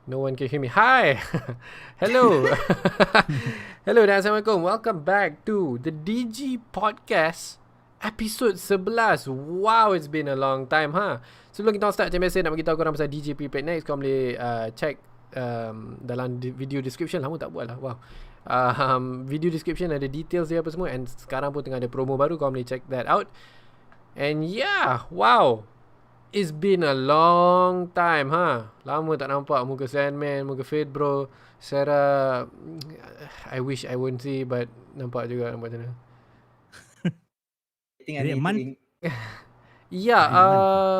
No one can hear me. Hi! Hello! Hello dan Assalamualaikum. Welcome back to the Digi Podcast episode 11. Wow, it's been a long time, Sebelum kita start, macam biasa nak beritahu korang pasal Digi Prepaid Next. Korang boleh check dalam video description. Lama tak buat lah. Wow. Video description ada details dia apa semua. And sekarang pun tengah ada promo baru. Korang boleh check that out. And yeah, wow. It's been a long time, Lama tak nampak muka Sandman, muka Fade Bro. Sarah, I wish I won't see, but nampak juga, nampak macam mana. Yeah,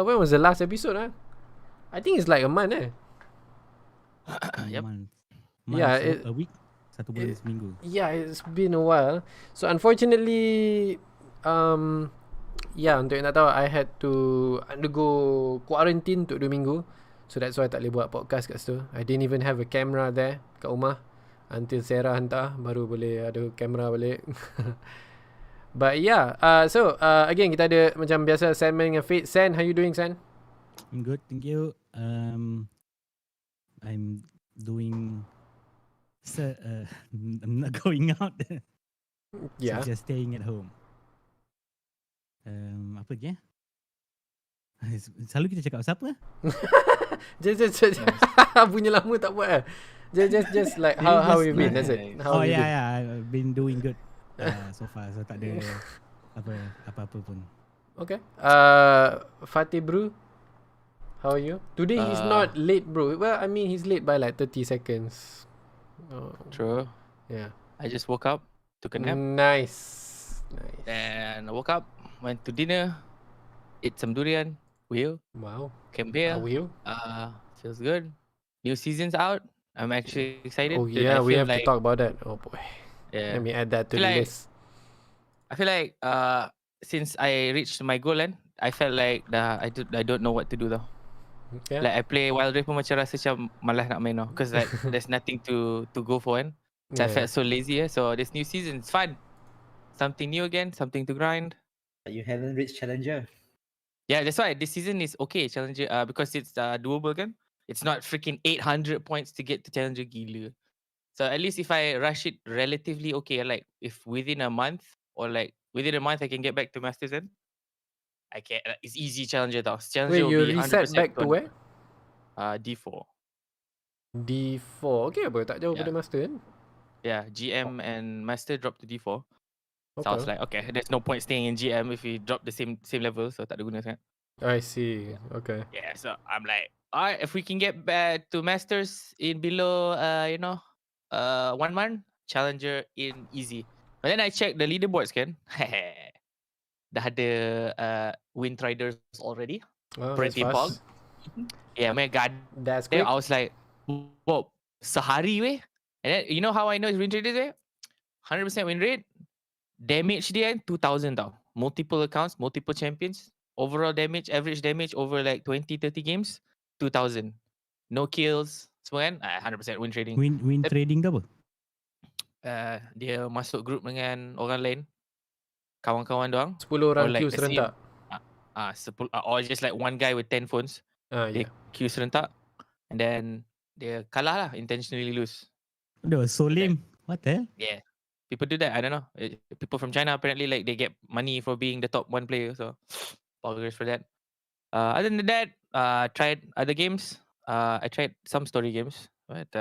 when was the last episode, I think it's like a month, Yep. Yeah, a week. Satu bulan seminggu. Yeah, it's been a while. So unfortunately, untuk yang tak tahu, I had to undergo quarantine untuk 2 minggu. So that's why tak boleh buat podcast kat situ. I didn't even have a camera there kat rumah until Sarah hantar, baru boleh ada kamera balik. But yeah, so again kita ada macam biasa Sandman dengan Fate. San, how you doing, San? I'm good, thank you. I'm doing I'm not going out. Yeah. So just staying at home. Apa lagi Selalu kita cakap siapa? just punya lama tak buat just like how you been, that's it. How you been? I've been doing good so far. So tak ada apa-apa pun. Okay. Fatih bro, how are you? Today he's not late, bro. Well, I mean he's late by like 30 seconds. True. Yeah. I just woke up, took a nap, Nice. and I woke up, went to dinner, ate some durian. Wow. Came here. Will? Feels good. New season's out. I'm actually excited. Oh yeah, we have to talk about that. Oh boy. Yeah. Let me add that to the list. I feel like since I reached my goal, I felt like I don't know what to do though. Yeah. Like I play Wild Rift pun macam rasa macam malas nak main because like there's nothing to go for So I felt so lazy. So this new season is fun. Something new again, something to grind. You haven't reached Challenger. Yeah, that's why this season is okay, Challenger, because it's doable kan. It's not freaking 800 points to get to Challenger gila. So at least if I rush it relatively okay, like if within a month or like within a month I can get back to Masters then I can. It's easy Challenger tau. Challenger Wait, will you be reset 100% back to where? D4. D4. Okay, apa tak jauh pada Master kan? Yeah, GM and Master drop to D4. Okay. So I was like, okay, there's no point staying in GM if we drop the same level, so tak ada guna sangat. I see. Okay. Yeah, so I'm like, alright, if we can get back to Masters in below 1 month, Challenger in easy. But then I checked the leaderboards kan. Dah ada Wind Riders already. Pretty fast. Yeah, my god. That's quick. I was like, whoa, sehari weh. And then you know how I know it's Wind Riders eh? 100% win rate. Damage dia 2,000 tau. Multiple accounts, multiple champions. Overall damage, average damage over like 20-30 games, 2,000. No kills, semua kan? 100% win trading. Win trading ke apa? Dia masuk group dengan orang lain. Kawan-kawan doang. 10 orang like queue serentak. 10, or just like one guy with 10 phones. Dia queue serentak. And then dia kalah lah, intentionally lose. That was so lame. What the hell? Yeah. People do that. I don't know. People from China apparently like they get money for being the top 1 player. So, apologies for that. Other than that, tried other games. I tried some story games, but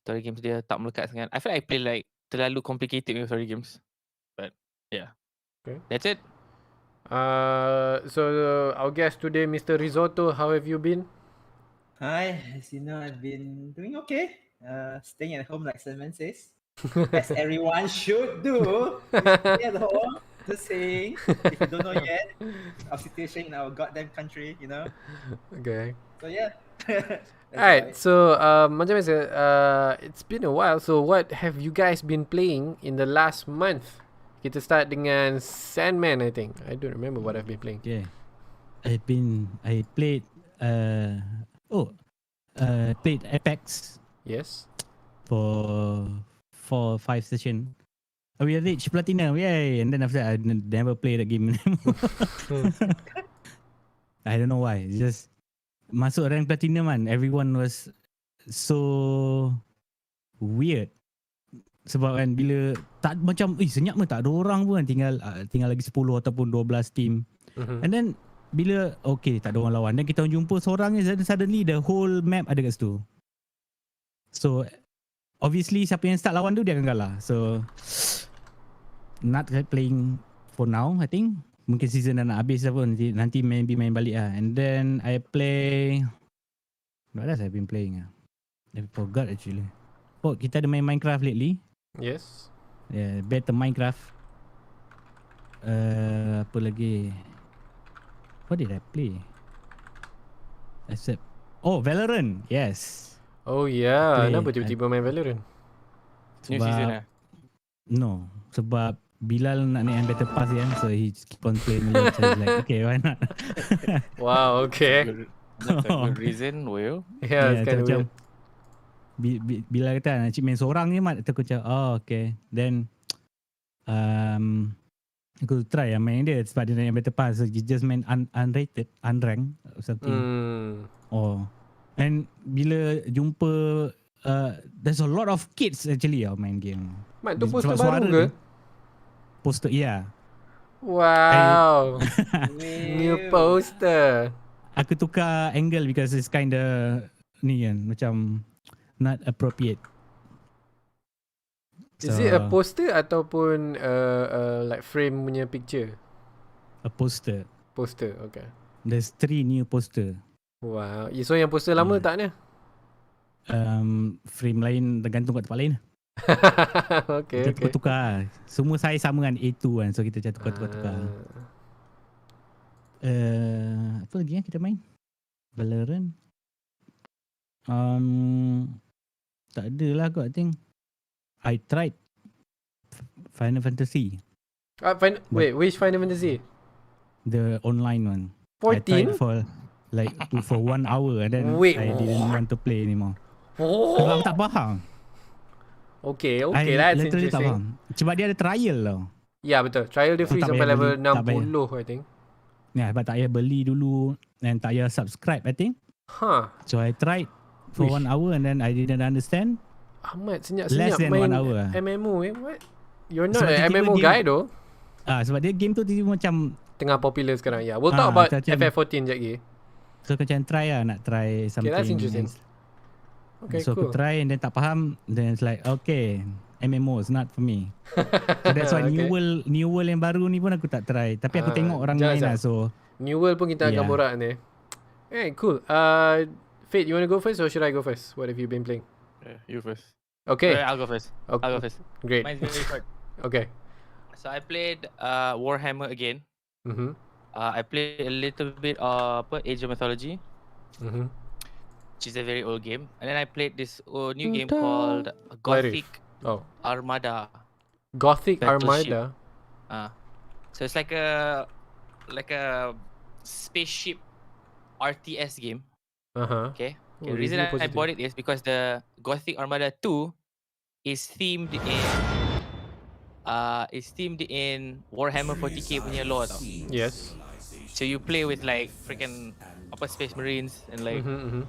story games dia tak melekat sangat. I feel like I play like terlalu complicated with story games. But yeah, Okay. That's it. So our guest today, Mr. Risotto, how have you been? Hi, as you know, I've been doing okay. Staying at home like Sandman says. As everyone should do. Stay at home, just saying. If you don't know yet, our situation in our goddamn country, you know. Okay. So yeah. Alright, so macam biasa, it's been a while. So what have you guys been playing in the last month? Kita start dengan Sandman, I think. I don't remember what I've been playing. Yeah. I played played Apex. Yes. For 4 or 5 sessions. We reached platinum, yay! And then after that, I never played that game anymore. I don't know why. It's just masuk rank platinum kan, everyone was so weird. Sebab kan bila tak macam senyap pun tak ada orang pun kan, tinggal lagi 10 ataupun 12 team. And then bila tak ada orang lawan, dan kita jumpa seorang ni, suddenly the whole map ada kat situ. So obviously siapa yang start lawan tu dia akan kalah. So not playing for now, I think. Mungkin season dah nak habis dah pun, nanti maybe main balik lah. And then I play, what else I've been playing? I forgot actually. Oh, kita ada main Minecraft lately. Yes. Yeah, better Minecraft. Apa lagi? What did I play? Except Valorant. Yes. Oh yeah, Okay. kenapa tiba-tiba main Valorant? New season lah. No, sebab Bilal nak naik yang better pass kan, so he keep on playing alone. So he's like, okay, why not? Wow, okay. That's a good reason, Will. Yeah, it's kind of macam weird. Bila kata nak cik main seorang je mat, aku macam okay. Then aku try lah main dia sebab dia naik yang better pass, so he just main unrated, unranked or something. And bila jumpa there's a lot of kids actually main game. Mat, tu Sebab poster suara baru ke? dia- Poster, yeah. Wow. New poster. Aku tukar angle because it's kinda ni kan, macam not appropriate. Is it a poster ataupun like frame punya picture? A poster. Poster, okay. There's 3 new poster. Wow. So yang poster lama tak ni? Frame lain tergantung kat tempat lain. Okay, Kita okay. tukar. Semua size sama kan, A2 kan, so kita macam tukar-tukar. Apa lagi yang kita main? Valorant. Tak ada lah kot, I think. I tried Final Fantasy, Wait, which Final Fantasy? the online one. I 14? tried for 1 hour and then Wait, I didn't want to play anymore. Oh. Sebab aku tak faham. Okay, I that's literally tak interesting. faham. Sebab dia ada trial tau. Ya, betul. Trial dia free tak sampai payah level beli, tak 60, I think. Ya, sebab tak payah beli dulu and tak payah subscribe, I think. Huh. So I tried for Wish. 1 hour and then I didn't understand. Amat Less senyap-senyap than main 1 hour lah. MMO What? You're not Sebab an tiba-tiba MMO game- guy though. Sebab dia game tu tiba macam, Tengah popular sekarang. Yeah, we'll talk about macam- FF14 sekejap lagi. so aku macam try lah, nak try something. that's interesting. Okay, So cool. aku try and then tak faham, then it's like okay, MMO is not for me. So that's why Okay. New World yang baru ni pun aku tak try. Tapi aku tengok orang jangan, main lah, so New World pun kita akan Yeah. borak ni. Hey, cool. Fate, you want to go first or should I go first? What have you been playing? You first. Okay. I'll go first. Okay. I'll go first. Great. Mine's very short. Okay. So I played Warhammer again. Mhm. I played a little bit of Age of Mythology, Mhm. which is a very old game. And then I played this new game Ta-da. called Gothic. Gothic Oh, Armada. Gothic Battleship. Armada. So it's like a spaceship RTS game. Uh-huh. Okay. Oh, The reason really I positive. bought it is because the Gothic Armada 2 is themed in Warhammer 40k punya lore tau. Yes. So you play with like freaking space marines and like Mhm, mhm.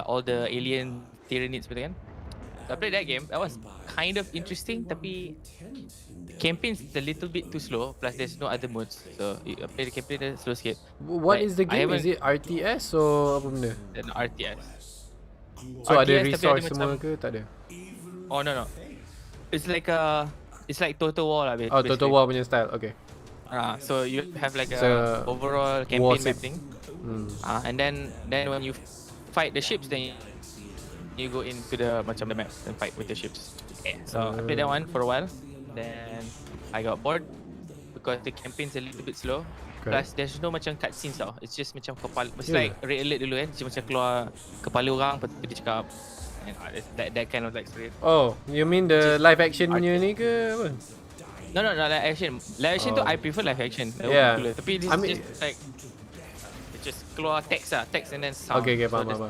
all the alien tyrannids betul kan? So I played that game. That was kind of interesting tapi campaign's a little bit too slow, plus there's no other modes. So I played the campaign slow sikit. What Like, is the I game? Is haven't- it RTS or apa benda? Dan RTS. So ada RTS tapi resource ada semua macam- ke? Tak ada. Oh no. It's like Total War lah Oh, Total War punya style. Okay. So you have like So, a overall war campaign sim. map thing. Hmm. And then when you fight the ships, then you go into the map and fight with the ships. Yeah. So I played that one for a while. Then I got bored because the campaign's a little bit slow. Okay. Plus there's no macam cutscenes tau. It's just macam kepala. It's Yeah. like red alert dulu kan. Macam keluar kepala orang, lepas tu dia cakap. And that kind of like story. Oh, you mean the live action punya ni ke apa? No, live action. Live action tu Oh. I prefer live action. That Yeah. was cooler. Tapi this I is mean- just like it just keluar text and then sound. Okay, So faham.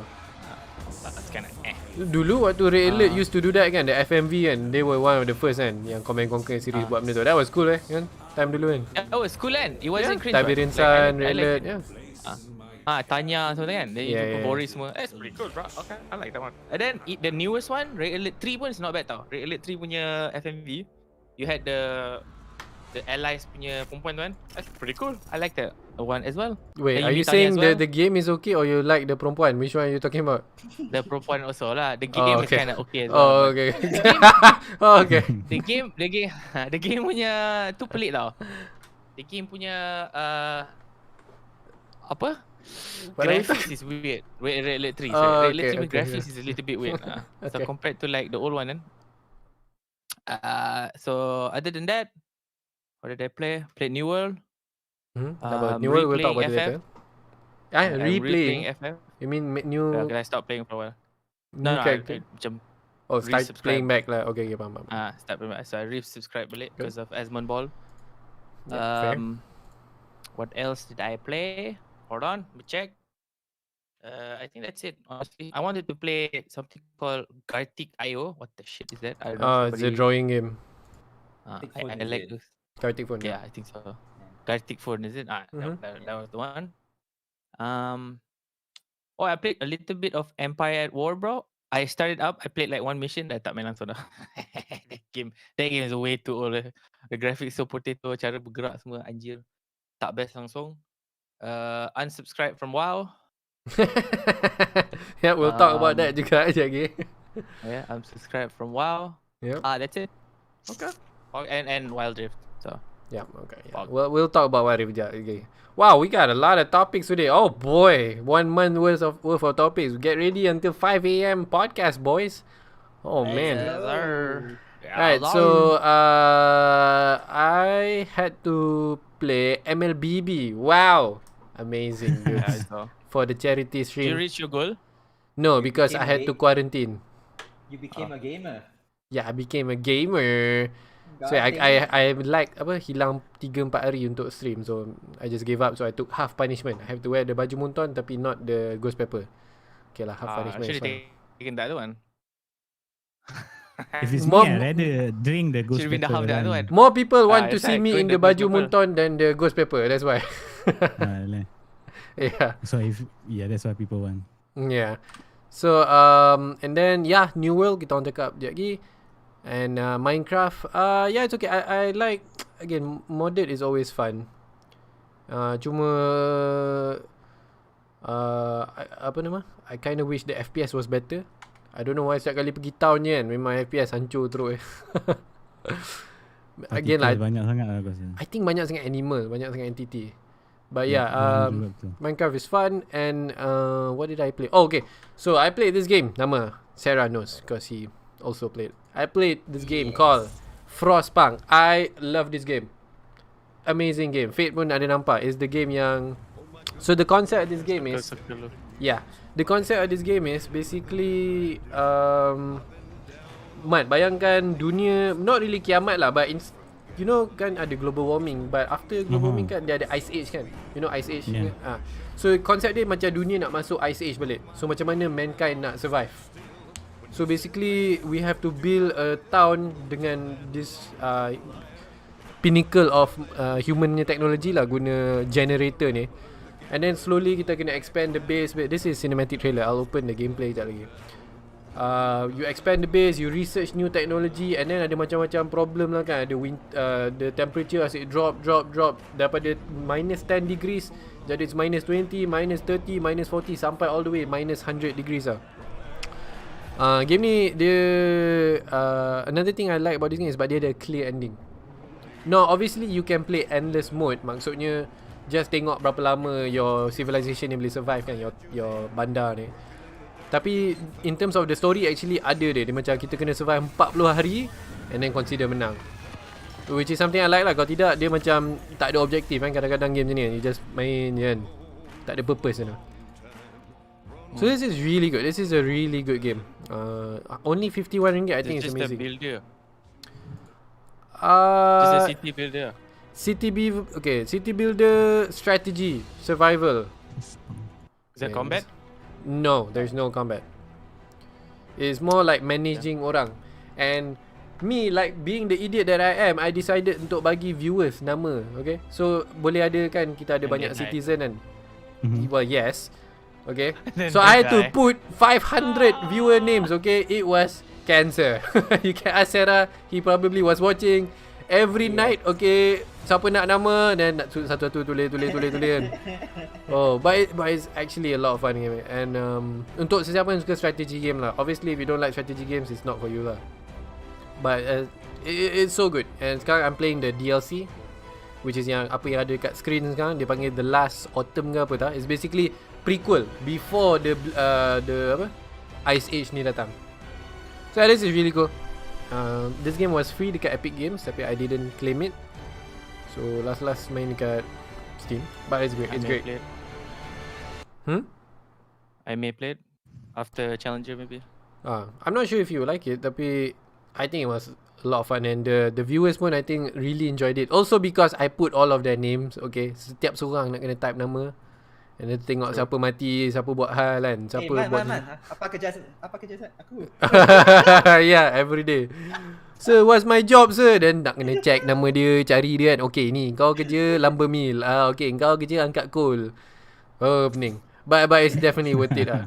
that's kind of Dulu waktu Red Alert used to do that kan, the FMV kan, they were one of the first kan yang Command Conquer series buat benda tu. That was cool kan, time dulu kan. That was cool kan? It wasn't cringe. Tabirin what? San, I Red like Alert, it. yeah. Tanya something kan. Then you Yeah, jumpa yeah. Boris semua. That's pretty cool, bro. Okay, I like that one. And then the newest one, Red Alert 3 pun is not bad tau. Red Alert 3 punya FMV, you had the allies punya perempuan tu kan. That's pretty cool. I like that one as well. Wait, Then are you meet Tanya saying as well. the game is okay or you like the perempuan? Which one are you talking about? The perempuan also lah. The game is okay. kind of okay as well. Oh, okay. Oh, okay. The game punya tu pelik tau. The game punya apa? What are you Graphics is weird. Red Alert 3. Oh, Red Alert okay, 3 okay, graphics yeah. is a little bit weird. So Okay. compared to like the old one, so other than that, what did I play? Played New World. About New World, we'll talk about it later. I'm replaying Replaying? FF. You mean new, Because I stopped playing for a while. new No, character? macam Oh, start resubscribe. playing back lah. Okay, faham. start playing back. So I resubscribed balik Good. because of Asmon Ball. Yeah, fair. What else did I play? Hold on, let me check. I think that's it. Honestly, I wanted to play something called Kartik IO. What the shit is that? I don't know. It's a drawing game. Kartik I phone, is like it? those. Kartik phone. Yeah, I think so. Kartik phone, is it? Mhm. That was the one. I played a little bit of Empire at War, bro. I started up. I played like one mission. Dah tak main langsung dah. That game is way too old. The graphics so potato, cara bergerak semua anjir. Tak best langsung. Unsubscribe from WoW. Yeah, we'll talk about that juga sekejap lagi. Yeah, unsubscribe from WoW. Yep. That's it. Okay. And Wild Rift. So Yeah, okay. Yeah. Fuck. We'll talk about what if okay. Wow, we got a lot of topics today. Oh boy, 1 month worth of topics. Get ready until 5 a.m. podcast, boys. Oh man. Yes, sir. Right, so I had to play MLBB. Wow, amazing, dude. Yeah, so. For the charity Did you stream. reach your goal? No, You because I became had to gay? quarantine. You became a gamer. Yeah, I became a gamer. So God damn. I like hilang 3-4 hari untuk stream. So I just gave up. So I took half punishment. I have to wear the baju munton tapi not the ghost pepper. Okay lah, half punishment. Should is have fine. taken that one. If it's More- me, I'd rather drink the ghost Should have been the pepper half the other than- one. More people want to it's see like me in going the the ghost baju pepper. munton than the ghost pepper. That's why. lah. Yeah. So that's what people want. Yeah. So and then New World kita orang cakap sekejap lagi. And Minecraft, it's okay. I like, again, modded is always fun. Cuma apa nama? I kind of wish the FPS was better. I don't know why setiap kali pergi town je kan, memang FPS hancur terus. Again lah, Particle banyak sangat lah aku rasa. I think banyak sangat animal, banyak sangat entity. But Juga betul. Minecraft is fun. And what did I play? Oh, okay. So I played this game. Nama Sarah knows because he also played. I played this game called Frostpunk. I love this game. Amazing game. Fate pun ada nampak. Is the game yang... So the concept of this game is... Yeah. The concept of this game is basically... Mat, bayangkan dunia... Not really kiamat lah, but... You know kan ada global warming, but after global warming kan dia ada ice age kan. You know ice age? Yeah. So konsep dia macam dunia nak masuk ice age balik. So macam mana mankind nak survive. So basically we have to build a town dengan this pinnacle of human technology lah, guna generator ni. And then slowly kita kena expand the base. This is cinematic trailer. I'll open the gameplay sekejap lagi. You expand the base, you research new technology, and then ada macam-macam problem lah kan. Ada the temperature asyik drop daripada minus 10 degrees jadi it's minus 20, minus 30, minus 40 sampai all the way minus 100 degrees lah. Game ni dia another thing I like about this game is sebab dia ada clear ending. No, obviously you can play endless mode. Maksudnya just tengok berapa lama your civilization ni boleh survive kan, your bandar ni. Tapi in terms of the story actually ada dia macam kita kena survive 40 hari and then consider menang. Which is something I like lah. Kalau tidak dia macam tak ada objektif kan, kadang-kadang game macam ni you just main je kan, tak ada purpose kan. So this is really good. This is a really good game. Only 51 ringgit. I think it's just amazing. a builder. Just a city builder. City builder, strategy, survival. Is that combat? No, there's no combat. It's more like managing orang. And me, like being the idiot that I am, I decided untuk bagi viewers nama. Okay, so boleh ada kan, kita ada And banyak then, citizen kan. Well, yes. Okay. Then So that I had to guy. put 500 viewer names. Okay, it was cancer. You can ask Sarah. He probably was watching every night. Okay, siapa nak nama, then nak satu-satu tulis kan. Oh, but it's actually a lot of fun game. And untuk sesiapa yang suka strategy game lah. Obviously, if you don't like strategy games, it's not for you lah. But it's so good. And sekarang I'm playing the DLC, which is yang apa yang ada kat screen sekarang. Dia panggil The Last Autumn ke apa tak. It's basically prequel before the apa Ice Age ni datang. So this is really cool. This game was free dekat Epic Games, tapi I didn't claim it. So last main dekat Steam. But it's great. It's great. I may play it after Challenger maybe. I'm not sure if you like it, tapi I think it was a lot of fun, and the viewers pun I think really enjoyed it. Also because I put all of their names. Okay, setiap seorang nak kena type nama, and then tengok siapa mati, siapa buat hal kan, siapa buat Man. Apa kerja aku? yeah, every day. Sir, what's my job, sir? Then nak kena check nama dia, cari dia kan. Okay, ni kau kerja lumber mill. Okay, kau kerja angkat coal. Oh, pening. But it's definitely worth it lah.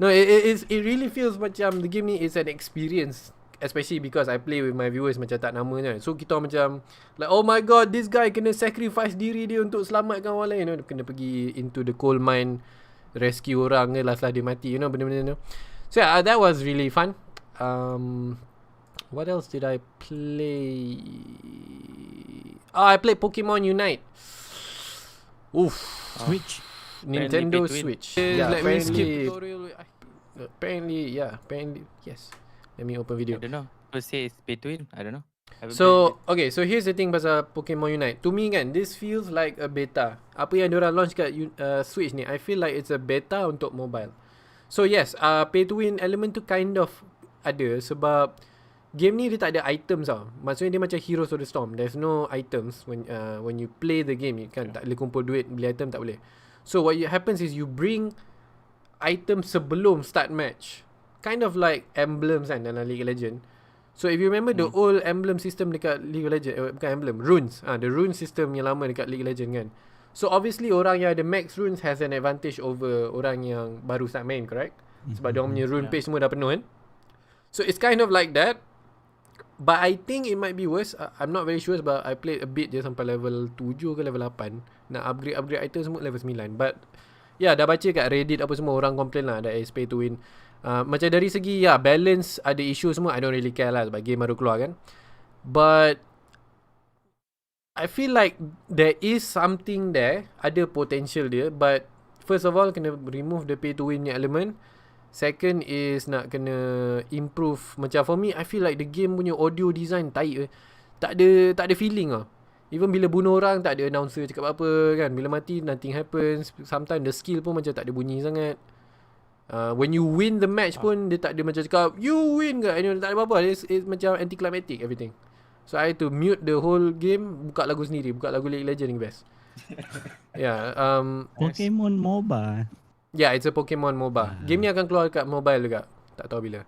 No, it really feels macam the game ni is an experience, especially because I play with my viewers macam tak nama kan. So kita macam like, oh my god, this guy kena sacrifice diri dia untuk selamatkan orang lain. You know, kena pergi into the coal mine, rescue orang ke, last dia mati, you know, benda-benda tu. So yeah, that was really fun. What else did I play? I played Pokemon Unite. Oof. Switch. Nintendo Apparently Switch. Yeah, Let me skip apparently- tutorial. Apparently, yes. Let me open video. I don't know. People say it's pay to win. I don't know. Haven't played So, okay, so here's the thing pasal Pokemon Unite. To me kan, this feels like a beta. Apa yang diorang launch kat Switch ni, I feel like it's a beta untuk mobile. So yes, pay to win element tu kind of ada sebab game ni dia tak ada items tau. Maksudnya dia macam Heroes of the Storm. There's no items when you play the game. You kan tak boleh kumpul duit, beli item tak boleh. So what happens is you bring items sebelum start match. Kind of like emblems kan dalam League of Legends. So if you remember the old emblem system dekat League of Legends, bukan emblem, runes. The rune system yang lama dekat League of Legends kan. So obviously orang yang ada max runes has an advantage over orang yang baru start main, correct? Sebab diorang punya rune page semua dah penuh kan. So it's kind of like that. But I think it might be worse. I'm not very sure sebab I played a bit je sampai level 7 ke level 8. Nak upgrade item semua level 9. But yeah, dah baca kat Reddit apa semua orang complain lah that is pay to win. Macam dari segi balance ada issue semua, I don't really care lah sebab game baru keluar kan. But I feel like there is something there, ada potential dia, but first of all kena remove the pay to win element. Second is nak kena improve. Macam for me, I feel like the game punya audio design taik. Tak ada feeling lah. Even bila bunuh orang tak ada announcer cakap apa kan. Bila mati nothing happens. Sometimes the skill pun macam tak ada bunyi sangat. When you win the match pun dia tak ada macam cakap you win ke. Tak ada apa-apa. It's macam anticlimactic everything. So I had to mute the whole game, buka lagu sendiri, buka lagu League of Legends yang best. Yeah, Pokemon MOBA. yeah, it's a Pokemon MOBA. Game ni akan keluar kat mobile juga. Tak tahu bila.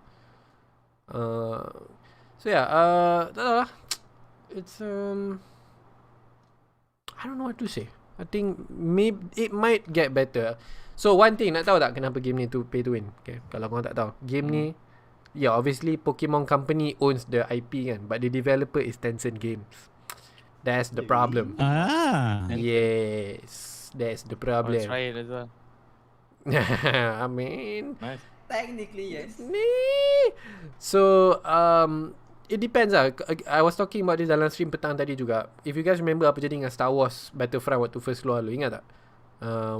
So yeah, tak tahu lah. It's I don't know what to say. I think maybe it might get better. So one thing, nak tahu tak kenapa game ni tu pay to win? Okay, kalau korang tak tahu. Game ni, yeah, obviously Pokemon Company owns the IP kan, but the developer is Tencent Games. That's the problem. Yes, that's the it. problem. Let's try it as well. I mean, Nice. Technically, yes. so it depends lah. I was talking about this dalam stream petang tadi juga. If you guys remember apa jadi dengan Star Wars Battlefront waktu first keluar dulu, ingat tak?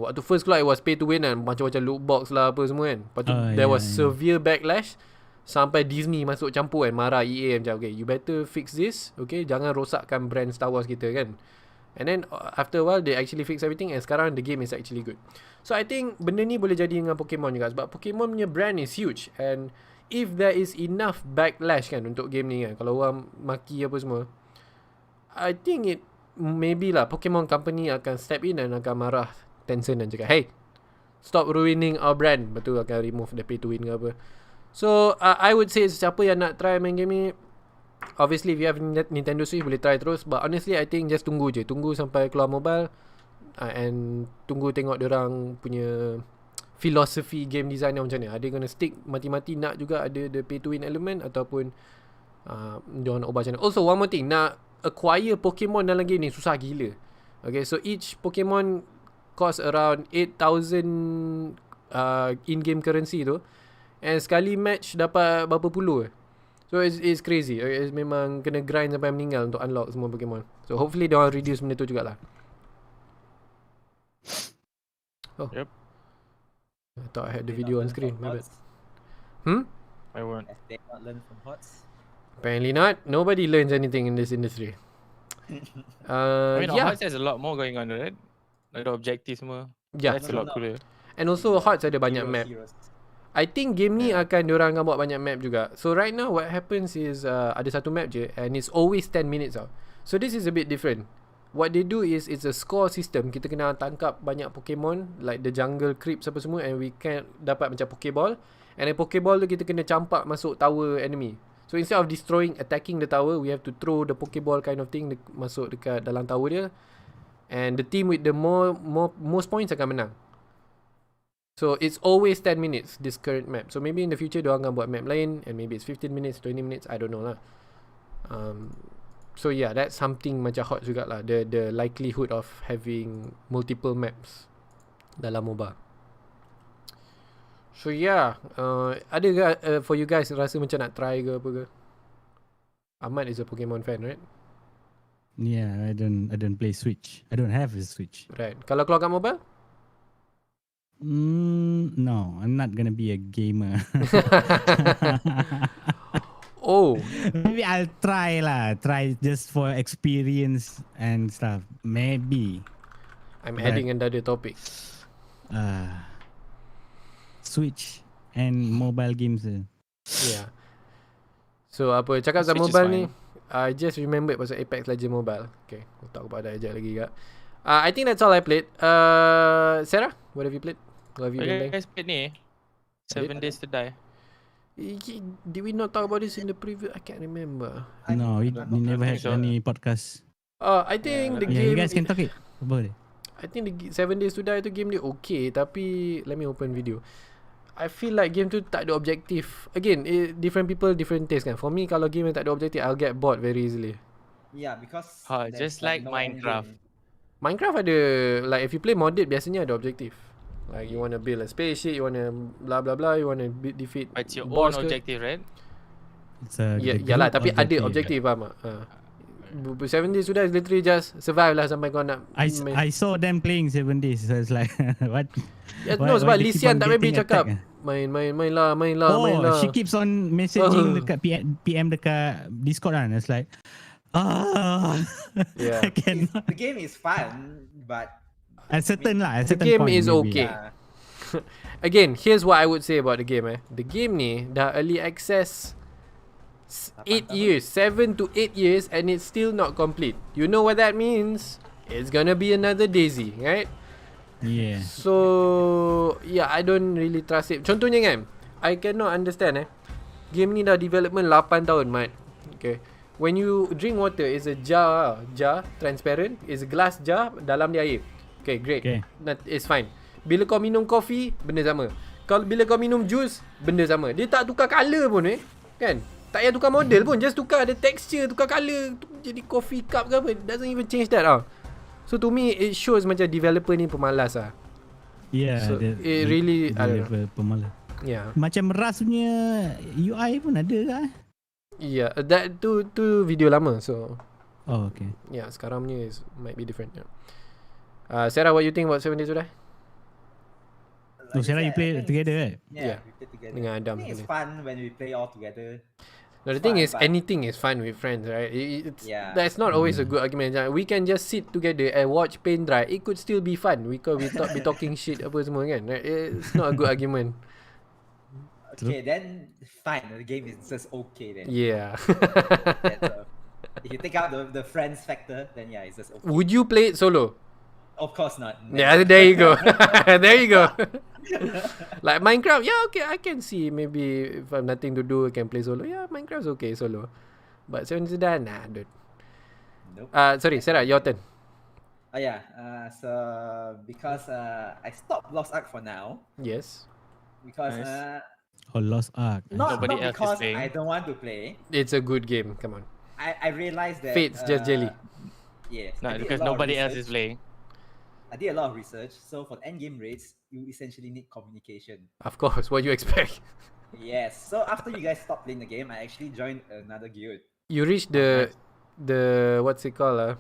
Waktu first keluar it was pay to win kan, macam-macam loot box lah apa semua kan. Lepas tu there was severe backlash sampai Disney masuk campur kan, marah EA macam, okay, you better fix this, okay, jangan rosakkan brand Star Wars kita kan. And then after a while they actually fix everything, and sekarang the game is actually good. So I think benda ni boleh jadi dengan Pokemon juga, sebab Pokemon punya brand is huge, and if there is enough backlash kan untuk game ni kan, kalau orang maki apa semua, I think it maybe lah Pokemon Company akan step in dan akan marah Tencent dan cakap, hey, stop ruining our brand. Betul, akan remove the pay to win ke apa. So I would say siapa yang nak try main game ni, obviously if you have Nintendo Switch boleh try terus, but honestly I think just tunggu je, tunggu sampai keluar mobile. and tunggu tengok diorang punya philosophy game design macam mana. Ada gonna stick mati-mati nak juga ada the pay to win element, ataupun diorang nak ubah macam mana. Also one more thing, nak acquire Pokemon dalam game ni susah gila. Okay, so each Pokemon cost around 8,000 in-game currency tu, and sekali match dapat berapa puluh. So it's crazy. It's memang kena grind sampai meninggal untuk unlock semua Pokemon. So hopefully diorang reduce benda tu jugalah. Oh. Yep. I thought I had the video on screen. My bad. I won't. Have they not learned from HOTS? Apparently not. Nobody learns anything in this industry. I mean, Yeah. HOTS has a lot more going on, right? Like the objectives semua. Yeah. That's a lot cooler. And also HOTS ada banyak map. Heroes. I think game ni akan diorang akan buat banyak map juga. So right now what happens is ada satu map je and it's always 10 minutes tau. So this is a bit different. What they do is it's a score system. Kita kena tangkap banyak Pokemon like the jungle creeps apa semua, and we can dapat macam Pokeball. And then Pokeball tu kita kena campak masuk tower enemy. So instead of attacking the tower, we have to throw the Pokeball kind of thing masuk dekat dalam tower dia. And the team with the most points akan menang. So it's always 10 minutes this current map. So maybe in the future diorang akan buat map lain, and maybe it's 15 minutes, 20 minutes, I don't know lah. So yeah, that's something macam hot jugalah, the likelihood of having multiple maps dalam MOBA. So yeah, ada ke for you guys rasa macam nak try ke apa ke? Ahmad is a Pokemon fan, right? Yeah, I don't play Switch. I don't have a Switch. Right. Kalau keluar kat mobile? No, I'm not gonna be a gamer. Oh, Maybe I'll try just for experience and stuff. Maybe. I'm Right. adding another topic. Switch and mobile games. Yeah. So apa cakap pasal Switch is mobile ni, fine. I just remembered pasal Apex Legends Mobile. Okay, we'll talk about that sekejap lagi kak. I think that's all I played. Sarah, what have you played? What have you been You playing? guys played ni? 7 Days to Die. Did we not talk about this in the preview? I can't remember. No, we never had so. any podcast. I think the Yeah, game. you guys can talk it about it. I think the 7 Days to Die tu game dia okay, tapi let me open video. I feel like game tu tak ada objective. Again, different people different taste kan. For me, kalau game yang tak ada objective, I'll get bored very easily. Yeah, because Ha, there's just like no Minecraft. ending. Minecraft ada, like if you play modded, biasanya ada objective. Like you want to build a spaceship, you want to blah blah blah, you want to defeat But it's your boss own ke. objective, right? It's a Yalah, group tapi ada objective faham tak? 7 days sudah literally just survive lah sampai kau nak I saw them playing 7 days. So it's like what? Yeah, why- no, sebab why they keep Lisian on tak maybe getting cakap attacked, main lah. Oh, she keeps on messaging Oh. dekat PM dekat Discord kan. It's like Yeah. I cannot. The game is fun, but At certain The certain game point, is maybe. okay. Again, here's what I would say about the game. The game ni dah early access 8 years, 7 to 8 years, and it's still not complete. You know what that means? It's gonna be another Daisy, right? Yeah. So yeah, I don't really trust it. Contohnya kan, I cannot understand game ni dah development 8 tahun, Mat. Okay. When you drink water, it's a jar transparent, it's a glass jar, dalam dia air. Okay, great. Okay. It's fine. Bila kau minum kopi, benda sama. Bila kau minum jus, benda sama. Dia tak tukar colour pun kan? Tak payah tukar model pun, just tukar the texture, tukar colour, jadi coffee cup ke apa. It doesn't even change that So to me, it shows macam developer ni pemalas Yeah. So, it really, I don't know. pemalas. Yeah. Macam Ras punya UI pun ada kan? Yeah, that tu video lama. So Oh, okay. yeah, sekarang punya might be different. Yeah. Sarah, what you think about 7 Days to Die? So I Sarah, you said, play I think together it's- right? Yeah, Yeah. we play together. Dengan Adam I think it's sekali. fun when we play all together. No, the It's thing fun, is, but- anything is fun with friends, right? It's Yeah. that's not always a good argument. We can just sit together and watch paint dry. It could still be fun. We could be talking shit apa semua kan. Right? It's not a good argument. Okay, then fine. The game is just okay then. Yeah. That's, if you take out the friends factor, then yeah, it's just okay. Would you play it solo? Of course not. Yeah, there you go. There you go. Like Minecraft, yeah, okay, I can see maybe if I have nothing to do, I can play solo. Yeah, Minecraft's okay solo. But 7 Days to Die, nah, dude. Nope. Sorry, Sarah, your turn. Yeah. So because I stopped Lost Ark for now Yes. because Nice. Lost Ark. not Nobody else is because playing. I don't want to play. It's a good game. Come on. I realized that Fate's just jelly. Yes. No, I did a because lot of nobody else is research. playing. I did a lot of research. So for end game raids, you essentially need communication. Of course. What do you expect? Yes. So after you guys stopped playing the game, I actually joined another guild. You reach the what's it called?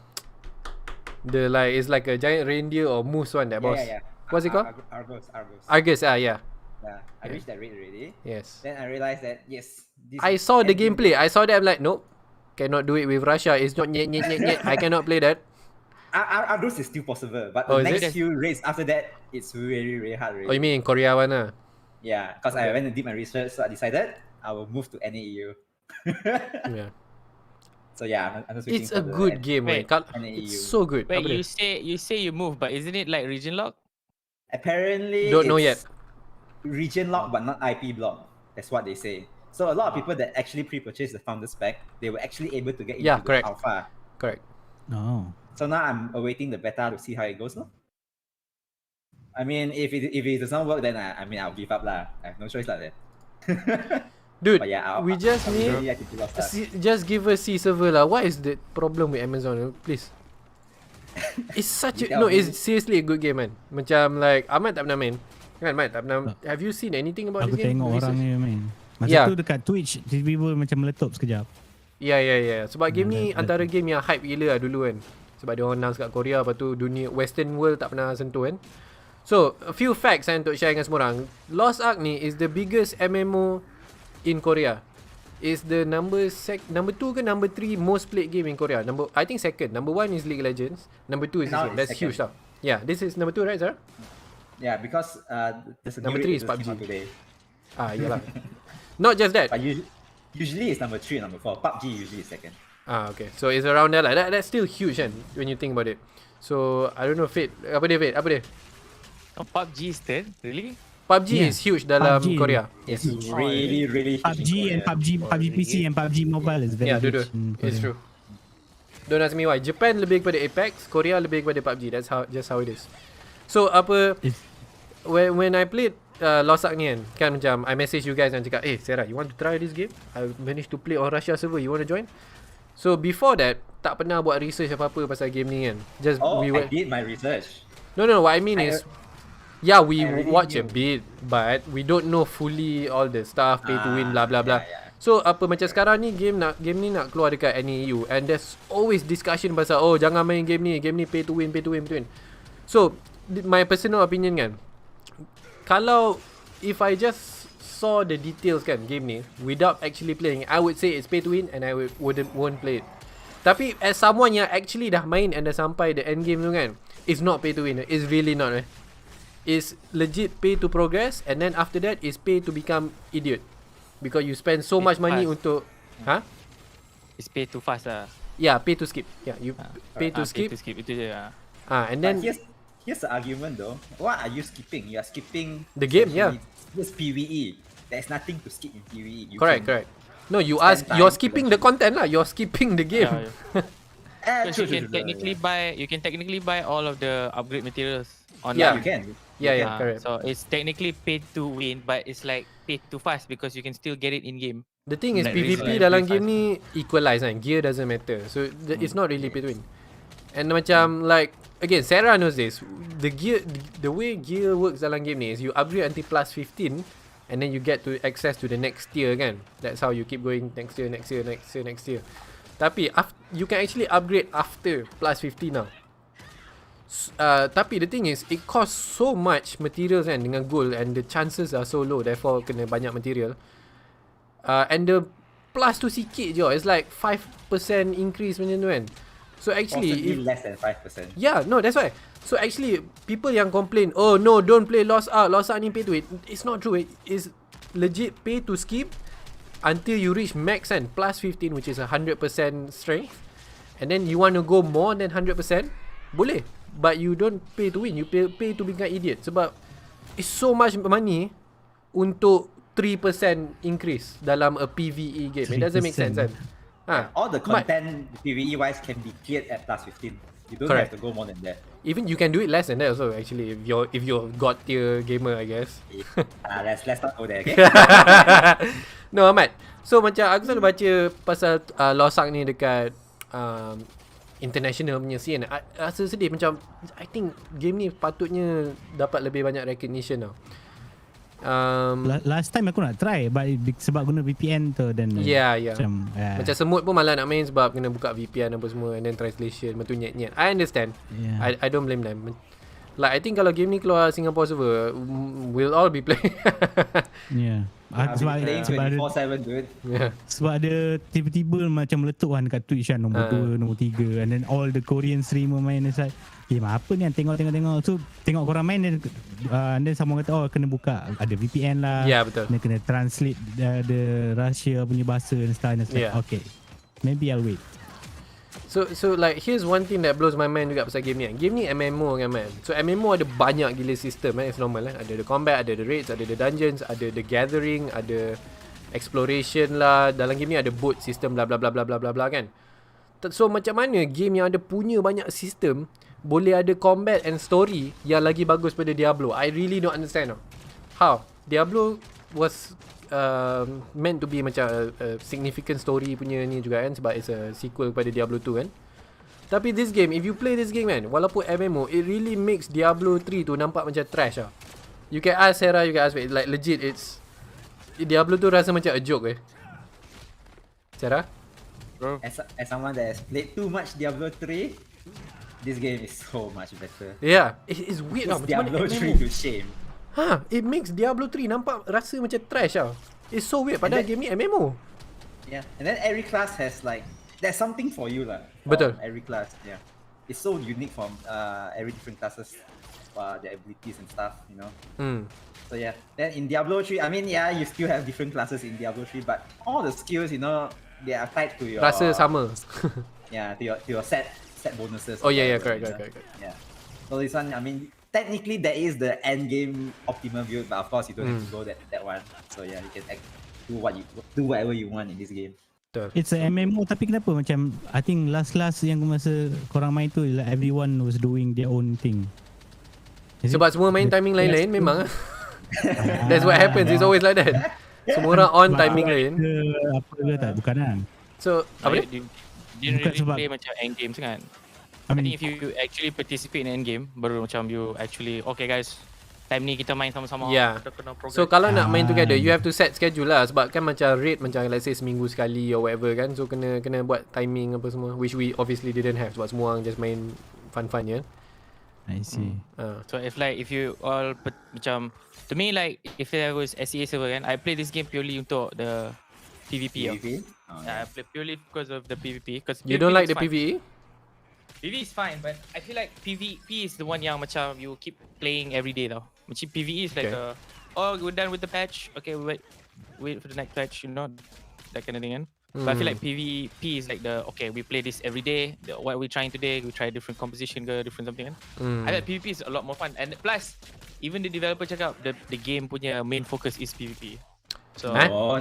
The like it's like a giant reindeer or moose one. That boss. Yeah. What's it called? Argos. Argus. Yeah. Yeah. I reached that raid already. Yes. Then I realized that yes, this I saw the end game gameplay. I saw that. I'm like, nope. Cannot do it with Russia. It's not yet. I cannot play that. Argos is still possible, but Oh, the is next it? few raids after that, it's really hard. Oh, you mean in Korea one? Yeah, because I went and did my research, so I decided I will move to NAEU. Yeah. So yeah, I'm just waiting It's for a the good game, Wait. man. NAEU. It's so good. Wait, Apa dia? you say you move, but isn't it like region lock? Apparently, Don't know yet. it's region lock, but not IP block. That's what they say. So a lot of people that actually pre-purchased the Founders Pack, they were actually able to get into Yeah, the correct. alpha. Correct. Oh. So now I'm awaiting the beta to see how it goes. No? I mean, if it does not work, then I'll give up lah. I have no choice like that. Dude, But yeah, we just I need really like to do Lost Ark. just give us C server lah. What is the problem with Amazon? Please. It's such a You tell no. me. It's seriously a good game, man. Macam like Ahmad tak pernah main. Kan, Ahmad tak pernah. Have you seen anything about Aku this game? tengok orang Research? ni main. Masa Yeah. tu dekat Twitch tiba-tiba macam meletup sekejap. Ya. Sebab game ni Dah- antara game yang hype gila lah dulu kan. Sebab dia orang announce kat Korea, lepas tu dunia Western world tak pernah sentuh kan. So, a few facts untuk share dengan semua orang. Lost Ark ni is the biggest MMO in Korea. Is the number 2 ke number 3 most played game in Korea. I think second. Number 1 is League of Legends. Number 2 is this Now game. it's That's second. huge tau. Yeah, this is number 2, right, Zara? Yeah, because there's a Number new 3 raid is that just came PUBG. out today. Yalah. Not just that. But usually it's number 3 and number 4. PUBG usually is second. Okay. So it's around there lah. That's still huge kan when you think about it. So I don't know Fate. Apa dia? Oh, PUBG is third? Really? PUBG Yeah. is huge dalam PUBG. Korea. It's really huge in PUBG and Korea. PUBG PC and PUBG Mobile is very Yeah, huge. dua-dua. in It's Korea. true. Don't ask me why. Japan lebih kepada Apex, Korea lebih kepada PUBG. That's how it is. So apa It's- when I played Lost Ark ni kan macam I message you guys and cakap, Sarah, you want to try this game? I managed to play on Russia server. You want to join? So before that, tak pernah buat research apa-apa pasal game ni kan. Just Oh, we I were did my research. No, what I mean is we I already watch a knew. bit, but we don't know fully all the stuff, pay to win, blah blah blah. Yeah. So apa macam sekarang ni game ni nak keluar dekat NAU and there's always discussion pasal jangan main game ni pay to win. So my personal opinion kan, kalau if I just saw the details kan game ni without actually playing, I would say it's pay to win and I won't play it. Tapi as someone yang actually dah main and dah sampai the end game tu kan, it's not pay to win. It's really not. It's legit pay to progress and then after that is pay to become idiot. Because you spend so Pay much to money fast. untuk It's pay too fast lah. Yeah, pay to skip. Yeah, you pay to skip. Pay to skip, itu je lah. And But then here's the argument though. What are you skipping? You are skipping The game, yeah. Just PvE. There's nothing to skip in PvE. You correct. No, you spend time you're to skipping the content lah. You're skipping the game. Because you can technically buy all of the upgrade materials Yeah. online. You can. Yeah, correct. So it's technically pay to win, but it's like pay too fast because you can still get it in game. The thing is Like PvP really dalam play game ni equalize kan. Gear doesn't matter. So it's not really pay to win. And macam like again, Sarah knows this. The way gear works dalam game ni is you upgrade until plus 15 and then you get to access to the next tier kan. That's how you keep going next tier. Tapi you can actually upgrade after plus 15 now. Tapi the thing is it costs so much materials kan dengan gold and the chances are so low, therefore kena banyak material. And the plus tu sikit je. It's like 5% increase macam tu kan. So actually Possibly less than 5%. yeah, no, that's why. So actually people yang complain, oh no, don't play Lost Ark ni pay to win. It's not true. It is legit pay to skip until you reach max and plus 15, which is 100% strength. And then you want to go more than 100%, boleh. But you don't pay to win. You pay to become idiot. Sebab it's so much money untuk 3% increase dalam a PvE game. It doesn't make sense kan. All the content PvE wise can be cleared at plus 15. You don't Correct. have to go more than that. Even you can do it less than that also actually if you're god tier gamer, I guess. Let's not go there, okay? No, Ahmad. So macam aku selalu baca pasal Losak ni dekat international punya scene. Rasa sedih macam I think game ni patutnya dapat lebih banyak recognition tau. Last time aku nak try but sebab guna VPN tu dan Yeah. macam semut pun malah nak main sebab kena buka VPN apa semua and then translation betul nyet. I understand. Yeah. I don't blame them. Like I think kalau game ni keluar Singapore server, we'll all be playing. Yeah. Sebab playing 24/7 dude. Yeah. Sebab ada tiba-tiba macam meletup kan kat Twitch kan nombor 2, nombor 3 and then all the Korean streamer main it's like game apa ni tengok so tengok korang main then someone kata kena buka ada VPN lah. Ya, betul. Kena translate the Russia punya bahasa and stuff and it's like, okay, maybe I'll wait. So like here's one thing that blows my mind juga pasal game ni. Game ni MMO kan man. So MMO ada banyak gila sistem it's normal Ada the combat, ada the raids, ada the dungeons, ada the gathering, ada exploration lah. Dalam game ni ada boat system bla bla bla bla bla bla bla kan. So macam mana game yang ada punya banyak sistem boleh ada combat and story yang lagi bagus pada Diablo? I really don't understand how Diablo was meant to be macam a significant story punya ni juga kan, sebab it's a sequel kepada Diablo 2 kan. Tapi this game, if you play this game kan, walaupun MMO, it really makes Diablo 3 tu nampak macam trash lah. You can ask Sarah, you can ask me, like legit it's Diablo tu rasa macam a joke Sarah? As someone that has played too much Diablo 3, this game is so much better. Yeah, it's weird It's Diablo 3 to shame. It makes Diablo 3 nampak rasa macam trash lah. It's so weird padahal game ni MMO. Yeah, and then every class has like, there's something for you lah. Betul. Every class, yeah. It's so unique from every different classes, their abilities and stuff, you know. So yeah, then in Diablo 3, I mean yeah, you still have different classes in Diablo 3, but all the skills, you know, they are tied to your... Rasa sama. Yeah, to your set bonuses. Oh yeah, whatever, correct. Yeah. So this one, I mean, technically that is the end game optimal build, but of course you don't have to go that one. So yeah, you can do whatever you want in this game. It's a MMO tapi kenapa macam I think last yang masa korang main tu like everyone was doing their own thing. Sebab semua main timing lain-lain memang. That's what happens. It's always like that. Semua orang on timing lain. Apa ke tak? Bukan kan? So apa dia? Didn't really play macam end games kan. I think if you actually participate in end game, baru macam you actually okay guys, time ni kita main sama-sama. Yeah. So kalau nak main together, you have to set schedule lah. Sebab kan macam raid macam let's say seminggu sekali or whatever kan. So kena buat timing apa semua, which we obviously didn't have sebab semua orang just main fun-fun ya. I see. So if you all macam to me like if there was SEA server kan, I play this game purely untuk the PvP. I play purely because of the PvP. You don't like the PvE? PvE is fine, but I feel like PvP is the one yang macam you keep playing every day tau. Macam PvE is like we're done with the patch. Okay, wait for the next patch, you know, that kind of thing kan. But I feel like PvP is like we play this every day. What we're trying today, we try different composition ke, different something kan. I feel like PvP is a lot more fun. And plus, even the developer cakap the game punya main focus is PvP. So no.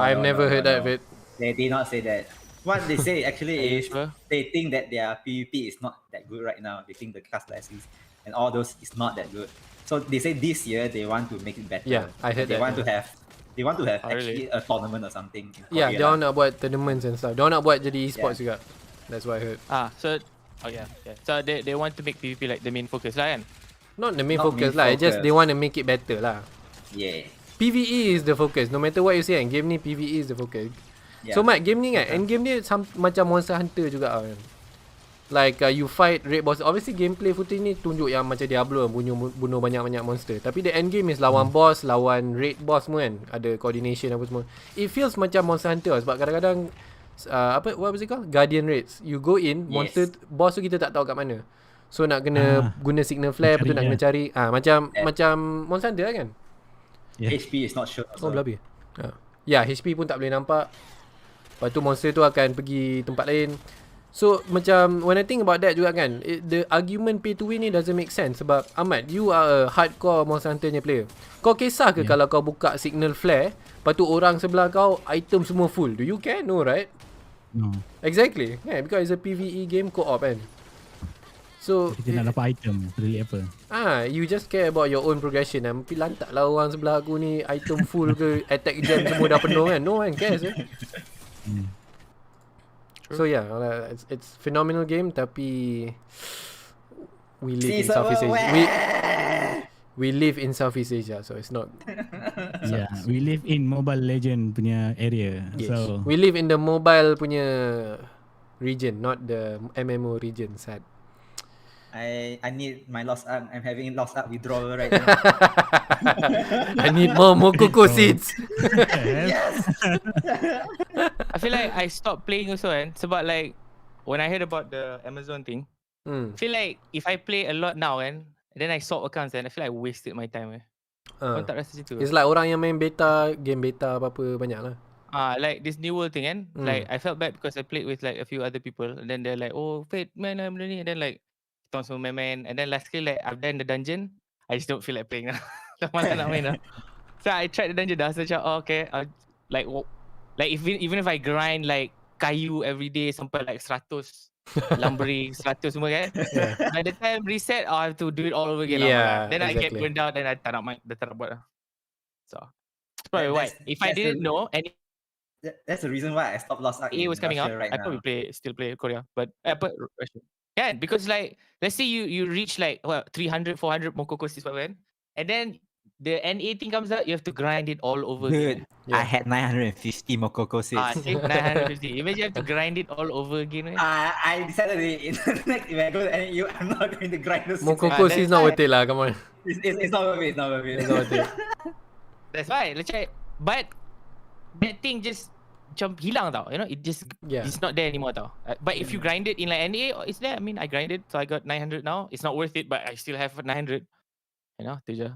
I've never heard that of it. They did not say that. What they say actually is they think that their PvP is not that good right now. They think the class classes and all those is not that good. So they say this year they want to make it better. Yeah, I heard they that. They want to have actually a tournament or something. Yeah, they all nak buat tournaments and stuff. They all nak buat jadi esports juga. That's what I heard. So they want to make PvP like the main focus lah kan? Not the main focus lah. It's just they want to make it better lah. Yeah. PvE is the focus. No matter what you say, game ni PvE is the focus. Yeah. So Mat, game ni kan, end game dia macam Monster Hunter juga kan. Like you fight raid boss. Obviously gameplay footage ni tunjuk yang macam Diablo bunuh banyak-banyak monster. Tapi the end game is lawan boss, lawan raid boss semua kan. Ada coordination apa semua. It feels macam Monster Hunter sebab kadang-kadang what was it called? Guardian raids. You go in, monster boss tu kita tak tahu kat mana. So nak kena guna signal flare, betul nak kena cari. Macam Monster Hunter kan? Yeah. HP is not sure. Oh, belabi. Ya, HP pun tak boleh nampak. Lepas tu monster tu akan pergi tempat lain. So macam when I think about that juga kan, the argument pay to win ni doesn't make sense. Sebab Ahmad, you are a hardcore Monster Hunter punya player. Kau kisah ke kalau kau buka signal flare, lepas tu orang sebelah kau item semua full? Do you care? No, right? No. Exactly. Yeah, because it's a PvE game co-op kan. So Kita nak dapat item. Peduli apa. you just care about your own progression. Tapi lantak lah orang sebelah aku ni item full ke, attack gem semua dah penuh kan. No one cares. So yeah, it's phenomenal game tapi we live in Southeast Asia. We live in Southeast Asia, so it's not. Yeah, we live in Mobile Legend punya area. Yes. So We live in the mobile punya region, not the MMO region. Sad. I need my lost arm. I'm having lost arm withdrawal right now. I need more Mokoko seeds. Yes. I feel like I stopped playing also sebab like when I heard about the Amazon thing, I feel like if I play a lot now and then I swap accounts and I feel like I wasted my time. Kau tak rasa situ? It's like orang yang main beta, game beta apa-apa banyak lah. Like this new world thing kan, like I felt bad because I played with like a few other people and then they're like, oh Fate man, I'm ni, and then like kita semua main, and then lastly like I've done the dungeon, I just don't feel like playing lah. Dah malas nak main lah. So I tried the dungeon dah, so macam okay, like even if I grind like kayu every day sampai like 100 lumbering 100 semua kan, by the time reset I have to do it all over again. Then I get burned out, then I tak nak buat lah. So that's probably why if I didn't know and That's the reason why I stopped Lost Ark. it was coming out, right I now. probably still play Korea, but Russia. Yeah, because like let's say you reach like 300 400 Mokoko seeds whatever, and then the NA thing comes out, you have to grind it all over again. Dude, I had 950 Mokoko seeds. See, 950. Imagine you have to grind it all over again. I decided in the next if I go to NAU, I'm not going to grind those seeds. Mokoko seeds not worth it lah, come on. It's not worth it. It's not worth it. It's not worth it. That's why. Let's check. But that thing just macam hilang tau, you know, it just it's not there anymore tau. But if you grind it in like NA, it's there. I mean, I grinded, so I got 900 now. It's not worth it, but I still have 900. You know, tu je.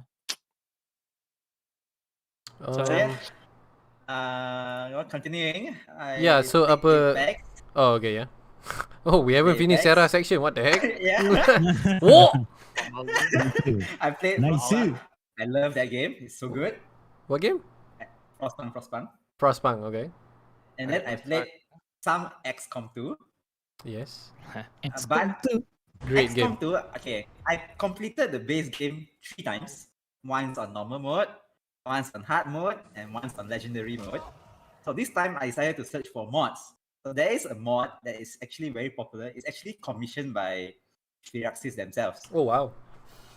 So yeah. Continuing. So apa? Oh, okay, yeah. Oh, we haven't finished Sarah section. What the heck? Yeah. Whoa! I played. Nice. I love that game. It's so good. What game? Frostpunk. Frostpunk, okay. And then I played some XCOM 2. Yes. But Great XCOM game. 2, okay. I completed the base game 3 times. Once on normal mode, once on hard mode, and once on legendary mode. So this time I decided to search for mods. So there is a mod that is actually very popular. It's actually commissioned by Firaxis themselves. Oh, wow.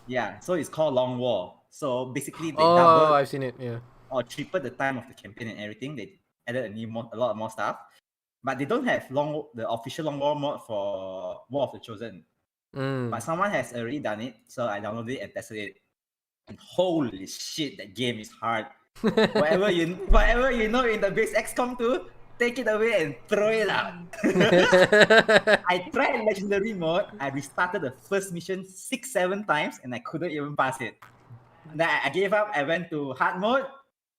Yeah, so it's called Long War. So basically they doubled I've seen it, yeah. or tripled the time of the campaign and everything. They added a lot more stuff. But they don't have the official Long War mod for War of the Chosen. But someone has already done it, so I downloaded it and tested it. And holy shit, that game is hard. whatever you know in the base XCOM 2, take it away and throw it out. I tried legendary mode. I restarted the first mission 6-7 times and I couldn't even pass it. Then I gave up. I went to hard mode.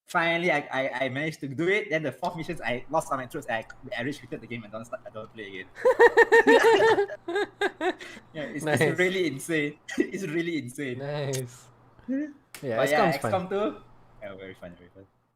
Finally, I managed to do it. Then the 4th missions, I lost some troops. I restricted the game and I don't play again. Yeah, it's really insane. It's really insane. Nice. Yeah, But XCOM's fun. XCOM 2, very fun.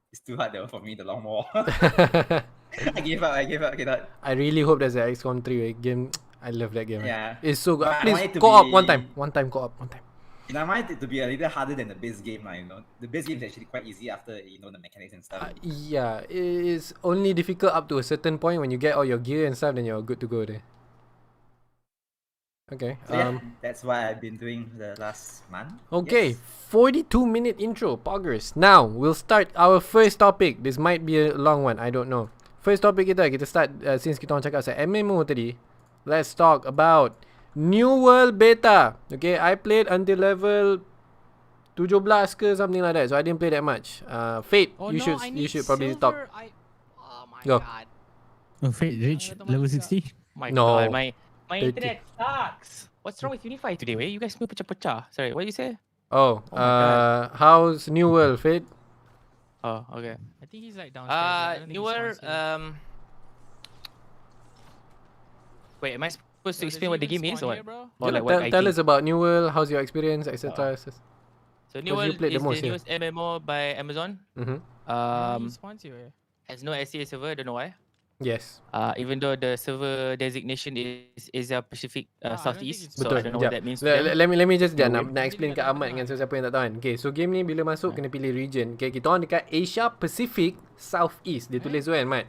It's too hard though for me, the long war. I gave up. Cannot. I really hope there's an XCOM 3 game. I love that game. Yeah. It's so good. But I Please want it to co-op be- one time co-op one time. And I want it to be a little harder than the base game, you know. The base game is actually quite easy after you know the mechanics and stuff. Yeah, it's only difficult up to a certain point. When you get all your gear and stuff, then you're good to go there. Okay. So yeah, that's what I've been doing the last month. Okay, Yes. 42-minute intro, poggers. Now, we'll start our first topic. This might be a long one, I don't know. First topic kita start, since kita orang cakap pasal MMO tadi, let's talk about New World Beta. Okay, I played until level 17 ke something like that, so I didn't play that much. Fate, you should probably talk. Oh my Go. god. Oh, Fate reach level 60? My No. god, my 30. internet sucks. What's wrong with Unify today? Wait, you guys semua pecah-pecah. Sorry, what did you say? Oh, Oh my God. how's New World, Fate? Oh, okay. I think he's like downstairs. I don't think he's Newer. downstairs. Wait, am I supposed to Does explain he what the even game is spawn or here, what? bro? Or like what I Tell think? us about New World, how's your experience, etc. So you New World played the is most, the yeah. newest MMO by Amazon. Mm-hmm. Yeah, he spawns here. Has no SEA server. I don't know why. Yes. Even though the server designation is Asia Pacific I don't think Southeast. it's- So Betul. I don't know what Sekejap. that means to them. Let me just No nak explain kat Ahmad dengan siapa yang tak tahu kan. Okay, so game ni bila masuk Ah. kena pilih region. Okay, kita orang dekat Asia Pacific Southeast. Dia tulis tu kan, Mat.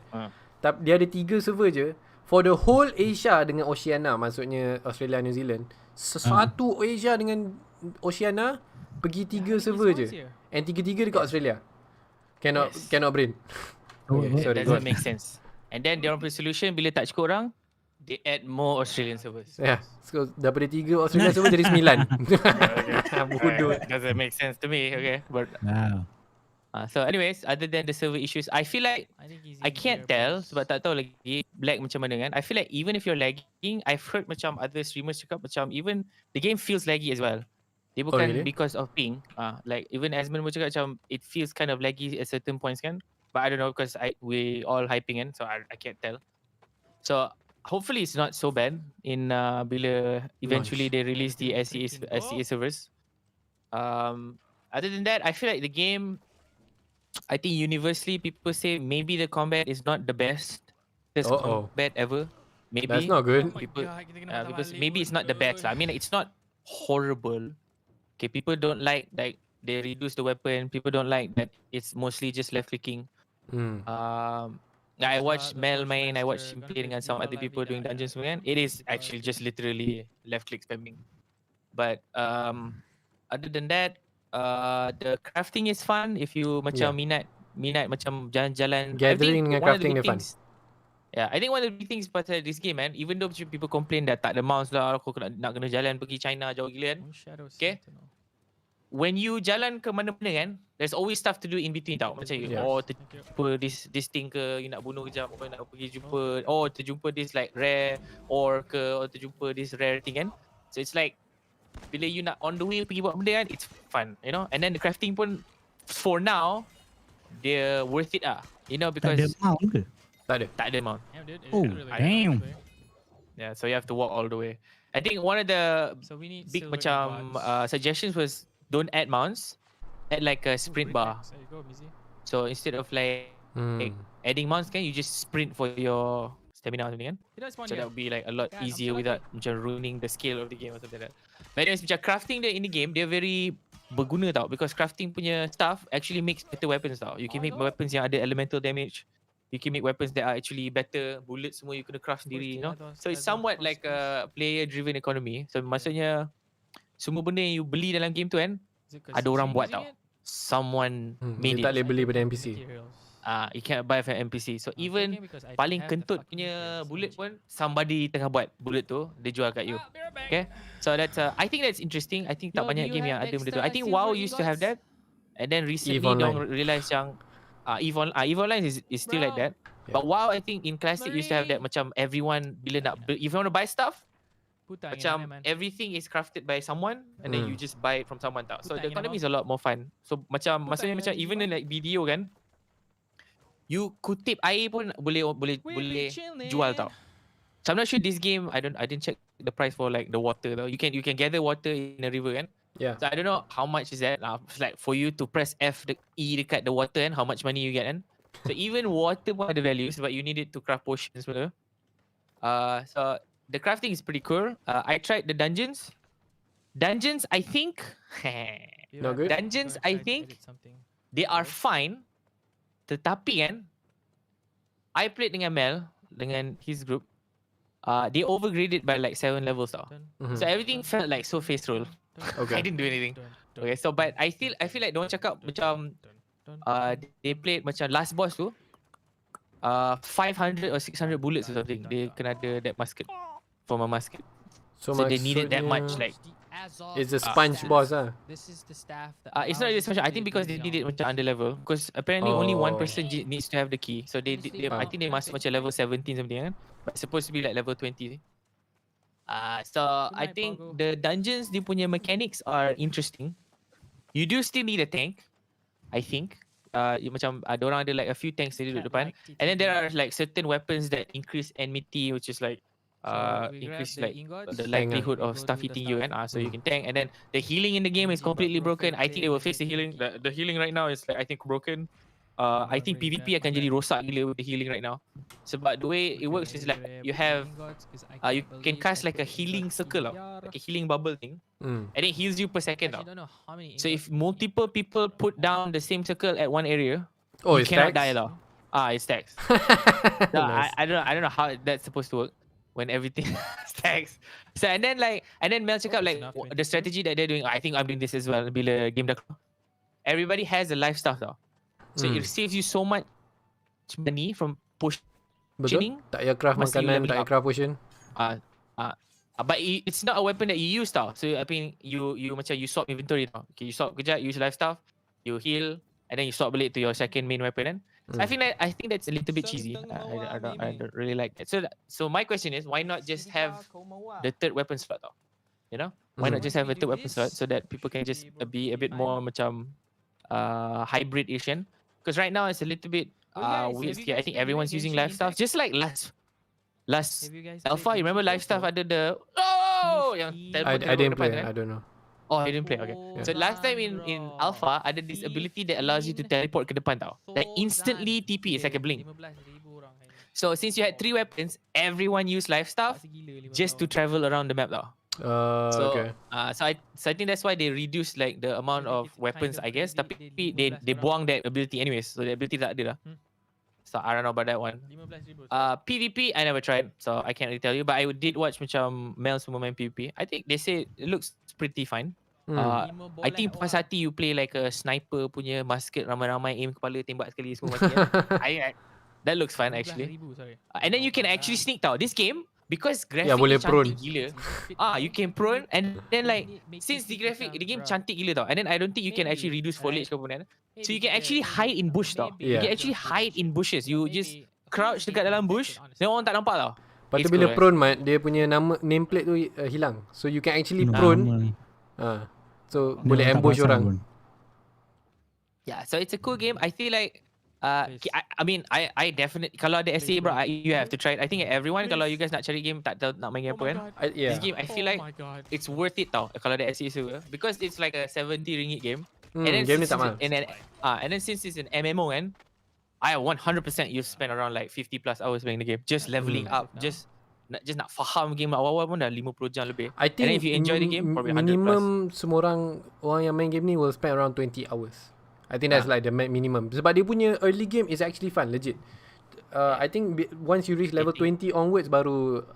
Tapi dia ada 3 server je. For the whole Asia dengan Oceania, maksudnya Australia, New Zealand. Satu Asia dengan Oceania pergi 3 server je. And 3-3 dekat Australia. Cannot brain. Okay, That sorry, go on. doesn't make sense. And then dia orang punya solution bila tak cukup orang, they add more Australian servers. Yeah, so daripada 3 Australia server jadi 9. Bodoh. Doesn't make sense to me. Okay, but Wow. so anyways, other than the server issues, I feel like I can't tell sebab tak tahu lagi Black macam mana kan. I feel like even if you're lagging, I've heard macam other streamers cakap macam even the game feels laggy as well. Dia bukan really? because of ping. Like even Asmund pun cakap macam it feels kind of laggy at certain points kan. But I don't know because we all hyping kan, so I can't tell. So hopefully it's not so bad in bila eventually they release the SEA servers. Other than that, I feel like the game, I think universally people say maybe the combat is not the best combat ever. Maybe That's not good. people because maybe it's not the best lah. I mean it's not horrible. Okay, people don't like they reduce the weapon. People don't like that it's mostly just left clicking. I watched Mel main, I watched him play dengan some other people doing dungeons semua kan. It is actually just literally left click spamming. But other than that, the crafting is fun if you macam minat macam jalan-jalan. Gathering dengan crafting dia fun. Yeah, I think one of the big things pasal this game man, even though people complain that tak ada mouse lah, aku nak kena jalan pergi China jauh gila kan. Okay. When you jalan ke mana-mana kan, there's always stuff to do in between tau. Macam terjumpa this thing ke, you nak bunuh kejap, kau nak pergi jumpa, terjumpa this like rare or terjumpa this rare thing kan. So it's like bila you nak on the way pergi buat benda kan, it's fun, you know. And then the crafting pun for now they're worth it because Tak ada mount ke? tak ada mount. Oh, damn. Yeah, so you have to walk all the way. I think one of the big macam suggestions was don't add mounts, add like a sprint bar. So instead of like adding mounts kan, you just sprint for your stamina or something kan. So that would be like a lot easier without macam ruining the scale of the game or something like that. But anyways, macam crafting dia in the game, dia very berguna tau, because crafting punya stuff actually makes better weapons tau. You can make weapons yang ada elemental damage. You can make weapons that are actually better. Bullets semua you kena craft sendiri, you know. So it's somewhat like a player-driven economy. So maksudnya semua benda yang you beli dalam game tu kan, ada orang buat tau. Someone made Dia tak it. boleh beli pada NPC. You can't buy from NPC. So even paling kentut punya bullet pun somebody tengah buat bullet tu, dia jual kat you. Okay. So that's I think that's interesting. I think tak banyak game yang ada benda tu. I think WoW used to have that. And then recently they realise yang EVE Online is still like that. Yeah. But WoW I think in Classic used to have that macam everyone bila nak if you want to buy stuff, macam everything is crafted by someone and then you just buy it from someone tau. So the economy is a lot more fun. So macam maksudnya macam even in like video kan, you kutip air pun boleh jual tau. So I'm not sure this game, I didn't check the price for like the water though. You can gather water in a river kan. Yeah. So I don't know how much is that. It's like for you to press E dekat the water and how much money you get kan. So even water pun ada value sebab you need it to craft potions semua. So the crafting is pretty cool. I tried the dungeons. Dungeons I think Not good. Dungeons I think they are fine. Tetapi kan, I played dengan Mel, dengan his group. They overgraded by like 7 levels tau. So everything felt like so face roll. Okay. I didn't do anything. Okay, so but I feel like diorang cakap macam they played macam last boss tu 500 or 600 bullets or something. They kena ada that musket from a musket. So they needed that much like it's a sponge boss lah. This is the staff that it's not really special. I think because they did it macam under level. Because apparently only one person needs to have the key. So they I think they masuk macam level 17 something kan. But supposed to be like level 20. So I think the dungeons dia punya mechanics are interesting. You do still need a tank, I think. Macam ada orang ada like a few tanks di depan. And then there are like certain weapons that increase enmity, which is like increase like the likelihood of stuff hitting you, and so you can tank. And then the healing in the game is completely broken. I think they will fix the healing. The healing right now is like I think broken. I think PvP akan jadi rosak gila with the healing right now. Sebab the way it works is like you have you can cast like a healing circle like a healing bubble thing, and it heals you per second So if multiple people put down the same circle at one area, Oh, you it cannot stacks? die it stacks. So Nice. I don't know how that's supposed to work when everything stacks. So and then Mel cakap like the strategy that they're doing, I think I'm doing this as well bila game dah keluar. Everybody has a life stuff tau. So it saves you so much money from Betul? pushing. Tak payah craft Masa you makanan, level tak payah up. craft potion. But it's not a weapon that you use tau. So I mean you macam you swap inventory tau. Okay, you swap kejap, use life stuff, you heal, and then you swap balik to your second main weapon kan. So I think that's a little bit cheesy. I don't really like that. So my question is, why not just have the third weapon slot tau? You know? Why not just have a third weapon slot so that people can just be a bit more macam hybrid-ish kan? Because right now it's a little bit weird. I think everyone's using life stuff. Just like last alpha, you remember life stuff ada the yang I teleport didn't depan play, kan? I don't know. Oh, you didn't play. Okay. So last time in alpha ada this ability that allows you to teleport ke depan tau. Like instantly TP, it's like a blink. So since you had 3 weapons, everyone used life stuff just to travel around the map tau. Okay. So I think that's why they reduced like the amount of weapons, I guess. Tapi they buang that ability anyways. So the ability tak ada lah. So I don't know about that one. PvP I never tried, so I can't really tell you. But I did watch macam Mel semua main PvP. I think they say it looks pretty fine. I think pas hati you play like a sniper punya musket, ramai-ramai aim kepala, tembak sekali semua mati kan. That looks fun actually. And then you can actually sneak tau. This game, because graphic boleh cantik prone. gila. You can prone, and then like since the game cantik gila tau. And then I don't think you can actually reduce foliage ke apa kan. So you can actually hide in bush tau. You can actually hide in bushes. You just crouch dekat dalam bush, then orang tak nampak tau. Lepas tu It's bila cool, prone, dia punya nameplate tu hilang. So you can actually prone. So boleh ambush orang. Yeah, so it's a cool game. I feel like I mean I definitely kalau ada SA bro, you have to try it. I think everyone kalau you guys nak cari game tak tahu nak main game apa kan. This game I feel like it's worth it tau kalau ada SA semua, because it's like a 70 ringgit game. And then Game ni tak mahal. And then since it's an MMO kan, I 100% you spend around like 50 plus hours playing the game, just leveling up, just nak faham game awal-awal pun dah 50 jam lebih. I think and then if you enjoy the game, probably 100 minimum semua orang yang main game ni will spend around 20 hours. I think that's like the minimum. Sebab dia punya early game is actually fun, legit. I think once you reach level 20 onwards baru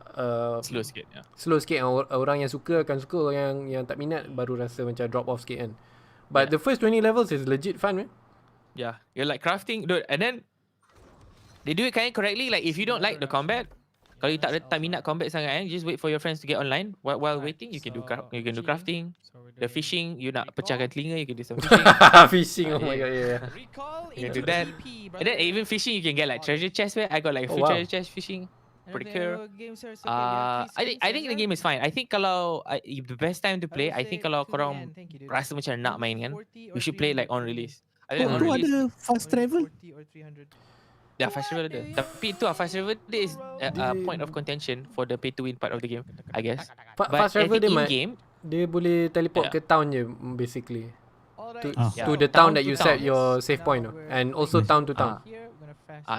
slow sikit. Yeah. Slow sikit. Orang yang suka akan suka, orang yang tak minat baru rasa macam drop off sikit kan. But the first 20 levels is legit fun man. Yeah, you're like crafting, dude, and then they do it kind of correctly. Like if you don't like the combat, kalau you tak minat combat sangat kan, just wait for your friends to get online. While waiting, you can do crafting. The fishing, you nak pecahkan telinga, you can do some fishing. Fishing, oh my god, yeah. You can do that. And then even fishing, you can get like treasure chest where I got like a few treasure chest fishing. Pretty cool. I think the game is fine. I think kalau the best time to play, I think kalau korang rasa macam nak main kan, you should play like on release. I think on Tu release, ada fast travel? yeah, fast travel ada. Tapi tu fast travel dia is a point of contention for the pay to win part of the game, I guess. Fast travel dia game, dia boleh teleport ke town je basically. To the Town town that to you town. set your save point and also town to town.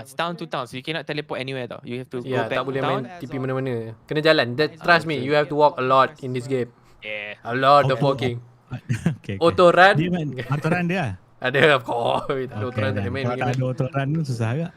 it's town to town, so you cannot teleport anywhere tau. You have to go Yeah, back tak boleh to town. main TP mana-mana. Kena jalan. Trust me, you have to walk a lot in this game. Yeah. A lot of walking. Okay. Auto run. Dia main aturan dia lah. Ada of course. Tak ada auto run tak ada main. Kalau tak ada auto run tu susah agak.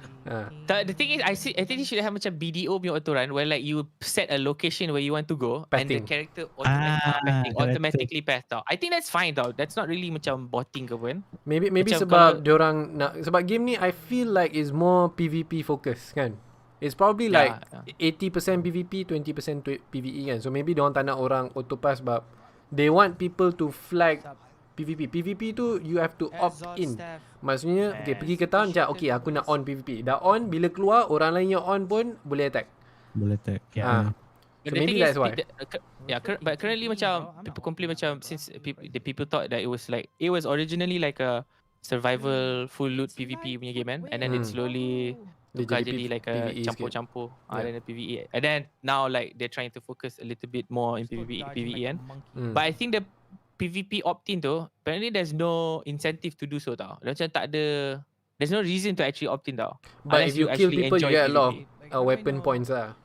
The thing is, I think they should have macam BDO punya auto run, where like you set a location where you want to go, and the Pathing. character correct. automatically path tau. I think that's fine tau. That's not really macam botting ke pun. Maybe Macam sebab diorang nak, sebab game ni I feel like is more PvP focus kan. It's probably like 80% PvP, 20% PvE kan. So maybe diorang tak nak orang auto pass sebab they want people to flag PvP. PvP tu you have to opt in. Maksudnya okay, pergi ke town je, okay aku nak on PvP. Dah on, bila keluar orang lain yang on pun boleh attack. Boleh attack. So But the maybe thing that's is, why. But currently macam people complain macam since the people thought that it was originally like a survival full loot PvP punya game kan, and then it slowly Dia tukar jadi jadi like a PvE sikit. campur-campur then a PvE, and then now like they're trying to focus a little bit more in PvE kan. But I think the PvP opt-in tu, apparently there's no incentive to do so tau. Dia macam tak ada there's no reason to actually opt in tau. But Unless if you kill actually people, you enjoy get a lot PvP. of weapon points lah.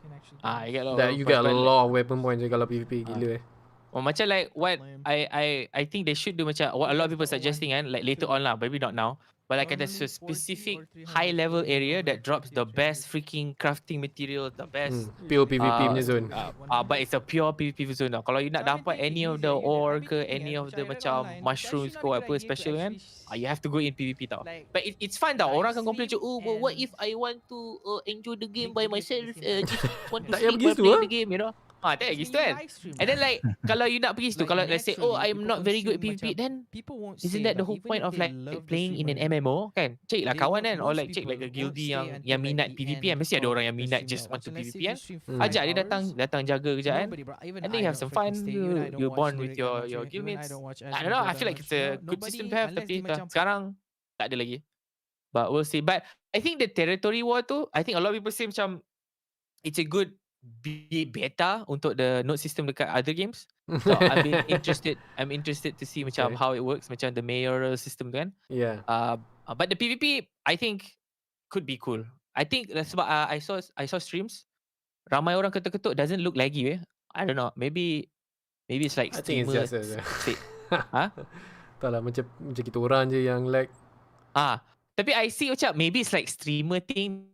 You get a lot That of you get a but like- lot of weapon points kalau PvP gila. Oh, macam like what I think they should do macam what a lot of people suggesting like later on lah, maybe not now. But like there's a specific high level area that drops the best freaking crafting material, the best. Pure PvP punya zone. But it's a pure PvP zone tau. Kalau you nak dapat any of the ore ke, any of the macam mushrooms ke whatever special kan, you have to go in PvP tau. But it's fun tau. Orang akan complain macam, but what if I want to enjoy the game by myself, just want to Tak payah sleep pergi while situ, playing the game, you know. Tak payah pergi situ kan. And then like kalau you nak pergi situ, kalau let's say I'm not very good at PvP, then isn't that the whole point of like playing in an MMO kan? Cek lah kawan kan, or like cek like a guildie yang minat PvP kan. Mesti ada orang yang minat just want to PvP kan. Ajak dia datang jaga kejap kan. And then you have some fun, you bond with your guildmates. I don't know, I feel like it's a good system to have, tapi sekarang tak ada lagi. But we'll see. But I think the territory war tu, I think a lot of people say macam it's a good beta untuk the node system dekat other games. So I'm interested to see macam how it works, macam the mayoral system tu kan. Yeah. But the PvP I think could be cool. I think sebab I saw streams, ramai orang ketuk-ketuk doesn't look laggy I don't know, maybe it's like I think it's streamer just tak lah, macam kita orang je yang like tapi I see macam maybe it's like streamer thing.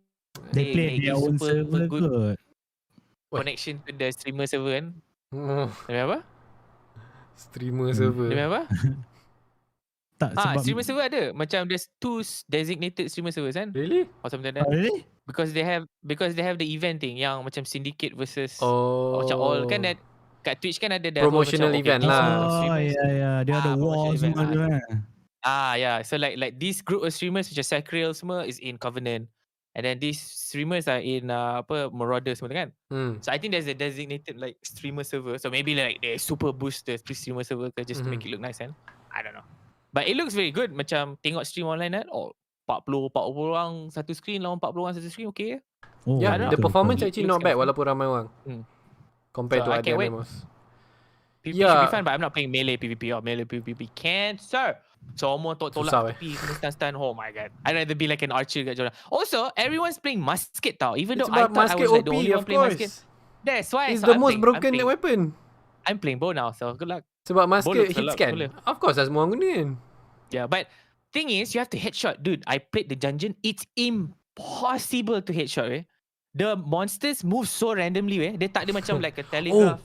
They play their own server good. Connection to the streamer server kan. Demi apa? Streamer server. Demi apa? Tak, sebab streamer server ada. Macam there's 2 designated streamer servers kan. Really? Or something like that. really? Because they have the event thing yang macam syndicate versus macam all kan that, kat Twitch kan ada promotional macam, event lah. Ya. Dia ada war semua tu kan. Yeah. So like this group of streamers macam Sacral semua is in Covenant. And then these streamers are in Marauder semua kan. So I think there's a designated like streamer server. So maybe like they super boost the streamer server just to make it look nice kan. I don't know. But it looks very good. Macam tengok stream online kan. 40 orang satu screen lawan 40 orang satu screen okay. Yeah, the performance actually not bad walaupun ramai orang. Compared to other MMOs. PvP should be fun, but I'm not playing melee PvP or melee PvP cancer. Semua tolak tepi, kena stun. Oh my god. I'd rather be like an archer kat Jordan. Also, everyone's playing musket tau. Even though I thought I was like the only one playing musket. That's why. It's the most broken weapon. I'm playing bow now, so good luck. Sebab musket hit scan. Of course, dah semua orang guna kan. Yeah, but thing is, you have to headshot. Dude, I played the dungeon. It's impossible to headshot. The monsters move so randomly. Dia tak ada macam like a telegraph.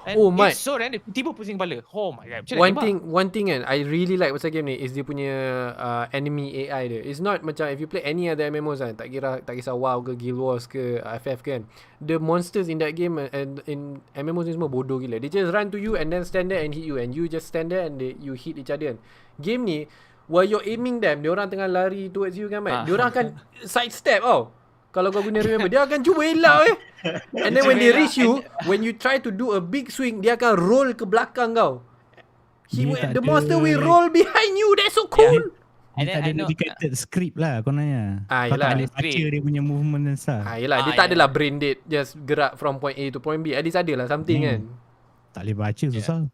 And it's so random. Tiba pusing kepala. Oh my god. One thing kan I really like pasal game ni is dia punya enemy AI dia. It's not macam if you play any other MMOs kan, tak kisah WoW ke Guild Wars ke FF kan, the monsters in that game and in MMOs ni semua bodoh gila. They just run to you and then stand there and hit you, and you just stand there and you hit each other kan. Game ni while you're aiming them, dia orang tengah lari towards you kan, dia orang akan sidestep kalau kau guna remember, dia akan cuba elak and then when they reach you, when you try to do a big swing, dia akan roll ke belakang kau. The monster will roll behind you. That's so cool. And then ada dedicated script lah kononnya. Kau tak boleh baca dia punya movement dan stuff. Yelah, dia tak adalah brain dead, just gerak from point A to point B. At least adalah something kan. Tak boleh baca susah.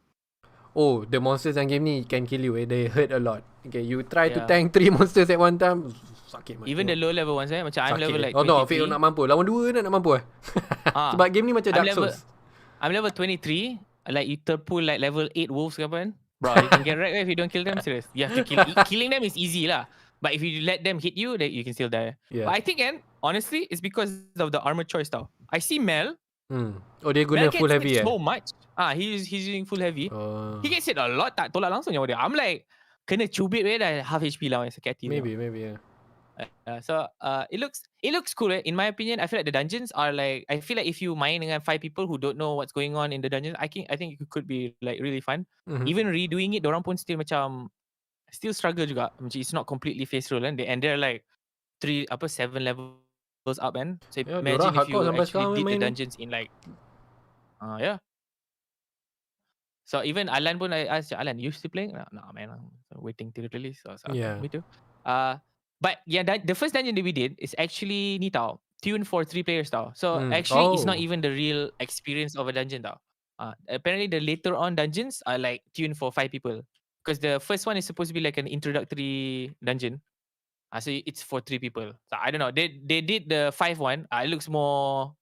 The monsters yang game ni can kill you. They hurt a lot. Okay, you try to tank 3 monsters at one time, sakit mati. Even the low level ones macam I'm level like 23. No, Fik nak mampu. Lawan 2 nak mampu sebab game ni macam Dark Souls. I'm level 23. Like you terpull like level 8 wolves ke apa kan. Bro, you can get wrecked if you don't kill them. Serious. You have to kill. Killing them is easy lah. But if you let them hit you, then you can still die. But I think honestly, it's because of the armor choice tau. I see Mel. Dia guna full heavy so much. He's using full heavy. He gets hit a lot, tak tolak langsung nyawa dia. I'm like, kena cubit dah half HP lah sakit hati. Maybe yeah. So it looks cool. In my opinion, I feel like the dungeons are like, I feel like if you main dengan 5 people who don't know what's going on in the dungeons, I think it could be like really fun. Even redoing it, dorang pun still struggle juga. Macam it's not completely face roll and they're like 7 levels up kan. So imagine if you actually did the dungeons in like So even Alan pun, I asked Alan, you still playing? No man, I'm waiting till it release. So me too. But the first dungeon that we did is actually ni tau, tuned for 3 players tau. So actually it's not even the real experience of a dungeon tau. Apparently the later on dungeons are like tuned for 5 people. Because the first one is supposed to be like an introductory dungeon. So it's for 3 people. So I don't know. They did the 5 one. It looks more.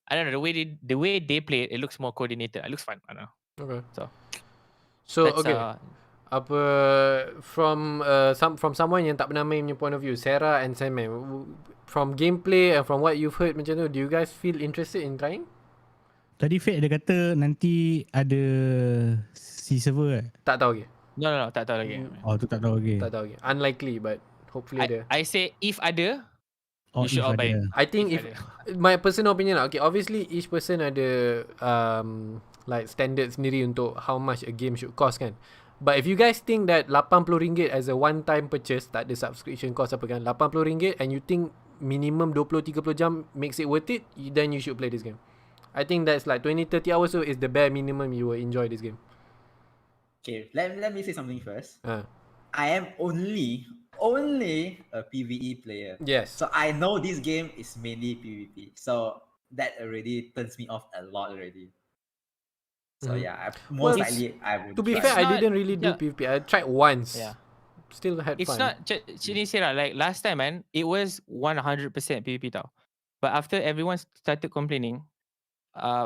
I don't know the way they play it. It looks more coordinated. It looks fun. I don't know. Okay. So So that's okay. Apa from someone yang tak pernah main punya point of view, Sarah and Simon, from gameplay and from what you've heard macam tu, do you guys feel interested in trying? Tadi Fate dia kata nanti ada si server Tak tahu lagi. No, tak tahu lagi. Oh tu tak tahu lagi. Tak tahu lagi. Unlikely but hopefully ada. I say if ada, Oh, you should if all buy ada. it. I think if ada. my personal opinion lah. Okay, obviously each person ada like standard sendiri untuk how much a game should cost kan. But if you guys think that RM80 as a one time purchase, tak ada subscription cost apa kan, RM80 and you think minimum 20-30 jam makes it worth it, then you should play this game. I think that's like 20-30 hours so is the bare minimum you will enjoy this game. Okay, let me say something first. Ah, I am only a PvE player. yes. So I know this game is mainly PvP. So that already turns me off a lot already. So Mhm. yeah, Well, most likely I would To be try. fair, I not- didn't really do yeah. PvP. I tried once. Yeah. Still had It's fun. not Cini Sarah, like last time man, it was 100% PvP tau. But after everyone started complaining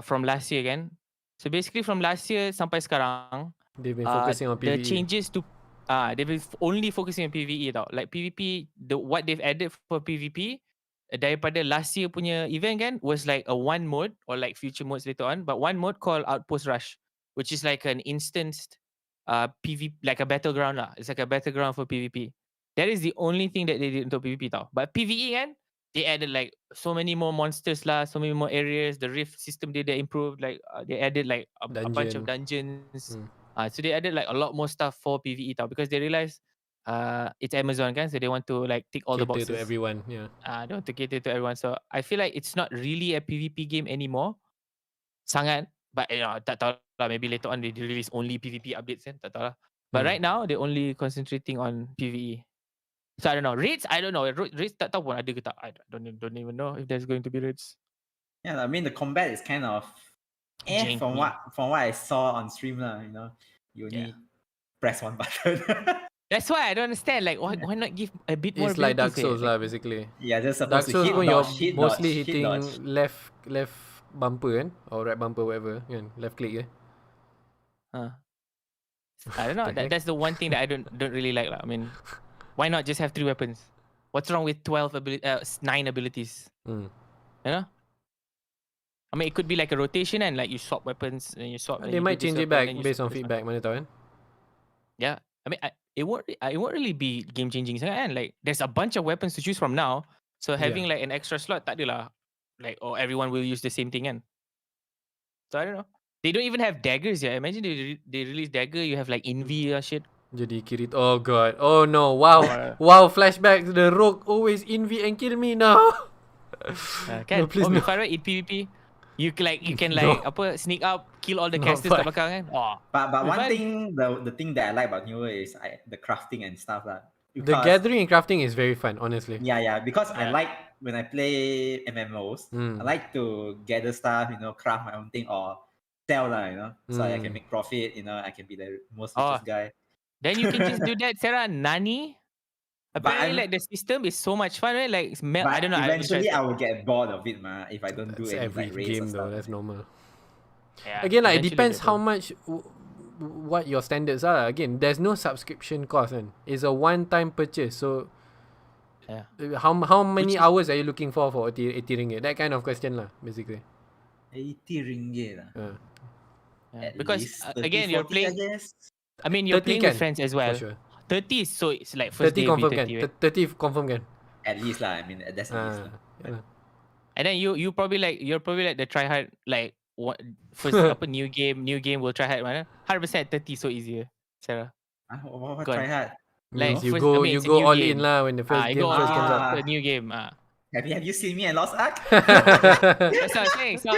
from last year again. So basically from last year sampai sekarang, They've been focusing on the PvE. changes to they've been only focusing on PvE tau. Like PvP, what they've added for PvP daripada last year punya event kan was like a one mode or like future modes later on, but one mode called Outpost Rush, which is like an instanced PvP, like a battleground lah. It's like a battleground for PvP. That is the only thing that they did untuk PvP tau. But PvE kan, they added like so many more monsters lah, so many more areas. The rift system they improved. Like they added like a bunch of dungeons. So they added like a lot more stuff for PvE tau, because they realized it's Amazon kan, so they want to like tick all the Cater boxes. to everyone. Yeah. They want to cater to everyone. So I feel like it's not really a PvP game anymore. Sangat. But tak tahu lah, maybe later on they release only PvP updates kan, tak tahu lah. But right now they're only concentrating on PvE. So I don't know. Raids, I don't know. Raids tak tahu pun ada ke tak. I don't even know if there's going to be raids. Yeah, I mean the combat is kind of Janky. from what I saw on stream lah. You know, you only press one button. That's why I don't understand. Like, why not give a bit more? It's like Dark abilities, Souls lah, basically. Yeah, just Dark supposed Souls to hit, pun dodge, you're hit, mostly dodge, hit, hitting dodge. left bumper kan, or right bumper, whatever kan, left click I don't know. The heck? That's the one thing that I don't really like lah. I mean, why not just have 3 weapons? What's wrong with 9 abilities? You know? I mean, it could be like a rotation and like you swap weapons and you swap. They might change it back based on feedback. Mana tahu kan? Yeah, I mean, it won't really be game changing sangat kan. Like, there's a bunch of weapons to choose from now. So having like an extra slot, tak adalah. Like, everyone will use the same thing kan. So I don't know. They don't even have daggers yet. Imagine they release dagger. You have like Envy or shit. Jadi kiri. Oh god. Oh no. Wow. Wow. Flashback. The rogue always envy and kill me now. Kan? No, please Or no. Fire in PvP. You can No. apa sneak up, kill all the Not casters kat fun. belakang kan. Oh. But one Fun. thing, the thing that I like about newer is the crafting and stuff lah. The gathering and crafting is very fun, honestly. Yeah, because I Yeah. like when I play MMOs, I like to gather stuff, you know, craft my own thing or sell lah, you know, so I can make profit, you know, I can be the most richest guy. Then you can just do that, Sarah. Nani? Apparently, I'm- like the system is so much fun, right? Like, But I don't know. eventually I will get bored of it, man, if I don't do That's any every like raids game or though. stuff. That's normal. Yeah, Again, like it eventually depends get how bored. much what your standards are. Again, there's no subscription cost, and it's a one-time purchase. So, Yeah. how many hours are you looking for 80 ringgit? That kind of question lah, basically. 80 ringgit lah. Yeah. At Because least again, 30, you're 40, playing. I guess. I mean, you're 30 playing can, with friends as well. For sure. 30 is so it's like first 30 day will confirm be kan. 30, right? 30 confirm kan. At least lah, I mean that's at least lah. Yeah. And then you're probably like the try hard, like what first apa new game will try hard mana 100% 30 so easier, Sarah. What Go on. try hard? Means you first- go I mean, you it's a go new all game. in lah when the first You game go first comes out. the new game. Have you seen me and Lost Ark? That's what I'm saying. So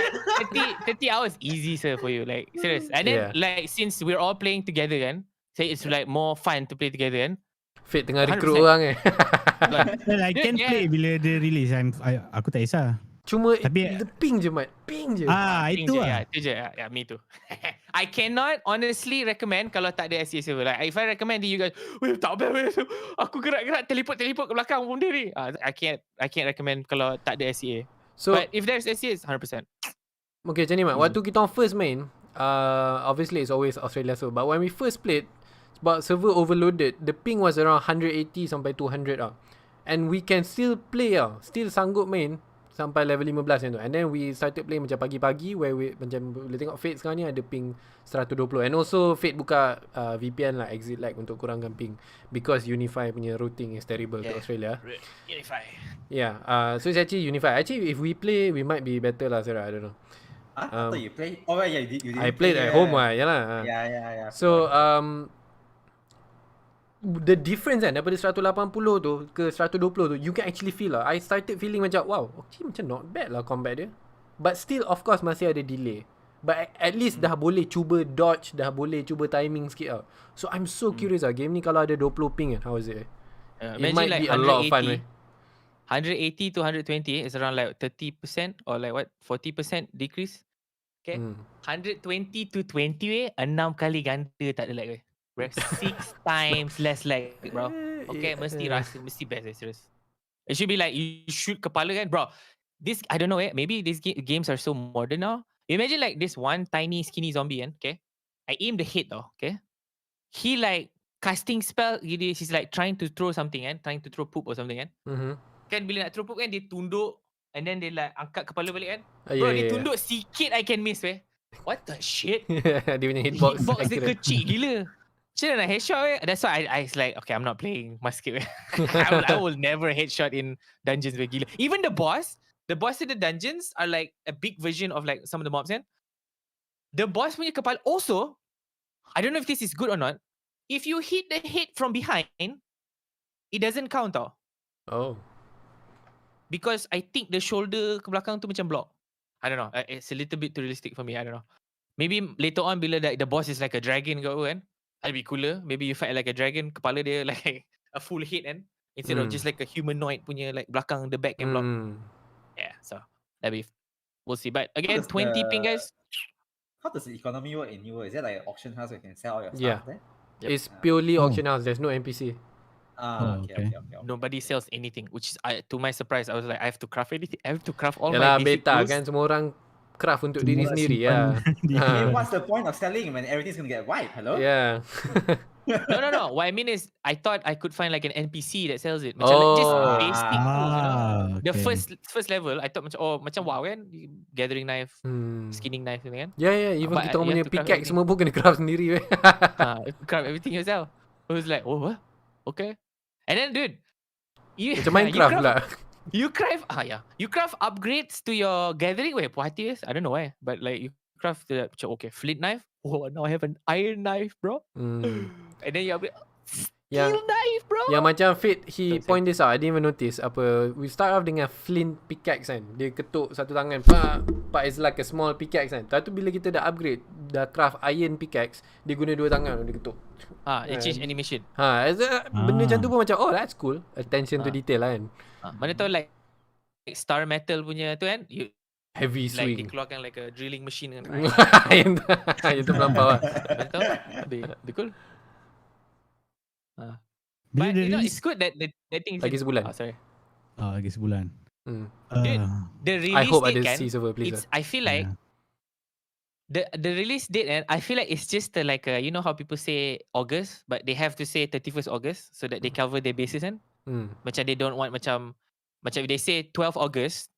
30 hours easy, sir, for you. Like serious. And then Yeah. like since we're all playing together kan, say it's like more fun to play together kan. Fit tengah recruit 100%. orang Well, I can Yeah. play bila dia release. Aku tak kisah. Cuma Tapi- the ping je Mat. Ping je. Itu je, lah. Itu je. Yeah, me too. I cannot honestly recommend kalau tak ada SEA server. Like if I recommend to you guys, tak best. Aku gerak-gerak teleport ke belakang benda ni. I can't recommend kalau tak ada SEA. So But if there's SEA, it's 100%. okay, macam ni Mat. Waktu kita orang first main, obviously it's always Australia so. But when we first played, sebab server overloaded, the ping was around 180 sampai 200 and we can still play still sanggup main sampai level 15 macam tu. And then we started playing macam pagi-pagi where we macam boleh tengok Fate sekarang ni ada ping 120. And also Fate buka VPN lah, exit lag untuk kurangkan ping because Unify punya routing is terrible to Australia. Unify. Yeah, so it's actually Unify. Actually if we play we might be better lah Sarah, I don't know. I thought you play. Oh yeah, you did. I played at home lah, yalah. Yeah. So the difference kan daripada 180 tu ke 120 tu, you can actually feel lah. I started feeling macam wow, actually macam not bad lah combat dia. But still of course masih ada delay. But at least dah boleh cuba dodge, dah boleh cuba timing sikit lah. So I'm so curious lah, game ni kalau ada 20 ping kan, how is it? It might like be a lot of fun. 180 to 120 is around like 30% or like what 40% decrease. Okay. 120 to 20 6 kali ganda tak ada lag weh. 6 times less lag bro. Okay, mesti best serious. It should be like you shoot kepala kan bro. This I don't know maybe these games are so modern now. Imagine like this one tiny skinny zombie kan, okay? I aim the head though, okay? He like casting spell, he's like trying to throw something kan, trying to throw poop or something kan. Kan bila nak throw poop kan dia tunduk and then dia like angkat kepala balik kan. Bro, dia tunduk sikit I can miss weh. What the shit? Dia punya hitbox dia kecil gila. Macam mana nak headshot weh? That's why I was like, okay, I'm not playing musket weh. I will never headshot in dungeons weh gila. Even the boss in the dungeons are like a big version of like some of the mobs kan. The boss punya kepala also, I don't know if this is good or not. If you hit the head from behind, it doesn't count tau. Oh. Because I think the shoulder ke belakang tu macam block. I don't know. It's a little bit too realistic for me. I don't know. Maybe later on bila the boss is like a dragon ke apa kan, that'd be cooler. Maybe you fight like a dragon, kepala dia like a full head kan, instead of just like a humanoid punya like belakang, the back can block. Yeah, so that'd be, we'll see. But again, 20 ping guys. How does the economy work in New World? Is there like an auction house where you can sell all your Yeah. stuff there? Yep. It's purely auction house. There's no NPC. Okay. Nobody sells anything, which is to my surprise, I was like, I have to craft anything. I have to craft all Yalah, my basic beta tools. kan semua orang craft untuk diri Semua sendiri simpan ya. Then what's the point of selling when everything's gonna get wiped? Hello? Yeah. No. What I mean is, I thought I could find like an NPC that sells it. Macam like just basic tools, you know. The first level, I thought macam wow kan, gathering knife, skinning knife ni kan. Yeah. Even But kita orang you punya have to craft pickaxe semua pun kena craft sendiri weh. Craft everything yourself. I was like, oh what? Okay. And then dude, Macam Minecraft pula. You craft upgrades to your gathering. Wait, puas hati I don't know why, but like you craft the okay flint knife. Oh, now I have an iron knife, bro. And then you upgrade steel knife, bro. Yang macam Fate, he point this out. I didn't even notice. We start off dengan flint pickaxe kan. Dia ketuk satu tangan. Pak is like a small pickaxe kan. Lepas tu bila kita dah upgrade, dah craft iron pickaxe, dia guna dua tangan dia ketuk. It change animation. Benda macam tu pun macam that's cool. Attention to detail lah kan. Mana tahu like star metal punya tu kan, you heavy like swing. dikeluarkan like a drilling machine kan. Itu melampau lah. Mana tahu be cool. But you know, it's good that the thing is Lagi sebulan. sorry. Lagi sebulan. Dude, the release I hope date ada kan, sea server please. I feel like the release date and I feel like it's just like you know how people say August, but they have to say 31st August so that they cover their bases kan. Macam they don't want macam if they say 12 August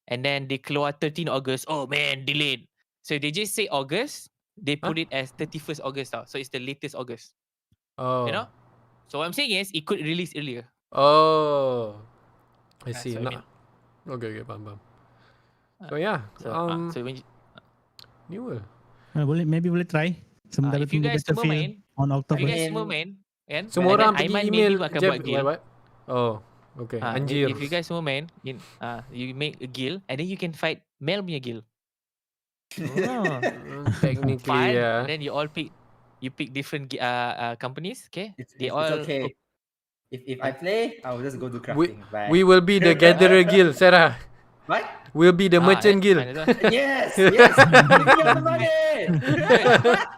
and then they keluar 13 August, oh man, delayed. So they just say August, they put it as 31st August tau. So it's the latest August. Oh. You know? So what I'm saying is it could release earlier. Oh. I see. That's what I mean. Okay, faham. So yeah. So when New World. Maybe boleh try. Sementara if you tunggu guys semua main, on if October. you guys semua main, kan? Semua And orang then pergi Aiman email maybe akan buat guild. what? Oh, okay. Anjir. If you guys semua main, you make a guild and then you can fight Mel punya guild. Technically, Fine. yeah. And then you pick different companies, okay? It's all okay. If I play, I will just go do crafting. We will be the gatherer guild, Sarah. What? We'll be the merchant guild. Yes, yes. Give me all the money.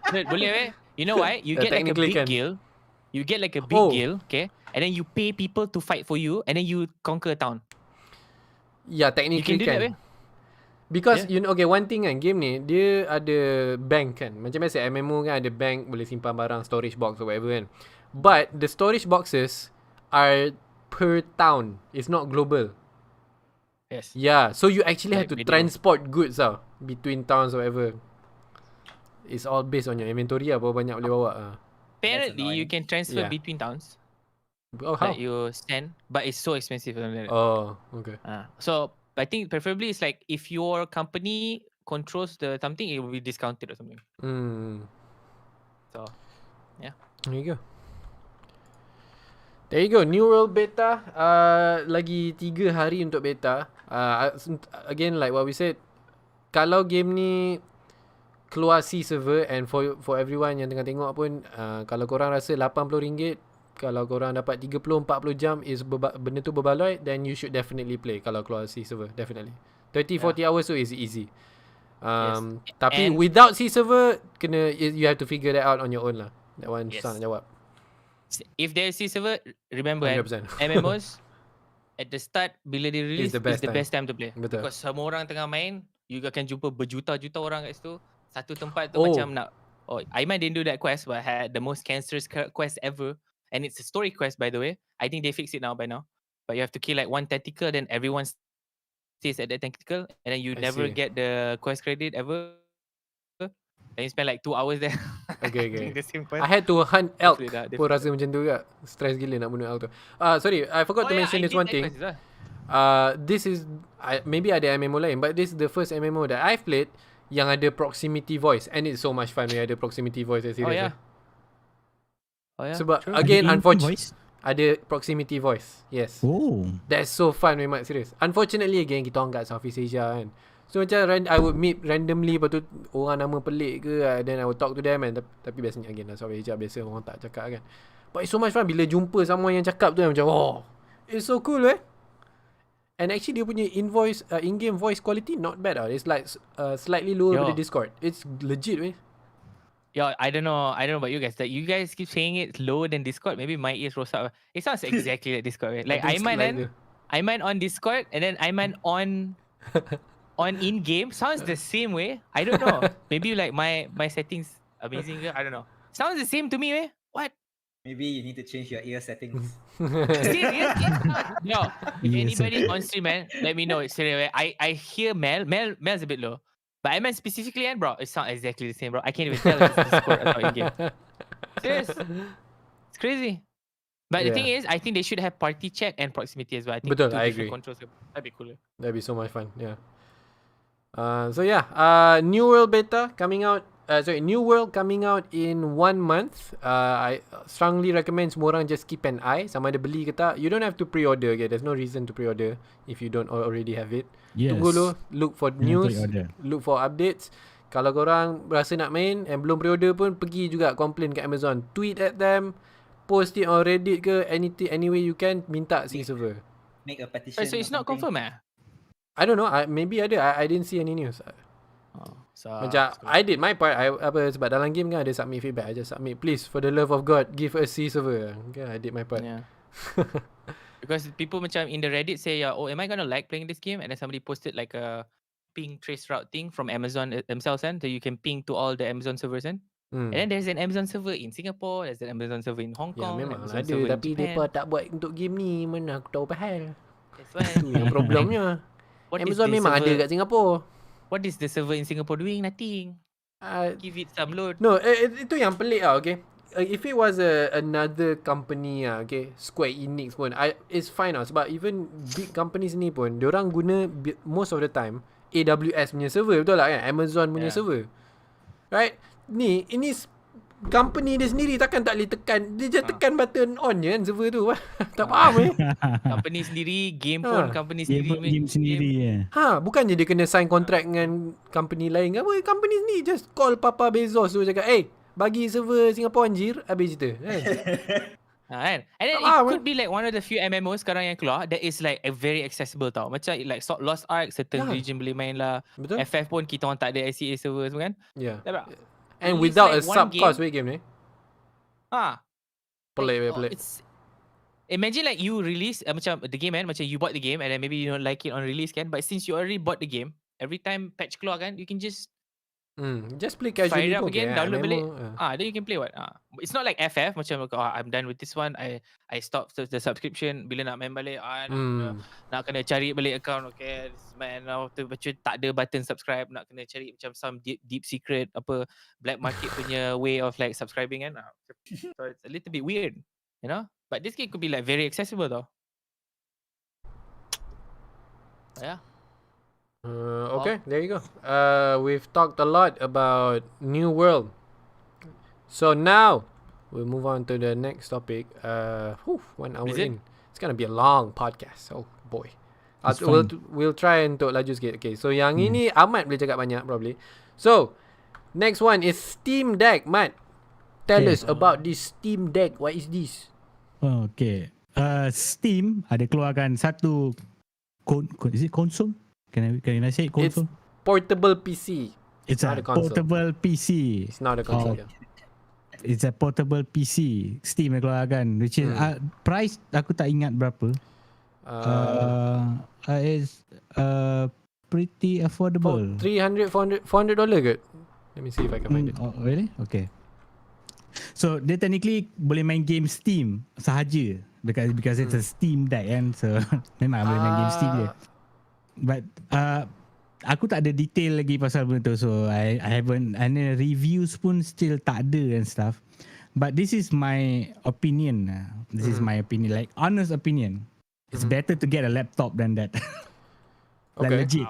Dude, boleh weh? You know why? You get like a Technically big can. guild. You get like a big Oh. guild, okay? And then you pay people to fight for you, and then you conquer a town. Yeah, You technically can do that can. weh? Because Yeah. you know, okay, one thing kan, game ni dia ada bank kan. Macam biasa MMO kan ada bank, boleh simpan barang, storage box or whatever kan. But the storage boxes are per town. It's not global. Yes. Yeah, so you actually have Like to medieval. transport goods between towns or whatever. It's all based on your inventory berapa banyak boleh bawa Apparently, you annoying. can transfer Yeah. between towns. Oh, how? Like you send, but it's so expensive. Like that. Oh, okay. So I think preferably it's like if your company controls the something, it will be discounted or something. So There you go. There you go. New World Beta. Lagi 3 hari untuk beta. Again, like what we said, kalau game ni keluar C server, and for everyone yang tengah tengok pun, kalau korang rasa RM80, kalau korang dapat 30-40 jam benda tu berbaloi, then you should definitely play kalau keluar C server. Definitely 30-40 hours tu is easy. Tapi And- without C server, you have to figure that out on your own lah. That one Yes. susah nak jawab. if there is server, remember 100%. MMOs at the start bila dia release the best is the best time to play. Betul. Because semua orang tengah main, you akan jumpa berjuta-juta orang kat situ. Satu tempat tu Oh. macam nak. Oh, Aiman didn't do that quest, but I had the most cancerous quest ever, and it's a story quest by the way. I think they fixed it now by now. But you have to kill like one tactical, then everyone stays at that tactical, and then you I never see. get the quest credit ever. Then you spend like 2 hours there. Okay, doing okay. the same quest. I had to hunt elk Hopefully dah- they pun fix rasa macam tu juga. Stress gila nak bunuh elk tu. Sorry, I forgot to mention this one thing. This is maybe ada MMO lain, but this is the first MMO that I've played yang ada proximity voice, and it's so much fun when ada proximity voice. Oh Serious yeah. Oh yeah. Sebab true. again, Ada in-game unfortunately, voice? ada proximity voice. Yes. Oh. That's so fun memang, serious. Unfortunately again, kita orang kat Southeast Asia kan. So macam I would meet randomly, lepas tu orang nama pelik ke, then I would talk to them kan. Tapi biasanya again lah, Southeast Asia biasa orang tak cakap kan. But it's so much fun bila jumpa someone yang cakap tu kan, macam oh, it's so cool And actually dia punya in-game voice quality not bad It's like slightly lower Yo. daripada Discord. It's legit Yo, I don't know about you guys. Like you guys keep saying it's lower than Discord. Maybe my ears rosak. It sounds exactly like Discord. Right? Like I think it's Aiman like and Aiman on Discord, and then Aiman on in game sounds the same way. I don't know. Maybe like my settings amazing. I don't know. Sounds the same to me. What? Maybe you need to change your ear settings. Serious? Yo, if Yes, anybody on stream, man, let me know. Seriously, I hear Mel's a bit low. But I meant specifically, and bro, it sounds exactly the same, bro. I can't even tell if it's Discord or in game. Serious. It's crazy. But the thing is, I think they should have party chat and proximity as well. I think Betul, two I different agree. controls. That'd be cooler. That'd be so much fun. Yeah. So yeah, New World Beta coming out. New World coming out in 1 month. I strongly recommend semua orang just keep an eye. Sama ada beli ke tak. You don't have to pre-order. Okay? There's no reason to pre-order if you don't already have it. Yes. Tunggu dulu. Look for news. pre-order. Look for updates. Kalau korang rasa nak main and belum pre-order pun, pergi juga complain kat Amazon. Tweet at them. Post it on Reddit ke. Any way you can. Minta C server. Make a petition. So it's or not something. confirmed, I don't know. Maybe ada. I didn't see any news. So Macam I did my part. Sebab dalam game kan ada submit feedback. I just submit. Please, for the love of God, give us C server. Okay, I did my part. yeah. Because people macam in the Reddit say, oh, am I gonna like playing this game? And then somebody posted like a ping trace route thing from Amazon themselves, and so you can ping to all the Amazon servers, and Hmm. then there's an Amazon server in Singapore, there's an Amazon server in Hong Ya Kong, memang Amazon ada. server in Tapi Japan. mereka tak buat untuk game ni. Mana aku tahu pasal. That's why. Itu yang problemnya. What is Amazon the memang ada server- kat Singapore. What is the server in Singapore doing? Nothing. Give it some load. No, itu yang pelik okay. If it was another company okay, Square Enix pun, it's fine sebab even big companies ni pun, diorang guna most of the time AWS punya server, betul tak kan? Amazon punya server. Right? Ini company dia sendiri takkan tak boleh tekan. Dia je tekan button on je kan server tu. Tak faham Company sendiri, game pun company sendiri. Game sendiri bukannya dia kena sign contract dengan company lain ke apa. Company sendiri just call Papa Bezos tu cakap, bagi server Singapore anjir, habis cerita. Kan? And then it could be like one of the few MMOs sekarang yang keluar that is like a very accessible tau. Macam like Lost Ark, certain region boleh main lah. Betul? FF pun kita orang tak ada ICA server semua kan. Yeah. Dapat. And At least without like a one sub-cost game ni. Pelik. It's imagine like you release macam the game kan, macam you bought the game and then maybe you don't like it on release kan, but since you already bought the game, every time patch keluar kan, you can just Just play fire casually it up pun again, okay, download balik. MMO, Then you can play what. It's not like FF macam I'm done with this one. I stop the subscription bila nak main balik. Nak kena cari balik account. Okay, this man macam tak ada button subscribe, nak kena cari macam some deep secret apa black market punya way of like subscribing kan. So it's a little bit weird, you know. But this game could be like very accessible though. Yeah. Okay, there you go. We've talked a lot about New World. So now we'll move on to the next topic. 1 hour Is it? in. It's gonna be a long podcast. Oh boy. It's We'll try untuk laju sikit. Okay, so yang ini Ahmad boleh cakap banyak probably. So next one is Steam Deck. Mat, tell us about this Steam Deck. What is this? Okay. Steam ada keluarkan satu is it console? Can I say console? It's portable PC. It's not a a console. portable PC. It's not a console. Yeah. It's a portable PC. Steam yang keluarkan. Which is price aku tak ingat berapa. It's pretty affordable. $400 ke? Let me see if I can find it. Oh, really? Okay. So dia technically boleh main game Steam sahaja because it's a Steam Deck kan. So memang boleh main game Steam dia. But aku tak ada detail lagi pasal benda tu, so I haven't, and reviews pun still tak ada and stuff. But this is my opinion. This is my opinion, like honest opinion. It's better to get a laptop than that. Like Okay. legit.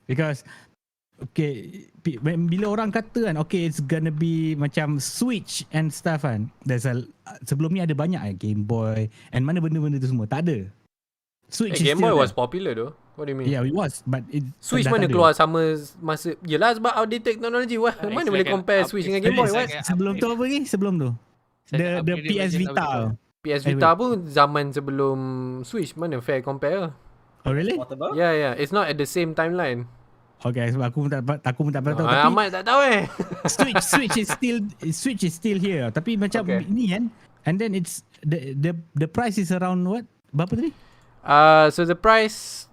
Because bila orang kata kan, okay, it's gonna be macam Switch and stuff kan. Sebelum ni ada banyak Game Boy and mana benda-benda tu semua. Tak ada. Switch Game Boy was popular though. What do you mean? Yeah, it was, but Switch mana keluar sama masa? Yelah sebab outdated technology. Mana boleh compare Switch dengan Game Boy? What? Sebelum tu apa ni? Sebelum tu. The PS Vita. PS Vita pun zaman sebelum Switch. Mana fair compare? Oh really? Portable? Yeah. It's not at the same timeline. Okay, sebab aku pun tak tahu. Tapi Ahmad tak tahu Switch is still here. Tapi macam ni kan. And then it's the price is around what? Berapa tadi? So the price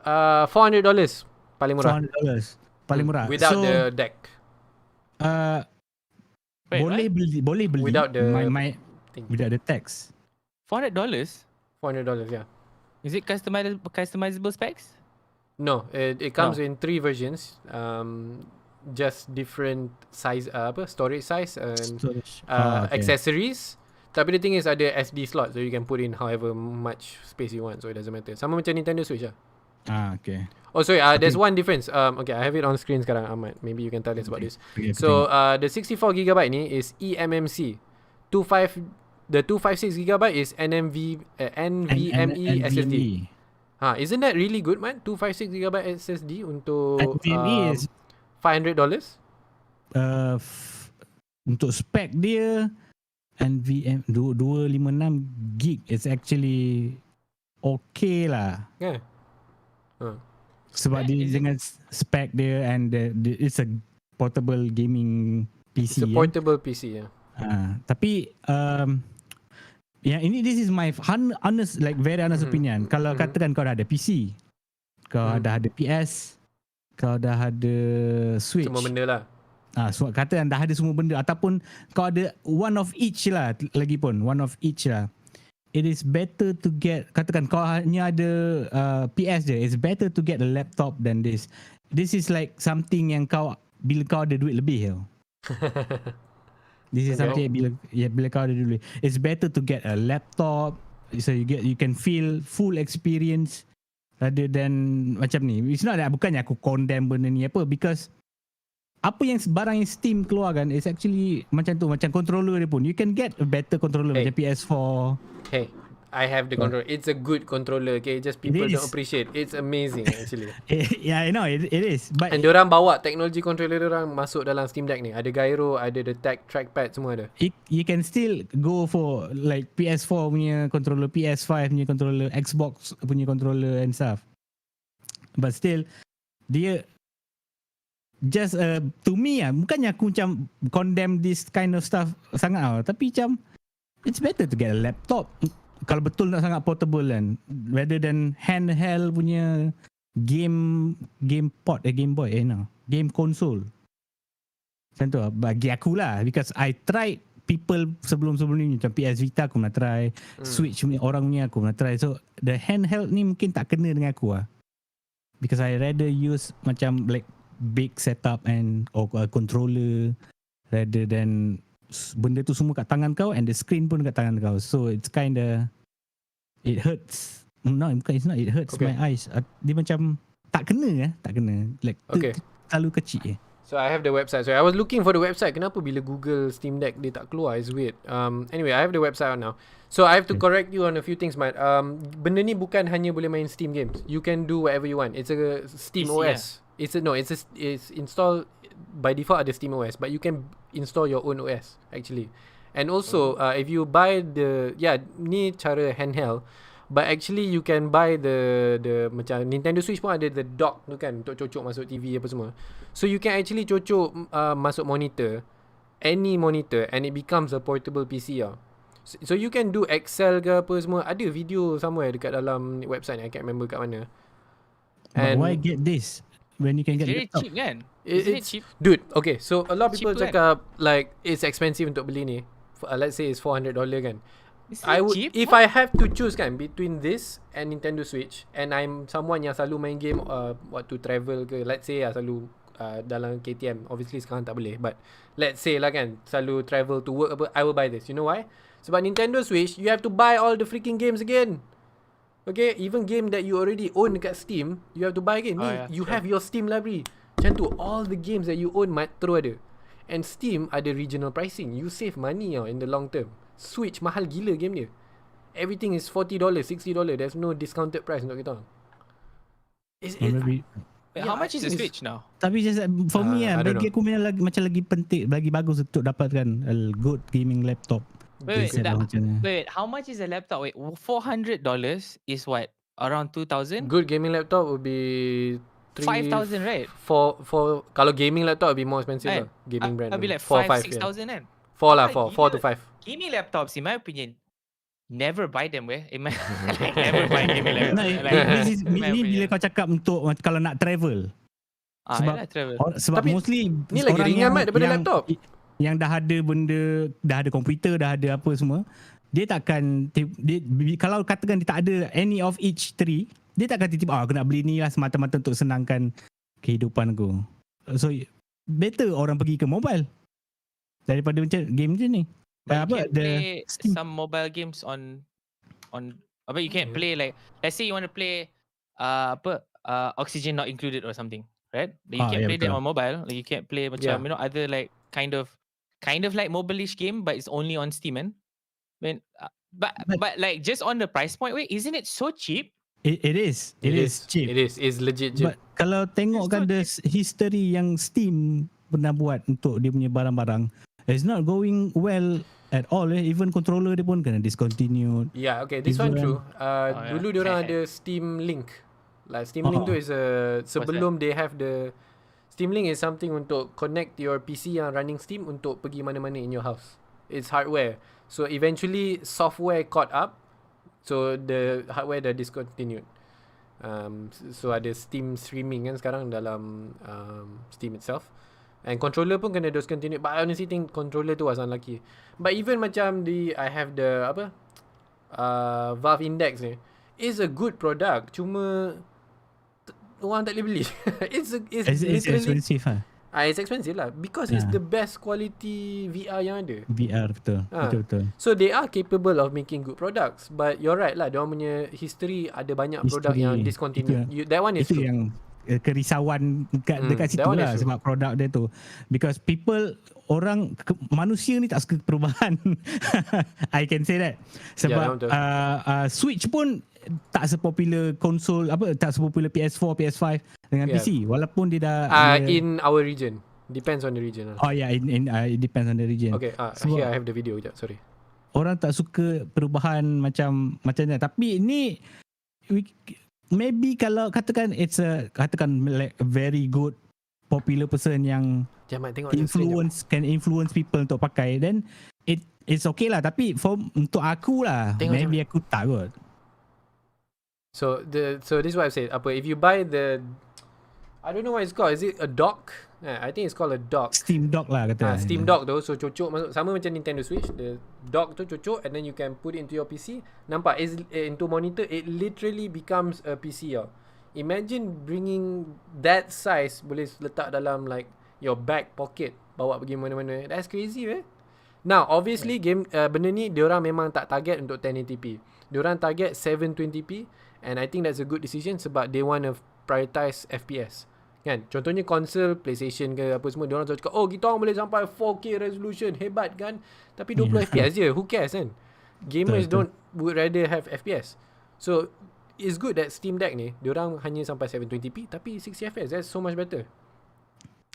$400 paling murah. $400 paling murah. Without the deck. Boleh beli Without the without the tax. $400? $400, yeah. Is it customizable specs? No, it comes in 3 versions. Just different size, storage size and accessories. Tapi the thing is ada SD slot, so you can put in however much space you want, so it doesn't matter. Sama macam Nintendo Switch lah. Okay. Oh sorry, there's one difference. Okay, I have it on screen sekarang, Ahmad. Maybe you can tell us about this. So the 64GB ni is eMMC. The 256GB is NVMe SSD. Isn't that really good, man? 256GB SSD untuk NVMe is $500? Untuk spec dia NVMe 256 gig is actually okay lah. Yeah. Sebab dia dengan spec dia and it's a portable gaming PC. It's a portable PC, yeah. Tapi this is my honest, like very honest opinion. Kalau katakan kau dah ada PC, kau dah ada PS, kau dah ada Switch, Semua benda lah. So katakan dah ada semua benda, ataupun kau ada one of each lah, one of each lah. It is better to get, katakan kau hanya ada PS je, it's better to get a laptop than this. This is like something yang bila kau ada duit lebih tau. This is something bila kau ada duit. It's better to get a laptop, so you can feel full experience rather than macam ni. It's not that, bukannya aku condemn benda ni apa, because apa yang barang yang Steam keluarkan is actually macam tu, macam controller dia pun. You can get a better controller macam PS4. Hey, I have the controller. It's a good controller. Okay, just people It don't is. appreciate. It's amazing actually. Yeah, I know it is. But And diorang bawa teknologi controller diorang masuk dalam Steam Deck ni. Ada gyro, ada the trackpad, semua ada. you can still go for like PS4 punya controller, PS5 punya controller, Xbox punya controller and stuff. But still, dia just to me bukannya aku macam condemn this kind of stuff sangat tapi macam it's better to get a laptop kalau betul nak sangat portable kan, rather than handheld punya game pod, Game Boy, game console. Macam tu bagi aku lah, because I tried people sebelum-sebelum ni macam PS Vita aku pernah try, Switch punya orang punya aku pernah try. So the handheld ni mungkin tak kena dengan aku because I rather use macam like big setup and controller rather than benda tu semua kat tangan kau and the screen pun kat tangan kau. So it's kinda, it hurts. No, it's not. It hurts my eyes. Dia macam tak kena like terlalu kecil. So I have the website. So I was looking for the website. Kenapa bila Google Steam Deck dia tak keluar? It's weird. Anyway, I have the website on now. So I have to correct you on a few things, Mat. Benda ni bukan hanya boleh main Steam games. You can do whatever you want. It's a Steam OS. It's installed by default ada Steam OS, but you can install your own OS actually. And also if you buy ni cara handheld, but actually you can buy the macam Nintendo Switch pun ada the dock tu kan untuk cocok masuk TV apa semua. So you can actually cocok masuk monitor, any monitor, and it becomes a portable PC So you can do Excel ke apa semua. Ada video somewhere dekat dalam website ni, I can't remember kat mana. And why get this when you can get Very laptop? cheap kan? It's cheap. Dude, okay. So a lot of people cakap like it's expensive untuk beli ni. Let's say it's $400 kan. I would cheap? if I have to choose kan between this and Nintendo Switch, and I'm someone yang selalu main game waktu travel ke, let's say selalu dalam KTM. Obviously sekarang tak boleh, but let's say lah kan selalu travel to work apa, I will buy this. You know why? Sebab Nintendo Switch you have to buy all the freaking games again. Okay, even game that you already own dekat Steam, you have to buy again. You have your Steam library. Macam tu, all the games that you own terus ada. And Steam ada regional pricing. You save money in the long term. Switch mahal gila game dia. Everything is $40, $60. There's no discounted price untuk kita. How much is the Switch now? Tapi just for me bagi know. aku macam lagi penting, lagi bagus untuk dapatkan a good gaming laptop. Wait, how much is a laptop? Wait, $400 is what? Around 2,000? Good gaming laptop would be 5,000, right? For kalau gaming laptop would be more expensive lah. Gaming brand. I'll be like 4-5 6,000 kan? 4 to 5. Gaming laptops, in my opinion, never buy them. Never buy gaming laptops. Ni bila kau cakap untuk kalau nak travel. Sebab tapi mostly ni lagi ringan daripada laptop. Yang dah ada benda, dah ada komputer, dah ada apa semua, dia takkan kalau katakan dia tak ada any of each three, dia takkan tiba-tiba aku nak beli ni lah semata-mata untuk senangkan kehidupan aku. So better orang pergi ke mobile daripada macam game je ni. But you can play some mobile games on but you can't play like, let's say you want to play Oxygen Not Included or something, right? You can't play that on mobile. Like, you can't play macam other like kind of like mobile-ish game, but it's only on Steam, man. But like just on the price point, wait, isn't it so cheap? It is cheap. It's legit cheap. But kalau tengok kan the history yang Steam pernah buat untuk dia punya barang-barang, it's not going well at all. Even controller dia pun kena discontinued. Yeah, okay, this one true. Dulu diorang ada Steam Link. Like Steam Link tu is sebelum they have the Steam Link is something untuk connect your PC yang running Steam untuk pergi mana-mana in your house. It's hardware. So eventually software caught up. So the hardware dah discontinued. So ada Steam streaming kan sekarang dalam Steam itself. And controller pun kena discontinued. But I honestly think controller tu was unlucky. But even macam I have the Valve Index ni. It's a good product. Cuma orang tak boleh beli. It's expensive it's expensive lah because it's the best quality VR yang ada. VR betul. So they are capable of making good products, but you're right lah, diorang punya history ada banyak produk yang discontinued. That one is itu true. yang kerisauan dekat situ that one lah is true. sebab produk dia tu. Because manusia ni tak suka perubahan. I can say that. Sebab betul. Switch pun tak sepopular konsol tak sepopular PS4, PS5 dengan PC walaupun dia dah in our region. Depends on the region. Oh yeah, it depends on the region. Okay, here I have the video. Sorry. Orang tak suka perubahan macam ni. Tapi ni maybe kalau katakan like a very good popular person yang can influence people untuk pakai, then it's okay lah. Tapi untuk aku lah, maybe aku tak kot. So this is what I've said. If you buy the, I don't know what it's called. Is it a dock? I think it's called a dock. Steam dock lah kata. Steam dock tu. So cocok masuk sama macam Nintendo Switch. The dock tu cocok and then you can put it into your PC. Nampak into monitor, it literally becomes a PC. Imagine bringing that size boleh letak dalam like your back pocket, bawa pergi mana-mana. That's crazy, Now obviously benda ni diorang memang tak target untuk 1080p. Diorang target 720p and I think that's a good decision sebab they want to prioritize FPS. Kan? Contohnya konsol, PlayStation ke apa semua, diorang cakap, kita orang boleh sampai 4K resolution, hebat kan? Tapi 20 FPS je, who cares kan? Gamers would rather have FPS. So it's good that Steam Deck ni diorang hanya sampai 720p tapi 60 FPS. That's so much better.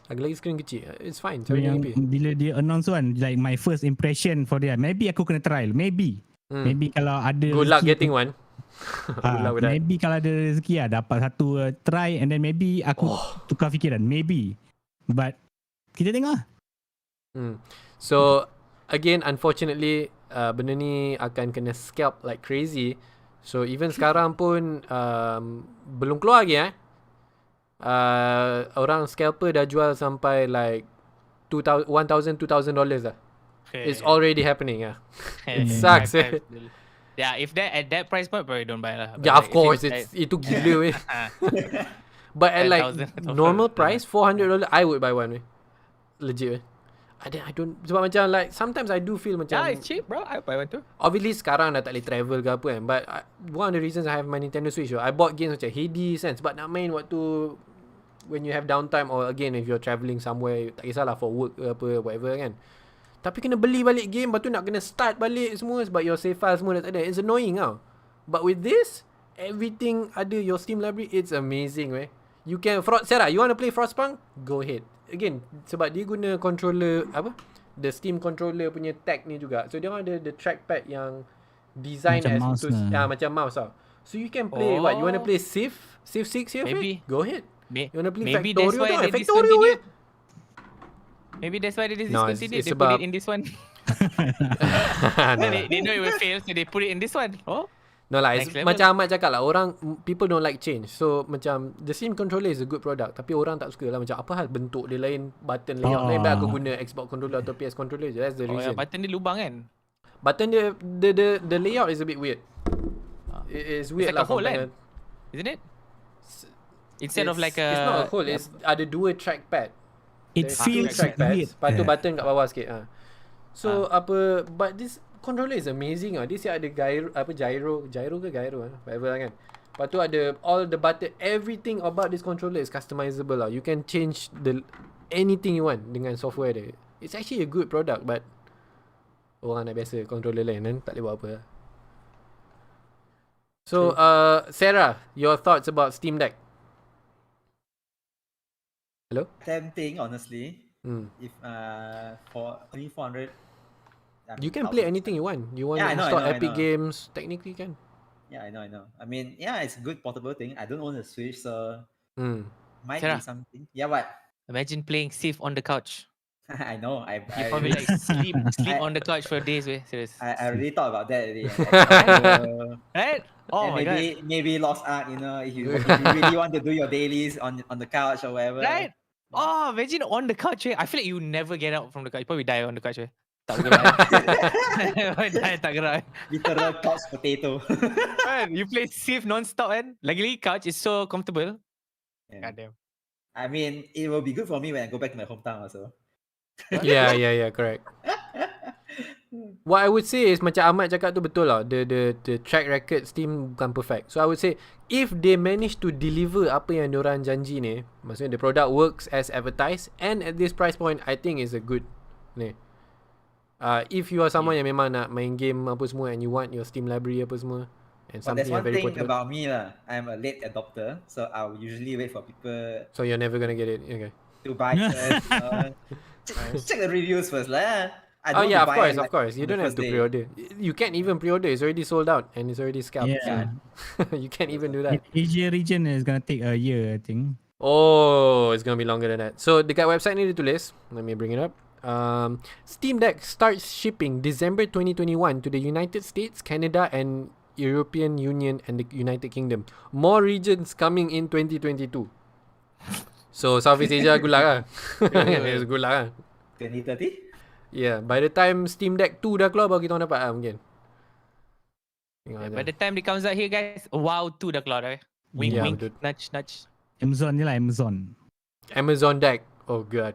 Lagi-lagi screen kecil, it's fine 720p. Bila dia announce kan, like my first impression for dia, maybe aku kena trial, maybe kalau ada good luck getting one. Maybe kalau ada rezeki dapat satu try and then maybe aku tukar fikiran, maybe. But kita tengok. So again, unfortunately benda ni akan kena scalp like crazy. So even sekarang pun belum keluar lagi orang scalper dah jual sampai like $1,000 lah. It's already happening. It sucks. Yeah, if that at that price point, probably don't buy lah. Yeah, of course, itu gila But at like normal price, $400, I would buy one. Legit. I don't, sebab macam like sometimes I do feel macam it's cheap, bro. I buy one too. Obviously sekarang dah tak boleh travel ke apa kan. But one of the reasons I have my Nintendo Switch, I bought games macam Hades kan, sebab nak main waktu when you have downtime, or again if you're travelling somewhere, tak kisahlah for work ke apa, whatever kan. Tapi kena beli balik game, lepas tu nak kena start balik semua sebab your save file semua dah tak ada. It's annoying But with this, everything ada your Steam library. It's amazing You can Sarah, you want to play Frostpunk? Go ahead. Again, sebab dia guna controller the Steam controller punya tag ni juga. So dia ada the trackpad yang design macam as macam mouse So you can play you want to play Civ 6 here? Maybe. Go ahead. You want to play Factorio? Maybe that's why they discontinued. They put it in this one. They know it will fail, so they put it in this one. No lah, macam Ahmad cakap lah, people don't like change. So macam the Steam controller is a good product, tapi orang tak suka lah. Macam apa hal bentuk dia lain, button layout lain, baik aku guna Xbox controller atau PS controller je. That's the reason. Button dia lubang kan? Button dia, the layout is a bit weird. It is weird like lah. A hole, kan? Isn't it? Instead of like it's not a hole, it's ada dua trackpad. It feels weird. Lepas tu button kat bawah sikit. So but this controller is amazing Dia siap ada gyro whatever lah kan. Lepas tu ada all the button, everything about this controller is customizable You can change anything you want dengan software dia. It's actually a good product, but orang nak biasa controller lain kan, tak boleh buat apa lah. So Sarah, your thoughts about Steam Deck? Hello? Tempting, honestly. If for only 400, you can play anything you want. You want to install Epic Games, technically can. Yeah, I know. I mean, it's a good portable thing. I don't own a Switch, so might Sarah, be something. Yeah, what? Imagine playing Civ on the couch. I know. You probably like sleep on the couch for days, serious. I already thought about that already. Right? Oh my god. Maybe Lost Ark, if you really want to do your dailies on the couch or whatever. Right? Oh, imagine on the couch. I feel like you never get out from the couch. You probably die on the couch. Tak gerak. Tak gerak. Literal couch potato. Man, you play Civ non-stop kan. Lagi-lagi couch is so comfortable. Yeah. Goddamn. I mean, it will be good for me when I go back to my hometown also. Yeah, correct. what I would say is macam Ahmad cakap tu betul lah. The track record Steam bukan perfect. So I would say if they manage to deliver apa yang diorang janji ni, maksudnya the product works as advertised and at this price point, I think is a good ni. If you are someone yang memang nak main game apa semua and you want your Steam library apa semua and But something there's one very thing portable. about me lah. I'm a late adopter, so I'll usually wait for people So you're never gonna get it. Okay. to buy first. Check the reviews first lah. I Oh don't yeah, want to buy of course. You on the don't have first to day. pre-order. You can't even pre-order. It's already sold out and it's already scalped. Yeah. You can't even do that. Asia region is gonna take a year, I think. Oh, it's gonna be longer than that. So dekat website ni dia tulis, let me bring it up. Steam Deck starts shipping December 2021 to the United States, Canada and European Union and the United Kingdom. More regions coming in 2022. So Southeast Asia good luck lah. It's good luck lah. 2030? Yeah, by the time Steam Deck 2 dah keluar baru kita orang dapat lah mungkin. Tengok aja. By the time it comes out here, guys, WoW 2 dah keluar dah. Wink, Yeah, wink, betul. nudge, nudge. Amazon je lah, Amazon. Amazon Deck. Oh god.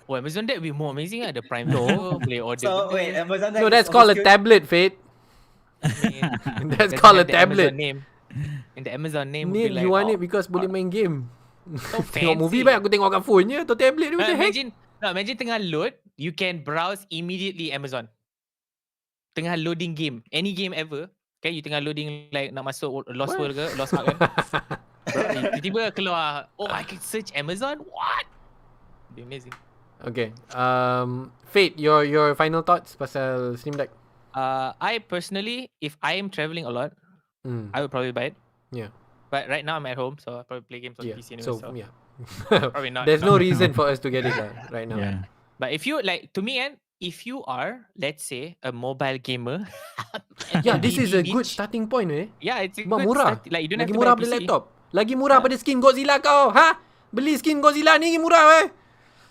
Oh, Amazon Deck will be more amazing lah. The Prime No. Video, boleh order. So wait, Amazon Deck No, is that's called a also tablet, Fate. That's called a the tablet. Amazon name. And the Amazon name would Name be like, you want it because boleh main game. so Tengok movie fancy. baik aku tengok kat phone je atau tablet ni what the heck? Imagine tengah load, you can browse immediately Amazon. Tengah loading game, any game ever. Okay, you tengah loading like nak masuk Lost World ke, Lost Ark kan. Bro, tiba-tiba keluar, oh I can search Amazon, what? Be amazing. Okay. Fate, your final thoughts pasal Steam Deck? I personally, if I am traveling a lot, I would probably buy it. Yeah. But right now I'm at home, so I probably play games on Yeah. PC anyway. So, So yeah. probably not. There's no reason for us to get it right now. Yeah. But if you like, to me, and if you are, let's say, a mobile gamer, Yeah, this is a good niche, starting point eh. yeah, it's a Sebab good murah. start. Like you don't Lagi have to murah buy a pada PC. laptop. Lagi murah pada skin Godzilla kau. Ha? Beli skin Godzilla ni lagi murah eh.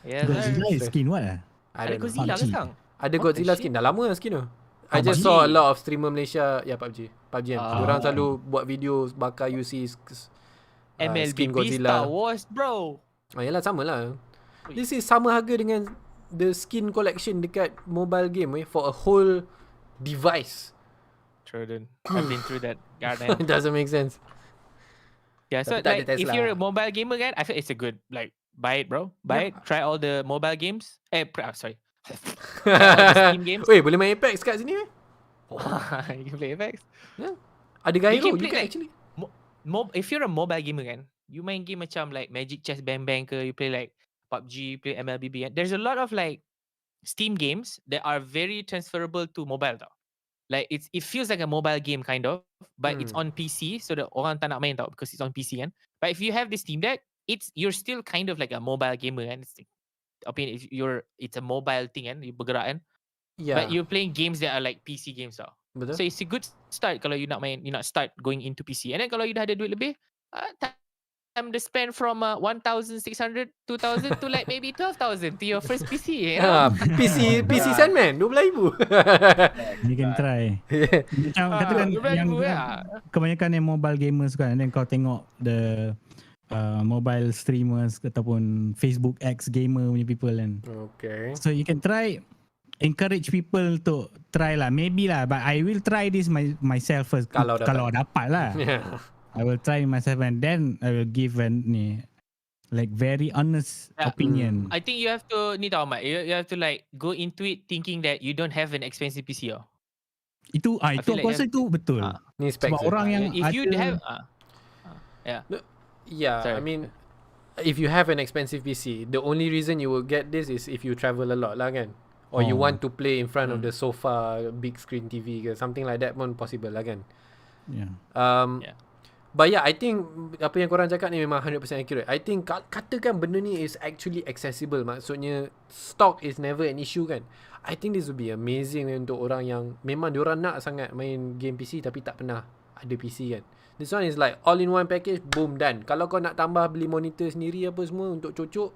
Yeah, Godzilla sir. is skin what I lah? ada don't know. Godzilla ke PUBG. sekarang? Ada What the Godzilla shit? skin. Dah lama skin tu. I PUBG. just saw a lot of streamer Malaysia. Ya, PUBG kan. Ah. Diorang selalu buat video bakar UC MLB skin Star Godzilla. Wars, bro. Yalah sama lah. This is sama harga dengan the skin collection dekat mobile game for a whole device. True, dude. I've been through that. Goddamn. It doesn't make sense. Yeah, so Tapi tak ada like, if Tesla. you're a mobile gamer, guy, I feel it's a good, like, buy it, bro. Buy it. Try all the mobile games. Sorry. Try all the Steam games. Weh, boleh main Apex kat sini You can play Apex. Ada gyro. can You play can like- actually. If you're a mobile gamer, kan, you main game macam like Magic Chess Bang Bang ke, you play like PUBG, you play MLBB. Kan. There's a lot of like Steam games that are very transferable to mobile tau. Like it feels like a mobile game kind of, but it's on PC, so that orang tak nak main tau because it's on PC kan. But if you have this Steam Deck, you're still kind of like a mobile gamer kan. It's a mobile thing kan, you bergerak kan. Yeah. But you're playing games that are like PC games tau. Betul. So it's a good start kalau you nak start going into PC. And then kalau you dah ada duit lebih, time to spend from 1,600, 2,000 to like maybe 12,000 to your first PC. You know? PC Sandman 12,000. You can try. Macam katakan yang kebanyakan yang mobile gamers kan, and then kau tengok the mobile streamers ataupun Facebook X gamer punya people kan. Okay. So you can try, encourage people to try lah, maybe lah, but I will try this myself first. Kalau dapat lah. Yeah. I will try myself and then I will give like very honest opinion. I think you have to ni tahu Mat, you have to like go into it thinking that you don't have an expensive PC. Itu feel aku like rasa itu betul. Ni specs. Sebab orang yang If you have Yeah, Sorry. I mean, if you have an expensive PC, the only reason you will get this is if you travel a lot lah kan. Or you want to play in front of the sofa, big screen TV ke, something like that pun possible lah kan. Yeah. Yeah. But yeah, I think apa yang korang cakap ni memang 100% accurate. I think katakan benda ni is actually accessible. Maksudnya stock is never an issue kan. I think this would be amazing untuk orang yang memang diorang nak sangat main game PC tapi tak pernah ada PC kan. This one is like all in one package, boom, done. Kalau kau nak tambah beli monitor sendiri apa semua untuk cocok,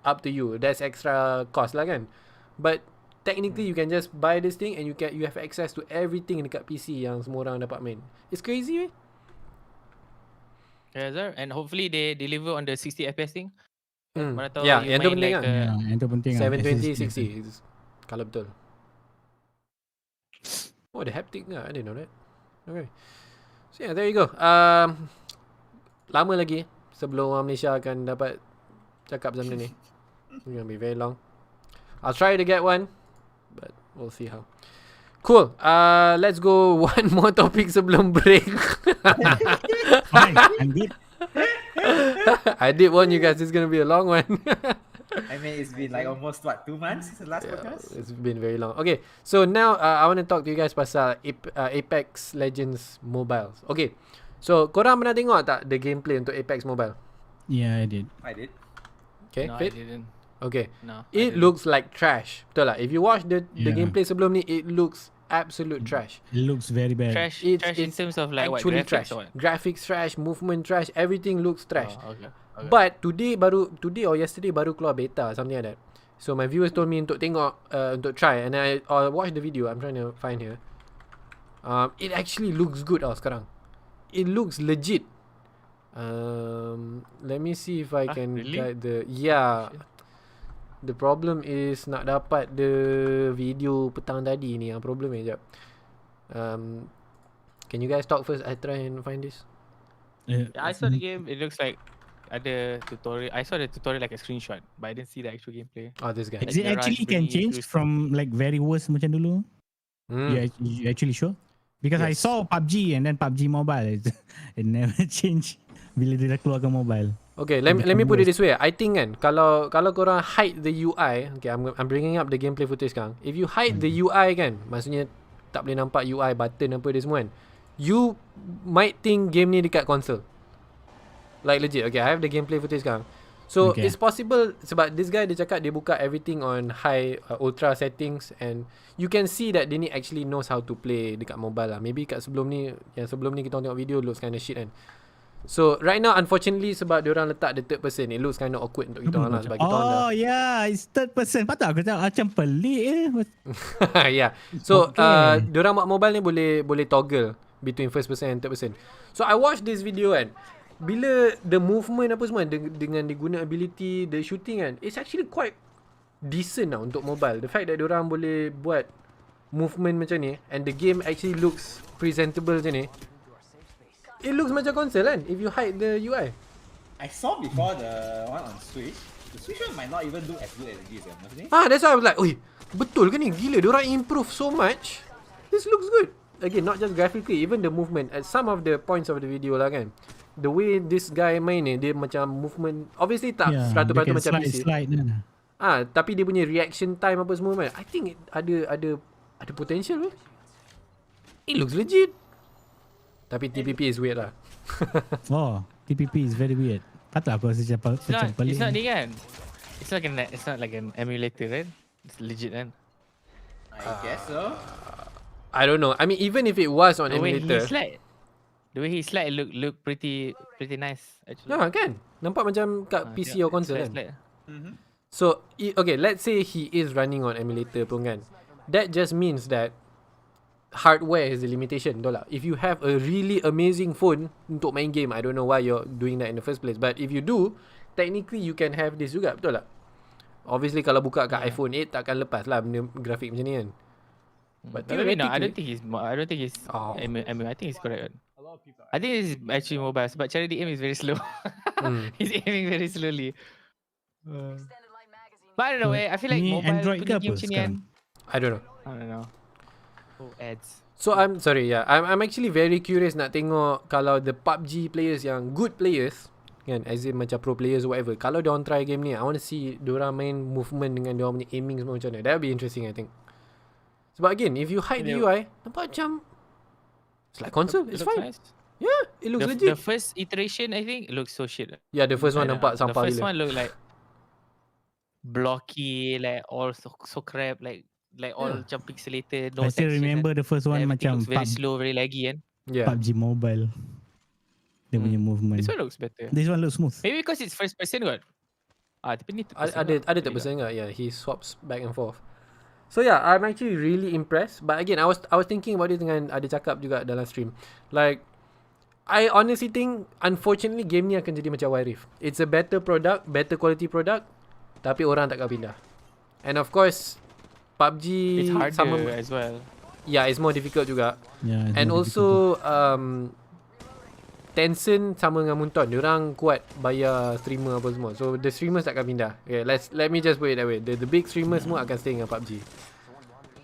up to you. That's extra cost lah kan. But technically you can just buy this thing and you have access to everything dekat PC yang semua orang dapat main. It's crazy weh. Yeah, sir. And hopefully they deliver on the 60 FPS thing. Mana tahu Yeah, you yang tu main penting like lah. Yang tu penting 720 SSD. 60 kalau betul. Oh, the haptic lah. I didn't know that. Okay. So yeah, there you go. Lama lagi sebelum orang Malaysia akan dapat cakap pasal benda ni. It's gonna be very long. I'll try to get one, but we'll see how. Cool. Let's go one more topic sebelum break. Fine, I'm good. I did warn you guys, it's gonna be a long one. I mean, it's been like almost 2 months since the last podcast. It's been very long. Okay, so now I want to talk to you guys pasal Apex Legends mobiles. Okay, so korang pernah tengok tak the gameplay untuk Apex Mobile? Yeah, I did. I did. Okay, No, I Fit? didn't. Okay. No. It looks like trash. Betul lah. If you watch the gameplay sebelum ni, it looks absolute trash. It looks very bad. Trash in terms of like what, Actually graphics trash. or what? Graphics trash, movement trash, everything looks trash. Oh, okay. But today or yesterday baru keluar beta, something like that. So my viewers told me untuk tengok, untuk try, and I watch the video. I'm trying to find here. It actually looks good sekarang. It looks legit. Let me see if I can really? get the The problem is nak dapat the video petang tadi ni. Yang problem ni. Sekejap. Can you guys talk first? I try and find this. Yeah, I saw the game. It looks like ada tutorial. I saw the tutorial like a screenshot, but I didn't see the actual gameplay. Oh, this guy. Is it the actually rush can bringing change you through from like very worse macam dulu? You actually sure? Because I Yes. saw PUBG and then PUBG Mobile. It never changed bila dia dah keluarkan mobile. Okay, let me put it this way. I think kan, kalau korang hide the UI, okay, I'm bringing up the gameplay footage sekarang. If you hide the UI kan, maksudnya tak boleh nampak UI, button apa dia semua kan, you might think game ni dekat console. Like legit. Okay, I have the gameplay footage sekarang. So it's possible sebab this guy dia cakap dia buka everything on high ultra settings, and you can see that dia ni actually knows how to play dekat mobile lah. Maybe kat sebelum ni kita tengok video looks kind of shit kan. So right now unfortunately sebab diorang letak the third person, it looks kind of awkward untuk kita orang lah sebab kita orang dah. Oh yeah, it's third person. Patut aku tengok macam pelik Yeah. So diorang buat mobile ni boleh toggle between first person and third person. So I watched this video kan. Bila the movement apa semua dengan diguna ability, the shooting kan, it's actually quite decent lah untuk mobile. The fact that diorang boleh buat movement macam ni and the game actually looks presentable macam ni. It looks macam console kan if you hide the UI. I saw before the one on Switch. The Switch one might not even look as good as this, maksudnya. That's why I was like, oi, betul ke ni? Gila, diorang improve so much. This looks good. Again, not just graphically, even the movement. At some of the points of the video lah kan, the way this guy main ni, dia macam movement, obviously tak 100% macam PC. Tapi dia punya reaction time apa semua kan, I think ada potential. It looks legit. Tapi TPP is weird lah. Oh, TPP is very weird. Patut aku rasa macam pelik. It's not ni kan. It's not like an emulator kan. It's legit kan. I guess so. I don't know. I mean, even if it was on emulator, the way he slide look pretty nice actually. ya kan? Nampak macam kat PC or console kan? Mm-hmm. So, okay, let's say he is running on emulator pun kan. That just means that hardware is the limitation, betul tak? If you have a really amazing phone untuk main game, I don't know why you're doing that in the first place, but if you do, technically you can have this juga, betul tak? Obviously kalau buka kat iPhone 8 takkan lepas lah benda grafik macam ni kan. But maybe no, I don't think he's I think he's correct. I think it's actually mobile sebab cara dia aim is very slow. He's aiming very slowly. But I don't know, I feel like mobile Android ke apa macam ni kan. I don't know. Oh, ads. So I'm sorry, I'm actually very curious nak tengok kalau the PUBG players yang good players kan, as in macam pro players or whatever, kalau diorang try game ni, I want to see diorang main movement dengan diorang punya aiming semua macam mana. That would be interesting, I think. Sebab again, if you hide the UI, nampak macam it's like console, it's fine. Nice. Yeah, it looks legit. The first iteration I think looks so shit. Yeah, the first one nampak sampah The first gila. one look like blocky, like all so crap, like all macam pixelated. No I still texture, remember the first one everything macam looks very slow, very laggy kan. Yeah. PUBG Mobile. Dia punya movement. This one looks better. This one looks smooth. Maybe because it's first person kot. Tapi ni third person Ada kot. third person enggak? Yeah, he swaps back and forth. So yeah, I'm actually really impressed. But again, I was thinking about it dengan ada cakap juga dalam stream. Like, I honestly think unfortunately game ni akan jadi macam Wild Rift. It's a better product, better quality product, tapi orang tak akan pindah. And of course, PUBG It's harder sama as well. Yeah, it's more difficult juga. Yeah, it's And more difficult. also Tencent sama dengan Munton, diorang kuat bayar streamer apa semua. So the streamers takkan pindah. Okay, let me just put it that way. The big streamers semua akan stay dengan PUBG.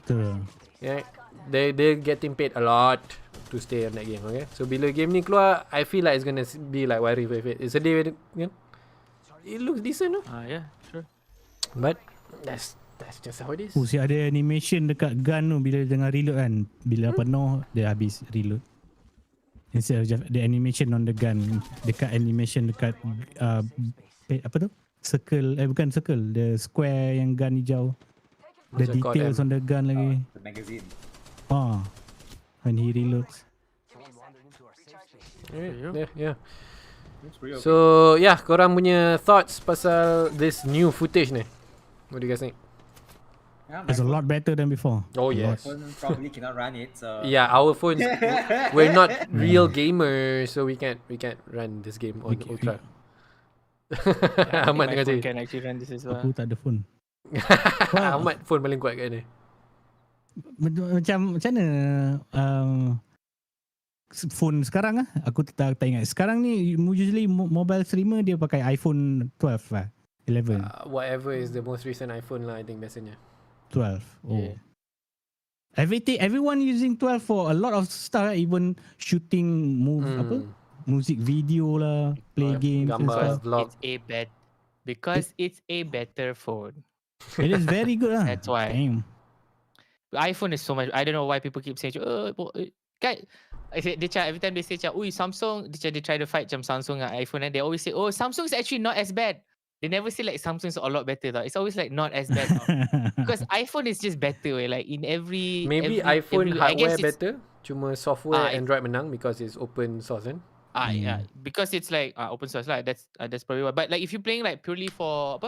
Betul. Yeah, they're getting paid a lot to stay on that game. Okay, so bila game ni keluar, I feel like it's gonna be like Wild Rift. It's a day, you know, it looks decent, no? Yeah, sure. But that's just how it is. Si ada animation dekat gun tu bila tengah reload kan. Bila penuh dia habis reload. Instead of just the animation on the gun, dekat animation dekat apa tu? Circle, bukan circle, the square yang gun hijau. The What's it called, details on the gun lagi. The magazine. When he reloads. Yeah. It's pretty okay. So yeah, korang punya thoughts pasal this new footage ni? What do you guys think? Yeah, It's a lot better than before. Oh A lot. yes. phone probably cannot run it, so Yeah, our phones, we're not real gamers, so we can't run this game on We- Ultra. Yeah, I think Ahmad my tengah phone cakap. can actually run this as well. Aku tak ada phone. Ahmad phone paling kuat kat ni. Macam mana phone sekarang aku tak ingat. Sekarang ni usually mobile streamer dia pakai iPhone 12 lah. 11. Whatever is the most recent iPhone lah, I think biasanya. 12. Oh. Yeah. Everyone using 12 for a lot of stuff, even shooting music video lah, play games and gambar. stuff. Vlog. Because it's a better phone. It is very good lah. That's why. Damn. The iPhone is so much. I don't know why people keep saying, kan, every time they say, Samsung, they try to fight Samsung and iPhone, and they always say, Samsung is actually not as bad. They never say like Samsung's a lot better though. It's always like not as bad because iPhone is just better. Like in every Maybe iPhone I guess hardware it's- better, cuma software it- Android menang because it's open source kan. Yeah, because it's like open source lah. That's probably why. But like if you're playing like purely for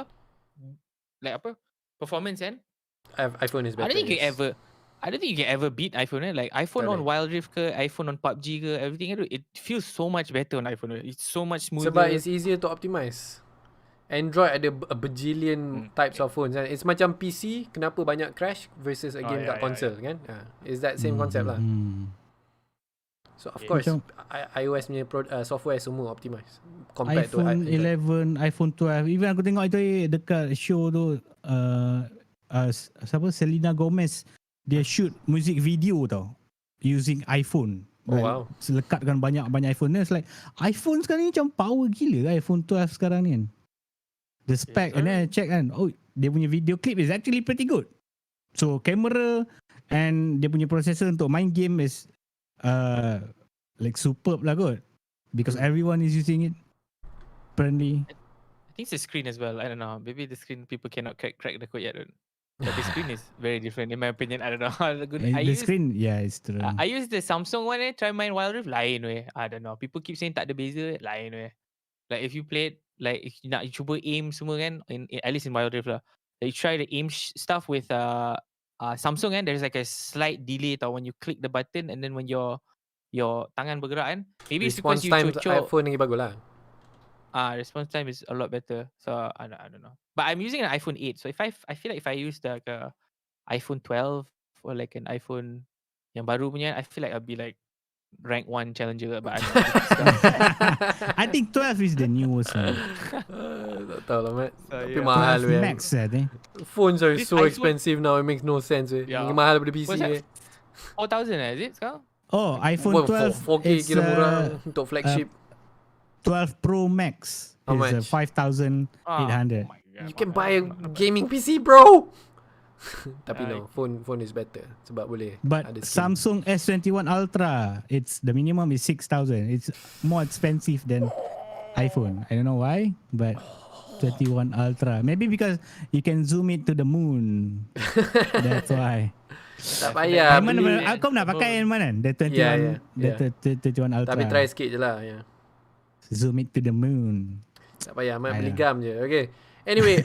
performance, and iPhone is better. I don't think yes. you can ever beat iPhone. Like iPhone Tak on boleh. Wild Rift ke, iPhone on PUBG ke, everything it feels so much better on iPhone. It's so much smoother. Sebab it's easier to optimize. Android ada a bajillion types of phones kan. It's macam PC, kenapa banyak crash versus a game kat console kan. It's that same concept lah. So of course Macam- iOS punya software semua optimize compared to iPhone Android. 11, iPhone 12. Even aku tengok itu dekat show tu siapa Selena Gomez dia shoot music video tau using iPhone. Oh, wow. Selekatkan banyak iPhone. Then it's like iPhone sekarang ni macam power gila kan iPhone 12 sekarang ni kan. The spec and then I check kan, dia punya video clip is actually pretty good. So camera and dia punya processor untuk main game is like superb lah kot. Because everyone is using it. Apparently. I think it's the screen as well. I don't know. Maybe the screen people cannot crack the code yet. But the screen is very different in my opinion. I don't know how good. The screen, yeah, it's true. I use the Samsung one. Try main Wild Rift. Lain weh. I don't know. People keep saying tak ada beza. Lain weh. Like if you play like if you nak cuba aim semua kan, at least in Wild Rift lah. Like you try the aim stuff with Samsung kan. There's like a slight delay tau when you click the button and then when your tangan bergerak kan. Maybe it's because Response you time cocok. iPhone lagi bagus lah. Response time is a lot better. So I don't know. But I'm using an iPhone 8. So I feel like if I use the iPhone 12 or like an iPhone yang baru punya, I feel like I'll be like rank 1 challenger. But I'm not. I think 12 is the newest one. Tak tahu lah Mat. Tapi yeah. mahal 12 weh. Max I think. Phones are This so iPhone- expensive now. It makes no sense weh. Yeah. Mahal daripada PC What's weh. that? 4,000 is it sekarang? Oh, iPhone 12 4K is kira murah untuk flagship. 12 Pro Max How is much? 5,800. Oh my God, You can not buy a bad, not bad. gaming PC bro. Tapi no, phone is better sebab boleh But ada skin. Samsung S21 Ultra, the minimum is 6,000. It's more expensive than iPhone. I don't know why, but 21 Ultra. Maybe because you can zoom it to the moon. That's why. Tak payah Yang mana, beli. kau nak pakai yang mana? The 21, Yeah. the 21 Ultra. Tapi try sikit je lah ya. Zoom it to the moon. Tak payah, Mat beli Ayolah. gam je. Okay. Anyway,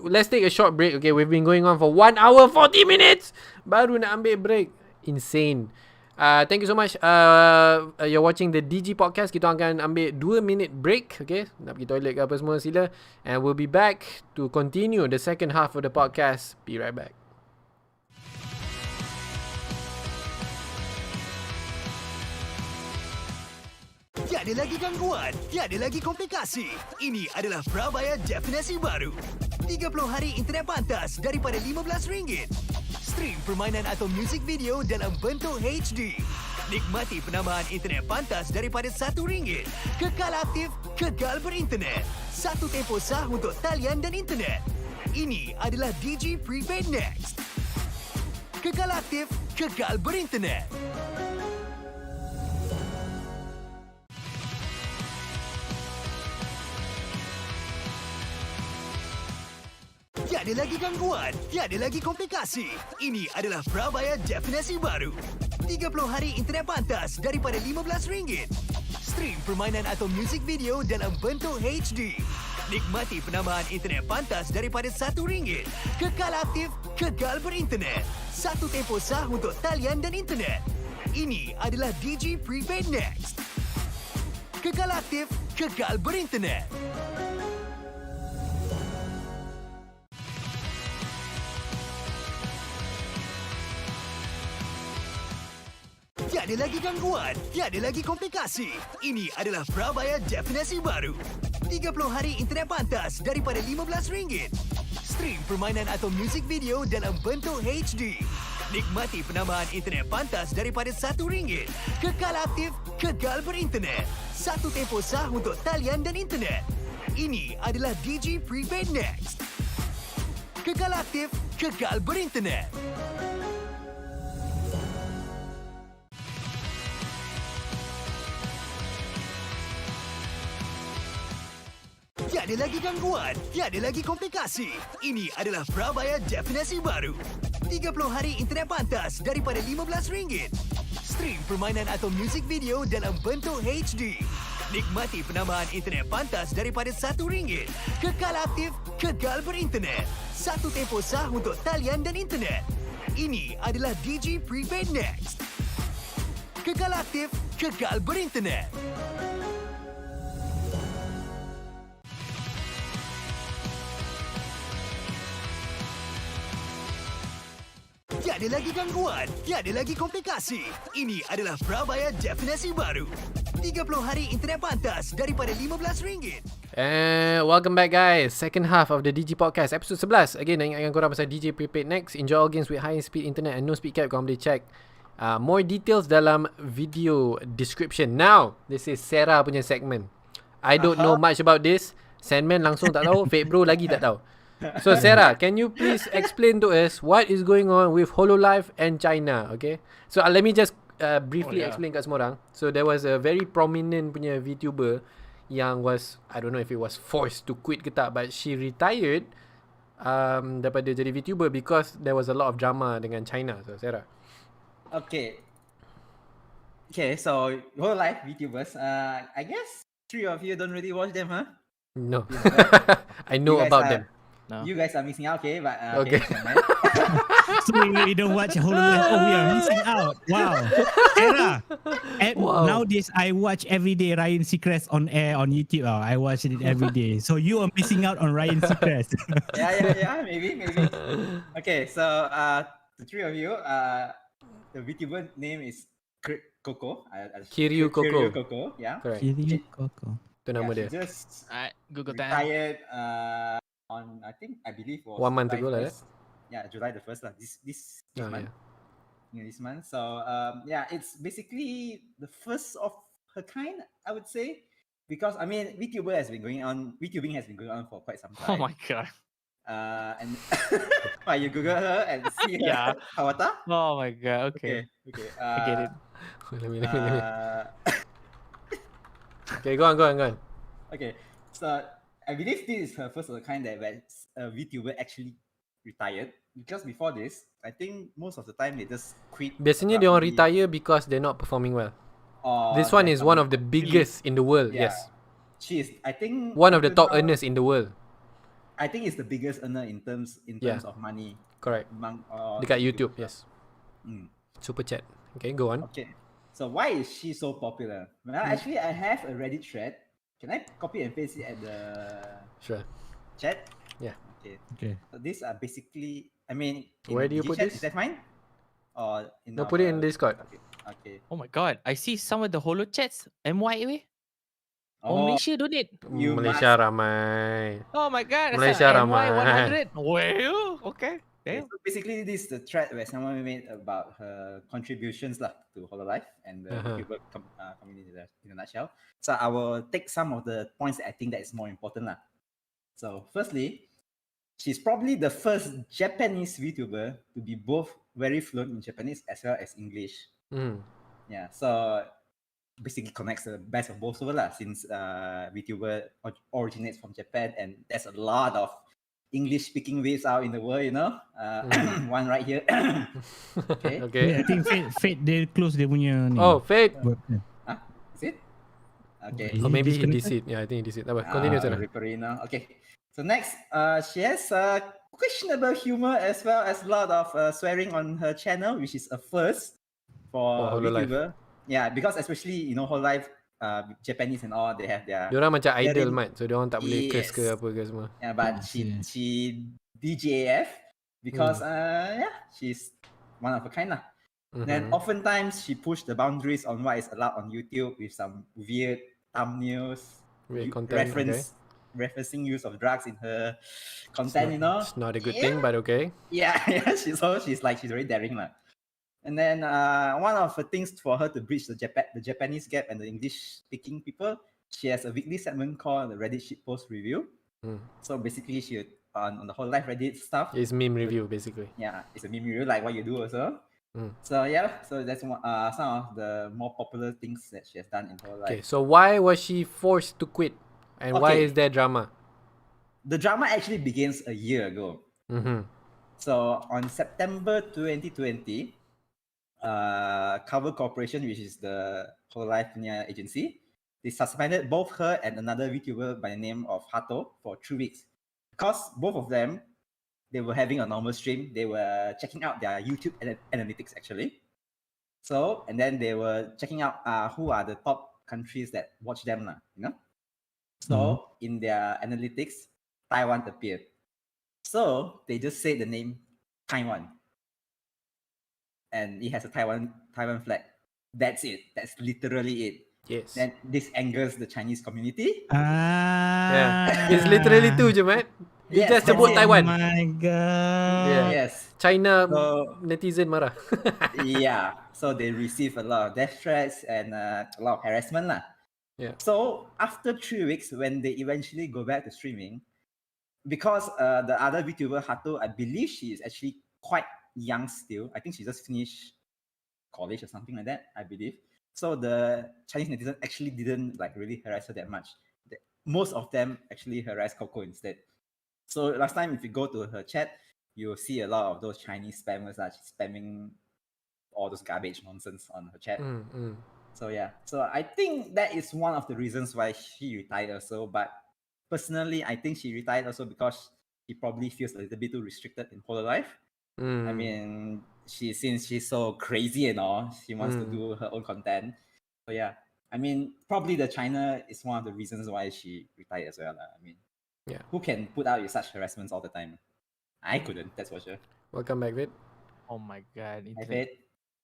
let's take a short break. Okay, we've been going on for 1 hour 40 minutes. Baru nak ambil break. Insane. Thank you so much. You're watching the Digi podcast. Kita akan ambil 2 minute break. Okay, nak pergi toilet ke apa semua sila. And we'll be back to continue the second half of the podcast. Be right back. Tiada lagi gangguan, tiada lagi komplikasi. Ini adalah Prabaya definisi baru. 30 hari internet pantas daripada RM15. Stream permainan atau muzik video dalam bentuk HD. Nikmati penambahan internet pantas daripada RM1. Kekal aktif, kekal berinternet. Satu tempoh sah untuk talian dan internet. Ini adalah Digi Prepaid Next. Kekal aktif, kekal berinternet. Tiada lagi gangguan, tiada lagi komplikasi. Ini adalah Prabaya definisi baru. 30 hari internet pantas daripada RM15. Stream permainan atau muzik video dalam bentuk HD. Nikmati penambahan internet pantas daripada RM1. Kekal aktif, kekal berinternet. Satu tempoh sah untuk talian dan internet. Ini adalah Digi Prepaid Next. Kekal aktif, kekal berinternet. Tiada lagi gangguan, tiada lagi komplikasi. Ini adalah Prabaya definisi baru. 30 hari internet pantas daripada RM15. Stream permainan atau muzik video dalam bentuk HD. Nikmati penambahan internet pantas daripada RM1. Kekal aktif, kekal berinternet. Satu tempoh sah untuk talian dan internet. Ini adalah Digi Prepaid Next. Kekal aktif, kekal berinternet. Tiada lagi gangguan, tiada lagi komplikasi. Ini adalah Prabaya definisi baru. 30 hari internet pantas daripada RM15. Stream permainan atau muzik video dalam bentuk HD. Nikmati penambahan internet pantas daripada RM1. Kekal aktif, kekal berinternet. Satu tempoh sah untuk talian dan internet. Ini adalah Digi Prepaid Next. Kekal aktif, kekal berinternet. Tiada lagi gangguan, tiada lagi komplikasi. Ini adalah Prabaya definisi baru. 30 hari internet pantas daripada RM15. And welcome back guys. Second half of the Digi Podcast, episode 11. Again, nak ingatkan korang pasal DJ Prepaid Next. Enjoy all games with high speed internet and no speed cap. Korang boleh check more details dalam video description. Now, this is Sarah punya segment. I don't know much about this. Sandman langsung tak tahu. Fake Bro lagi tak tahu. So Sarah, can you please explain to us what is going on with Hololive and China? Okay, so let me just briefly explain kat semua orang. So there was a very prominent punya VTuber yang was, I don't know if it was forced to quit ke tak, but she retired daripada jadi VTuber because there was a lot of drama dengan China. So Sarah. Okay, so Hololive VTubers, I guess 3 of you don't really watch them, huh? No. I know about them. No. You guys are missing out, okay? But Okay. So we don't watch HoloLens. Oh, we are missing out. Wow. Sarah. Wow. Nowadays, I watch every day Ryan Seacrest on air on YouTube. I watch it every day. So you are missing out on Ryan Seacrest. yeah, maybe. Okay, so the 3 of you, the VTuber name is Coco. Kiryu Coco. Coco, yeah. Correct. Kiryu Coco. Itu nama dia. She just Google that. retired on, I believe was 1 month July ago lah, 1st. Yeah, July the 1st lah. This Oh, month. yeah. This month. So it's basically the first of her kind, I would say, because I mean VTubing has been going on for quite some Oh time. my god. And you Google her and see her Yeah. avatar. Oh my god. Okay. I get it. Let me. Okay, go on. Okay, so I believe this is her first of the kind that a VTuber actually retired, because before this, I think most of the time they just quit. Biasanya dia orang abruptly. retire because they're not performing well. Or This one there's is one some of the biggest in the world. Yeah. Yes. She is, I think, One of the top now, earners in the world. I think it's the biggest earner in terms Yeah. of money. Correct. Dekat Dekat YouTube, yes. Mm. Super chat. Okay, go on. Okay. So why is she so popular? Well, actually, I have a Reddit thread. Can I copy and paste it at the Sure. chat? Yeah. Okay. Okay. So these are basically, I mean, in Where do you Digi put chat, this? Is that fine? Or in No, put it in Discord. Okay. Oh my god, I see some of the holo chats. MY way. Oh, Malaysia donate. You Malaysia ramai. Oh my god. Malaysia That's ramai. NY 100. Well, okay. Okay, Damn. so basically, this is the thread where someone made about her contributions lah to Hololive and the YouTuber community in a nutshell. So I will take some of the points that I think that is more important lah. So firstly, she's probably the first Japanese VTuber to be both very fluent in Japanese as well as English. Yeah, so basically connects the best of both worlds lah, since VTuber originates from Japan and there's a lot of English-speaking waves out in the world, you know. One right here. Okay. Okay. I think Fate dia close dia punya ni. Oh, Fate. Huh? Is it? Okay. Or maybe he disconnected? did it. Yeah, I think he did it. Continue, Sarah. Reparino. Okay. So next, she has questionable humor as well as a lot of swearing on her channel, which is a first for Hololive. VTuber. Yeah, because especially, you know, Hololive, Japanese and all, they have their... Diorang macam idol, Very- Mat. So diorang tak boleh curse ke Yes. apa ke semua. Yeah, but she DGAF because she's one of a kind lah. Then oftentimes she pushed the boundaries on what is allowed on YouTube with some weird thumbnails, Weird content, referencing use of drugs in her content, you know. It's not a good thing, but okay. Yeah, she's very daring lah. And then one of the things for her to bridge the Japanese gap and the English speaking people, she has a weekly segment called the Reddit shitpost review. So basically, she on the whole life Reddit stuff. It's meme review, basically. Yeah, it's a meme review like what you do also. So yeah, so that's some of the more popular things that she has done in her Okay, life. so why was she forced to quit? And why Okay. is there drama? The drama actually begins a year ago. So on September 2020, Cover Corporation, which is the Hololive agency, they suspended both her and another VTuber by the name of Hato for 3 weeks. Because both of them, they were having a normal stream. They were checking out their YouTube analytics actually. So, and then they were checking out who are the top countries that watch them, you know. So in their analytics, Taiwan appeared. So they just say the name Taiwan. And it has a Taiwan flag. That's it. That's literally it. Yes. Then this angers the Chinese community. Yeah. It's literally tu je, Mat. You Yes, just that's sebut it. Taiwan. Oh my god. Yeah. Yes. China So- netizen marah. Yeah. So they receive a lot of death threats and a lot of harassment lah. Yeah. So after 3 weeks, when they eventually go back to streaming, because the other VTuber Hato, I believe she is actually quite young still. I think she just finished college or something like that, I believe. So the Chinese netizen actually didn't like really harass her that much. Most of them actually harassed Coco instead. So last time, if you go to her chat, you'll see a lot of those Chinese spammers spamming all those garbage nonsense on her chat. So yeah, so I think that is one of the reasons why she retired also. But personally, I think she retired also because she probably feels a little bit too restricted in Hololive. I mean, since she's so crazy and all, she wants to do her own content. So yeah, I mean, probably the China is one of the reasons why she retired as well. I mean, Yeah. who can put out with such harassments all the time? I couldn't, that's for sure. Welcome back, Vid. Oh my god. I internet. bet.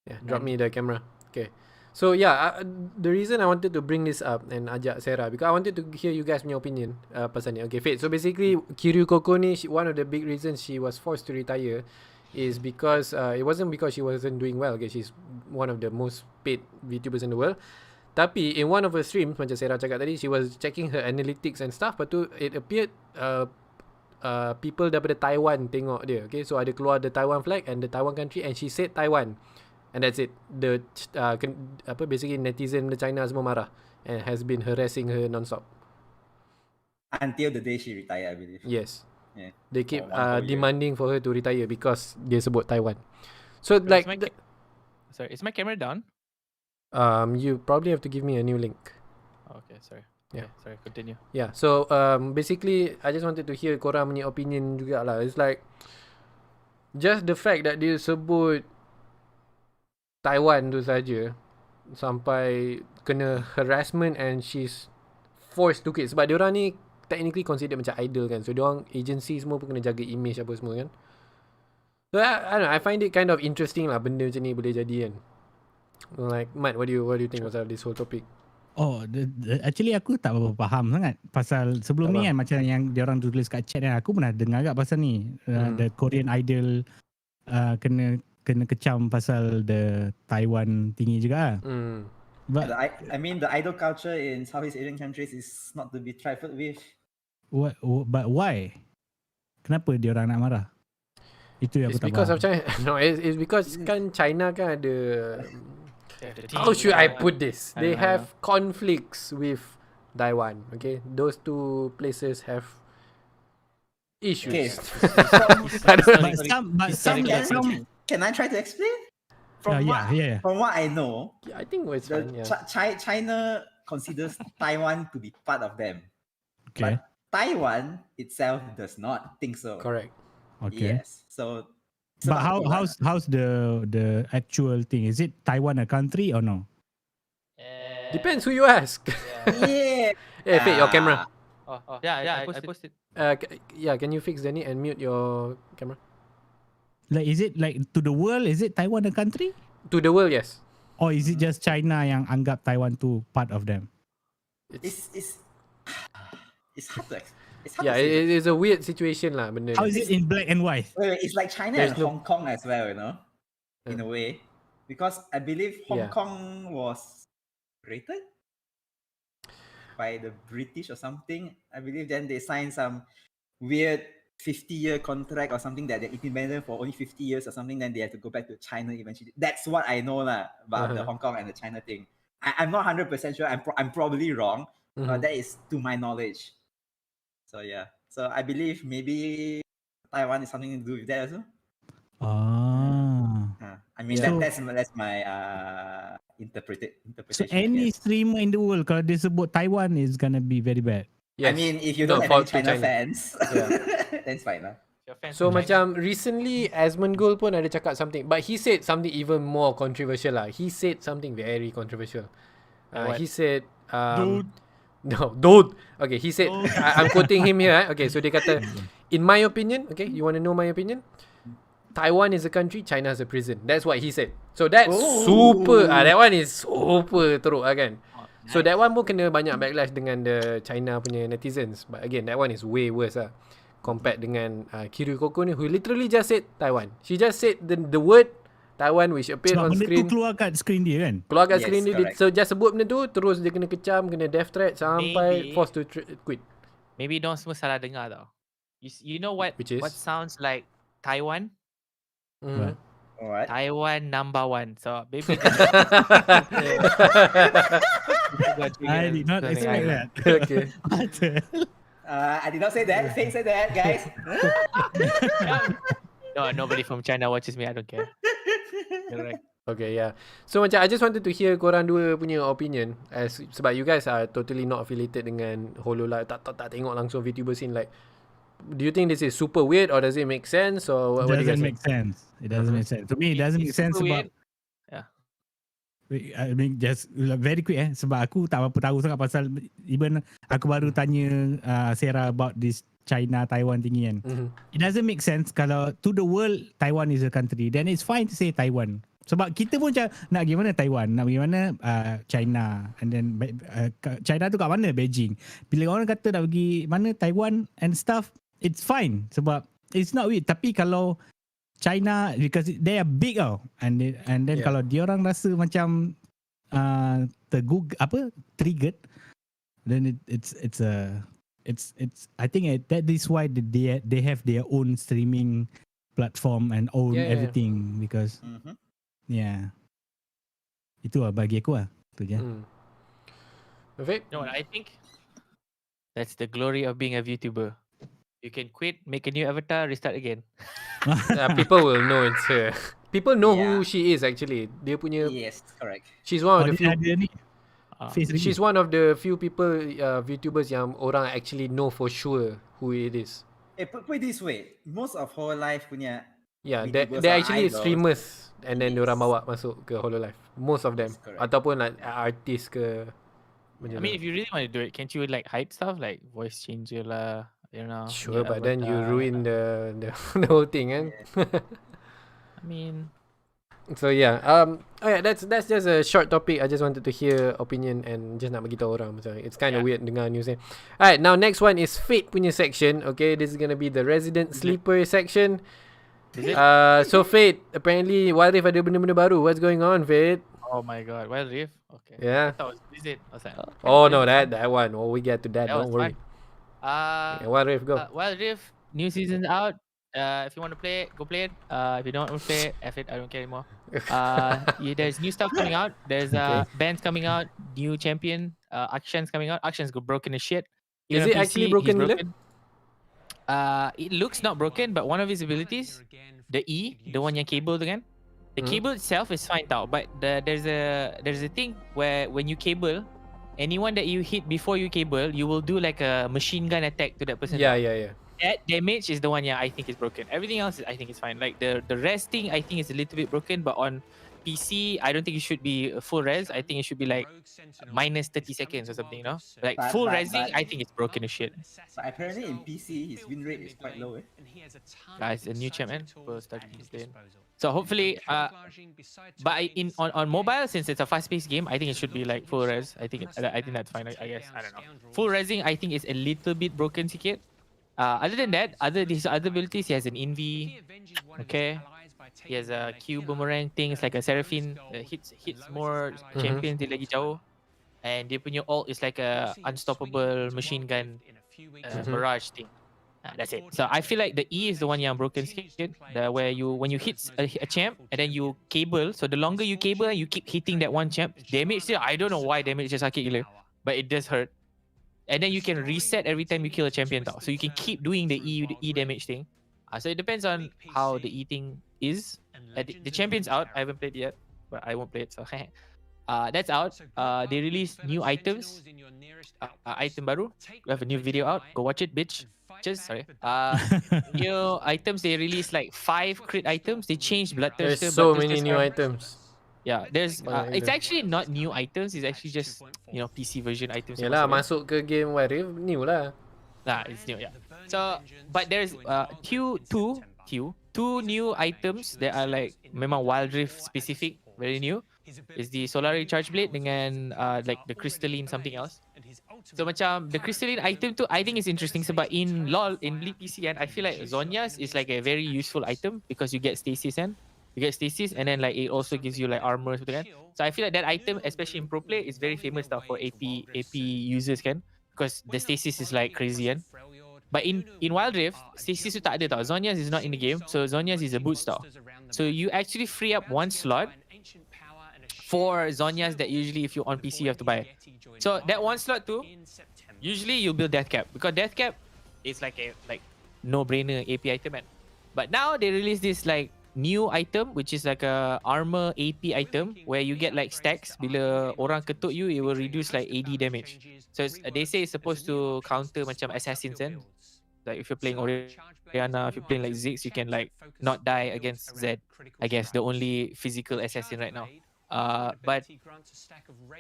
Yeah, drop me the camera. Okay. So yeah, the reason I wanted to bring this up and ajak Sarah because I wanted to hear you guys punya opinion pasal ni. Okay, Fate. So basically, Kiryu Coco ni, one of the big reasons she was forced to retire is because it wasn't because she wasn't doing well. Okay, she's one of the most paid VTubers in the world. Tapi in one of her streams, macam Sarah cakap tadi, she was checking her analytics and stuff. Lepas tu, it appeared people daripada Taiwan tengok dia. Okay, so ada keluar the Taiwan flag and the Taiwan country and she said Taiwan. And that's it. The basically netizen the China semua marah and has been harassing her non-stop. Until the day she retired, I believe. Yes. Yeah. They keep For 1 whole year. demanding for her to retire because dia sebut Taiwan. So Sorry, like Sorry, is my camera down? you probably have to give me a new link. Oh, okay, sorry. Yeah. Okay, sorry, continue. Yeah. So basically I just wanted to hear korang punya opinion jugalah. It's like just the fact that dia sebut Taiwan tu saja sampai kena harassment and she's forced to quit sebab diorang ni technically considered macam idol kan, so diorang agency semua pun kena jaga image apa semua kan. So I don't know, I find it kind of interesting lah benda macam ni boleh jadi kan. Like Matt, what do you think about this whole topic? Oh, actually aku tak berapa faham sangat pasal sebelum ni Tak kan macam yang diorang tulis kat chat kan, aku pernah dengar agak pasal ni. The Korean Idol kena kecam pasal the Taiwan tinggi juga. But I mean, the idol culture in Southeast Asian countries is not to be trifled with. but why? Kenapa diorang nak marah? Itu yang It's aku tak because faham. of China. No, it's because kan China kan ada. The How team, should I put this? I They don't know. have conflicts with Taiwan. Okay, those two places have issues. Okay. I don't- But some Can I try to explain? From what I know, I think it's the fine. Yeah. China considers Taiwan to be part of them. Okay. But Taiwan itself does not think so. Correct. Okay. Yes. So But sebab tu lah. how's the actual thing? Is it Taiwan a country or no? Depends who you ask. Yeah. Hey, Fake, your camera. Yeah, I posted. Can you fix Danny and mute your camera? Like, is it like to the world? Is it Taiwan a country? To the world, yes. Or is it just China yang anggap Taiwan tu part of them? It's hard to explain. It's hard Yeah, to say. it is a weird situation lah. Benda How ni. is it in black and white? Wait, it's like China There's and Hong Kong as well, you know, in a way, because I believe Hong Yeah. Kong was created by the British or something. I believe then they signed some weird 50-year contract or something that they're independent for only 50 years or something. Then they have to go back to China eventually. That's what I know lah about the Hong Kong and the China thing. I'm not 100% sure. I'm probably wrong, but that is to my knowledge. So yeah. So I believe maybe Taiwan is something to do with that also. I mean Yeah. that's my interpretation. So any streamer in the world kalau dia sebut Taiwan is gonna be very bad. Yes. I mean if you No, don't have fault any to China China. fans, Yeah. then it's fine lah. So macam recently Asmund Gold pun ada cakap something, but he said something even more controversial lah. He said something very controversial. He said No, don't. Okay, he said, I'm quoting him here. Okay, so dia kata, in my opinion, okay, you want to know my opinion? Taiwan is a country, China is a prison. That's what he said. So that's super. That one is super teruk lah kan. So that one pun kena banyak backlash dengan the China punya netizens. But again, that one is way worse lah. Compared dengan Kiryu Koko ni, who literally just said Taiwan. She just said the word Taiwan which appeared on Sebab benda screen. tu keluar kat screen dia kan? Keluar kat Yes, screen dia, correct. so just sebut benda tu, terus dia kena kecam, kena death threat sampai Maybe. forced to quit. Maybe don't semua salah dengar tau. You know what? Which is? What sounds like Taiwan? Mm. Alright. Taiwan number one. So maybe. I did not expect that. Okay. What the hell? I did not say that. Fake said that, guys. No, nobody from China watches me. I don't care. Correct. Okay, yeah. So macam I just wanted to hear korang dua punya opinion sebab you guys are totally not affiliated dengan Hololive, tak tengok langsung VTuber scene. Like, do you think this is super weird or does it make sense or what do you guys Doesn't think? make sense. It doesn't make sense. To me, it doesn't make sense sebab I mean just very quick sebab aku tak apa tahu sangat pasal, even aku baru tanya Sarah about this China Taiwan thingy kan. It doesn't make sense kalau to the world Taiwan is a country, then it's fine to say Taiwan. Sebab kita pun macam nak pergi mana Taiwan, nak pergi mana China, and then China tu kat mana Beijing. Bila orang kata nak pergi mana Taiwan and stuff, it's fine sebab it's not weird. Tapi kalau China, because they are big and then kalau diorang rasa macam triggered, then it's I think that is why they have their own streaming platform and own everything because itu lah bagi aku lah tu je. Perfect. No, I think that's the glory of being a VTuber. You can quit, make a new avatar, restart again. People will know it's her. People know who she is actually. Dia punya. Yes, correct. She's one of the few. She's one of the few people VTubers yang orang actually know for sure who it is. Put it this way, most of her life punya they're actually streamers and then diorang bawa masuk ke Hololive. Most of them. Ataupun like artist ke. I mean, if you really want to do it, can't you like hide stuff like voice changer lah? You know. Sure, but then you ruin the whole thing, kan? I mean, So yeah, oh yeah, that's just a short topic. I just wanted to hear opinion and just nak bagi tahu orang macam it's kind of weird dengar news ni. Alright, now next one is Fate punya section. Okay, this is gonna be the resident sleeper section. Is it? So Fate, apparently Wild Rift ada benda-benda baru. What's going on, Fate? Oh my god, Wild Rift. Okay. Yeah. I thought it was Blizzard. I was like, Oh no, that one. Oh, we get to that. That Don't was worry. fun. Yeah, Wild Rift, go. Wild Rift, new season's out. If you want to play it, go play it. If you don't want to play it, F it, I don't care anymore. There's new stuff coming out. There's bands coming out, new champion, Action's coming out. Action's broken as shit. Is Even it on actually PC, broken, he's gila? It looks not broken, but one of his abilities, the E, the one yang cable tu kan, the cable itself is fine tau, but there's a thing where when you cable, anyone that you hit before you cable, you will do like a machine gun attack to that person. Yeah. That damage is the one I think is broken. Everything else I think is fine. Like the rest thing I think is a little bit broken, but on PC I don't think it should be full res. I think it should be like minus 30 seconds or something, you know? Like full resing, I think it's broken as shit. But apparently in PC, his win rate is quite low. Guys, a new champ man. So hopefully, but on mobile, since it's a fast-paced game, I think it should be like full res. I think that's fine. I guess I don't know. Full resing, I think is a little bit broken sikit. Other than that, his other abilities, he has an Envy. Okay. He has a Q boomerang thing. It's like a Seraphine. Hits more champions dia lagi jauh. And dia punya ult is like a unstoppable machine gun barrage thing. That's it. So I feel like the E is the one yang broken sikit. Where when you hit a champ and then you cable. So the longer you cable and you keep hitting that one champ, damage dia, I don't know why damage dia sakit gila, but it does hurt. And then you can reset every time you kill a champion tau. So you can keep doing the E damage thing. So it depends on how the E thing is. The champion's out. I haven't played it yet, but I won't play it. So that's out. They released new items. Item baru. We have a new video out. Go watch it, bitch. Just sorry. New items. They released like 5 crit items. They changed Bloodthirster. There's so many new items. Yeah, there's. It's actually not new items. It's actually just PC version items. Yalah, masuk ke game Wild Rift new lah. Nah, it's new, yeah. So, but there's two new items that are like memang Wild Rift specific, very new. Is the Solari Charge Blade dengan like the Crystalline something else. So macam the Crystalline item tu, I think is interesting sebab in LoL, in League PC kan, I feel like Zhonya's is like a very useful item because you get stasis kan. You get stasis and then like it also gives you like armor gitu kan. So I feel like that item, especially in pro play, is very famous tau for AP users kan, because the stasis is like crazy kan. But in Wild Rift, stasis tu tak ada tau. Zhonya's is not in the game, so Zhonya's is a boot tau. So you actually free up one slot for Zhonya's that usually if you're on PC you have to buy. So that one slot too, usually you build Death Cap because Death Cap is like a no-brainer AP item man. But now they release this like new item which is like a armor AP item where you get like stacks. Bila orang ketuk you, it will reduce like AD damage. So they say it's supposed to counter macam assassins kan. Like if you're playing Oriana, if you're playing like Ziggs, you can like not die against Zed. I guess the only physical assassin right now. But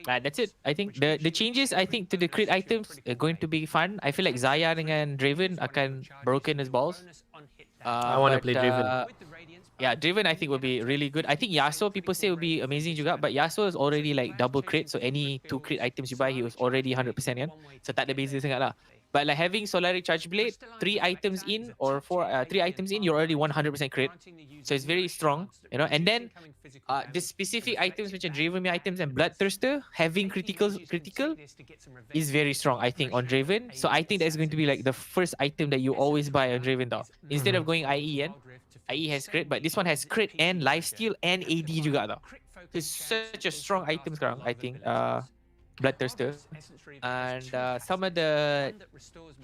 that's it. I think the changes I think to the crit items are going to be fun. I feel like Zarya dengan Draven akan broken as balls. I want to play Draven. Yeah, Draven I think will be really good. I think Yasuo people say will be amazing juga, but Yasuo is already like double crit, so any 2 crit items you buy, he was already 100% kan. So tak ada beza sangat lah. But like having Solari Charge Blade, 3 items in or 3 items in, you're already 100% crit. So it's very strong, you know. And then the specific items macam Draven items and Bloodthirster having critical is very strong I think on Draven. So I think that's going to be like the first item that you always buy on Draven tau. Instead of going IE kan. IE has crit, but this one has crit and lifesteal and AD juga tau. It's such a strong item sekarang I think. Bloodthirster. And some of the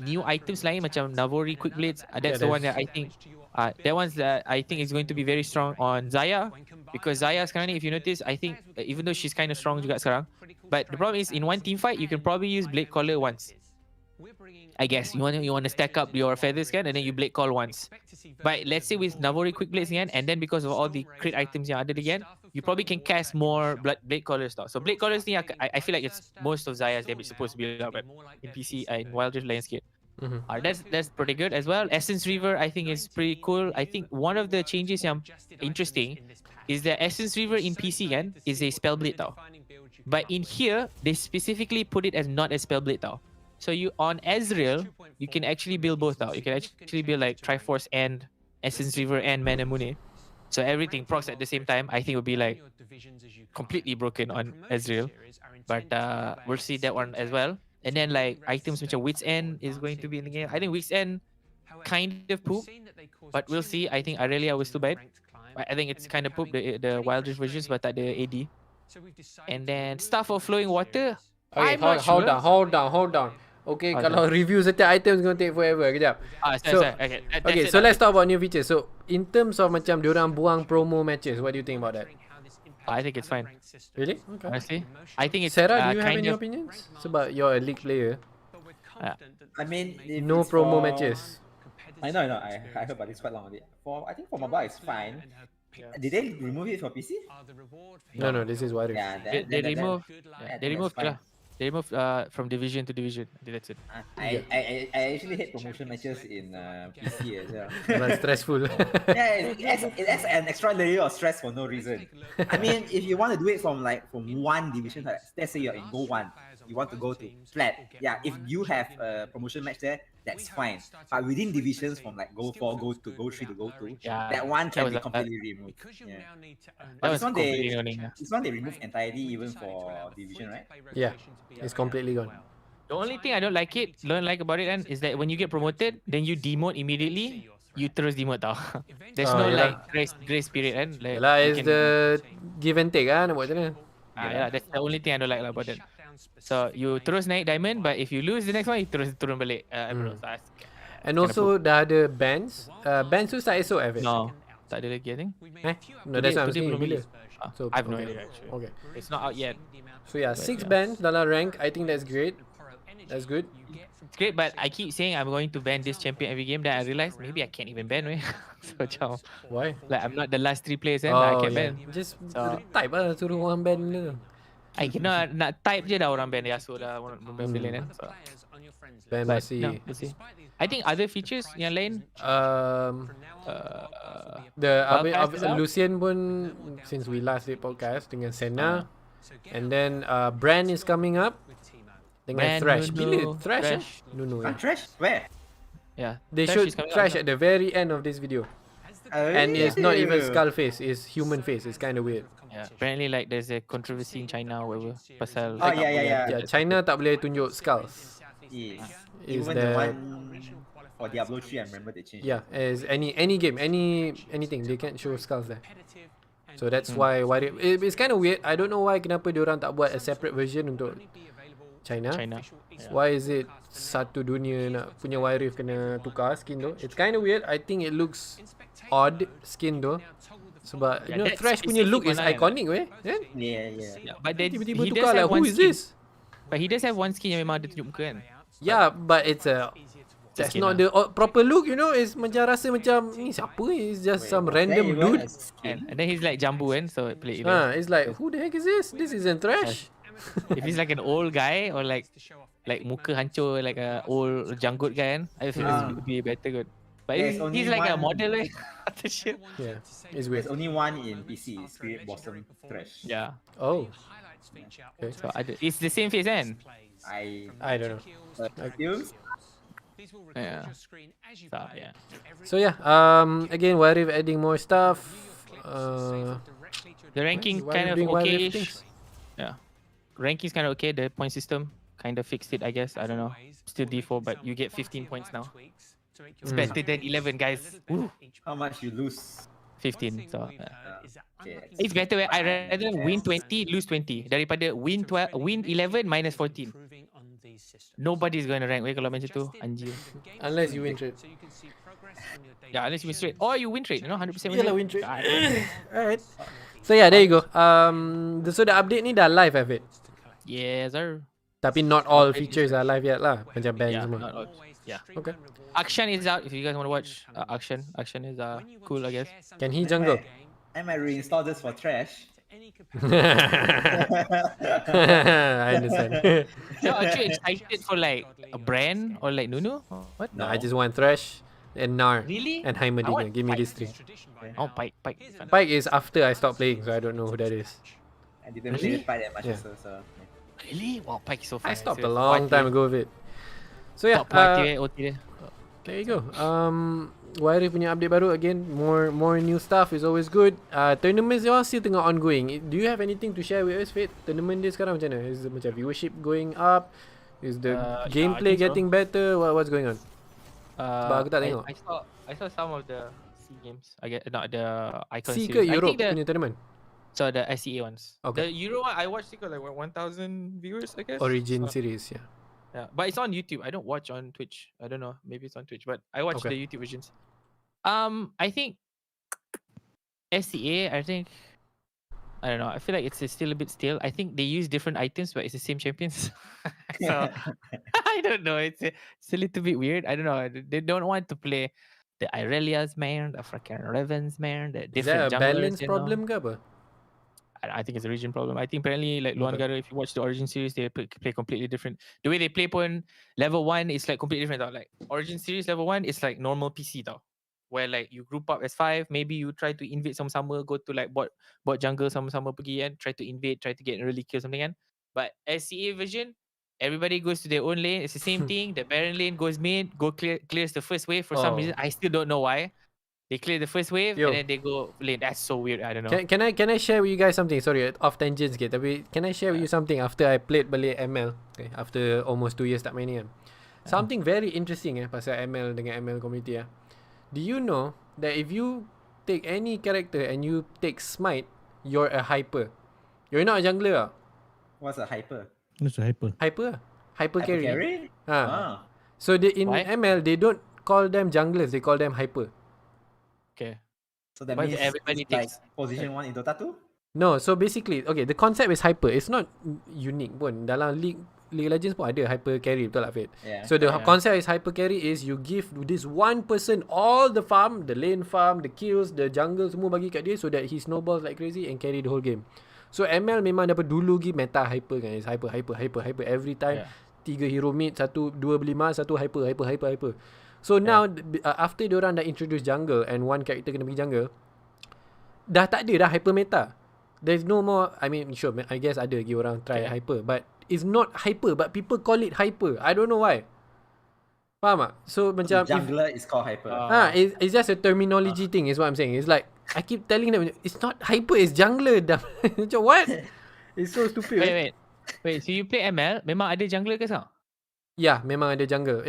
new items lain macam Navori Quick Blades, that's the one that I think that one's that I think is going to be very strong on Zarya, because Zarya sekarang ni if you notice, I think even though she's kind of strong juga sekarang, but the problem is in one team fight you can probably use Blade Caller once. I guess you want to stack up your feathers kan, and then you blade call once. But let's say with Navori Quick Blades again, and then because of all the crit items yang ada again, you probably can cast more blade callers tau. So blade callers ni I feel like it's most of Zarya's damage supposed to be lah, but in PC in Wild Rift lain sikit. That's pretty good as well. Essence River I think is pretty cool. I think one of the changes yang interesting is that Essence River in PC kan is a spellblade tau. But in here they specifically put it as not a spellblade tau. So you on Ezreal you can actually build both tau. You can actually build like Triforce and Essence River and Mana Mune. So everything procs at the same time I think would be like completely broken on Ezreal. But we'll see that one as well. And then like items which are Wit's End is going to be in the game. I think Wit's End kind of poop, but we'll see. I think Aurelia was too bad. I think it's kind of poop, the Wild Rift versions, but tak ada AD. And then Staff of Flowing Water. Okay, I'm not hold sure. down. Okay, Oh, kalau review setiap item is going to take forever. Kejap. Sorry. Okay, so let's talk about new features. So, in terms of macam diorang buang promo matches, what do you think about that? I think it's fine. Really? Okay. Honestly, I think it's Sarah, do you have kind any of. opinions? Sebab you're a league player. I mean, if No it's promo for- matches. I know. I heard about this quite long already. I think for mobile it's fine. Did they remove it for PC? No, this is Warrior. Yeah, They remove. They removed fine. They removed from division to division. I think that's it. I actually hate promotion matches in PC as well. That's stressful. Yeah, it adds an extra layer of stress for no reason. I mean, if you want to do it from one division, like, let's say you're in Go 1, you want to go to flat. Yeah, if you have a promotion match there, that's fine. But within divisions from like Go 4, Go 2, Go 3 to Go 2, Yeah, that one that can was be like- completely removed. Yeah. That But was completely annoying. this one they remove entirely even for division, right? Yeah, it's completely gone. The only thing I don't like about it is that when you get promoted, then you demote immediately. You terus demote tau. There's no yalah. like grace period kan. Like, Yelah, you it's can- the give and take lah, nak buat macam mana. yeah, that's the only thing I don't like about it. So you terus naik diamond, but if you lose the next one, you terus turun balik. Emerald. So And also, dah ada bans. Bans tu start esok, Evan? no, tak ada lagi I think. No, that's what I'm Today saying. belum Bila? release. So, I have no okay. idea actually. Okay. It's not out yet. So yeah, 6 yeah. bans dalam rank. I think that's great. That's good. It's great, but I keep saying I'm going to ban this champion every game. Then I realize maybe I can't even ban. So macam, Why? like I'm not the last 3 players and I can ban. Just So- type lah, suruh orang ban dia. I cannot nak type je dah orang ban Yasuo dah orang ban villain kan. So, Ban but Versi. no, we'll see. I think other features yang lain Wildcats is out? Lucian pun, since we last did podcast dengan Senna, and then Brand is coming up dengan Brand, Thresh. Nuno, Bila Thresh? Thresh. No. Trash? Where? yeah. They Thresh showed is coming out Thresh now. at the very end of this video, and it's not even skull face; it's human face. It's kind of weird. Yeah. Apparently like there's a controversy in China or whatever pasal Oh yeah. Yeah, China tak boleh tunjuk skulls. Yes. Is Even the the- one for Diablo 3, I remember they changed. Yeah, as any game, anything, they can't show skulls there. So that's why it's kind of weird. I don't know why kenapa diorang tak buat a separate version untuk China. China. Yeah. Why is it satu dunia nak punya Wild Rift kena tukar skin tu? It's kind of weird. I think it looks odd skin tu. Sebab Yeah, you know that's Thresh punya look is specific one, iconic weh. Kan? Yeah. Yeah, but then Tiba-tiba he tukar does like have who one is skin. this? But he does have one skin yang memang ada tunjuk muka kan. Yeah, but it's that's skin not the proper look, you know. It's macam rasa macam ni siapa? It's just some random dude. And then he's like jambu kan, so pelik gila. It's like who the heck is this? This isn't Thresh. If he's like an old guy or like muka hancur like a old janggut guy kan, I feel it would be better good. But There's only he's like a one- model eh. What the shit? Yeah, it's There's weird. only one in PC, Spirit Blossom Thresh. Yeah. Oh, So it's the same face kan? I don't know. Films? Yeah. So yeah. So yeah, again, Wild Rift adding more stuff. The ranking Wild kind Rift of doing Wild Rift okay-ish. things. Yeah. Ranking's kind of okay. The point system kind of fixed it, I guess. I don't know. Still D4, but you get 15 points now. It's better than 11, guys. Woo. How much you lose? 15. So Okay. it's better. I rather win 20, lose 20 daripada win 11 minus 14. Nobody's going to rank kalau macam tu. Anjir. Unless you win trade. Yeah, unless you win straight. Or you win trade, 100% win Yalah, trade. win trade. God. Alright. So yeah, there you go. So the update ni dah live have it. Yes, sir. Tapi not all features are live yet lah. Macam band Yeah, semua. not all. Yeah. Okay. Akshan is out if you guys want to watch. Akshan is cool, I guess. Can he jungle? I might reinstall this for Trash. I understand. So are you excited for like a brand or like Nunu? What? No, I just want Thresh and Nar Really? and Heimerdinger. want Give me Pike. these three. Oh, Pike. Pike is after I stopped playing, so I don't know who that is. I didn't Really? play Pike that much Yeah. also, so. Really? Wow, Pike is so fun. I stopped a long time ago with it. So yeah, Top party OT dia. there you go. Wari punya update baru again. More new stuff is always good. Tournaments you all still tengah ongoing. Do you have anything to share with us, Fit? Tournament dia sekarang macam mana? Is the macam viewership going up? Is the Yeah, gameplay I think so. getting better? What's going on? Sebab aku tak tengok. I saw some of the C games. I get not the icon C ke series. I Europe think the punya tournament? the SCA ones. Okay. The Euro one I watched it got like 1,000 viewers, I guess. Origin So, series, yeah. yeah, but it's on YouTube. I don't watch on Twitch. I don't know. Maybe it's on Twitch, but I watch Okay. the YouTube versions. I think SCA. I don't know. I feel like it's still a bit stale. I think they use different items, but it's the same champions. So I don't know. It's a little bit weird. I don't know. They don't want to play the Irelias man, the freaking Ravens man, the Is that different a junglers. balance problem ke apa? I think it's a region problem. I think apparently like luar Okay. negara, if you watch the Origin series, they play completely different. The way they play pun level 1 is like completely different. Tau. Like Origin series level 1 is like normal PC tau. Where like you group up as 5, maybe you try to invade sama-sama, go to like bot jungle sama-sama pergi kan, try to invade, try to get an early kill something kan. But SCA version, everybody goes to their own lane. It's the same thing. The Baron lane goes mid, clears the first wave. For some Oh. reason, I still don't know why. They clear the first wave Yo. and then they go lane. That's so weird. I don't know. Can I share with you guys something? Sorry, off tangent sikit. Tapi can I share with you something after I played balik ML? Okay, after almost 2 years tak main ni kan. Something very interesting pasal ML dengan ML community Do you know that if you take any character and you take smite, you're a hyper. You're not a jungler. What's a hyper? That's a hyper. Hyper. Hyper Hyper carry. carry? Ah. So in Why? ML they don't call them junglers, they call them hyper. Okay. So that Why means everybody it's like takes- position 1 in Dota 2? No, so basically, okay, the concept is hyper. It's not unique pun. Dalam League Legends pun ada hyper carry, betul tak Fit? Yeah. So the Yeah. concept is hyper carry is you give this one person all the farm, the lane farm, the kills, the jungle semua bagi kat dia so that he snowballs like crazy and carry the whole game. So ML memang daripada dulu lagi meta hyper kan. It's hyper every time. Yeah. 3 hero mid, 2 beli mas, 1 hyper. So now after diorang dah introduce jungle and one character kena pergi jungle, dah tak ada dah hyper meta. There's no more, I mean sure, I guess ada lagi orang try hyper, but it's not hyper, but people call it hyper. I don't know why. Faham tak? So macam Jungler is called hyper. it's just a terminology thing is what I'm saying. It's like I keep telling them it's not hyper, it's jungler. Macam what? It's so stupid. Wait, so you play ML, memang ada jungler ke sekarang? Yeah, memang ada jungle.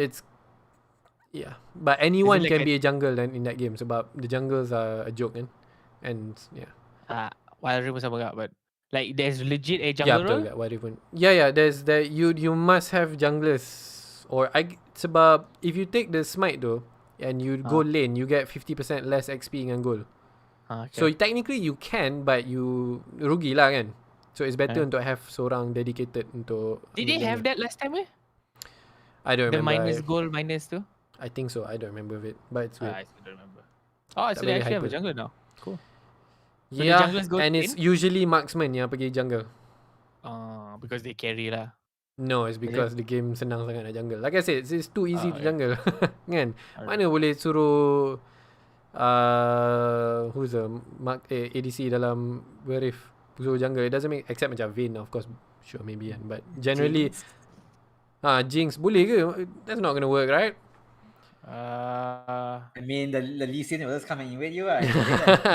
But anyone like can be a jungle then in that game sebab the jungles are a joke kan. And yeah. Wild Ribbon sama tak, but like there's legit a Yeah, jungle betul role? kat What Even. Yeah, there's that you must have junglers or sebab if you take the smite though and you go lane, you get 50% less XP dengan gold. Okay. So technically you can, but you rugi lah kan. So it's better untuk have seorang dedicated untuk Did they have that last time? I don't The remember. minus gold minus tu? I think so. I don't remember of it, but it's weird. I still don't remember. Oh, so Tak they very actually have a hyper. jungler now. Cool. So the Yeah, junglers go and it's usually marksman yang pergi jungle. Because they carry lah. No, it's because the game senang sangat nak jungle. Like I said, it's too easy to Okay. jungle. Kan? Alright. Mana boleh suruh who's the ADC dalam Verif suruh jungle. It doesn't make, except macam Vayne of course, sure maybe kan. But generally Jinx boleh ke? That's not gonna work, right? I mean, the Lee Sin will just come and invade you.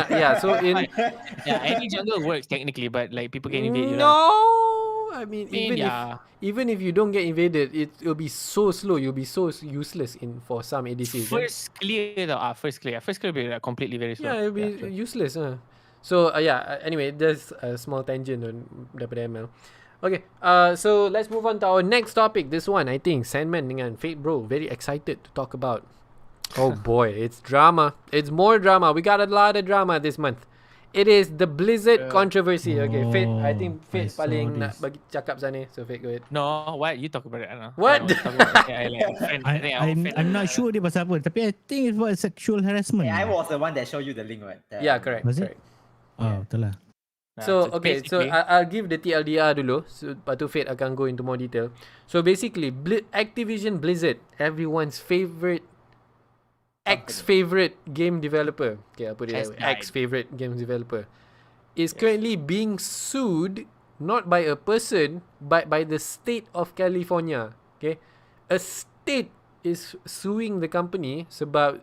Yeah, so in Yeah, any jungle works technically, but like people can invade you no, lah. I mean Yeah. even if you don't get invaded, it'll be so slow. You'll be so useless for some ADCs. kan? First clear tau. First clear will be completely very slow. Yeah, it'll be true. useless. So anyway, there's a small tangent on daripada ML. Okay, so let's move on to our next topic. This one, I think, Sandman dengan Fate Bro, very excited to talk about. Oh boy, it's drama. It's more drama. We got a lot of drama this month. It is the Blizzard controversy. Okay, Fate, I think Fate I saw paling nak this. bagi cakap sana. So Fate, go ahead. No, what? You talk about it. What? I'm not sure dia pasal apa, tapi I think it's about sexual harassment. I was the one that showed you the link, right? Yeah, correct. Was it? correct. Oh, betul lah. So okay, so basically, I'll give the TLDR dulu. So lepas tu Fate akan go into more detail. So basically, Activision Blizzard, everyone's favorite ex-favorite game developer. Okay, I'll put it that way. Has died. Ex-favorite game developer is currently being sued not by a person but by the state of California. Okay, a state is suing the company sebab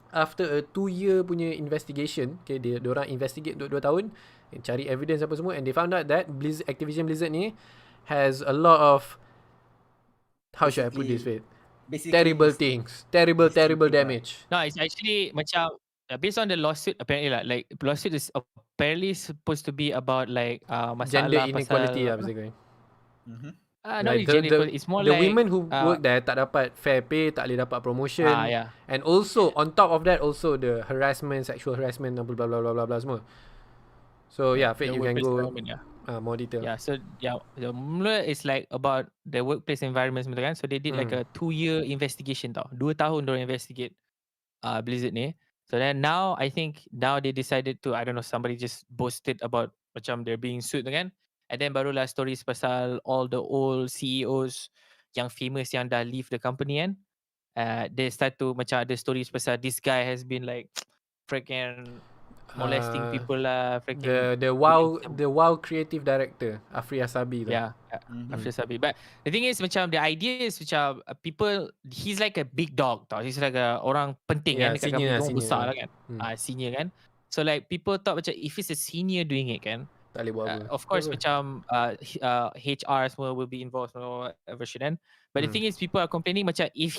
after a 2-year punya investigation, okay, dia orang investigate 2 tahun, cari evidence apa semua, and they found out that Activision Blizzard ni has a lot of, how should I put this, Faith? Terrible things, terrible damage. no, it's actually macam based on the lawsuit apparently like lawsuit is apparently supposed to be about like Gender masalah inequality pasal basically. not Like really gender equality. It's more the like women who work there tak dapat fair pay, tak boleh dapat promotion, yeah. and also on top of that also the harassment, sexual harassment, blah blah blah blah blah, blah semua. So yeah, Faith, the you can workplace go environment, more detail. Yeah, so the mula is like about the workplace environment semua tu kan. So they did like a 2-year investigation tau. 2 tahun diorang investigate Blizzard ni. So then now I think they decided to, I don't know, somebody just boasted about macam they're being sued tu kan. And then barulah stories pasal all the old CEOs yang famous yang dah leave the company kan. They start to macam ada stories pasal this guy has been like freaking molesting people lah, freaking the WoW creative director Afri Asabi tu. yeah, After Sabi. But the thing is macam the idea is macam people, he's like a big dog tau. He's like a orang penting Yeah, kan dekat senior company, lah, orang senior besar lah. lah kan. Senior kan. So like people thought macam if it's a senior doing it kan, Tak boleh buat apa. of course macam HR semua will be involved or whatever shit kan. But the thing is people are complaining macam if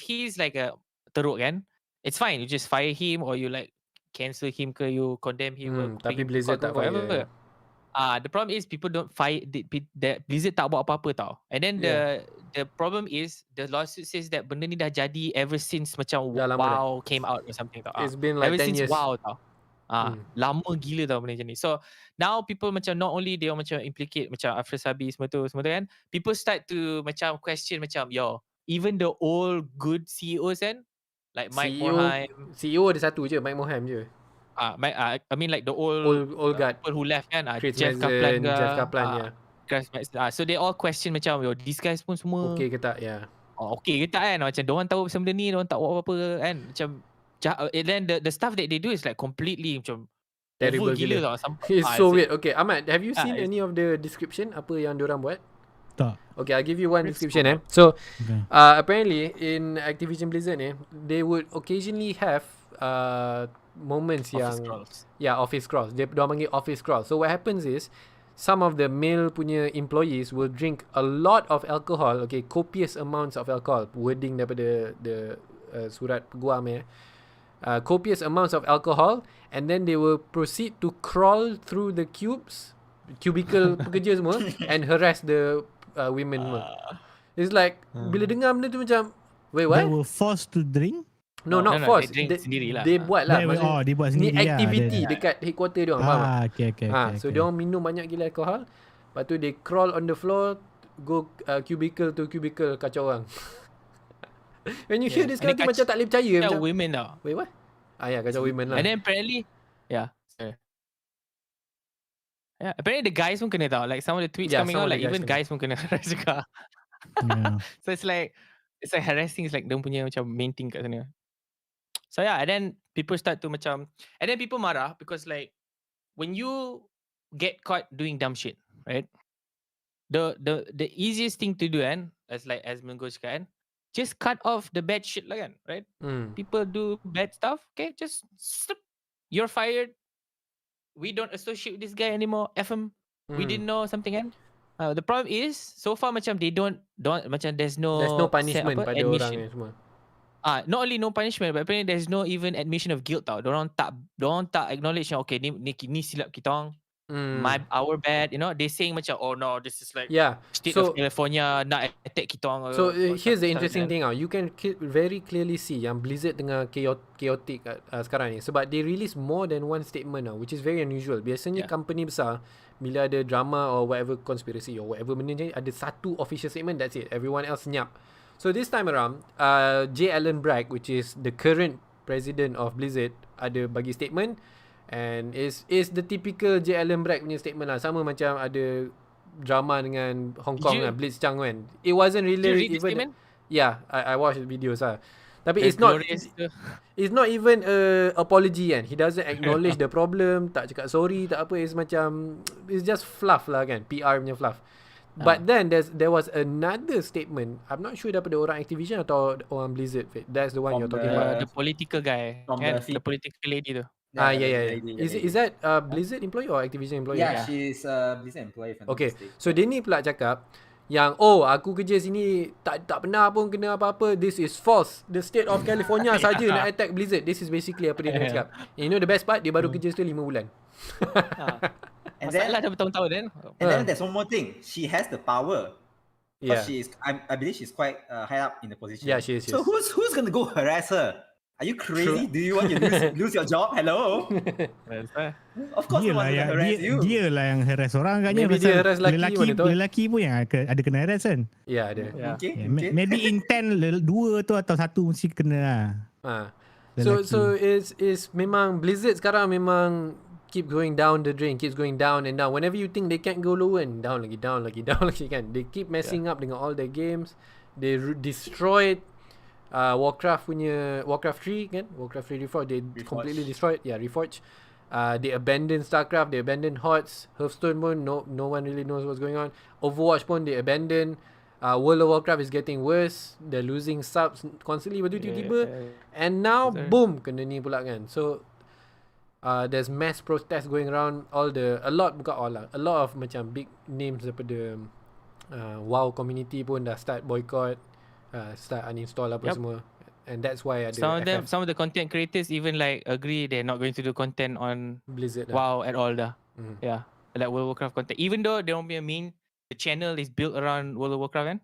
he's like a teruk kan, it's fine, you just fire him or you like cancel him ke, you condemn him or Tapi bring him to Blizzard court tak or whatever. fire. The problem is people don't fire that Blizzard tak buat apa-apa tau. And then the problem is the lawsuit says that benda ni dah jadi ever since macam Dah lama WoW came out or something tau. It's been like ever 10 since years. WoW tau. Lama gila tau benda macam ni. So now people macam not only they macam implicate macam Afri Sabi semua tu kan, people start to macam question macam even the old good CEOs kan, like Mike Morhaime. CEO ada satu je, Mike Morhaime je. I mean like the old guard. people who left kan, Chris Jeff Mazin, Kaplan ke, Jeff Kaplan, ya. So they all question macam these guys pun semua Okay ke tak, ya. okay ke tak kan, macam diorang tahu pasal benda ni, diorang tak buat apa-apa kan, macam and then the stuff that they do is like completely macam Terrible over gila gila. tau. It's so weird. Okay, Ahmad, have you seen any of the description apa yang diorang buat? Tak. Okay, I'll give you one description. So, Okay. apparently in Activision Blizzard they would occasionally have moments Office yang crawls. office crawls. Dia panggil office crawls. So what happens is some of the male punya employees will drink a lot of alcohol. Okay, copious amounts of alcohol. Wording daripada the surat peguam copious amounts of alcohol, and then they will proceed to crawl through the cubicle pekerja semua and harass the women semua. It's like bila dengar benda tu macam wait, what? They were forced to drink? No, not no, forced. they drink sendirilah. They buat lah. Dia buat Ni sendiri lah. activity dekat headquarter dia orang. Faham tak? Okay. So dia orang minum banyak gila alkohol. Lepas tu they crawl on the floor, go cubicle to cubicle kacau orang. When you hear this kind of thing macam tak boleh percaya macam women tau. wait, what? Kacau women lah. And then apparently apparently the guys pun kena tau. Like some of the tweets coming some of out, the like even guys guys pun kena harass juga. Yeah. So it's like harassing is like dia punya macam main thing kat sana. So and then people start to macam, and then people marah because like when you get caught doing dumb shit, right? The easiest thing to do kan, as Mengo cakap kan, just cut off the bad shit lah kan, right? People do bad stuff, okay, just stop. You're fired. We don't associate with this guy anymore. F him. We didn't know something kan. The problem is so far macam they don't macam there's no punishment pada orang ni semua. Not only no punishment, but apparently there's no even admission of guilt tau. Diorang tak acknowledge yang okay ni silap kita orang. Our bad, you know. They saying macam oh no, this is like state of California nak attack kita orang. So here's the interesting thing you can very clearly see yang Blizzard tengah chaotic sekarang ni sebab they release more than one statement which is very unusual. Biasanya company besar bila ada drama or whatever conspiracy or whatever benda ni ada satu official statement, that's it. Everyone else nyap. So this time around J. Allen Bragg, which is the current president of Blizzard, ada bagi statement And is the typical JLM Bragg punya statement lah. Sama macam ada drama dengan Hong Kong you- kan, Blitz Chang kan. It wasn't Did you really read the even statement? yeah, I watched the videos lah. Tapi The it's not glorious tu. it's not even a apology kan. He doesn't acknowledge the problem, tak cakap sorry, tak apa. It's macam, it's just fluff lah kan, PR punya fluff. But then there was another statement. I'm not sure daripada orang Activision atau orang Blizzard. That's the one From you're talking the- about. The political guy, From kan? the The political lady tu. Yeah. Is that Blizzard employee or Activision employee? Yeah, she's a business employee. If I'm not Okay, mistaken. so dia ni pula cakap yang aku kerja sini tak pernah pun kena apa-apa. This is false. The state of California saja nak attack Blizzard. This is basically apa dia nak cakap. You know the best part, dia baru kerja situ 5 bulan. And then, Masalah dah bertahun-tahun kan. and then there's one more thing. She has the power. Yeah. Because I believe she's quite high up in the position. Yeah, she is. So who's gonna go harass her? Are you crazy? Do you want to lose your job? Hello. Of course, no Dia lah one's yang gonna harass you. dia lah yang harass orang agaknya. Maybe dia pasal harass lelaki lelaki, mana tahu. lelaki pun yang ada kena harass kan. Yeah, ada. Yeah. Okay. Yeah, okay. maybe in 10 2 tu atau 1 mesti kena lah. So is memang Blizzard sekarang memang keep going down the drain, keeps going down and down. Whenever you think they can't go lower, down lagi kan. They keep messing up dengan all their games. They destroyed Warcraft 3 kan, Warcraft 3 Reforged, they completely destroyed. Yeah, Reforged. They abandoned StarCraft, they abandoned HOTS, Hearthstone pun no one really knows what's going on. Overwatch pun they abandoned. World of Warcraft is getting worse. They're losing subs constantly. Tiba-tiba and now boom, kena ni pula kan. So there's mass protest going around. A lot of macam big names daripada WoW community pun dah start boycott, start uninstall apa semua. And that's why ada Some of the content creators even like agree they're not going to do content on Blizzard WoW at all dah. Mm. Yeah, like World of Warcraft content. Even though they won't be the channel is built around World of Warcraft kan.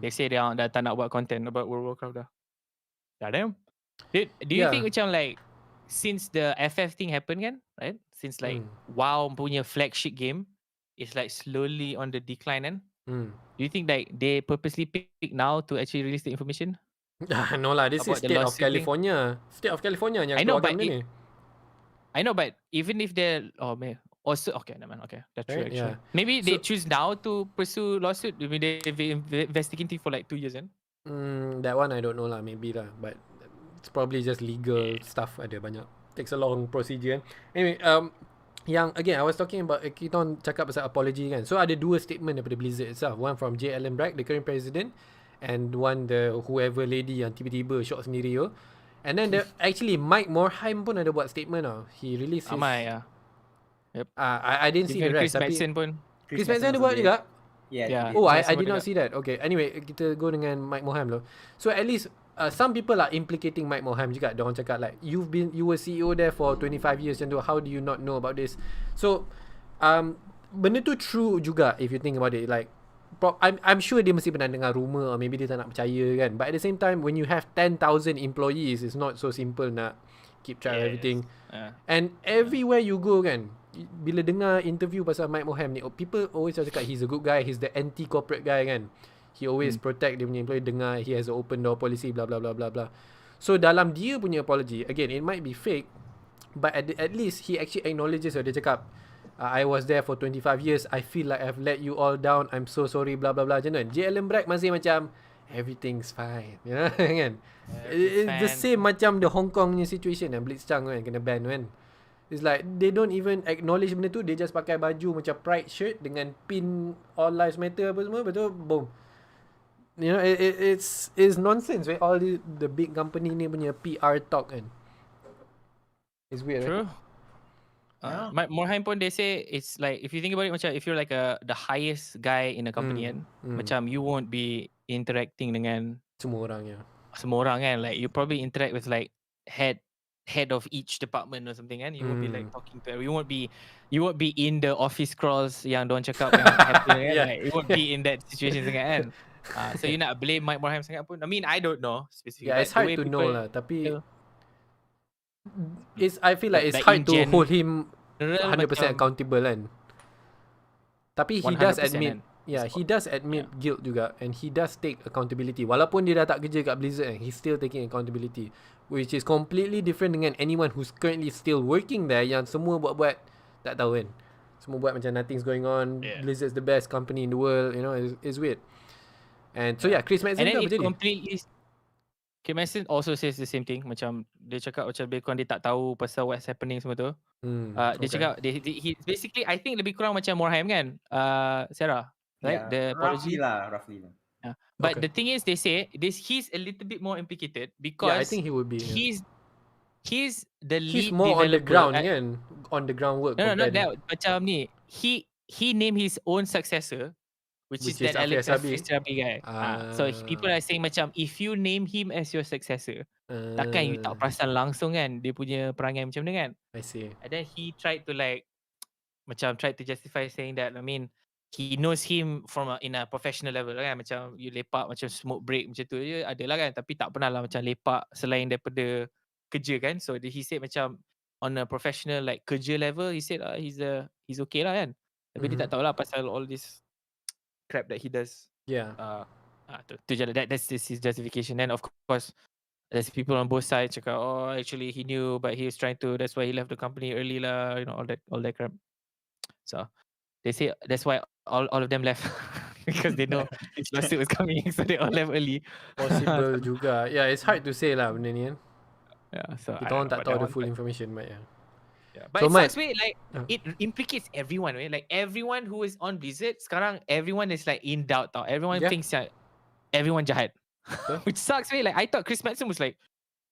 They say dah tak nak buat content about World of Warcraft dah. Damn. Do you think macam like since the FF thing happened kan, right? Since like WoW punya flagship game is like slowly on the decline kan? Do you think like they purposely pick now to actually release the information? No lah, this is About the State of lawsuit thing? California. State of California yang I know, keluarkan but benda ni. I know, but even if they're also okay, never mind. Okay, that's true. Right, Actually, yeah. maybe they choose now to pursue lawsuit. I mean, they've been investigating for like 2 years, then. That one I don't know lah, maybe lah, but it's probably just legal stuff. Ada banyak, takes a long procedure. Anyway, yang again I was talking about, kita orang cakap pasal apology kan. So ada 2 statement daripada Blizzard itself. One from JLM Bragg, the current president, and one the whoever lady yang tiba-tiba shock sendiri tu. And then actually Mike Morhaime pun ada buat statement tau. He released his, Amai, yeah. Yep. I didn't see the Even rest. Chris Madsen pun. Chris Madsen ada buat juga. Yeah. Yeah. they did. Oh, I Madsen did pun not ada. see that. Okay, anyway, kita go dengan Mike Morhaime dulu. So at least some people are implicating Mike Morhaime juga. Diorang cakap like, you were CEO there for 25 years and how do you not know about this? So benda tu true juga if you think about it. Like I'm sure dia mesti pernah dengar rumor, or maybe dia tak nak percaya kan. But at the same time, when you have 10,000 employees, it's not so simple nak keep track of everything. Yeah. And everywhere you go kan, bila dengar interview pasal Mike Morhaime ni, people always cakap he's a good guy, he's the anti-corporate guy kan. He always protect dia punya employee, dengar he has an open door policy, blah blah blah blah blah. So dalam dia punya apology, again it might be fake, but at least he actually acknowledges, dia cakap, I was there for 25 years, I feel like I've let you all down, I'm so sorry, blah blah blah. Macam mana? JLM Bragg masih macam everything's fine, you know kan? It's the same macam the Hong Kong punya situation yang Blitz Chang kan kena ban kan. It's like they don't even acknowledge benda tu, they just pakai baju macam pride shirt dengan pin all lives matter apa semua, betul, boom. You know, it's nonsense, right? All the big company ni punya PR talk kan. It's weird, True. right? Morhaime pun they say it's like if you think about it, macam if you're like the highest guy in a company kan, macam you won't be interacting dengan Semua orang ya. semua orang kan, like you probably interact with like head of each department or something kan. You won't be like talking to you won't be in the office crawls yang diorang cakap yang happen kan. Yeah. Like, you won't be in that situation sangat kan. So you nak blame Mike Morhaime sangat pun, I mean I don't know specifically. Yeah, it's but the hard way to know people- lah, tapi Yeah. I feel like it's Like hard in to hold him general 100% macam accountable kan. Tapi he does 100% admit kan. Yeah, he does admit guilt juga, and he does take accountability. Walaupun dia dah tak kerja kat Blizzard, he's still taking accountability, which is completely different dengan anyone who's currently still working there, yang semua buat-buat tak tahu kan. Semua buat macam nothing's going on. Blizzard's the best company in the world, you know, it's weird. And so Chris Madsen And then tu apa it jadi? completely Kim Madsen also says the same thing. Macam dia cakap macam lebih kurang dia tak tahu pasal what's happening semua tu. Dia cakap he basically I think lebih kurang macam Morhaim kan, Sarah, right? Yeah, The apology. roughly lah. Yeah. But the thing is, they say he's a little bit more implicated because Yeah, I think he would be. He's the lead He's more on the developer ground kan, on the groundwork. No, not compared- that. Macam ni, he named his own successor, which is that Afri Alex Asabi. Asabi guy. So people are saying macam if you name him as your successor, takkan you tak perasan langsung kan dia punya perangai macam ni kan. I see. And then he tried to like macam tried to justify saying that I mean he knows him from in a professional level kan, macam you lepak macam smoke break macam tu je adalah kan, tapi tak pernah lah macam lepak selain daripada kerja kan. So he said macam on a professional like kerja level, he said he's okay lah kan, tapi dia tak tahulah pasal all this crap that he does. Yeah. Tu je lah, that's his justification. Then of course there's people on both sides cakap actually he knew but he was trying to, that's why he left the company early lah, you know, all that crap. So they say that's why all of them left because they know this lawsuit was coming, so they all left early. Possible juga. Yeah, it's hard to say lah benda ni kan. Yeah, so Kita orang tak tahu the full information, but But So, it sucks, Mat- way, like it implicates everyone, way. Like everyone who is on Blizzard sekarang, everyone is like in doubt tau. Everyone thinks that everyone jahat. Which sucks, way. Like I thought Chris Madsen was like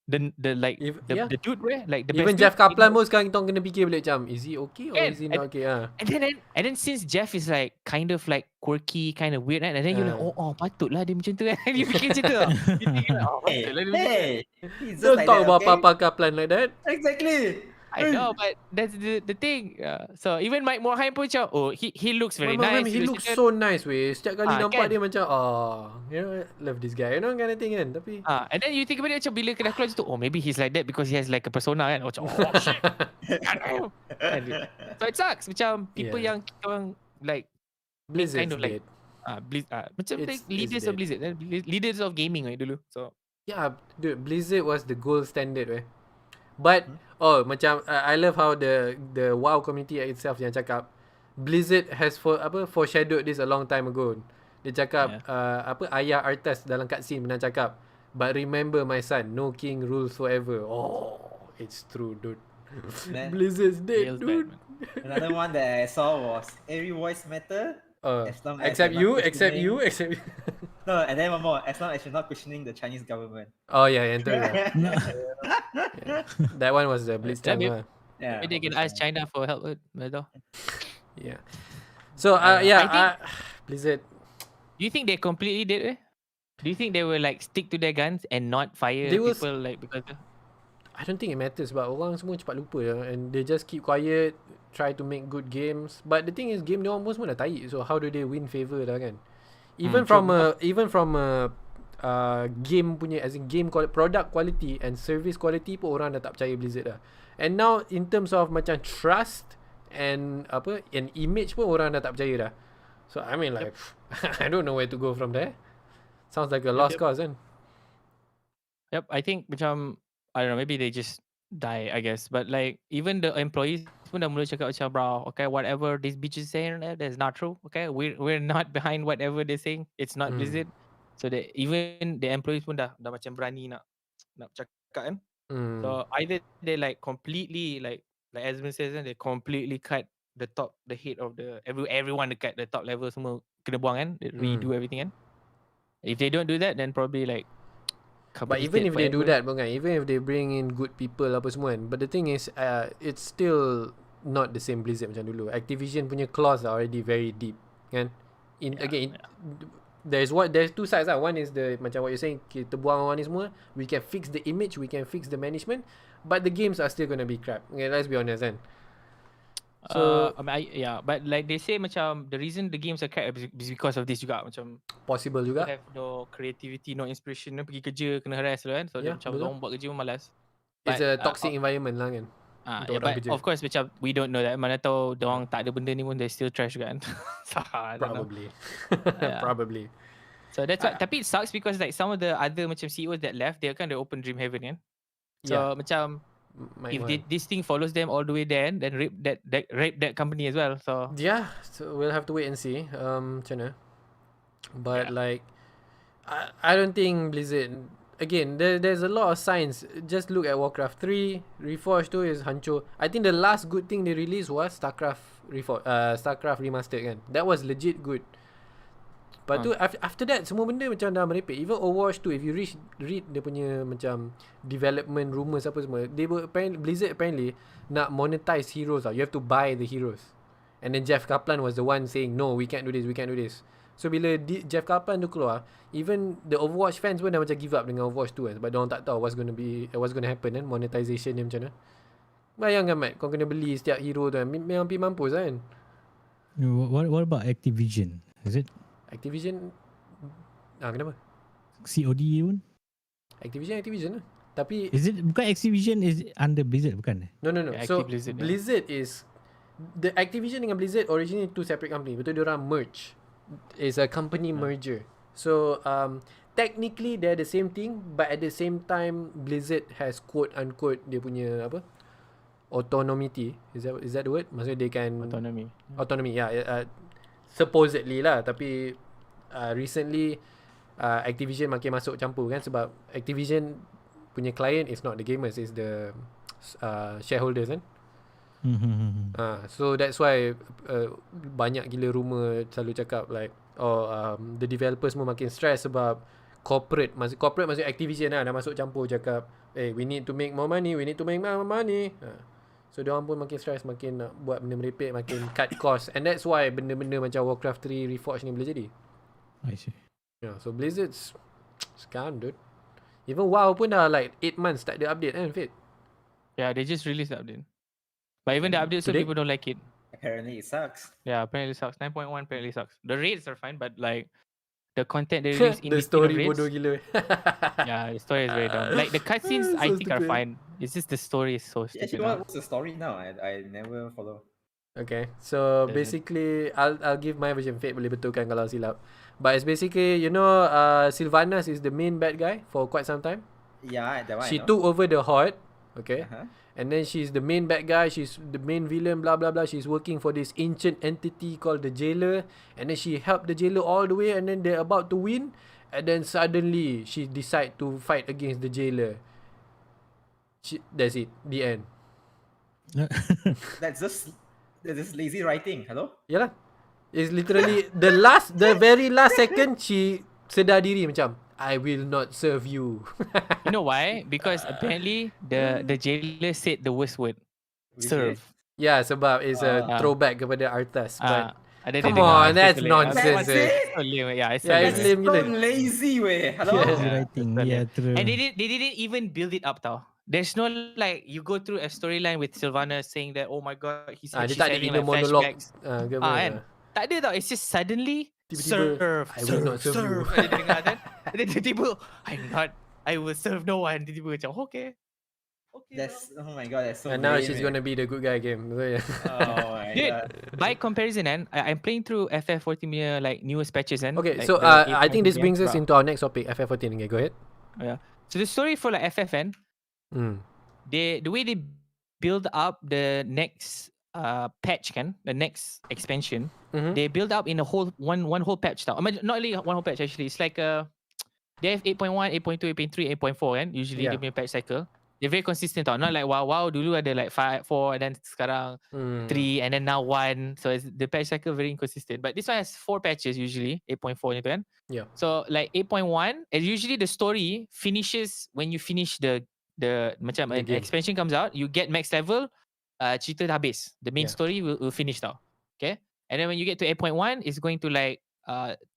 the dude, way. Like the even best Jeff dude. Kaplan pun sekarang kita orang kena fikir balik macam, is he okay or is he not okay? And then since Jeff is like kind of like quirky, kind of weird, right? And then you're like, patutlah dia macam tu kan. You fikir macam tu tau. You think like, patutlah dia macam tu. Hey, he's just Don't like talk that, about okay? Papa Kaplan like that. Exactly. I know, but that's the thing. So even Mike Morhaim pun macam, he looks very nice. He looks macam- so nice weh. Setiap kali nampak kan? dia macam you know, love this guy, you know, kind of thing kan. Tapi And then you think about it macam bila kena keluar macam tu, maybe he's like that because he has like a persona kan. Macam shit. So it sucks. Macam people yang kita orang like Blizzard's kind of like dead. macam It's like leaders of dead. Blizzard, leaders of gaming right dulu. So Yeah, dude, Blizzard was the gold standard weh. But macam I love how the WoW community itself yang cakap Blizzard has foreshadowed this a long time ago. Dia cakap ayah Arthas dalam cutscene pernah cakap, but remember my son, no king rules forever. It's true, dude. Blizzard's dead, dude. Another one that I saw was every voice matter. As long as except you're you, not except you. No, and then one more. As long as you're not questioning the Chinese government. Yang tu. That one was the Blitz time lah. Yeah. maybe they can ask China for help. Yeah. So Blizzard. Do you think they completely dead? Do you think they will like stick to their guns and not fire They will people like because? I don't think it matters sebab orang semua cepat lupa and they just keep quiet, try to make good games. But the thing is game dia orang pun semua dah tahi. So how do they win favor dah kan? Even from a game punya, as in game product quality and service quality pun orang dah tak percaya Blizzard dah. And now in terms of macam trust and and image pun orang dah tak percaya dah. So I mean like I don't know where to go from there. Sounds like a lost cause kan? Yep, I think macam I don't know, maybe they just die, I guess. But like even the employees pun dah mula cakap macam, bro, okay, whatever these bitches saying, that's not true. Okay, we're not behind whatever they're saying. It's not Blizzard. So that even the employees pun dah macam berani nak cakap kan. So either they like completely like Azman says, they completely cut the head of the everyone dekat the top level semua kena buang kan, they redo everything kan. If they don't do that, then probably like. But even if they do that pun kan, even if they bring in good people apa semua kan, but the thing is it's still not the same Blizzard macam dulu. Activision punya clause are already very deep kan. There's two sides lah. One is the macam what you're saying, kita buang orang ni semua, we can fix the image, we can fix the management, but the games are still gonna be crap. Okay, let's be honest kan. So but like they say macam the reason the games are crap is because of this juga, macam possible juga. have no creativity, no inspiration, pergi kerja kena harass lah kan. So macam orang buat kerja pun malas. It's a toxic environment lah kan. Untuk Yeah, orang but kerja. of course macam we don't know that. Mana tahu diorang tak ada benda ni pun they still trash kan. So, I don't know. Probably. Yeah. Probably. So that's why. Tapi it sucks because like some of the other macam CEOs that left, they're kind of open dream heaven kan. So Yeah. macam Might if want. this thing follows them all the way then rape that company as well. So Yeah, so we'll have to wait and see. Macam mana. But like, I don't think Blizzard. Again, there's a lot of signs. Just look at Warcraft 3, Reforged tu is hancur. I think the last good thing they released was Starcraft Remastered kan. That was legit good. Lepas tu after that semua benda macam dah merepek. Even Overwatch tu, if you read dia punya macam development rumours apa semua, Blizzard apparently nak monetize heroes lah. You have to buy the heroes. And then Jeff Kaplan was the one saying no, we can't do this. So bila Jeff Kaplan tu keluar, even the Overwatch fans pun dah macam give up dengan Overwatch tu kan, sebab diorang tak tahu what's gonna happen kan, monetization dia macam mana. Bayangkan Mat, kau kena beli setiap hero tu kan, memang pergi mampus kan. What about Activision? Is it Activision kenapa? COD pun? Activision lah. Tapi Is it bukan Activision is under Blizzard bukan? no. Yeah, So Blizzard, Blizzard is the Activision dengan Blizzard originally two separate company. Betul diorang merge. It's a company merger. So technically they're the same thing, but at the same time Blizzard has quote unquote dia punya apa? Autonomy. Is that the word? Maksudnya they can autonomy. Yeah, supposedly lah, tapi recently Activision makin masuk campur kan, sebab Activision punya client is not the gamers, is the shareholders kan. So that's why banyak gila rumor selalu cakap like the developers semua makin stress sebab corporate maksud Activision lah dah masuk campur cakap we need to make more money. So diorang pun makin stress, makin nak buat benda merepek, makin cut cost, and that's why benda-benda macam Warcraft 3 Reforged ni boleh jadi. I see. Yeah, so Blizzard's scam dude. Even WoW pun dah like 8 months tak ada update kan Fit? yeah, they just released the update. But even the update, so Today? people don't like it. Apparently it sucks. Yeah, apparently it sucks. 9.1 apparently sucks. The rates are fine, but like the content they release in The between story the rates, bodoh gila. yeah, the story is very dumb. Like the cutscenes, I So think are stupid. fine. It's just the story is so Yeah, stupid. what's the story now? I never follow. Okay, so Doesn't- basically I'll give my version. Fate boleh betulkan kalau silap. But it's basically, Sylvanas is the main bad guy for quite some time. Yeah, that one She I know. took over the Horde, okay? Uh-huh. And then she's the main bad guy, she's the main villain, blah blah blah. She's working for this ancient entity called the Jailer, and then she helped the Jailer all the way, and then they're about to win, and then suddenly she decide to fight against the Jailer. That's it, the end. That's just lazy writing. Hello? Yalah. It's literally the very last second she sedar diri macam I will not serve you. You know why? Because apparently the jailer said the worst word. Which Serve. Yeah, sebab it's a Ah. throbback kepada Arthas. But Ada come dia dengar, on, so that's lame. nonsense. That's it? So lame. Yeah, it's so Yeah, lame. it's lame So gila. lazy way. Hello? Lazy Yeah, writing. that's Yeah, true. And they didn't even build it up tau. There's no like you go through a storyline with Sylvana saying that oh my god Dia she's tak ada having inner like monologue. flashbacks. Ke apa, Kan? Tak ada tau. It's just suddenly Tiba-tiba, serve. I will not serve you. Dia dengar kan? Dia tiba-tiba I will serve no one. Tiba-tiba macam okay. That's oh my god, that's so. And now lame, she's eh. gonna be the good guy game. So, yeah. Oh my Dude, god. by comparison, I'm playing through FF14 punya like newest patches and Okay, like so the I think this 8.2 brings us Wow. into our next topic, FF14. Okay, go ahead. Yeah. So the story for like FFN, the way they build up the next patch the next expansion, Mhm. they build up in a whole one whole patch tau. I mean, not really one whole patch actually. It's like they have 8.1, 8.2, 8.3, 8.4 kan. Usually Yeah. dia punya patch cycle. They're very consistent tau. Not like wow dulu ada like 5, 4 and then sekarang 3 and then now 1. So the patch cycle very inconsistent. But this one has 4 patches usually, 8.4 ni tu kan. Yeah. So like 8.1, and usually the story finishes when you finish the macam The an game. expansion comes out, you get max level, cerita dah habis. The main Yeah. story will finish tau. Okay? And then when you get to 8.1, it's going to like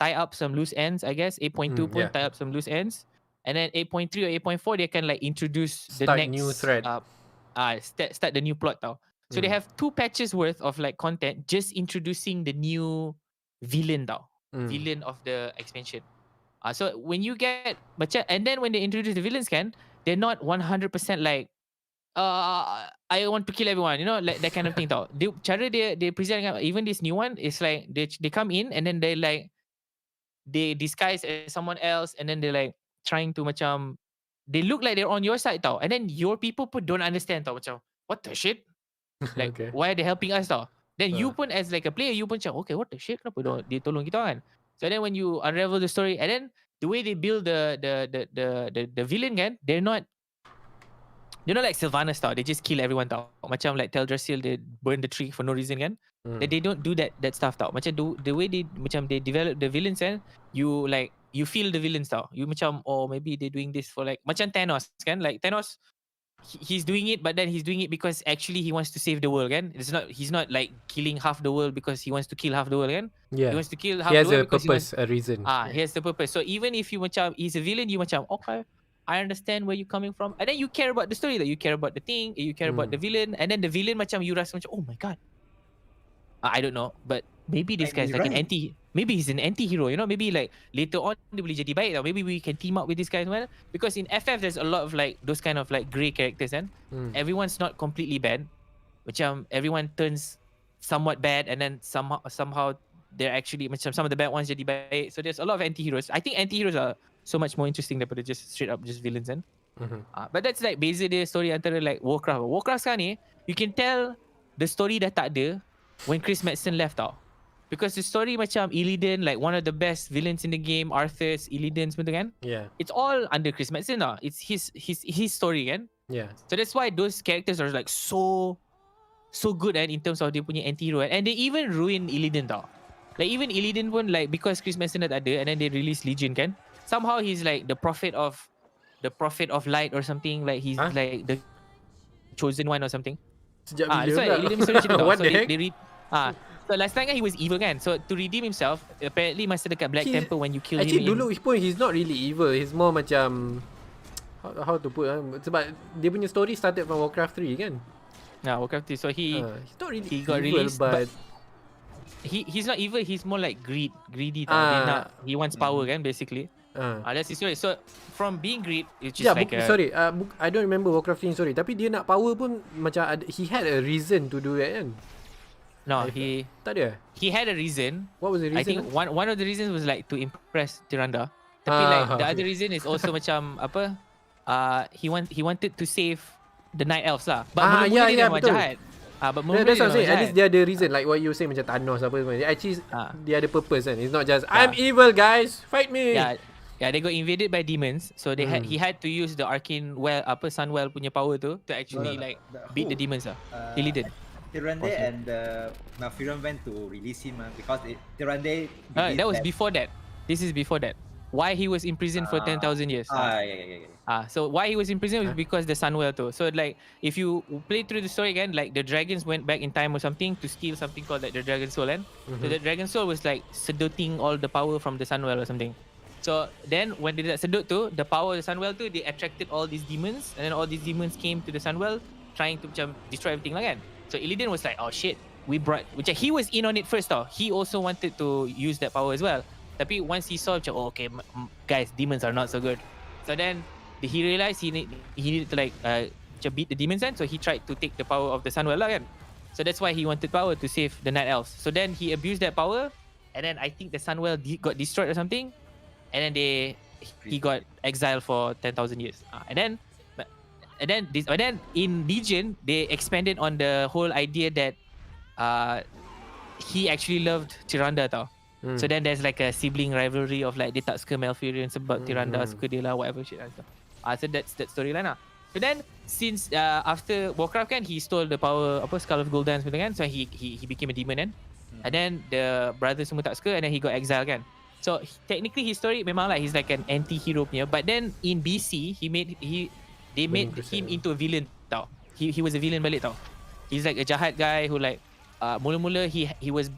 tie up some loose ends, I guess. 8.2 pun yeah. tie up some loose ends. And then 8.3 or 8.4, they can like introduce the Start next new thread. start the new plot tau. So they have 2 patches worth of like content just introducing the new villain tau. Villain of the expansion. So when you get macam, and then when they introduce the villains they're not 100% like I want to kill everyone, you know, like that kind of thing tau. Cara they present, even this new one is like they come in and then they disguise as someone else, and then they're like trying to macam, they look like they're on your side tau, and then your people pun don't understand tau, macam what the shit, like Okay. why are they helping us tau. Then you Ah. pun as like a player, you pun macam okay, what the shit, kenapa dia tolong kita kan. So then when you unravel the story, and then the way they build the villain kan, they're not like Sylvanas tau. They just kill everyone tau. Macam like Teldrassil, they burn the tree for no reason kan. They don't do that stuff tau. Macam the way they develop the villains kan, you feel the villains tau. You macam, oh maybe they're doing this for like, macam Thanos kan. Like Thanos, he's doing it, but then he's doing it because actually he wants to save the world kan. He's not like killing half the world because he wants to kill half the world kan. Yeah. He wants to kill half He has the a world because purpose, a reason. he has the purpose. So even if you macam he's a villain, you macam okay, I understand where you're coming from, and then you care about the story, that you care about the thing, you care about the villain, and then the villain macam you rasa macam, oh my god, I don't know, but maybe this Might guy's be like right. maybe he's an anti-hero, you know, maybe like later on dia boleh jadi baik tau. Maybe we can team up with this guy as well, because in FF there's a lot of like those kind of like grey characters and everyone's not completely bad. Macam everyone turns somewhat bad, and then somehow they're actually macam some of the bad ones jadi baik. So there's a lot of anti-heroes. I think anti-heroes are so much more interesting daripada just straight up just villains kan. But that's like basic dia story antara like Warcraft sekarang ni, you can tell the story dah tak ada when Chris Metzen left tau. Because the story macam Illidan, like one of the best villains in the game, Arthas, Illidan semua tu kan, Yeah. it's all under Chris Metzen tau. It's his story kan. Yeah. So that's why those characters are like so good in terms of dia punya anti-hero, and they even ruin Illidan tau. Like even Illidan pun like because Chris Metzen dah tak ada, and then they release Legion kan. Somehow he's like the prophet of light or something, like he's like the chosen one or something. Sejak That's bila why pula? Illidan story cerita tau. What So the heck? they read so last time kan he was evil kan. So to redeem himself, apparently masa dekat Black Temple when you kill him Actually dulu pun he's not really evil. He's more macam how to put sebab dia punya story started from Warcraft 3 kan. Warcraft 3. So He's not really he got evil, released, but he's not evil, he's more like greedy tau. He wants power kan basically. That's his story. So from being greed, it's just like I don't remember Warcraft 3 story, tapi dia nak power pun macam he had a reason to do that kan. No, he tak ada. He had a reason. What was the reason? I think one of the reasons was like to impress Tyrande. Tapi like the other reason is also macam apa? He wanted to save the Night Elves lah. But mula-mula dia memang betul. jahat. But That's what I'm saying. At least dia ada reason, like what you say macam Thanos apa semua. Actually dia ada purpose kan. It's not just I'm evil guys, fight me. Yeah, they got invaded by demons. So he had to use the arcane Sunwell punya power tu to actually beat the demons lah. Illidan. Tyrande and Malfurion went to release him because Tyrande. That was before that. This is before that. Why he was imprisoned for 10,000 years. So why he was imprisoned was because the Sunwell too. So like if you play through the story again, like the dragons went back in time or something to steal something called like the Dragon Soul kan. So the Dragon Soul was like seducing all the power from the Sunwell or something. So then when they sedut tu, the power of the Sunwell tu, they attracted all these demons, and then all these demons came to the Sunwell trying to macam destroy everything lah kan. So Illidan was like, oh shit, he was in on it first tau. He also wanted to use that power as well. Tapi once he saw macam, oh okay guys, demons are not so good. So then he realized he needed to like beat the demons kan. So he tried to take the power of the Sunwell lah kan. So that's why he wanted power to save the Night Elves. So then he abused that power, and then I think the Sunwell got destroyed or something, and then he got exiled for 10,000 years. And then in Legion they expanded on the whole idea that he actually loved Tyrande tau. So then there's like a sibling rivalry of like dia tak suka Malfurion sebab Tyrande suka dia lah, whatever shit lah. So that's that storyline lah. So then since after Warcraft kan, he stole the power Skull of Gul'dan semua kan. So he became a demon kan. And then the brothers semua tak suka, and then he got exiled kan. So technically his story memang like he's like an anti-hero punya, but then in BC they made him into a villain tau. He was a villain balik tau. He's like a jahat guy who like mula-mula he was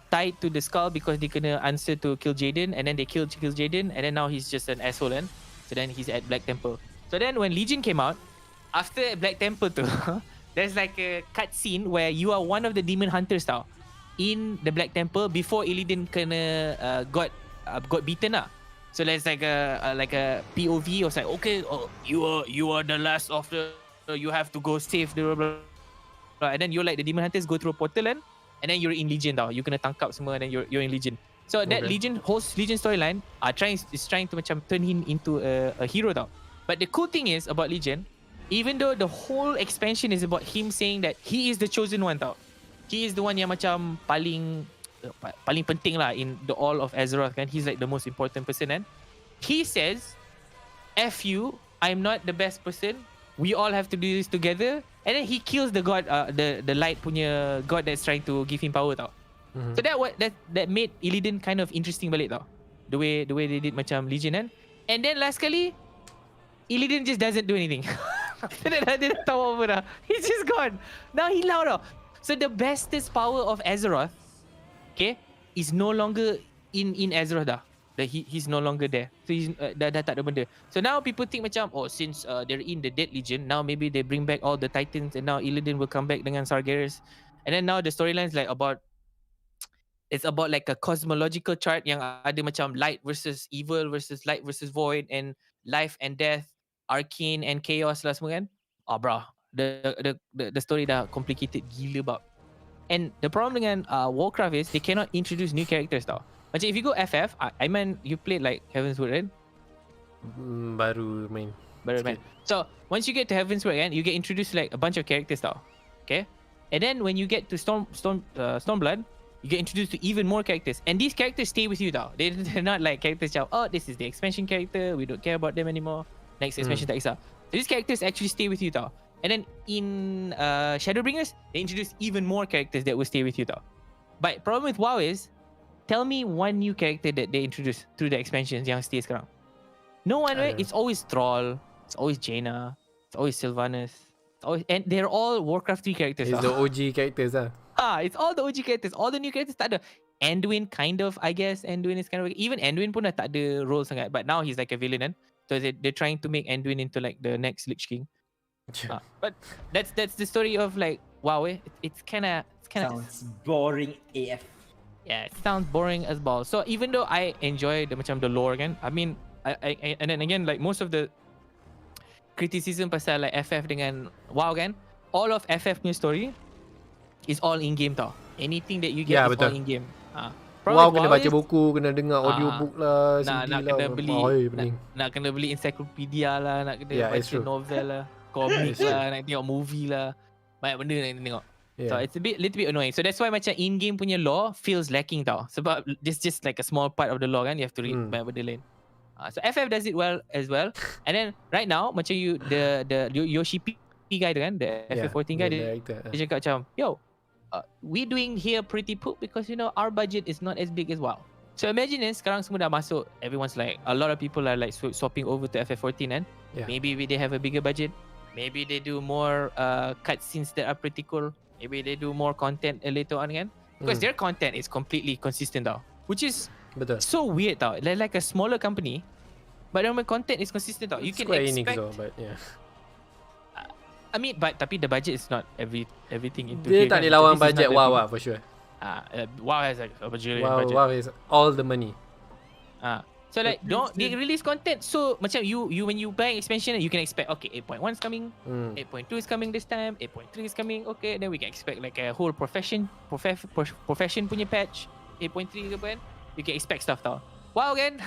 tied to the skull because they kena answer to kill Jaden, and then they killed Jaden, and then now he's just an asshole kan. So then he's at Black Temple. So then when Legion came out, after Black Temple tu, there's like a cut scene where you are one of the demon hunters tau in the Black Temple before Illidan got beaten lah. So there's like a POV of like, okay, you are the last of the, you have to go save the blah, blah, and then you're like the demon hunters go through a portal and then you're in Legion tau. You kena tangkap semua and then you're in Legion. So that Legion storyline is trying to macam turn him into a hero tau. But the cool thing is about Legion, even though the whole expansion is about him saying that he is the chosen one tau. He is the one yang macam paling penting lah in the all of Azeroth kan. He's like the most important person kan. He says, F you, I'm not the best person. We all have to do this together. And then he kills the god, the light punya god that's trying to give him power tau. So that made Illidan kind of interesting balik tau. The way they did macam Legion kan. And then last kali, Illidan just doesn't do anything. Dia dah tahu apa dah. He's just gone. Now he loud tau. So the bestest power of Azeroth, okay, is no longer in Azeroth dah. He's no longer there. So he's dah tak ada benda. So now people think macam, since they're in the Dead Legion, now maybe they bring back all the Titans and now Illidan will come back dengan Sargeras. And then now the storyline is like it's about like a cosmological chart yang ada macam light versus evil versus light versus void and life and death, arcane and chaos lah semua kan. Bro, the story dah complicated gila bab. And the problem dengan Warcraft is they cannot introduce new characters tau. Macam if you go FF, I mean you played like Heavensward kan? Baru main. So once you get to Heavensward kan, you get introduced like a bunch of characters tau. Okay? And then when you get to Stormblood, you get introduced to even more characters. And these characters stay with you tau. They're not like characters macam, this is the expansion character, we don't care about them anymore. Next expansion tak kisah. So these characters actually stay with you tau. And then in Shadowbringers, they introduce even more characters that will stay with you tau. But problem with WoW is, tell me one new character that they introduce through the expansions yang stay sekarang. No one, right? It's always Thrall, it's always Jaina, it's always Sylvanas, and they're all Warcraft 3 characters. It's the OG characters lah. It's all the OG characters. All the new characters tak ada. Anduin kind of, I guess. Anduin is kind of, even Anduin pun dah tak ada role sangat. But now he's like a villain kan. So they're trying to make Anduin into like the next Lich King. But that's the story of like WoW. It's kind of sounds boring AF. Yeah, it sounds boring as balls. So even though I enjoy the lore kan, I mean, I and then again like most of the criticism pasal like FF dengan WoW kan, all of FF punya story is all in game tau. Anything that you get is all in game. WoW kena baca buku, kena dengar audiobook lah, CD nak lah. Nak kena beli encyclopedia lah, nak kena baca novel lah, comics lah, nak tengok movie lah. Banyak benda nak tengok. Yeah. So it's little bit annoying. So that's why macam in-game punya lore feels lacking tau. Sebab it's just like a small part of the lore kan. You have to read banyak benda lain. So FF does it well as well. And then right now macam the Yoshi P guy tu kan, the FF14 guy, dia cakap macam, we doing here pretty poop because you know our budget is not as big as WoW. So imagine sekarang semua dah masuk. Everyone's like, a lot of people are like swapping over to FF14 kan. Maybe they have a bigger budget. Maybe they do more cutscenes that are pretty cool. Maybe they do more content later on kan. Because their content is completely consistent tau. Which is so weird tau. They're like a smaller company, but their content is consistent tau. You can expect though, but yeah. I mean, tapi the budget is not everything into dia tak boleh lawan budget WoW lah for sure. WoW has like a budget. WoW is all the money. So like they release content. So macam you when you buy expansion, you can expect okay 8.1 is coming, 8.2 is coming this time, 8.3 is coming. Okay, then we can expect like a whole profession punya patch 8.3 ke apa kan. You can expect stuff tau. Wow kan.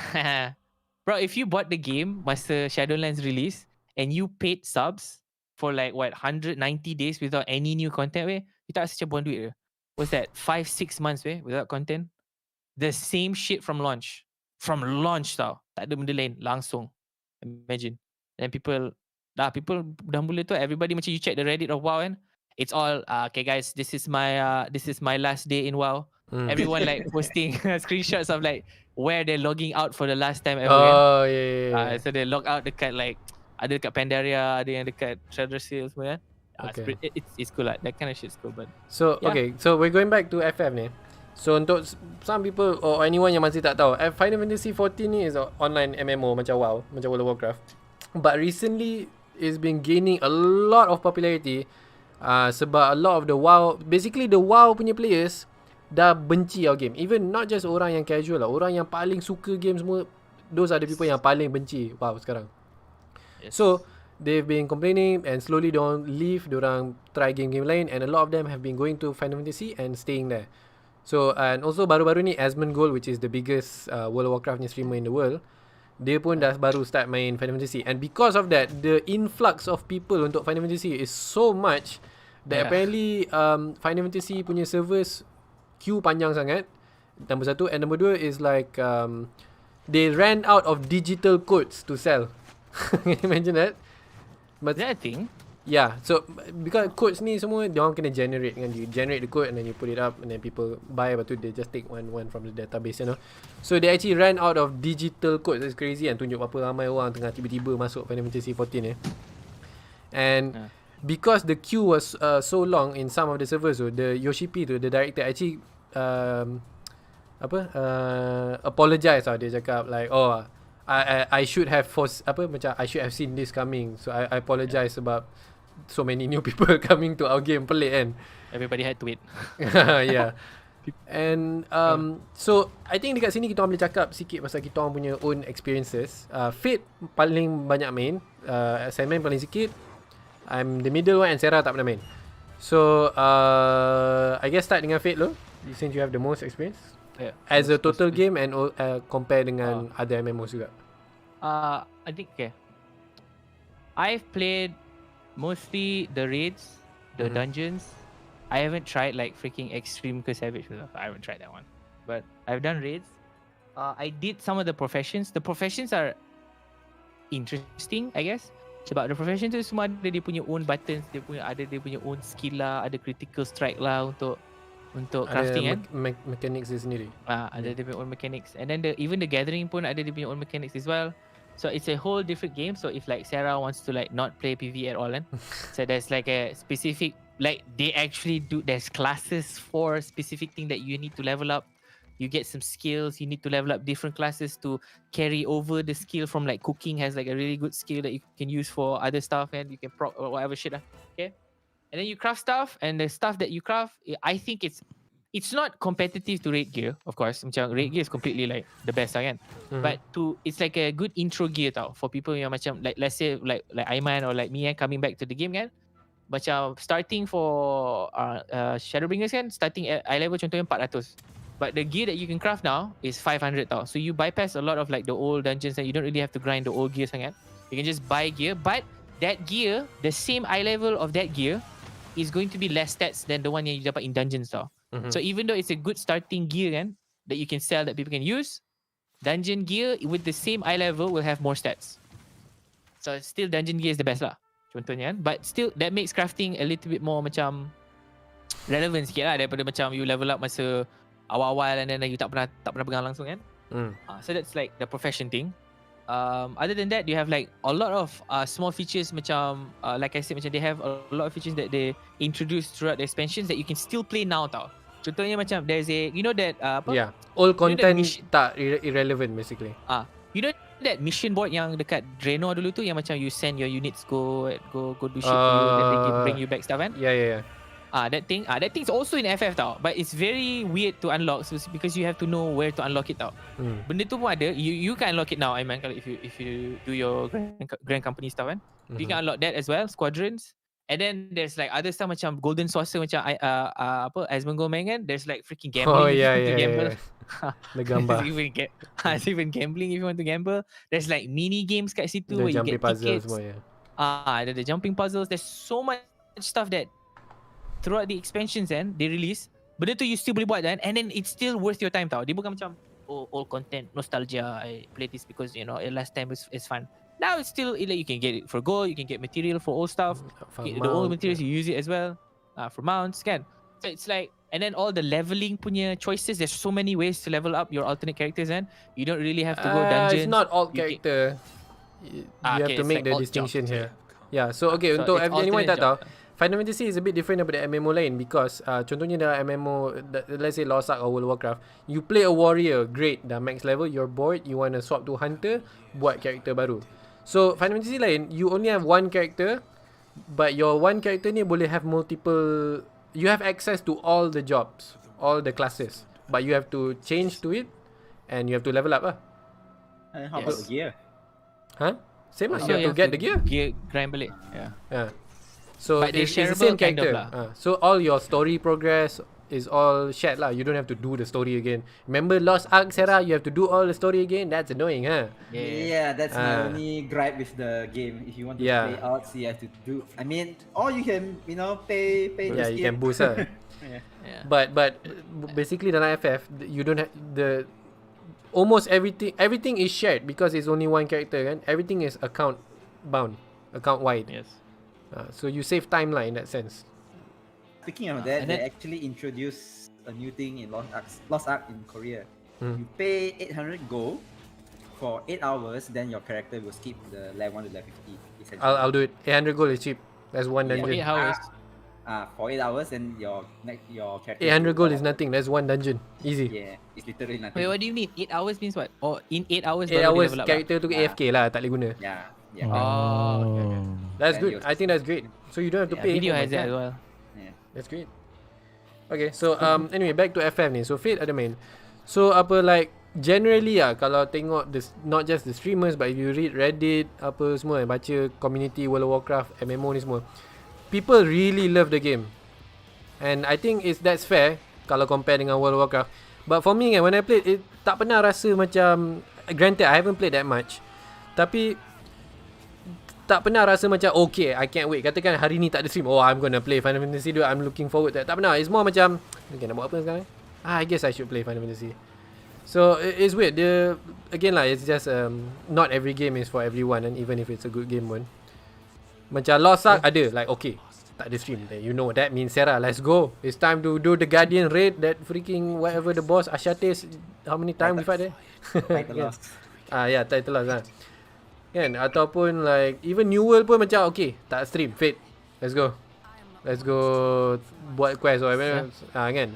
Bro, if you bought the game masa Shadowlands release and you paid subs for like 190 days without any new content you tak rasa macam buang duit ke? What's that 5-6 months without content? The same shit from launch tau. Tak ada benda lain, langsung. Imagine. And people dah mula tu, everybody macam you check the Reddit of WoW kan, it's all okay guys, this is my last day in WoW. Everyone like posting screenshots of like where they're logging out for the last time ever kan. Yeah. So they log out dekat like, ada dekat Pandaria, ada yang dekat Treasure Seal semua kan. It's cool lah. That kind of shit's cool. But so okay, so we're going back to FF ni. So untuk some people or anyone yang masih tak tahu, Final Fantasy 14 ni is online MMO macam WoW, macam World of Warcraft. But recently it's been gaining a lot of popularity sebab a lot of the WoW, basically the WoW punya players dah benci our game. Even not just orang yang casual lah, orang yang paling suka game semua, those are the people yang paling benci WoW sekarang. So they've been complaining and slowly don't leave. Diorang try game-game lain, and a lot of them have been going to Final Fantasy and staying there. So and also baru-baru ni Asmongold, which is the biggest World of Warcraft streamer in the world, dia pun dah baru start main Final Fantasy, and because of that, the influx of people untuk Final Fantasy is so much that apparently Final Fantasy punya servers queue panjang sangat. Number satu, and number dua is like they ran out of digital codes to sell. Can you imagine that? But Is that a thing? yeah, so because codes ni semua diorang kena generate kan, you generate the code and then you put it up and then people buy, lepas tu they just take one from the database, you know. So they actually ran out of digital codes. That's crazy, and tunjuk berapa ramai orang tengah tiba-tiba masuk Final Fantasy 14 and because the queue was so long in some of the servers, so the Yoshi P tu, the director, actually apologize lah. Dia cakap like, oh, I should have I should have seen this coming, so I apologize sebab so many new people coming to our game. Pelik kan. Everybody had to wait. Yeah. And so I think dekat sini kita orang boleh cakap sikit pasal kita orang punya own experiences. Fate paling banyak main, Simon paling sikit, I'm the middle one, and Sarah tak pernah main. So I guess start dengan Fate lo, since you have the most experience. Yeah. As a total game and compare dengan other MMOs juga. I think I've played mostly the raids, the dungeons. I haven't tried like freaking extreme ke savage stuff. I haven't tried that one. But I've done raids. I did some of the professions. The professions are interesting, I guess. Sebab the profession tu semua ada dia punya own buttons, dia punya own skill lah, ada critical strike lah untuk crafting kan. Mechanics dia sendiri. Ada dia punya own mechanics, and then even the gathering pun ada dia punya own mechanics as well. So it's a whole different game. So if like Sarah wants to like not play PvE at all, kan, so there's like a specific, like they actually do, there's classes for specific thing that you need to level up. You get some skills, you need to level up different classes to carry over the skill from like cooking has like a really good skill that you can use for other stuff, and you can proc or whatever shit lah. Okay. And then you craft stuff, and the stuff that you craft, I think it's not competitive to raid gear, of course. Macam raid gear is completely like the best lah kan. But it's like a good intro gear tau for people yang macam like, let's say like Aiman or like me coming back to the game kan. Macam starting for Shadowbringers kan, starting at eye level contohnya 400. But the gear that you can craft now is 500 tau. So you bypass a lot of like the old dungeons, and you don't really have to grind the old gear sangat. You can just buy gear, but that gear, the same eye level of that gear is going to be less stats than the one yang you dapat in dungeons tau. So even though it's a good starting gear kan, that you can sell, that people can use, dungeon gear with the same eye level will have more stats. So still dungeon gear is the best lah contohnya kan. But still that makes crafting a little bit more macam relevant sikit lah daripada macam you level up masa awal-awal and then you tak pernah pegang langsung kan. So that's like the profession thing. Other than that, you have like a lot of small features macam like I said, macam they have a lot of features that they introduced throughout the expansions that you can still play now tau. Contohnya macam there's a, you know that all content tak irrelevant basically. You know that mission board yang dekat Draenor dulu tu, yang macam you send your units go do shit for you, then they bring you back stuff kan. Yeah. That thing's also in FF tau, but it's very weird to unlock, so because you have to know where to unlock it tau. Benda tu pun ada. You can unlock it now, I mean, if you do your grand company stuff kan. You can unlock that as well, squadrons. And then there's like other stuff macam Golden Saucer, macam Asmongold main kan. There's like freaking gambling if you want to gamble. The gambar. It's even gambling if you want to gamble. There's like mini games kat situ where you get tickets. Semua, the jumping puzzles. There's so much stuff that throughout the expansions kan they release, benda tu you still boleh buat kan, and then it's still worth your time tau. Dia bukan macam old content, nostalgia, I play this because you know last time it's fun. Now it's still like you can get it for gold, you can get material for old stuff, the old materials you use it as well for mounts kan. So it's like, and then all the leveling punya choices, there's so many ways to level up your alternate characters and you don't really have to go dungeons. It's not alt character. You have to make the distinction here. Yeah, so okay, So untuk it's anyone alternate tak tahu, job. Final Fantasy is a bit different daripada MMO lain because contohnya dalam MMO, let's say Lost Ark or World of Warcraft, you play a warrior, great, dah max level, you're bored, you want to swap to hunter, buat character baru. So Final Fantasy lain, you only have one character, but your one character ni boleh have multiple, you have access to all the jobs, all the classes, but you have to change to it and you have to level up lah. And how about the gear? Huh? Same lah. So You have to get the gear. Grind balik. Yeah. Yeah. So But they're it's the shareable same kind of character. lah. So all your story progress is all shared lah. You don't have to do the story again. Remember Lost Ark, Sarah? You have to do all the story again. That's annoying, huh? Yeah, that's my only gripe with the game. If you want to play out, so you have to do. I mean, or you can, pay. Yeah, you can boost her. Yeah. But basically dalam FF, you don't have almost everything is shared because it's only one character kan. Everything is account wide. Yes. So you save time lah in that sense. Speaking of that, they actually introduced a new thing in Lost Ark in Korea. You pay 800 gold for 8 hours, then your character will skip the level 1 to level 50. I'll do it. 800 gold is cheap. That's one dungeon. 8 hours. For 8 hours, then your character. 800 gold is nothing. That's one dungeon. Easy. Yeah, it's literally nothing. Wait, what do you mean? 8 hours means what? Or in 8 hours 8 baru hours dia level up character tu AFK lah, tak boleh guna. Yeah. Oh, okay. That's And good. you- I think that's great. So you don't have to pay. Video for has that that. as well. Yeah. That's great. Okay, so anyway, back to FF ni. So Fate ada main. So apa like generally kalau tengok this, not just the streamers but if you read Reddit apa semua, baca community World of Warcraft, MMO ni semua, people really love the game. And I think that's fair kalau compare dengan World of Warcraft. But for me when I played it, tak pernah rasa macam, granted I haven't played that much, tapi tak pernah rasa macam okay, I can't wait. Katakan hari ni tak ada stream, I'm gonna play Final Fantasy 2, I'm looking forward to that. Tak pernah. It's more macam okay, nak buat apa sekarang? I guess I should play Final Fantasy. So it's weird. Again lah, it's just not every game is for everyone, and even if it's a good game pun. Macam Lost Ark ada like okay, tak ada stream, then you know that means Sarah, let's go. It's time to do the Guardian raid, that freaking whatever the boss Ashates, how many times we fight there? Title Lost. Yeah, title loss lah. Kan, ataupun like even New World pun macam okay, tak stream Fate, let's go buat quest or whatever. Kan.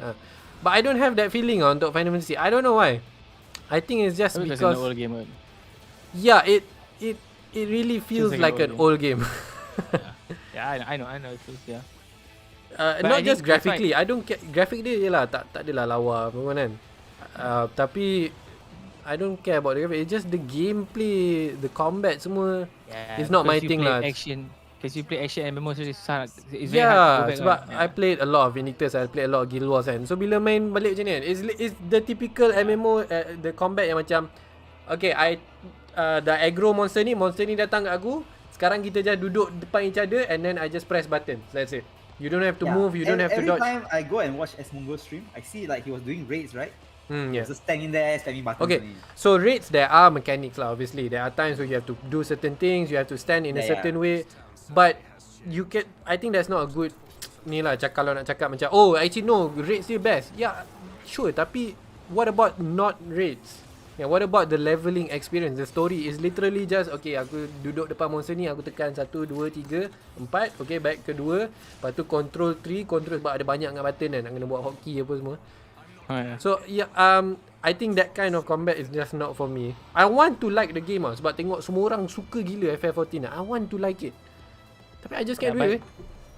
But I don't have that feeling untuk Final Fantasy. I don't know why. I think it's just Because because it's an old game. yeah, it really feels like an old game. Yeah, I know. It feels, yeah. Not I just think graphically. I don't care. Graphic dia jelah tak adalah lawa pun kan. Tapi I don't care about the graphic. It's just the gameplay, the combat semua. Yeah, It's not my because you thing play lah. Because you play action MMO, so it's very hard to go back. Sebab lah. I played a lot of Invictus, I played a lot of Guild Wars kan. So bila main balik macam ni kan, it's the typical MMO, the combat yang macam okay, I dah aggro monster ni datang kat aku, sekarang kita just duduk depan each other and then I just press buttons. That's it. You don't have to move, you don't have to dodge. Every time I go and watch Esmungo stream, I see like he was doing raids, right? Yeah. Just standing there, spamming buttons. Okay, only. so raids there are mechanics lah. Obviously, there are times where you have to do certain things, you have to stand in a certain way. But you can, I think that's not a good ni lah. Kalau nak cakap macam actually no, raids still best. Yeah, sure. Tapi what about not raids? Yeah, what about the leveling experience? The story is literally just okay, aku duduk depan monster ni, aku tekan 1, 2, 3, 4, okay, back ke 2, lepas tu control 3, control sebab ada banyak dengan button kan, nak kena buat hotkey apa semua. Yeah. So yeah, I think that kind of combat is just not for me. I want to like the game sebab tengok semua orang suka gila FF14. I want to like it. Tapi I just can't do it.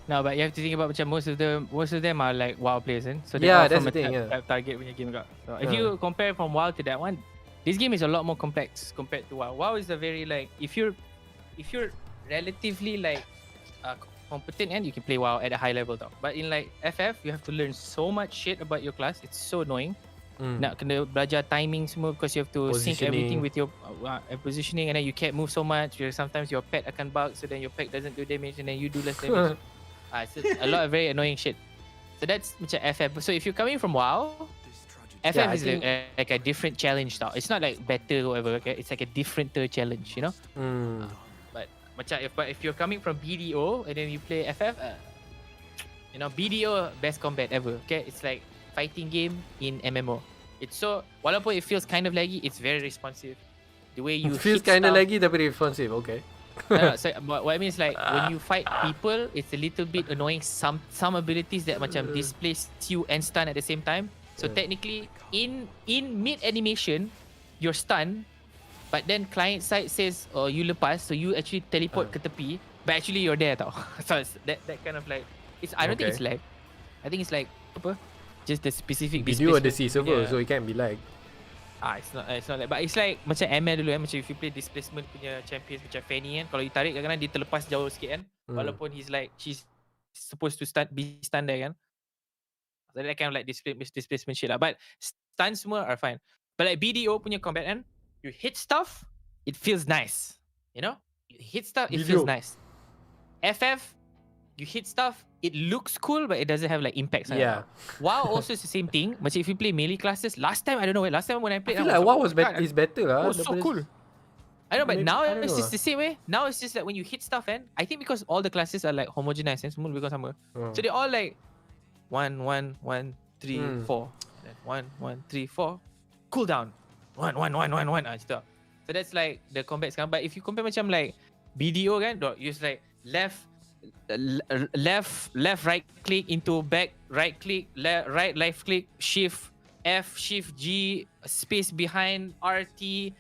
No, but you have to think about macam most of them are like WoW players, kan? So Yeah, they're that's all from the thing, a yeah. target punya game juga. So if you compare from WoW to that one, this game is a lot more complex compared to WoW. WoW is a very like if you're relatively like competent and you can play WoW at a high level tau. But in like FF, you have to learn so much shit about your class. It's so annoying. Nak kena belajar timing semua because you have to sync everything with your positioning, and then you can't move so much. Sometimes your pet akan bug, so then your pet doesn't do damage and then you do less damage. It's a lot of very annoying shit. So that's macam FF. So if you're coming from WoW, FF is like a different challenge tau. It's not like better or whatever, okay? It's like a different challenge, you know? But macam if you're coming from BDO and then you play FF, you know, BDO best combat ever, okay? It's like fighting game in MMO. It's so, walaupun it feels kind of laggy, it's very responsive. The way you feels hit kind of stuff- laggy tapi responsive. Okay. No, so what I mean is like when you fight people, it's a little bit annoying. Some abilities that macam displace you and stun at the same time. So technically, in mid animation, you're stunned, but then client side says, "Oh, you lepas," so you actually teleport ke tepi, but actually you're there tau. So it's that kind of like, I don't think it's lag. I think it's like apa? Just the specific Video ada displacement. C server, so it can't be like. It's not like, but it's like macam ML dulu macam if you play displacement punya champions macam Fanny kan, kalau you tarik kadang-kadang dia terlepas jauh sikit kan, walaupun she's supposed to be stand there kan. So that kind of like displacement shit lah. But stun semua are fine. But like BDO punya combat kan, you hit stuff, it feels nice. You know? You hit stuff, it feels nice. FF, you hit stuff, it looks cool, but it doesn't have like impact. Yeah. WoW also is the same thing. Macam if you play melee classes, last time when I played, I feel like WoW is better lah. It was so cool. I know, but Maybe, now I don't it's know just the same way. Now it's just like when you hit stuff, and I think because all the classes are like homogenized and semua lebih kurang sama. So they all like 1, 1, 1, 3, 4. Then 1, 1, 3, 4. Cooldown. 1, 1, 1, 1, 1. So that's like the combat sekarang. But if you compare macam like BDO kan, use like left, right click into back, right click, right left click, shift F, shift G, space behind RT,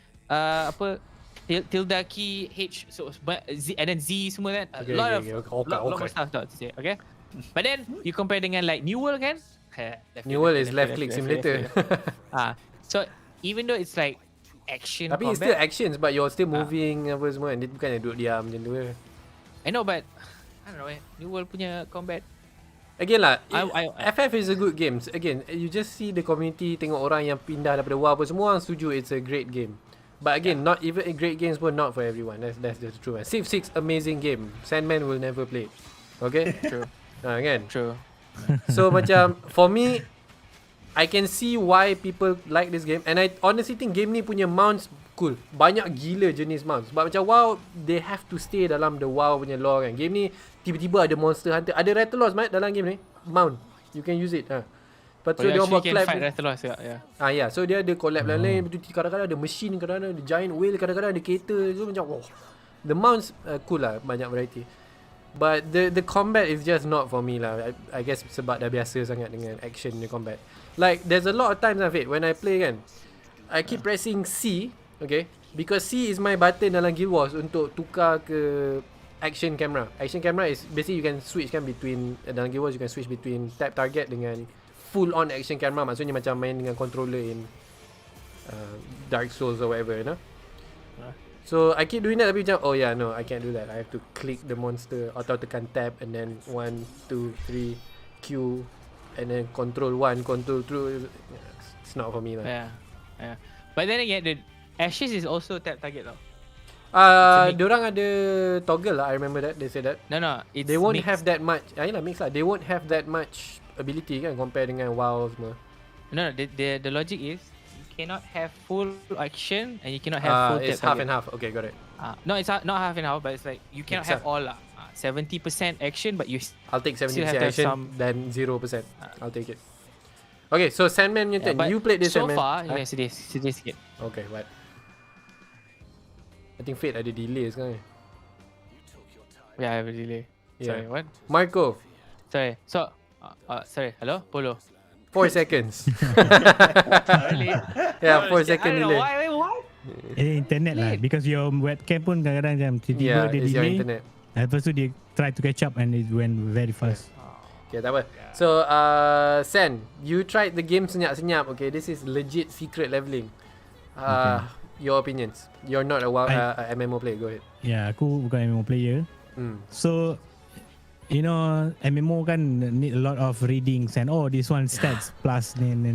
tilde key H, so Z, and then Z semua kan. A lot more stuff to say. Okay, but then you compare dengan like New World kan, New World is left click simulator. So even though it's like action tapi combat, it's still actions, but you're still moving apa semua, and dia bukan duduk diam macam tu. I know, but I don't know, New World punya combat. Again lah, FF is a good game. Again, you just see the community, tengok orang yang pindah daripada WoW apa, semua orang setuju it's a great game. But again, not even great games pun not for everyone. That's the truth. Civ 6 amazing game. Sandman will never play. Okay? True. Kan? True. So macam for me, I can see why people like this game, and I honestly think game ni punya mounts cool. Banyak gila jenis mounts. Sebab macam WoW, they have to stay dalam the WoW punya lore kan. Game ni tiba-tiba ada monster hunter, ada Rathalos dalam game ni. Mount. You can use it. Lepas tu dia orang buat collab. Yeah. So dia ada collab lain-lain. Kadang-kadang ada machine, kadang-kadang ada giant whale, kadang-kadang ada kereta. So macam wow. The mounts cool lah, banyak variety. But the combat is just not for me lah. I guess sebab dah biasa sangat dengan action ni combat. Like there's a lot of times when I play kan, I keep pressing C, okay? Because C is my button dalam Guild Wars untuk tukar ke action camera. Action camera is basically you can switch kan between, dalam Guild Wars you can switch between tap target dengan full on action camera. Maksudnya macam main dengan controller in Dark Souls or whatever, you know? So I keep doing that, tapi macam oh yeah, no, I can't do that. I have to click the monster atau tekan tab and then 1, 2, 3 Q and then control 1, control 2. It's not for me lah. Yeah. But then again, the Ashes is also tap target tau. Diorang ada toggle lah. I remember that they said that. No, it's they won't mixed. have that much. Yalah, mix lah. They won't have that much ability kan compare dengan WoW semua. No, the logic is you cannot have full action and you cannot have full tap it's half target. and half. Okay, got it. No, it's not half and half, but it's like you cannot have all 70% action, but you I'll take 70% still have to have action some. then 0%. I'll take it. Okay, so Sandman punya turn. You played this so Sandman. So far, you can sedih sikit. Okay, what? I think Fate ada delay sekarang. Yeah, I have a delay. Sorry, what? Marco. Sorry. So, sorry. Hello, Polo. 4 seconds. Yeah, 4 second delay. Why? Internet lah, because your webcam pun kadang-kadang macam tiba-tiba dia it's your delay. internet. Lepas tu dia try to catch up and it went very fast. Okay, tak apa. So, Sen, you tried the game senyap-senyap. Okay, this is legit secret leveling. Your opinions. You're not a MMO player. Go ahead. Yeah, aku bukan MMO player. So, you know, MMO kan need a lot of readings and this one stats plus then.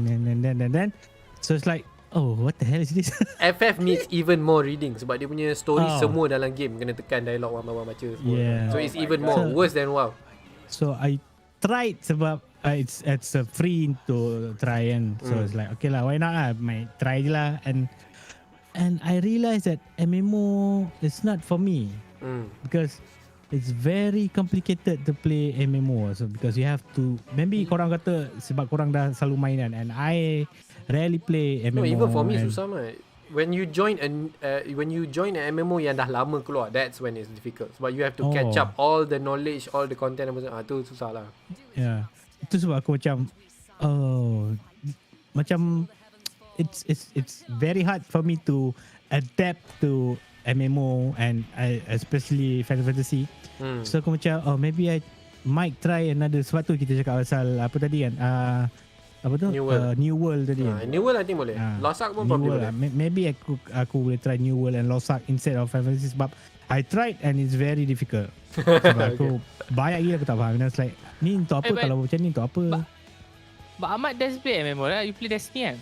So it's like, oh, what the hell is this? FF needs even more reading sebab dia punya story semua dalam game kena tekan dialog one baca semua. Yeah. So it's even more worse than WoW. So I tried sebab it's free to try and so it's like okay lah, why not lah, might try je lah, and I realised that MMO is not for me because it's very complicated to play MMO. So because you have to, maybe korang kata sebab korang dah selalu mainan, and I rarely play MMO. No, even for me susah mah. When you join an MMO yang dah lama keluar, that's when it's difficult. Sebab you have to catch up all the knowledge, all the content tu susah lah. Yeah. Itu sebab aku macam it's very hard for me to adapt to MMO and especially Final Fantasy. So aku macam maybe I might try another. Sebab tu kita cakap pasal apa tadi kan, apa tu? New World. New World tadi. New World I think boleh. Lost Ark pun New probably World, boleh. maybe aku boleh try New World and Lost Ark instead of Final Fantasy sebab I tried and it's very difficult. Sebab aku banyak gila aku tak faham. And I was like, ni untuk apa, kalau macam ni untuk apa? But Ahmad does play MMO lah. You play Destiny kan?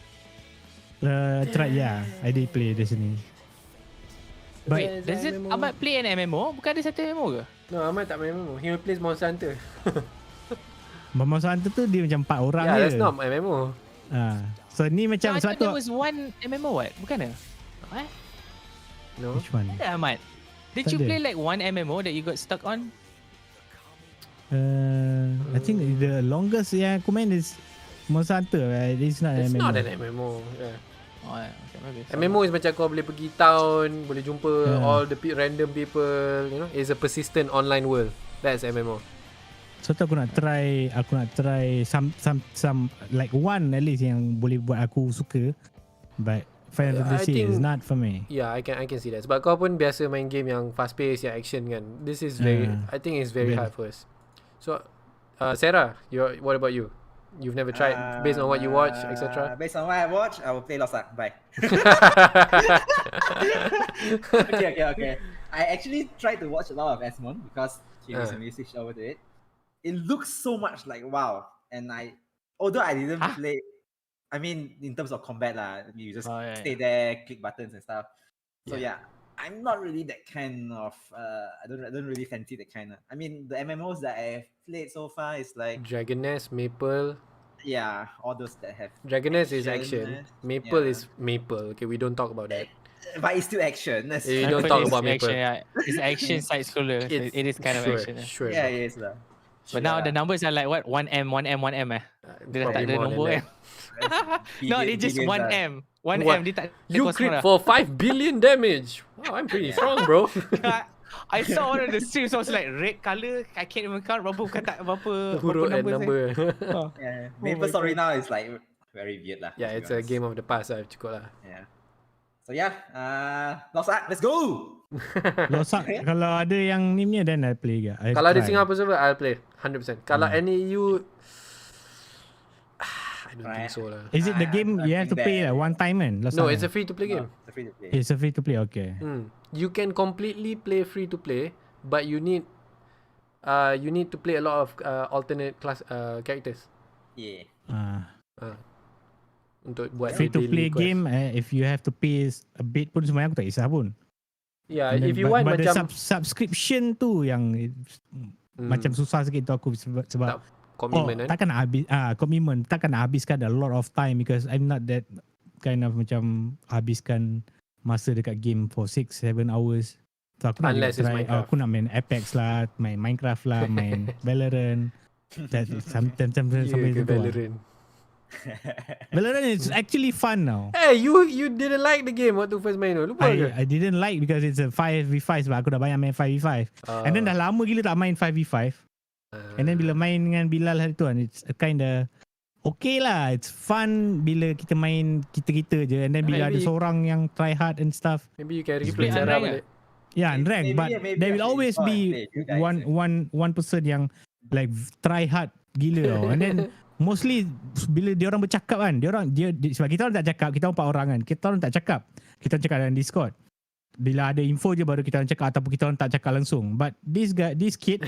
Tried, yeah. I did play Destiny. But Wait, does it Ahmad play an MMO? Bukan ada satu MMO ke? No, Ahmad tak main MMO. He plays Monster Hunter. Monster Hunter tu dia macam 4 orang Yeah, je. that's not MMO. So ni macam I thought satu. there was one MMO what? Bukan ke? No. Which one? Ada Ahmad. Did Tak you ada. play like one MMO that you got stuck on? I think the longest yang aku main is Monster Hunter. It's not It's MMO. not an MMO. Yeah. Oh, okay, maybe. MMO is macam kau boleh pergi town, boleh jumpa all the random people, you know. It's a persistent online world. That's MMO. So tu aku nak try some like one at least yang boleh buat aku suka. But Final Fantasy is not for me. Yeah, I can see that. Sebab kau pun biasa main game yang fast pace, yang action kan. This is very, I think it's very hard for us. So, Sarah, what about you? You've never tried based on what you watch, etc. Based on what I watch, I will play Lost Ark. Bye. Okay. I actually tried to watch a lot of Asmon because she recently switched over to it. It looks so much like WoW, and although I didn't play, I mean in terms of combat lah, you just stay there, click buttons and stuff. So yeah, I'm not really that kind of. I don't really fancy that kind of. I mean the MMOs that I've played so far is like Dragon Nest, Maple. Yeah, all those that have. Dragon Nest is action. Maple is Maple. Okay, we don't talk about that. But it's still action. You don't talk about Maple. Action, yeah. It's action side scroller. It is kind of action. Sure. Yeah, it is lah. But now the numbers are like what? 1M eh? Dia dah tak ada nombor kan? No, it's just 1M. 1M dia tak. You crit for 5 billion damage. Wow, I'm pretty strong, bro. I saw one of the streams. I was like red color. I can't even count berapa Huruf and numbers. number. Yeah, Maple Story now is like very weird lah. Yeah, it's a game of the past. Cukup lah. Yeah. So yeah, Lost Ark, let's go. Lost Ark kalau ada yang ni punya then I play ke. Kalau ada Singapore server, I'll play 100%. Kalau NAU, I don't think so lah. Is it the game you have to pay like one time kan? No, it's a free to play game. It's a free to play. It's a free to play, okay. You can completely play free to play, but you need to play a lot of alternate class characters. Yeah. Untuk buat Free to play quest. game, if you have to pay a bit pun sebenarnya aku tak kisah pun. Yeah, And if then, you want but macam the subscription tu yang macam susah sikit tu aku sebab commitment takkan nak habis commitment, takkan nak habiskan a lot of time because I'm not that kind of macam habiskan masa dekat game for 6-7 hours. So aku nak Unless it's try, Minecraft. aku nak main Apex lah, main Minecraft lah, main Valorant. That sometimes sampai tu. Valorant. Valorant is actually fun now. Hey, you didn't like the game waktu first main tu. Lupa ke? I didn't like because it's a 5v5 sebab aku dah banyak main 5v5. And then dah lama gila tak main 5v5. And then bila main dengan Bilal hari tu kan, it's a kinda okay lah. It's fun bila kita main kita-kita je. And then bila ada seorang yang try hard and stuff. Maybe you can Play replay Sarah balik. Yeah, and rank. But there will always be one person yang like try hard gila tau. And then mostly bila dia orang bercakap kan, dia sebab kita orang tak cakap, kita orang 4 orang kan. Kita orang tak cakap. Kita orang cakap dalam Discord. Bila ada info je baru kita orang cakap ataupun kita orang tak cakap langsung. But this kid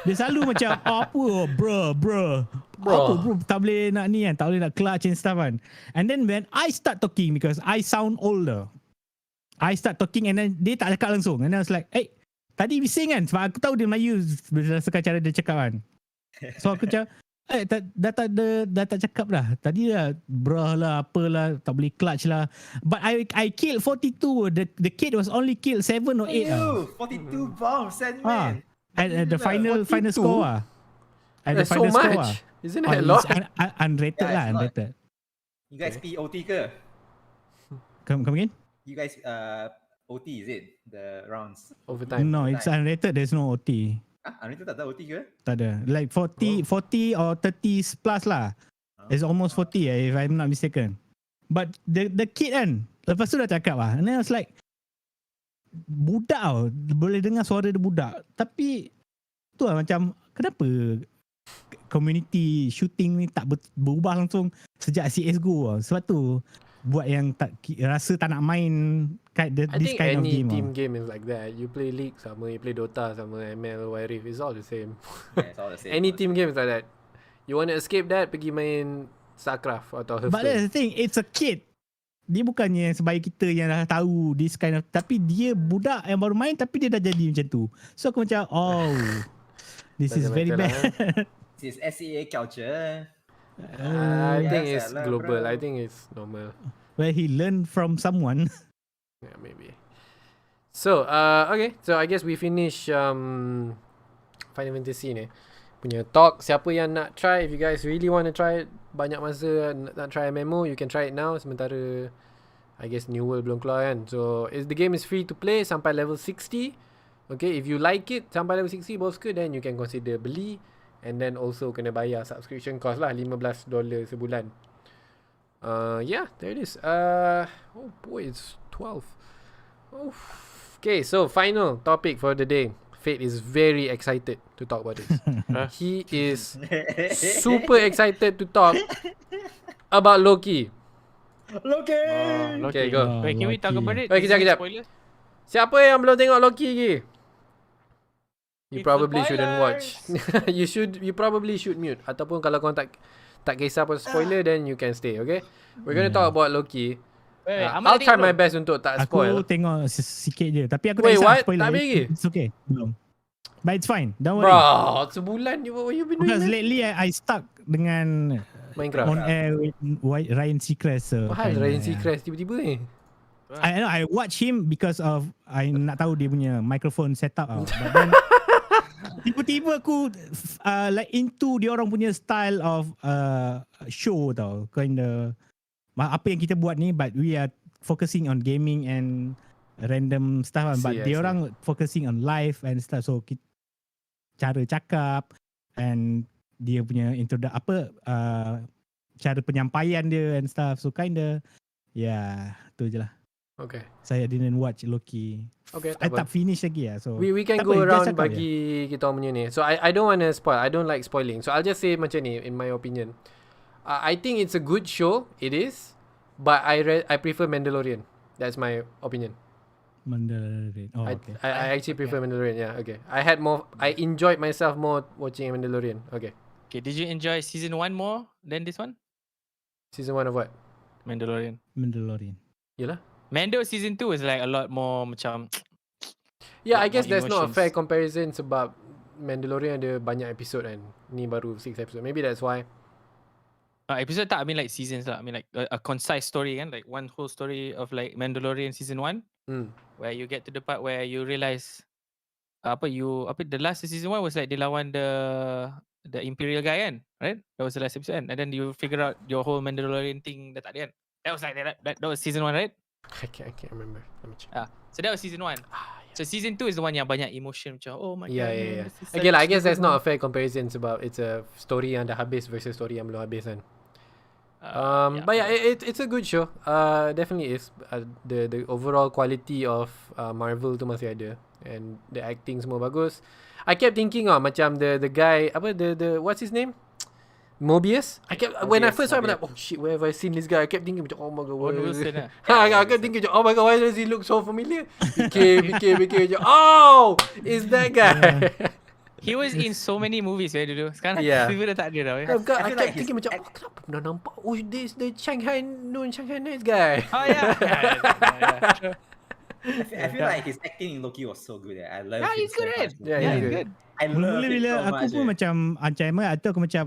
dia selalu macam apa bro. Apa bro tak boleh nak ni kan, tak boleh nak clutch and stuff kan. And then when I start talking because I sound older, I start talking and then dia tak cakap langsung. And then I was like, hey, tadi bising kan? Sebab aku tahu dia Melayu berdasarkan cara dia cakap kan. So aku macam dah tak cakap dah. Tadi dah brah lah, apalah, tak boleh clutch lah. But I killed 42. The kid was only killed 7 or 8 lah. 42 bombs, Sandman. At the final score lah. At the That's so final score much. lah. Isn't that a lot? Unrated Yeah, lah, it's not. unrated. You guys POT ke? Come again? You guys OT is it? The rounds. Overtime. No, it's unrated. There's no OT. Unrated tak ada OT ke? Tak ada. Like 40 or 30 plus lah. It's almost 40 if I'm not mistaken. But the kid kan, lepas tu dah cakap lah. And then I was like, budak tau. Boleh dengar suara dia budak. Tapi tu lah macam, kenapa community shooting ni tak berubah langsung sejak CSGO lah. Sebab tu buat yang rasa tak nak main I this think kind of any game team lah. game is like that. You play League sama, you play Dota sama, ML, Wild Rift, it's all the same. Yeah, it's all the same. Any team game is like that. You want to escape that, pergi main StarCraft atau But that's Hearthstone. the thing, it's a kid. Dia bukannya sebaya kita yang dah tahu this kind of, tapi dia budak yang baru main tapi dia dah jadi macam tu. So aku macam, this is Doesn't very matter bad. lah, This is SEA culture. I think Biasa it's lah, global. bro. I think it's normal. Well, he learned from someone. Yeah, maybe. So, okay. So, I guess we finish Final Fantasy ni punya talk. Siapa yang nak try, if you guys really want to try it, banyak masa nak try MMO, you can try it now. Sementara, I guess New World belum keluar kan. So, the game is free to play sampai level 60. Okay, if you like it sampai level 60 bosku, then you can consider beli. And then also kena bayar subscription cost lah, $15 sebulan. Yeah, there it is. Oh boy, it's 12. Oh. Okay, so final topic for the day. Fate is very excited to talk about this. He is super excited to talk about Loki. Loki! Okay, go. Wait, can we talk Loki. about it? Wait, Is kejap, it kejap. spoiler? Siapa yang belum tengok Loki lagi? You It's probably shouldn't watch. spoilers. You probably should mute. Ataupun kalau korang tak kisah pasal spoiler, then you can stay, okay? We're gonna talk about Loki. Wait, I'll try my best untuk tak spoil. Aku tengok sikit je. Tapi aku Wait, tak kisah what? spoiler. Tak habis lagi? It's okay. Belum. But it's fine. Don't worry. Bro, sebulan what you been doing? Because Man? lately I stuck dengan Minecraft. on air with Ryan Seacrest. So Mahal kinda, Ryan yeah. Seacrest tiba-tiba ni. I know I watch him because of I nak tahu dia punya microphone setup tau. But then tiba-tiba aku like into dia orang punya style of show tau. Kinda apa yang kita buat ni, but we are focusing on gaming and random stuff kan. But I dia see. orang focusing on live and stuff. So cara cakap and dia punya cara penyampaian dia and stuff. So kinda tu je lah. Okay. Saya didn't watch Loki. Okay, I tak tak finish lagi lah. So We can tak go apa, just around cakap bagi kita orang punya ni. So I don't want to spoil. I don't like spoiling. So I'll just say macam ni in my opinion. I think it's a good show. It is. But I prefer Mandalorian. That's my opinion. Mandalorian. Oh, okay. I actually prefer Mandalorian. Yeah, okay. I enjoyed myself more watching Mandalorian. Okay. Okay, did you enjoy season 1 more than this one? Season 1 of what? Mandalorian. Mandalorian. Yelah. Mando season 2 is like a lot more macam Yeah, I lot guess more that's not a emotions. fair comparison sebab Mandalorian ada banyak episod kan. Ni baru 6 episode. Maybe that's why. episode tak, I mean like seasons lah. I mean like a concise story kan, like one whole story of like Mandalorian season 1 where you get to the part where you realise the last season 1 was like dia lawan the Imperial guy kan, right? That was the last episode kan? And then you figure out your whole Mandalorian thing dah tak ada kan? That was like that was season 1, right? I can't remember. Let me check. So that was season 1. So season 2 is the one yang banyak emotion macam oh my Yeah, god. yeah, yeah. this is Okay lah, I such a guess that's good not a one. fair comparison sebab it's a story yang dah habis versus story yang belum habis kan. But yeah, it's a good show. Definitely is. The overall quality of Marvel tu masih ada, and the acting semua bagus. I kept thinking macam the guy the what's his name? Mobius. When I first saw him, I'm like, oh shit, where have I seen this guy? I kept thinking macam, oh my god, Owen where- Wilson lah. I kept thinking macam, oh my god, why does he look so familiar? Fikir macam, oh, is that guy? He was in so many movies dulu. Sekarang Yeah. tiba dah tak ada tau. I I feel kept like thinking macam, oh, kenapa pernah nampak? Oh, this the Shanghai Nice guy. Oh yeah. I feel like his acting in Loki was so good. I love Yeah, him he's good, so right? much. Yeah, Yeah, he's he's good. good. I love Mula-mula it bila so aku much. pun macam Ancaman atau aku macam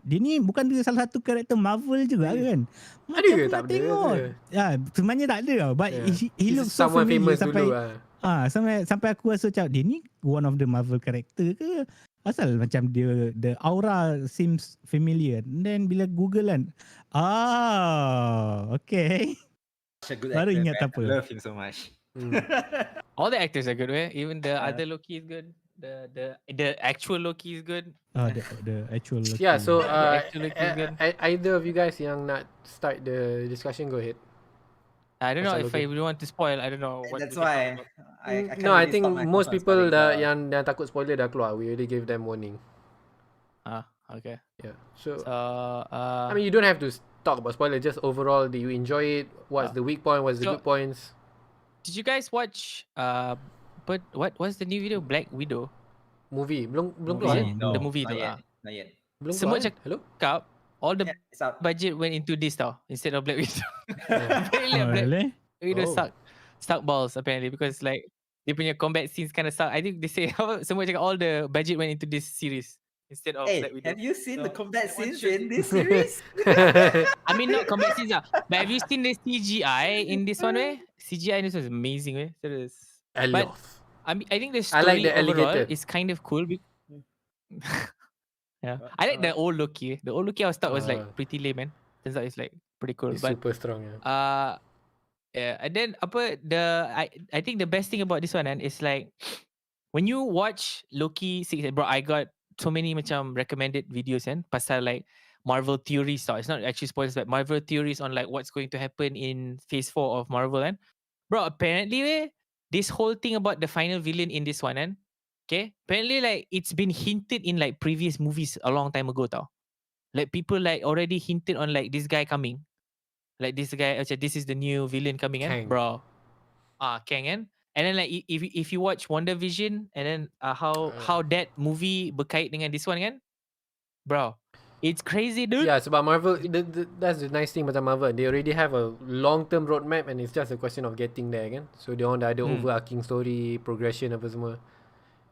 dia ni bukan dia salah satu karakter Marvel juga kan? Ada ke? Macam Tak nak ada tengok. ke? Ya, sebenarnya tak ada tau. But Yeah. he He's looks so someone familiar famous sampai dulu sampai aku rasa macam dia ni one of the Marvel character ke? Asal macam dia the aura seems familiar. And then bila Google kan, okay. Such a good Baru actor, ingat man. apa. I love him so much. All the actors are good, even the Yeah. other Loki is good. The actual Loki is good. The actual Loki. Yeah, so actually is good. either of you guys yang nak start the discussion, go ahead. I don't know Pasal if I Loki. really want to spoil. I don't know what. That's we can why talk about. I can't No, I really think stop myself most from people spoiling dah the- yang takut spoiler dah keluar. We already gave them warning. Okay. Yeah. So So I mean, you don't have to talk about spoiler. Just overall, do you enjoy it? What's the weak point? What's the so- good points? did you guys watch but what's the new video? Black Widow. Movie belum Movie? keluar. No, The movie not tu, yet. Not yet. Belum Semua keluar. Hello. Cakap all the Yeah, it's out. budget went into this tau instead of Black Widow. Apparently, Oh, Black really? Widow Oh. suck balls apparently because like dia punya combat scenes kind of suck. I think they say semua cakap all the budget went into this series instead of Hey, Black Widow. have you seen the So, combat what scenes should- in this series? I mean not combat scenes lah, but have you seen the CGI in this one? Where CGI in this was amazing. So but Aloth. I think the I like story the overall alligator. is kind of cool. Yeah, I like the old Loki. The old Loki I was thought was like pretty lame, man. Turns out it's like pretty cool. It's But super strong. Yeah. yeah, and then I think the best thing about this one is like when you watch Loki 6, bro, I got so many macam recommended videos and pasal like Marvel theories tau. It's not actually spoilers, but Marvel theories on like what's going to happen in phase 4 of Marvel and bro, apparently this whole thing about the final villain in this one and okay, apparently like it's been hinted in like previous movies a long time ago tau. Like people like already hinted on like this guy coming. Like this guy, this is the new villain coming Kang. in, bro. Kang kan. And then like if you watch WandaVision and then how that movie berkait dengan this one kan, bro, it's crazy, dude. Yeah, sebab Marvel, that's the nice thing about Marvel. They already have a long-term roadmap and it's just a question of getting there kan. So dia orang dah ada overarching story, progression apa semua.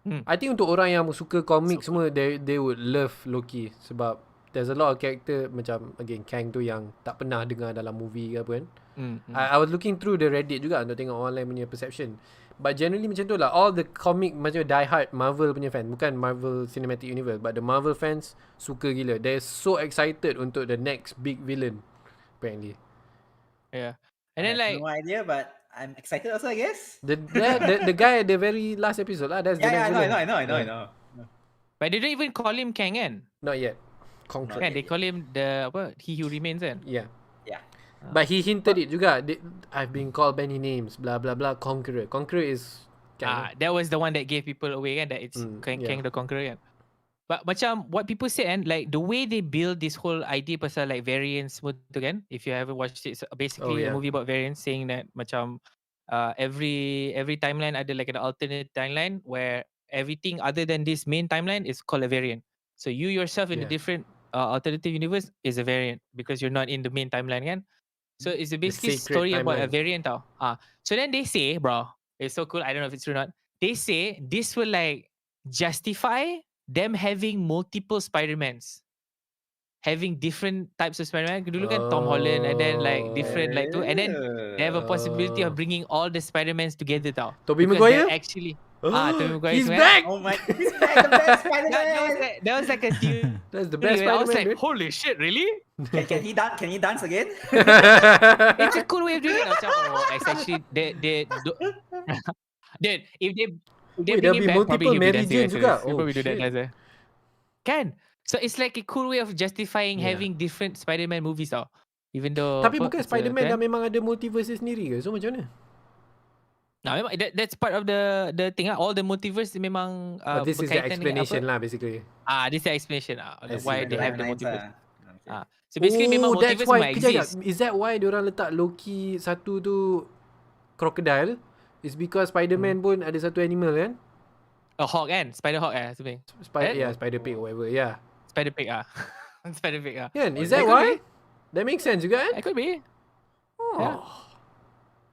I think untuk orang yang suka komik semua, they would love Loki sebab there's a lot of character macam again Kang tu yang tak pernah dengar dalam movie ke apa kan. I was looking through the Reddit juga untuk tengok online punya perception. But generally macam tu lah. All the comic macam die hard Marvel punya fan, bukan Marvel Cinematic Universe, but the Marvel fans suka gila. They're so excited untuk the next big villain apparently. Yeah. And I then have like no idea, but I'm excited also, I guess. The guy at the very last episode lah. That's the Yeah, next villain. I know. but they don't even call him Kang kan? Not yet. Concrete. Kan they call him the He Who Remains kan? Yeah. Yeah. But he hinted it juga. I've been called many names. Blah blah blah. Conqueror. Conqueror is That was the one that gave people away kan, that it's Kang the Conqueror kan. But macam what people said and like the way they build this whole idea pasal like variants semua tu kan, if you haven't watched it, so basically a movie about variants saying that macam every timeline ada like an alternate timeline where everything other than this main timeline is called a variant. So you yourself in a different alternative universe is a variant because you're not in the main timeline kan. So it's basically sacred story about a timeline. variant tau. So then they say, bro, it's so cool. I don't know if it's true or not. They say this will like justify them having multiple Spider-Mans. Having different types of Spider-Man. Dulu kan Tom Holland and then like different like tu. And then they have a possibility of bringing all the Spider-Mans together tau. Tobey Because Maguire? they're actually Tobey Maguire He's semua. back. Oh my, he's back, the best Spider-Man. That was like a theory. That's the best I was Spider-Man. like, holy shit, really? Can he dance again? It's a cool way of doing it. Macam, it's actually dude, if they Wait, bring there'll him be back, multiple probably he'll be Mary dancing. Jane juga. He'll probably do that shit. dance. Kan? So it's like a cool way of justifying having different Spider-Man movies tau. Even though Tapi bukan it's a- Spider-Man kan? dah memang ada multiverse dia sendiri ke? So macam mana? Nah, memang that's part of the thing lah. All the multiverse memang This is the berkaitan dengan explanation apa? lah basically. This is the explanation I see. why they have the Timelines multiverse. lah. So basically memang that's multiverse why, might kejap, exist. is that why diorang letak Loki satu tu crocodile? It's because Spider-Man pun ada satu animal kan? A hawk kan? Spider hawk something. Yeah, Spider Pig or whatever. Yeah. Spider pig Spider pig Kan? Is that That could why? be. That makes sense juga kan? It could be. Oh. Yeah.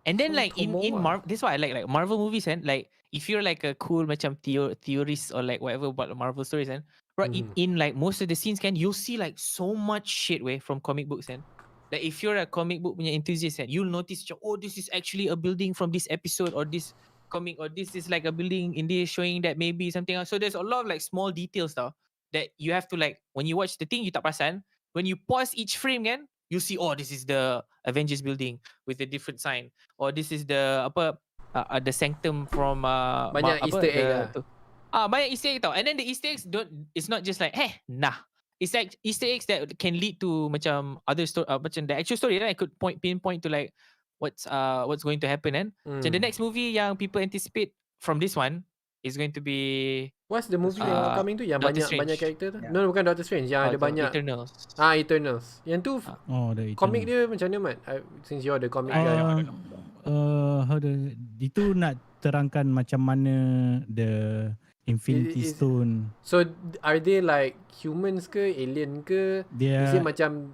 And then like in Tomoa. Marvel, this is why I like Marvel movies and like if you're like a cool macam theorist or like whatever about the Marvel stories and bro, in like most of the scenes can you'll see like so much shit from comic books and like if you're a comic book punya enthusiast and you'll notice oh, this is actually a building from this episode or this comic or this is like a building in this showing that maybe something else. So there's a lot of like small details tau that you have to like when you watch the thing you tak perasan, when you pause each frame kan you see this is the Avengers building with a different sign or this is the the sanctum from Banyak Easter egg banyak Easter egg tau. And then the Easter eggs it's not just like it's like Easter eggs that can lead to macam other story macam the actual story I could pinpoint to like what's going to happen and so the next movie yang people anticipate from this one He's going to be What's the movie yang coming tu? Yang Doctor banyak Strange. karakter tu? Yeah. No, bukan Doctor Strange. Yang ada the banyak. Eternals. Eternals. Yang tu Oh, the komik Eternal. dia macam mana, Mat? Since you're the comic guy. Itu nak terangkan macam mana the Infinity Stone. So are they like humans ke, alien ke? Dia Is it macam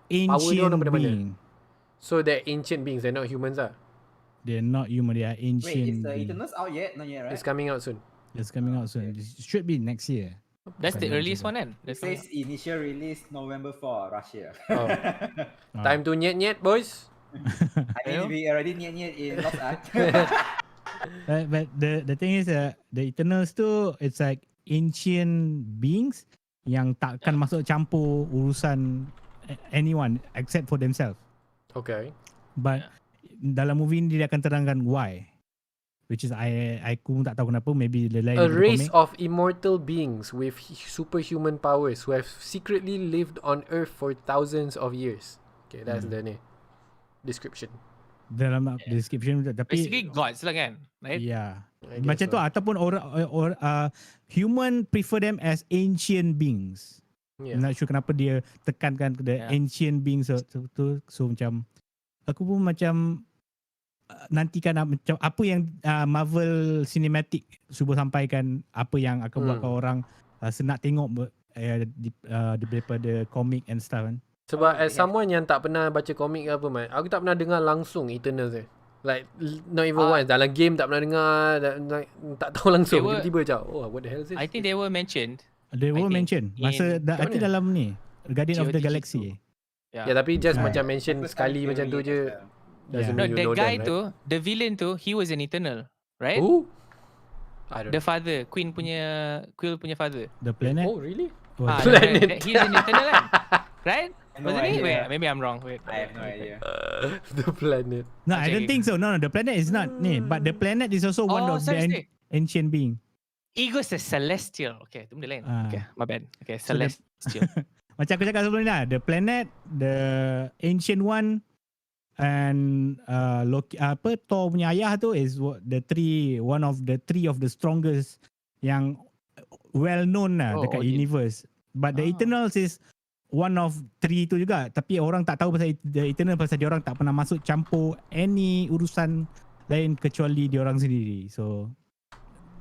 power dia orang ancient daripada mana? being. So they're ancient beings, they're not humans lah. They're not human. They are Wait, is ancient the beings. Eternals out yet? Not yet, right? It's coming out soon. It's coming out soon. It should be next year. That's the Bukan earliest juga. one kan? It That's says initial release November 4, Russia. Oh. Time to nyet boys. I mean, we already nyet in Los Angeles. But the thing is, the Eternals tu, it's like ancient beings yang takkan masuk campur urusan anyone except for themselves. Okay. But dalam movie ni dia akan terangkan why. Which is aku tak tahu kenapa, maybe the lain A daripada race komik. of immortal beings with superhuman powers who have secretly lived on Earth for thousands of years. Okay, that's the description. Dalam description tapi basically gods lah kan? Right? yeah. I guess Macam tu so. ataupun human prefer them as ancient beings. Yeah. Not sure kenapa dia tekankan the ancient beings tu. So macam aku pun macam nantikan macam apa yang Marvel Cinematic cuba sampaikan, apa yang akan buatkan orang senang tengok daripada komik and stuff kan. Sebab as someone yang tak pernah baca komik ke apa, Mat, aku tak pernah dengar langsung Eternals eh. Like not even once. Dalam game tak pernah dengar, tak tahu langsung. Tiba-tiba macam, oh what the hell is this? I think they were mentioned. They were mentioned masa I think dalam ni Guardian of the GOTG Galaxy. Ya, tapi just Ah. macam mention sekali macam tu je. Doesn't No, mean you the know guy them, tu, the villain tu, he was an Eternal, right? Who? I don't The father, Quill punya father. The planet. know. Oh, really? Oh, Planet. He's an Eternal kan? Right? No Wasn't he? idea. Wait, maybe I'm wrong. Wait. I have no idea. The planet. No, I don't think so. No, the planet is not ni. But the planet is also one of the ancient being. Ego's a celestial. Okay, tu benda lain. Okay, my bad. Okay, So the- celestial. Macam aku cakap sebelum ni lah, the planet, the ancient one, and Loki, Thor punya ayah tu is one of the three of the strongest yang well known lah dekat universe. But the Eternals is one of three tu juga, tapi orang tak tahu pasal the Eternal pasal dia orang tak pernah masuk campur any urusan lain kecuali dia orang sendiri. So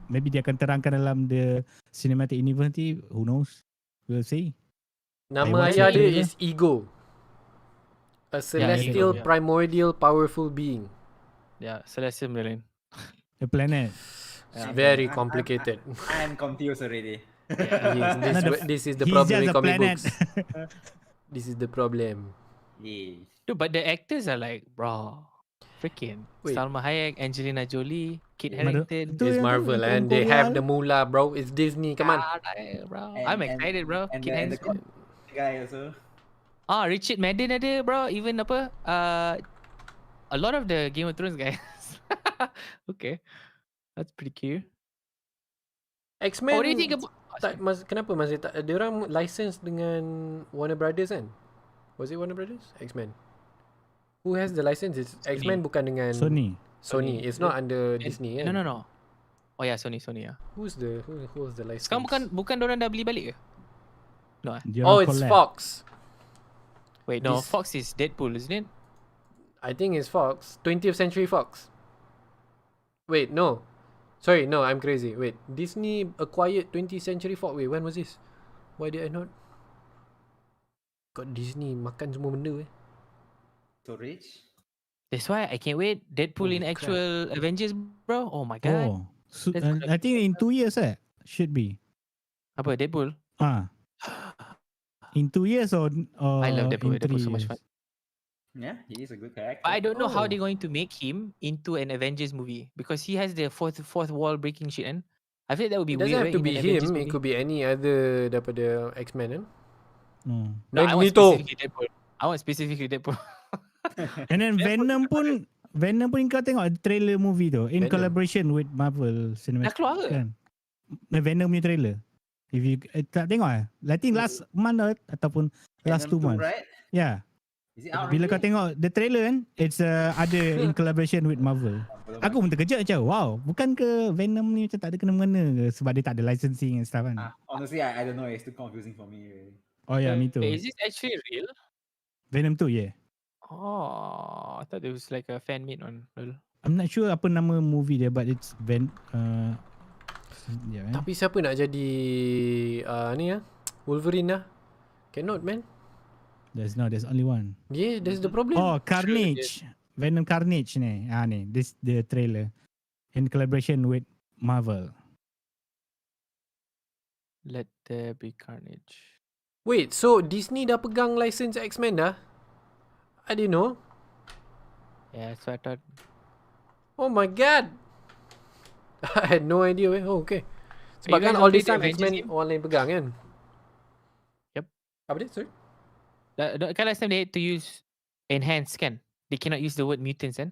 maybe dia akan terangkan dalam the cinematic universe ni, who knows, we'll see. Nama ayah dia is Ego. A celestial, Ego, yeah. primordial, powerful being. Yeah, celestial benda lain. The planet. It's very complicated. I'm confused already. Yes, this is the He's problem just with a comic planet. books. This is the problem. Yeah. Dude, but the actors are like, bro, freaking Wait. Salma Hayek, Angelina Jolie, Kit Madu- Harington. Tu It's yang tu, Marvel yang and they have Korea the moolah, bro. It's Disney. Come on. Bro. And- I'm excited, bro. And Kit the Harington. guy also. Richard Madden ada, bro. Even a lot of the Game of Thrones guys. Okay. That's pretty cute. X-Men. What do you think about... Kenapa masih tak? Dia orang license dengan Warner Brothers kan? Was it Warner Brothers? X-Men. Who has the license? It's X-Men bukan dengan Sony. Sony. It's not under Disney kan? No. Oh yeah, Sony ya. Who's the license? Sekarang bukan orang dah beli balik ke? No. Dia Oh, orang it's collab. Fox. Wait, no. This- Fox is Deadpool, isn't it? I think it's Fox. 20th Century Fox. Wait, no. Sorry, no, I'm crazy. Wait, Disney acquired 20th Century Fox. Wait, when was this? Why did I not? God, Disney makan semua benda eh. So rich. That's why I can't wait. Deadpool in Holy actual Avengers, bro. Oh my god. Oh. So, That's I think in 2 years should be. Apa Deadpool? In 2 years or I love Deadpool. in 3 Deadpool's so much years? fun. Yeah, he is a good character. But I don't know Oh. how they're going to make him into an Avengers movie because he has the fourth wall breaking shit. And I feel that would be It doesn't weird. have to right, be in an Avengers him. It movie. could be any other daripada X-Men kan? No, I want Magneto. specifically Deadpool. I want specifically Deadpool. And then Venom pun kau tengok trailer movie tu in Venom. collaboration with Marvel Cinematic. Dah keluar ke? Kan? Venom punya trailer. If you tak tengok I think last month ataupun last 2 Venom 2, months. right? Yeah. Is it out Bila kau already? tengok the trailer kan, it's ada in collaboration with Marvel. Aku pun terkejut macam, wow, bukan ke Venom ni macam tak ada kena-mengena ke sebab dia tak ada licensing and stuff kan? Honestly, I don't know. It's too confusing for me. Really. Oh yeah, me too. Is this actually real? Venom tu, yeah. Oh, I thought it was like a fan made one. Lol. I'm not sure apa nama movie dia, but it's Tapi siapa nak jadi ni Wolverine lah? Cannot, man. There's only one. Yeah, that's the problem. Oh, Carnage. Venom Carnage ni. Ni, this the trailer in collaboration with Marvel. Let there be carnage. Wait, so Disney dah pegang license X-Men dah? I didn't know. Yeah, that's what I thought. Oh my god. I had no idea. Oh, okay. Sebab You guys kan all don't this play time the X-Men Avengers game? orang lain pegang kan? Yep. Apa dia? Sorry? Kan last time they had to use enhance kan? They cannot use the word mutants kan?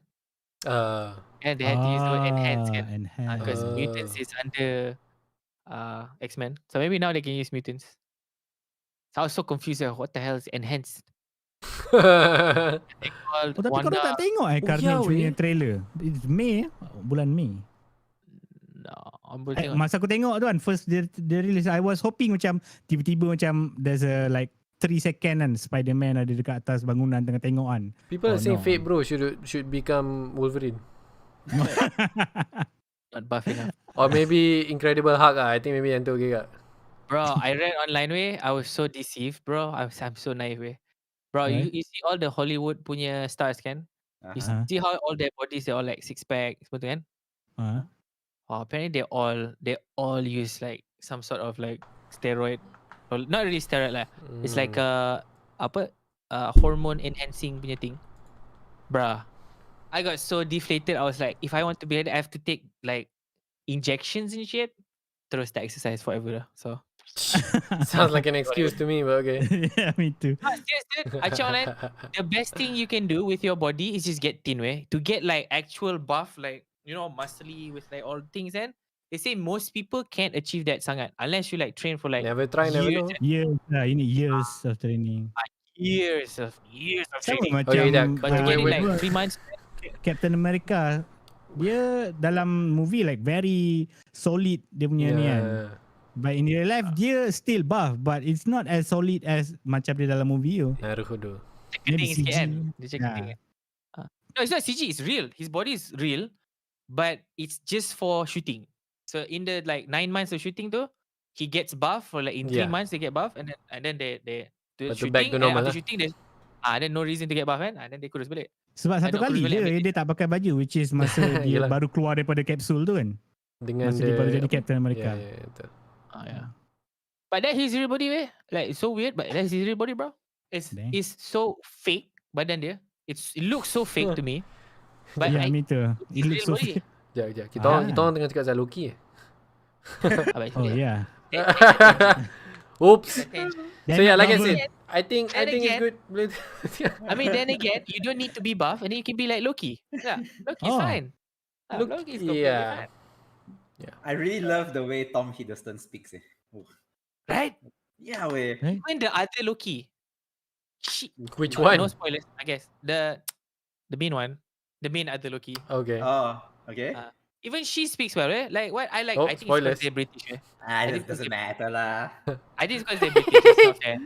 And they had to use the word enhance kan? Because mutants is under X-Men. So maybe now they can use mutants. So I was so confused. What the hell is enhanced? They called Oh, tapi kau Wanda. tak tengok Carnage punya trailer? It's May, bulan Mei. No, I'm tengok. Masa aku tengok tu kan, first dia release, I was hoping macam tiba-tiba macam there's a like 3 second kan Spider-Man ada dekat atas bangunan tengah tengok kan. People are saying no. Fate Bro should become Wolverine. Not buff enough. Or maybe Incredible Hulk I think maybe yang tu okay kak. Bro, I read online way. I was so deceived, bro. I'm so naive way. Bro, you see all the Hollywood punya stars kan? You see how all their bodies they all like six pack semua tu kan? Oh, apparently they all use like some sort of like steroid. Or not really steroid lah. It's like hormone enhancing punya thing. Bruh. I got so deflated. I was like, if I want to be like that, I have to take like injections and shit. Terus tak exercise forever lah. So Sounds like an excuse to me, but okay. Yeah, me too. serious dude. Online, the best thing you can do with your body is just get thin way. To get like actual buff, like you know, muscly with like all things and they say most people can't achieve that sangat unless you like train for like Never try, never know. Years lah, ini years of training. years of Sama training. macam Okay, dah. But to get it like 3 months. Captain America, dia dalam movie like very solid dia punya ni kan. But in real life dia still buff, but it's not as solid as macam dia dalam movie tu. Naruhodo. Keting sikit CG. kan. Dia cakap keting kan. No, it's not CG, it's real. His body is real, but it's just for shooting. So in the like 9 months of shooting tu, he gets buff for like in 3 months they get buff and then they do Lepas tu shooting back to and normal after lah. shooting there's then no reason to get buff kan. Then they kurus balik. Sebab satu I nak kali kurus balik je ambil dia tak pakai baju, which is masa dia Yelah. baru keluar daripada kapsul tu kan. Dengan Masa dia baru jadi Captain America. Yeah, betul. Yeah. But that's his real body way. Like it's so weird, but that's his real body, bro. It's so fake badan dia. It looks so fake to me. But Yeah, me too. It his looks real so body. fake. Sekejap. Kita orang tengah cakap pasal Loki Oh yeah. Oops. Then So yeah, like I Marvel- said, I think it's good. I mean, then again, you don't need to be buff, and then you can be like Loki. Yeah, Loki's Oh. fine. Loki's completely yeah. fine. I really love the way Tom Hiddleston speaks. Oh. Right? Yeah, way. Even the other Loki. Which No one? spoilers, I guess. The main one. The main other Loki. Okay. Oh, okay. Even she speaks well, right? Like what I like, Oh, I think spoilers. it's because they're British, right? It think doesn't it's- matter lah. I think it's because they're British. It's not fair.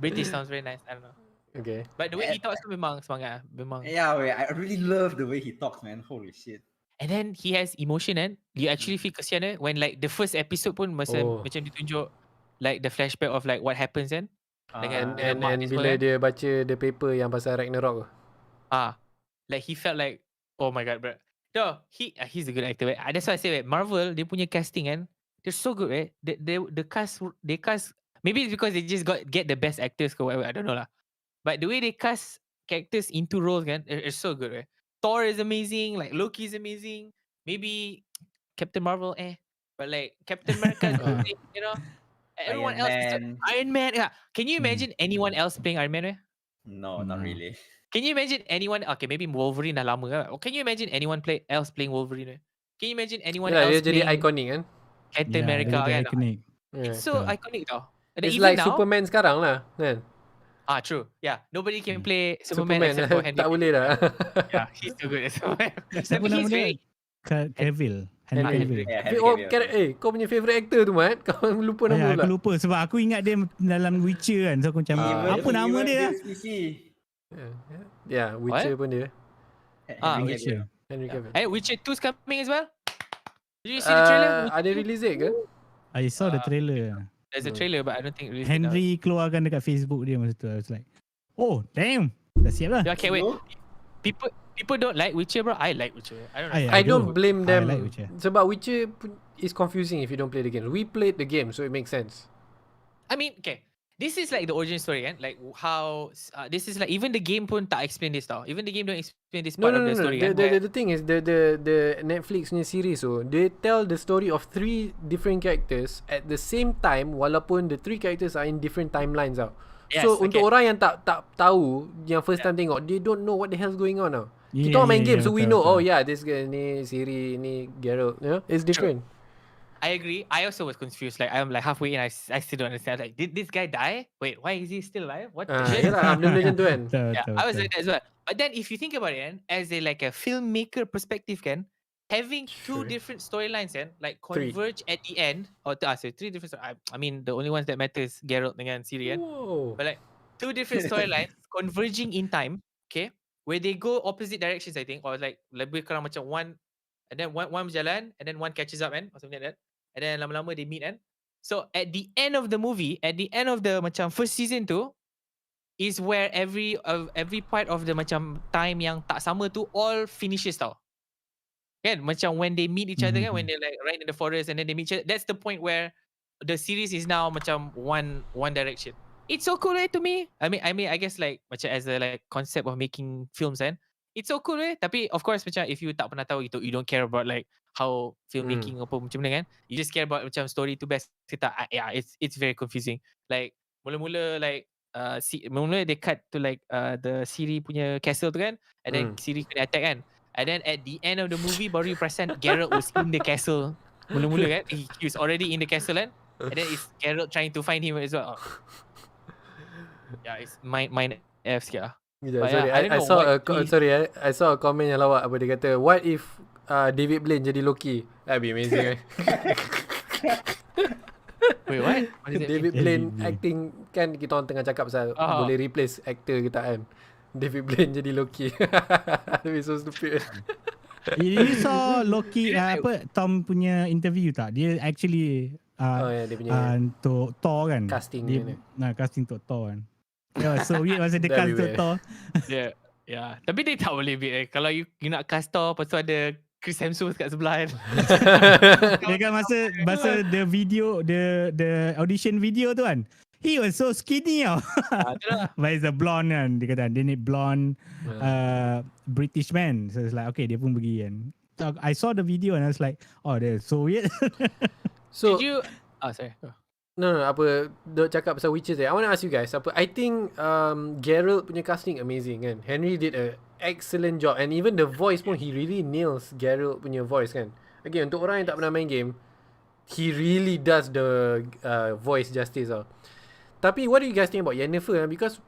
British sounds very nice. I don't know. Okay. But the way he talks tu memang semangat. Memang. Yeah, way. I really love the way he talks, man. Holy shit. And then he has emotion and you actually feel kesian when like the first episode pun macam ditunjuk like the flashback of like what happens then. And mak dia semua bila kan. dia baca the paper yang pasal Ragnarok tu. Like he felt like, oh my god, bro. No, he's a good actor. Right? That's why I say, right? Marvel, dia punya casting kan, they're so good, right? The cast, maybe it's because they just get the best actors or whatever. I don't know lah. But the way they cast characters into roles kan, it's so good, right? Thor is amazing, like Loki is amazing. Maybe Captain Marvel, but like Captain America is amazing, you know. Everyone else is Iron Man. Yeah. Can you imagine anyone else playing Iron Man? No, not really. Can you imagine anyone? Okay, maybe Wolverine dah lama kan. Or can you imagine anyone else playing Wolverine? Can you imagine anyone Yalah, else dia jadi playing iconic kan. Captain America kan? Iconic. It's so iconic tau. And It's even like now, Superman sekarang lah kan. True. Yeah, nobody can play Superman except for Henry. tak boleh dah. Yeah, he's so good as Superman. Siapa nama He's dia? very Cavill. Henry. Cavill. Kau punya favourite actor tu, Mat? Kau lupa nama Aku pula. lupa sebab aku ingat dia dalam Witcher kan. So aku macam apa nama dia? Ya, Witcher pun dia. Witcher. Henry Cavill. Witcher 2's coming as well. Did you see the trailer? Ada release date ke? I saw the trailer. There's a trailer, but I don't think release. Henry keluarkan dekat Facebook dia masa tu. I was like, oh damn, dah siap lah. I can't wait. People don't like Witcher, bro. I like Witcher. I don't know. I don't blame them. I like Witcher. Sebab Witcher is confusing if you don't play the game. We played the game, so it makes sense. I mean, okay. This is like the origin story, kan? Like how this is like even the game pun tak explain this tau. Even the game don't explain this part of the story. The thing is the Netflix punya series so they tell the story of 3 different characters at the same time walaupun the 3 characters are in different timelines tau. Yes, So untuk orang yang tak tahu yang first time tengok, they don't know what the hell's going on tau. Kita orang main game so we know this guy ni Siri ni Geralt, you know, it's different. I agree. I also was confused. Like I'm like halfway in, I still don't understand. Like, did this guy die? Wait, why is he still alive? What? The shit? Yalah, benda-benda macam tu kan. I was like that as well. But then if you think about it, as a like a filmmaker perspective, kan, having 2 different storylines, kan, like converge at the end, or 3 different. I mean, the only ones that matter is Geralt dengan Ciri, kan. But like 2 different storylines converging in time, okay, where they go opposite directions, I think, or like lebih kurang macam one, and then one berjalan, and then one catches up, kan, or something like that. And then lama-lama they meet, kan. So at the end of the movie, at the end of the macam first season tu, is where every part of the macam time yang tak sama tu all finishes tau. Kan, macam when they meet each other, kan, when they like right in the forest and then they meet each other, that's the point where the series is now macam one direction. It's so cool to me. I mean I guess like macam as a like concept of making films, kan. It's so cool tapi of course macam if you tak pernah tahu you don't care about like how filmmaking apa macam mana, kan. You just care about macam story tu best. It's very confusing. Like mula-mula like mula they cut to like the Ciri punya castle tu, kan, and then Ciri kena attack, kan, and then at the end of the movie baru you perasan Geralt was in the castle mula-mula, kan. He was already in the castle, kan, and then it's Geralt trying to find him as well. It's mine F sikit lah. I saw a comment yang lawak apa dia kata, what if David Blaine jadi Loki? That'd be amazing. Wait, what? David Blaine acting, kan kita orang tengah cakap pasal boleh replace actor ke tak, kan. David Blaine jadi Loki. That'd be so stupid. You saw Loki Tom punya interview tak? Dia actually dia punya untuk Thor, kan. Casting dia casting untuk Thor, kan. So weird masa dia cast untuk Thor. Yeah. Tapi dia tak boleh beat kalau you nak cast Thor, lepas tu ada Chris Hemsworth kat sebelah, kan. Dia kan masa the video, the audition video tu, kan, he was so skinny tau. But he's a blonde, kan. Dia kata dia need blonde British man. So it's like okay, dia pun pergi, kan. So I saw the video and I was like, oh, that's so weird. So did you sorry. No, apa dok cakap pasal Witcher I want to ask you guys, I think Geralt punya casting amazing, kan. Henry did a excellent job, and even the voice pun he really nails Geralt punya voice, kan. Again, untuk orang yang tak pernah main game, he really does the voice justice tau. Tapi what do you guys think about Yennefer, kan? Because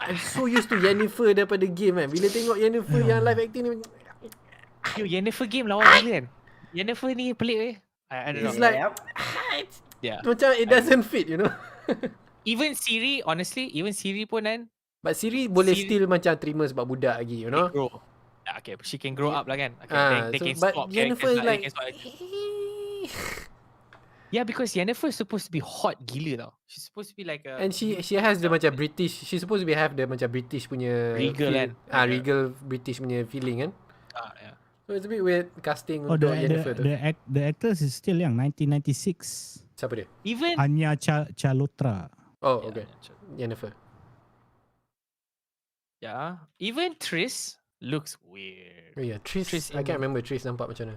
I'm so used to Yennefer daripada game, kan. Bila tengok Yennefer yang live acting ni, Yennefer game lawan gila, kan. Yennefer ni pelik I don't know. It's like macam it doesn't fit, you know. Even Siri, honestly, pun, kan. But Siri boleh still macam terima sebab budak lagi, you know. Grow. Okay, she can grow up lah, kan. Okay, they can swap. But Yennefer is like yeah, because Yennefer is supposed to be hot gila tau. She's supposed to be like a, and she has the macam British. She's supposed to have the macam British punya regal, kan. Regal British punya feeling, kan. Yeah. So it's a bit weird casting untuk Yennefer tu. The actress is still young, 1996. Siapa dia? Even Anya Chalotra. Oh, okay. Yennefer. Yeah. Even Triss looks weird. Oh yeah, Triss I can't remember Triss nampak macam mana.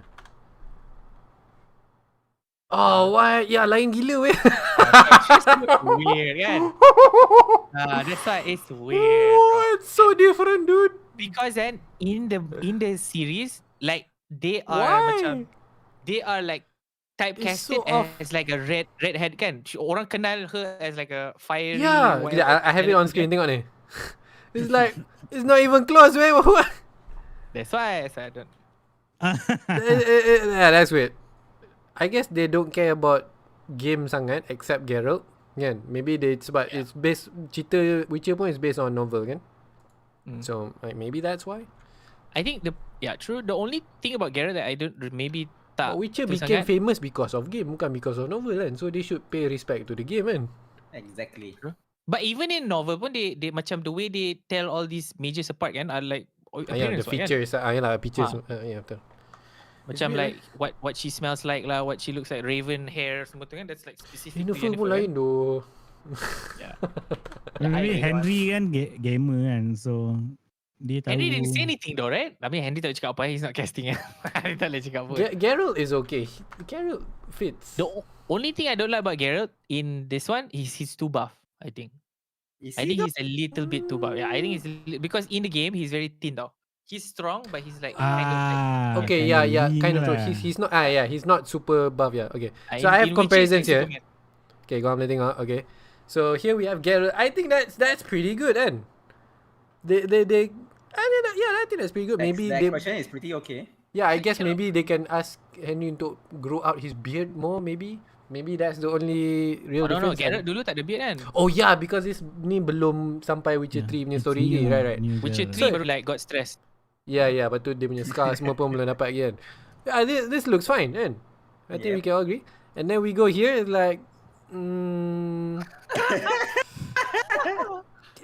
Oh, why? Yeah, lain gila weh. Triss looks weird, kan. That's why it's weird. Oh, it's so different, dude. Because then in the series, like they are like typecasted as like a redhead, kan. Orang kenal her as like a fiery. Yeah, I have it on screen. Tengok ni. It's like it's not even close, weh. What? That's why I don't. Yeah, that's weird. I guess they don't care about game sangat except Geralt kan. Maybe sebab it's based, cerita Witcher pun is based on novel kan. So like, maybe that's why. I think true. The only thing about Geralt that I don't maybe tak But Witcher tu became sangat, famous because of game, bukan because of novel kan. So they should pay respect to the game kan. Exactly. but even in novel pun they macam the way they tell all these majors apart kan are like Yeah, the appearance what, kan? features features yeah betul. Macam weird, like what she smells like lah, what she looks like, raven hair semua tu kan, that's like specific to Yennefer pun Yennefer, lain doh. Yeah. Maybe I- Henry kan gamer kan, so dia tahu. Henry didn't say anything though, right? I mean Henry tak cakap apa, he's not casting kan. Dia tak boleh cakap apa. Geralt is okay. Geralt fits. The only thing I don't like about Geralt in this one is he's too buff, I think. I think he's a little bit too buff. Yeah, I think because in the game he's very thin though. He's strong, but he's like kind of like, Okay, kind of true. He's not he's not super buff, yeah. Okay. So I have in Witcher, comparisons he's here. Superman. Okay, go on tengok. Okay. So here we have Geralt. I think that's pretty good kan. I think that's pretty good. Maybe the they expression is pretty okay. I guess maybe they can ask Henry to grow out his beard more maybe. Maybe that's the only real Oh no, difference. Geralt dulu tak ada beard kan. Oh yeah, because this ni belum sampai Witcher 3 punya story ni, right. Witcher 3 baru like got stressed. Yeah, lepas tu dia punya scar semua pun belum dapat lagi kan. Yeah, this looks fine kan. I think we can all agree. And then we go here, it's like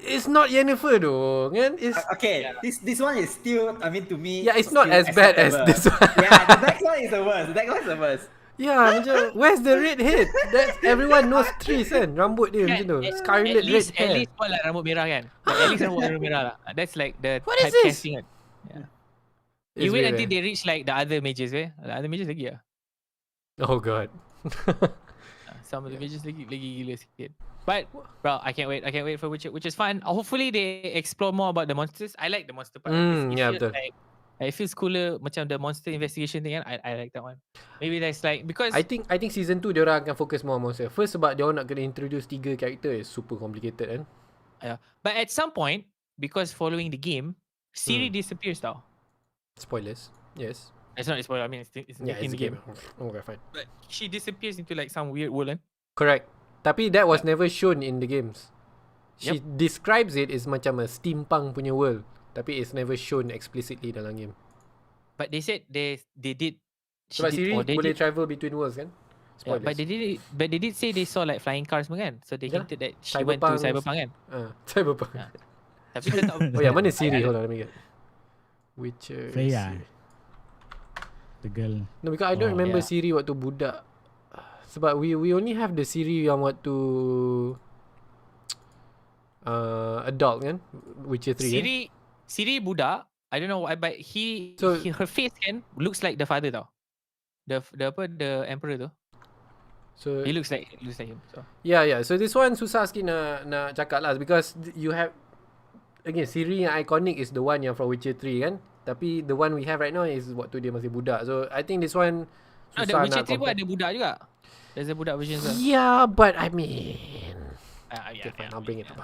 it's not Yennefer though kan. It's Okay, this one is still, I mean, to me, it's not still as bad as acceptable. this one. Yeah, the next one is the worst. The next one is the worst. Yeah, macam where's the red head? That's everyone knows Triss kan. Rambut dia macam tu. Scarlet red At hair. least buat lah rambut merah kan. Like, at least rambut merah lah. That's like the What is this? typecasting kan. Yeah. It's You wait weird, until they reach like the other mages The other mages lagi lah. Oh god. Some of the mages lagi gila sikit. But bro, I can't wait for Witcher, which is fun. Hopefully they explore more about the monsters. I like the monster part. It Yeah, feels betul. like, it feels cooler macam the monster investigation thing kan. I like that one. Maybe that's like because I think season 2 dia orang akan fokus more on monster. First sebab dia orang nak kena introduce 3 character is super complicated kan. but at some point, because following the game, Ciri disappears tau. Spoilers. Yes. It's not a spoiler. I mean, it's in the game. Okay, fine. But she disappears into like some weird world. Correct. Tapi that was never shown in the games. She describes it as macam a steampunk punya world. Tapi it's never shown explicitly dalam game. But they said they did. Sebab Siri they boleh did, travel between worlds kan? yeah, Spoilers. but they did say they saw like flying cars semua kan. So they Yeah. hinted that she went to Cyberpunk kan. Cyberpunk. Yeah. Tapi dia tak. Oh yeah, mana Siri? Hold on, let me get. Witcher. Freya. Siri. The girl. No, because I don't remember yeah. Siri waktu budak. Sebab we only have the Siri yang waktu adult kan? Witcher 3 kan? Siri budak. I don't know why, but her face kan looks like the father tau. The emperor tu. So He looks like him. So yeah. So this one susah sikit nak cakap lah because you have again Siri yang iconic is the one yang from Witcher 3 kan. Tapi the one we have right now is waktu dia masih budak. So I think this one no, the susah Witcher nak 3 pun compare. ada budak juga. There's a budak version as well. Yeah, but I mean Yeah, fine, I'll bring it up.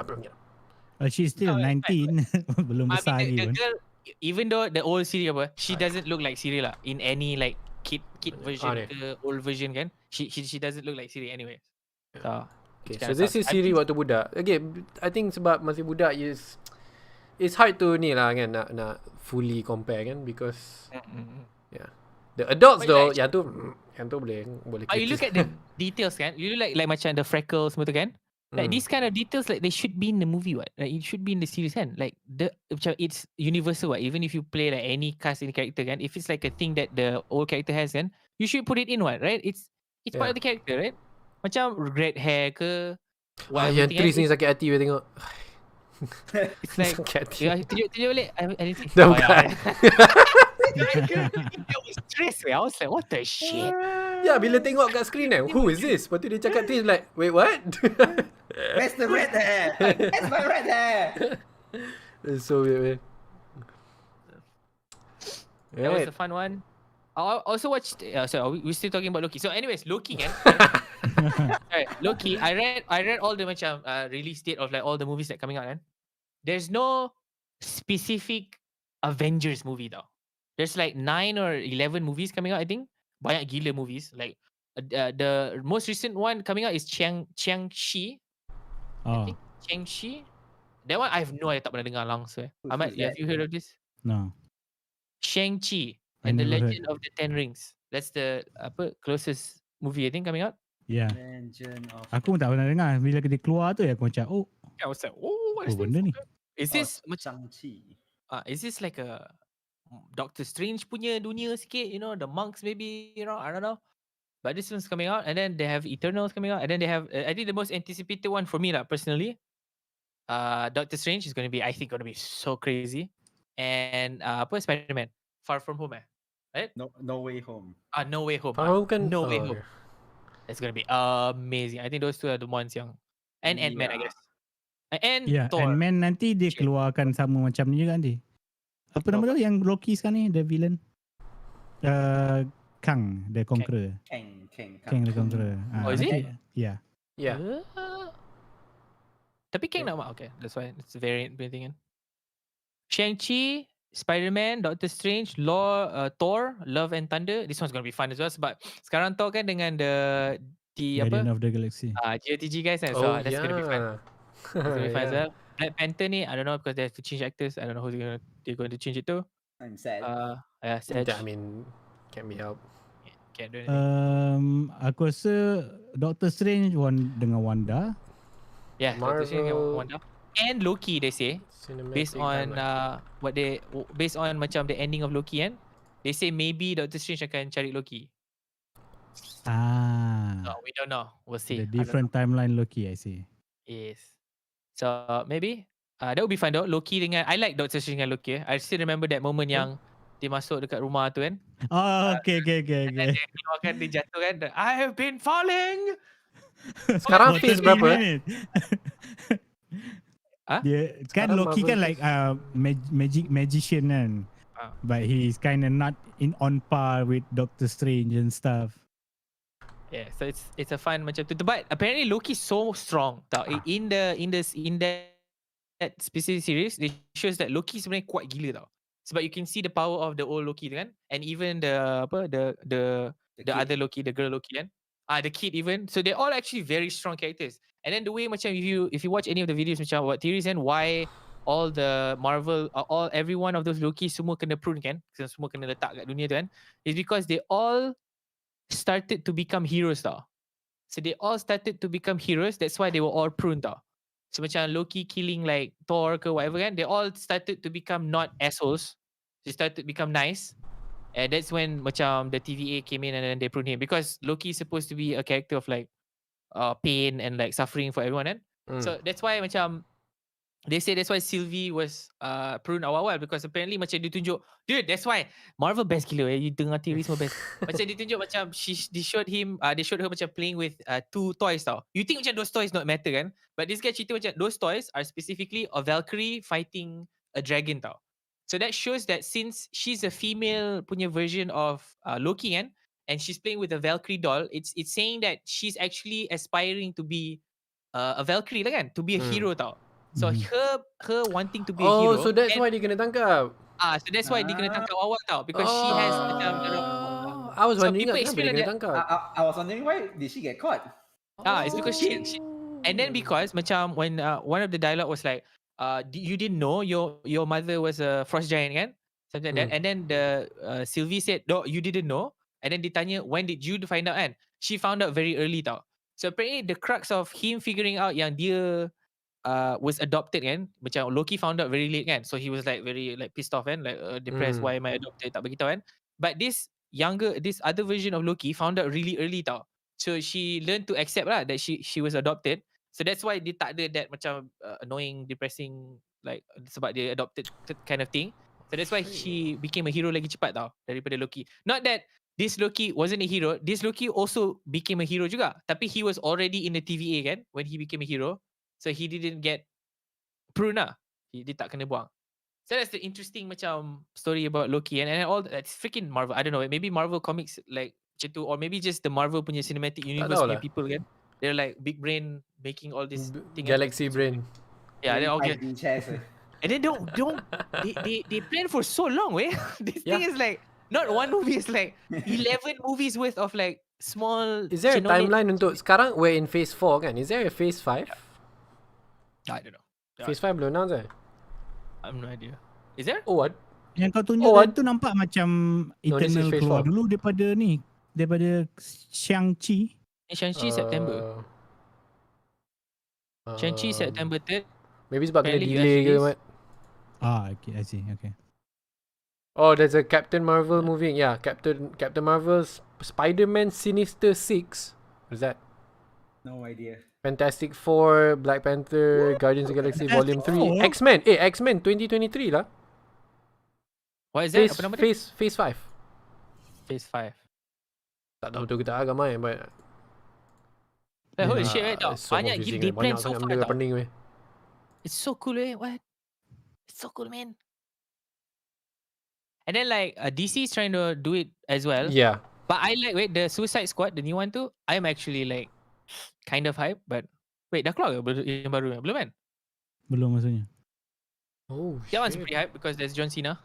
She's still No, 19. Belum I besar mean, lagi the pun. girl, even though the old Siri apa, she doesn't look like Siri lah. In any like kid version ke old version kan, she doesn't look like Siri anyway. So, Okay, it's so kinda this sus. is Siri waktu budak. Okay, I think sebab masih budak it's hard to ni lah kan nak fully compare kan because yeah. The adults But though, like- yang tu boleh you look at the details kan, you look like macam the freckles semua tu kan. Like these kind of details, like they should be in the movie, what? Like it should be in the series, kan? Like macam it's universal, what? Even if you play like any cast, any character, kan? If it's like a thing that the old character has, kan? You should put it in, what? Right? It's part of the character, right? Macam red hair ke? yang Tris ni sakit hati bila tengok. It's like sakit hati. tunjuk balik. I didn't see. Dah Oh, bukan. That was Tris. I was like, what the shit? Ya, bila tengok kat screen who is this? Lepas tu dia cakap Tris like, wait, what? Where's the red hair? Where's my red hair? It's so weird, man. That was a fun one. I also watched. Sorry, we're still talking about Loki. So, anyways, Loki, kan? Alright, Loki. I read all the macam release date of like all the movies that coming out, kan? There's no specific Avengers movie though. There's like 9 or 11 movies coming out, I think. Banyak gila movies. Like the most recent one coming out is Chiang-Chi, I Oh, think. Chiang-Chi. That one I have no idea, tak pernah dengar langsung. Ahmad, Who's that? have you heard of this? no. Shang-Chi I and the never heard. Legend of the Ten Rings. That's the closest movie I think coming out. Yeah. Legend of. Aku pun tak pernah dengar. Bila dia keluar tu ya aku macam, oh, I was like, oh, what apa is this? benda ni? Is this Shang-Chi? is this like a Doctor Strange punya dunia sikit, you know, the monks maybe, you know, I don't know. But this one's coming out, and then they have Eternals coming out, and then they have I think the most anticipated one for me lah personally, Doctor Strange is gonna be, I think, gonna be so crazy, and apa Spider-Man, Far From Home, right? No Way Home. No Way Home. Faham kan? No Way Oh, Home. It's gonna be amazing. I think those two are the ones yang, and Ant-Man, I Yeah. guess, and Ya, Thor. Ant-Man nanti dia Shit. keluarkan sama macam ni juga nanti. Apa nama tu yang Loki sekarang ni, the villain? Kang, the Conqueror. Kang the Conqueror. Oh, is nanti, it? Ya. yeah. Tapi Kang nak okay, that's why it's a variant thing kan. Shang-Chi, Spider-Man, Doctor Strange, Thor, Love and Thunder. This one's gonna be fun as well. Sebab sekarang Thor kan dengan the Guardian of the Galaxy. GOTG guys kan. So Oh, that's gonna be fun. yeah. That's gonna be fun as Yeah. well. Black Panther ni, I don't know because they have to change actors. I don't know who they're going to change it to. I'm sad. Yeah, Sedge. I mean, can't be helped. Can't do anything. Aku rasa Doctor Strange dengan Wanda. Yeah, Doctor Strange Marvel- and Wanda. And Loki, they say. Based on based on macam the ending of Loki kan, they say maybe Doctor Strange akan cari Loki. So we don't know. We'll see. The different timeline Loki, I see. Yes. So maybe that would be fun though. Loki dengan, I like Doctor Strange dengan Loki. I still remember that moment yang dia masuk dekat rumah tu kan. Oh, okay. And then dia keluarkan, dia jatuh kan. I have been falling. Sekarang For phase 30 berapa? minutes. Dia kan Sekarang Loki Marvel kan like magician kan. But he's kind of not on par with Doctor Strange and stuff. Yeah, so it's a fun macam tu. But apparently Loki so strong tau. In that specific series, they shows that Loki sebenarnya kuat gila tau. Sebab you can see the power of the old Loki tu kan, and even the other Loki, the girl Loki kan, the kid even. So they're all actually very strong characters. And then the way macam if you watch any of the videos macam what theories and why all the Marvel, every one of those Loki semua kena prune kan, semua kena letak kat dunia tu kan, is because they all started to become heroes tau. So they all started to become heroes. That's why they were all pruned tau. So macam Loki killing like Thor ke whatever kan, they all started to become not assholes. They started to become nice. And that's when macam the TVA came in and then they pruned him. Because Loki is supposed to be a character of like pain and like suffering for everyone kan. So that's why macam they say that's why Sylvie was pruned awal-awal, because apparently macam dia tunjuk, dude, that's why Marvel best gila you dengar theory semua best. Macam dia tunjuk macam they showed her macam playing with 2 toys tau. You think macam those toys not matter kan, but this guy cerita macam those toys are specifically a Valkyrie fighting a dragon tau. So that shows that since she's a female punya version of Loki kan, and she's playing with a Valkyrie doll, it's saying that she's actually aspiring to be a Valkyrie lah kan, to be a hero tau. So her wanting to be a hero. Oh, so that's why dia kena tangkap. So that's why dia kena tangkap awal tau, because she has macam I was so wondering people kenapa explain dia kena that- tangkap. I was wondering why did she get caught? it's because she and then because macam when one of the dialogue was like you didn't know your mother was a frost giant kan, something like that, and then the Sylvie said no, you didn't know, and then ditanya when did you find out kan, she found out very early tau. So apparently the crux of him figuring out yang dia was adopted kan, macam Loki found out very late kan, so he was like very like pissed off kan, like depressed, why am I adopted, tak beritahu kan. But this other version of Loki found out really early tau, so she learned to accept lah that she was adopted. So that's why dia tak ada that macam annoying, depressing like sebab dia adopted kind of thing. So that's why she became a hero lagi cepat tau daripada Loki. Not that this Loki wasn't a hero, this Loki also became a hero juga, tapi he was already in the TVA kan when he became a hero. So he didn't get prune lah. Dia tak kena buang. So that's the interesting macam story about Loki, and all that's freaking Marvel. I don't know, maybe Marvel comics like macam tu, or maybe just the Marvel punya cinematic universe tahu punya lah. people kan. They're like big brain making all this thing. Galaxy brain. Yeah, then okay. Fighting chairs. And then they plan for so long, way. This thing is like not one movie, it's like 11 movies worth of like small. Is there a chinolate- timeline untuk sekarang? We're in phase 4 kan? Is there a phase 5? I don't know. Phase 5 belum announce I have no idea. Is there? Oh, what? Yang kau tunjuk Oh, tu nampak macam No, this is Eternal phase keluar 4. dulu daripada Shang-Chi. Shang-Chi September. Shang-Chi September 3rd. Maybe sebab kena Apparently delay US ke release. what? Okay, I see. Okay. Oh, there's a Captain Marvel movie. Yeah, Captain Marvel's Spider-Man Sinister 6. What is that? No idea. Fantastic Four, Black Panther, Guardians of the Galaxy Volume 3, Four? X-Men. X-Men 2023 lah. What is that? Phase Apa nama dia? phase 5. Phase 5. Tak tahu betul ke tak agak main, but Like, holy shit, right? it's so Banyak confusing, they eh. plan Banyak so sangat far benda tau. pening weh. It's so cool, eh? What? It's so cool, man. And then like DC is trying to do it as well. Yeah. But I like the Suicide Squad, the new one too. I'm actually like kind of hyped, but wait, dah keluar ke yang baru? Belum kan? Belum maksudnya. Oh That one's shit. pretty hype because there's John Cena.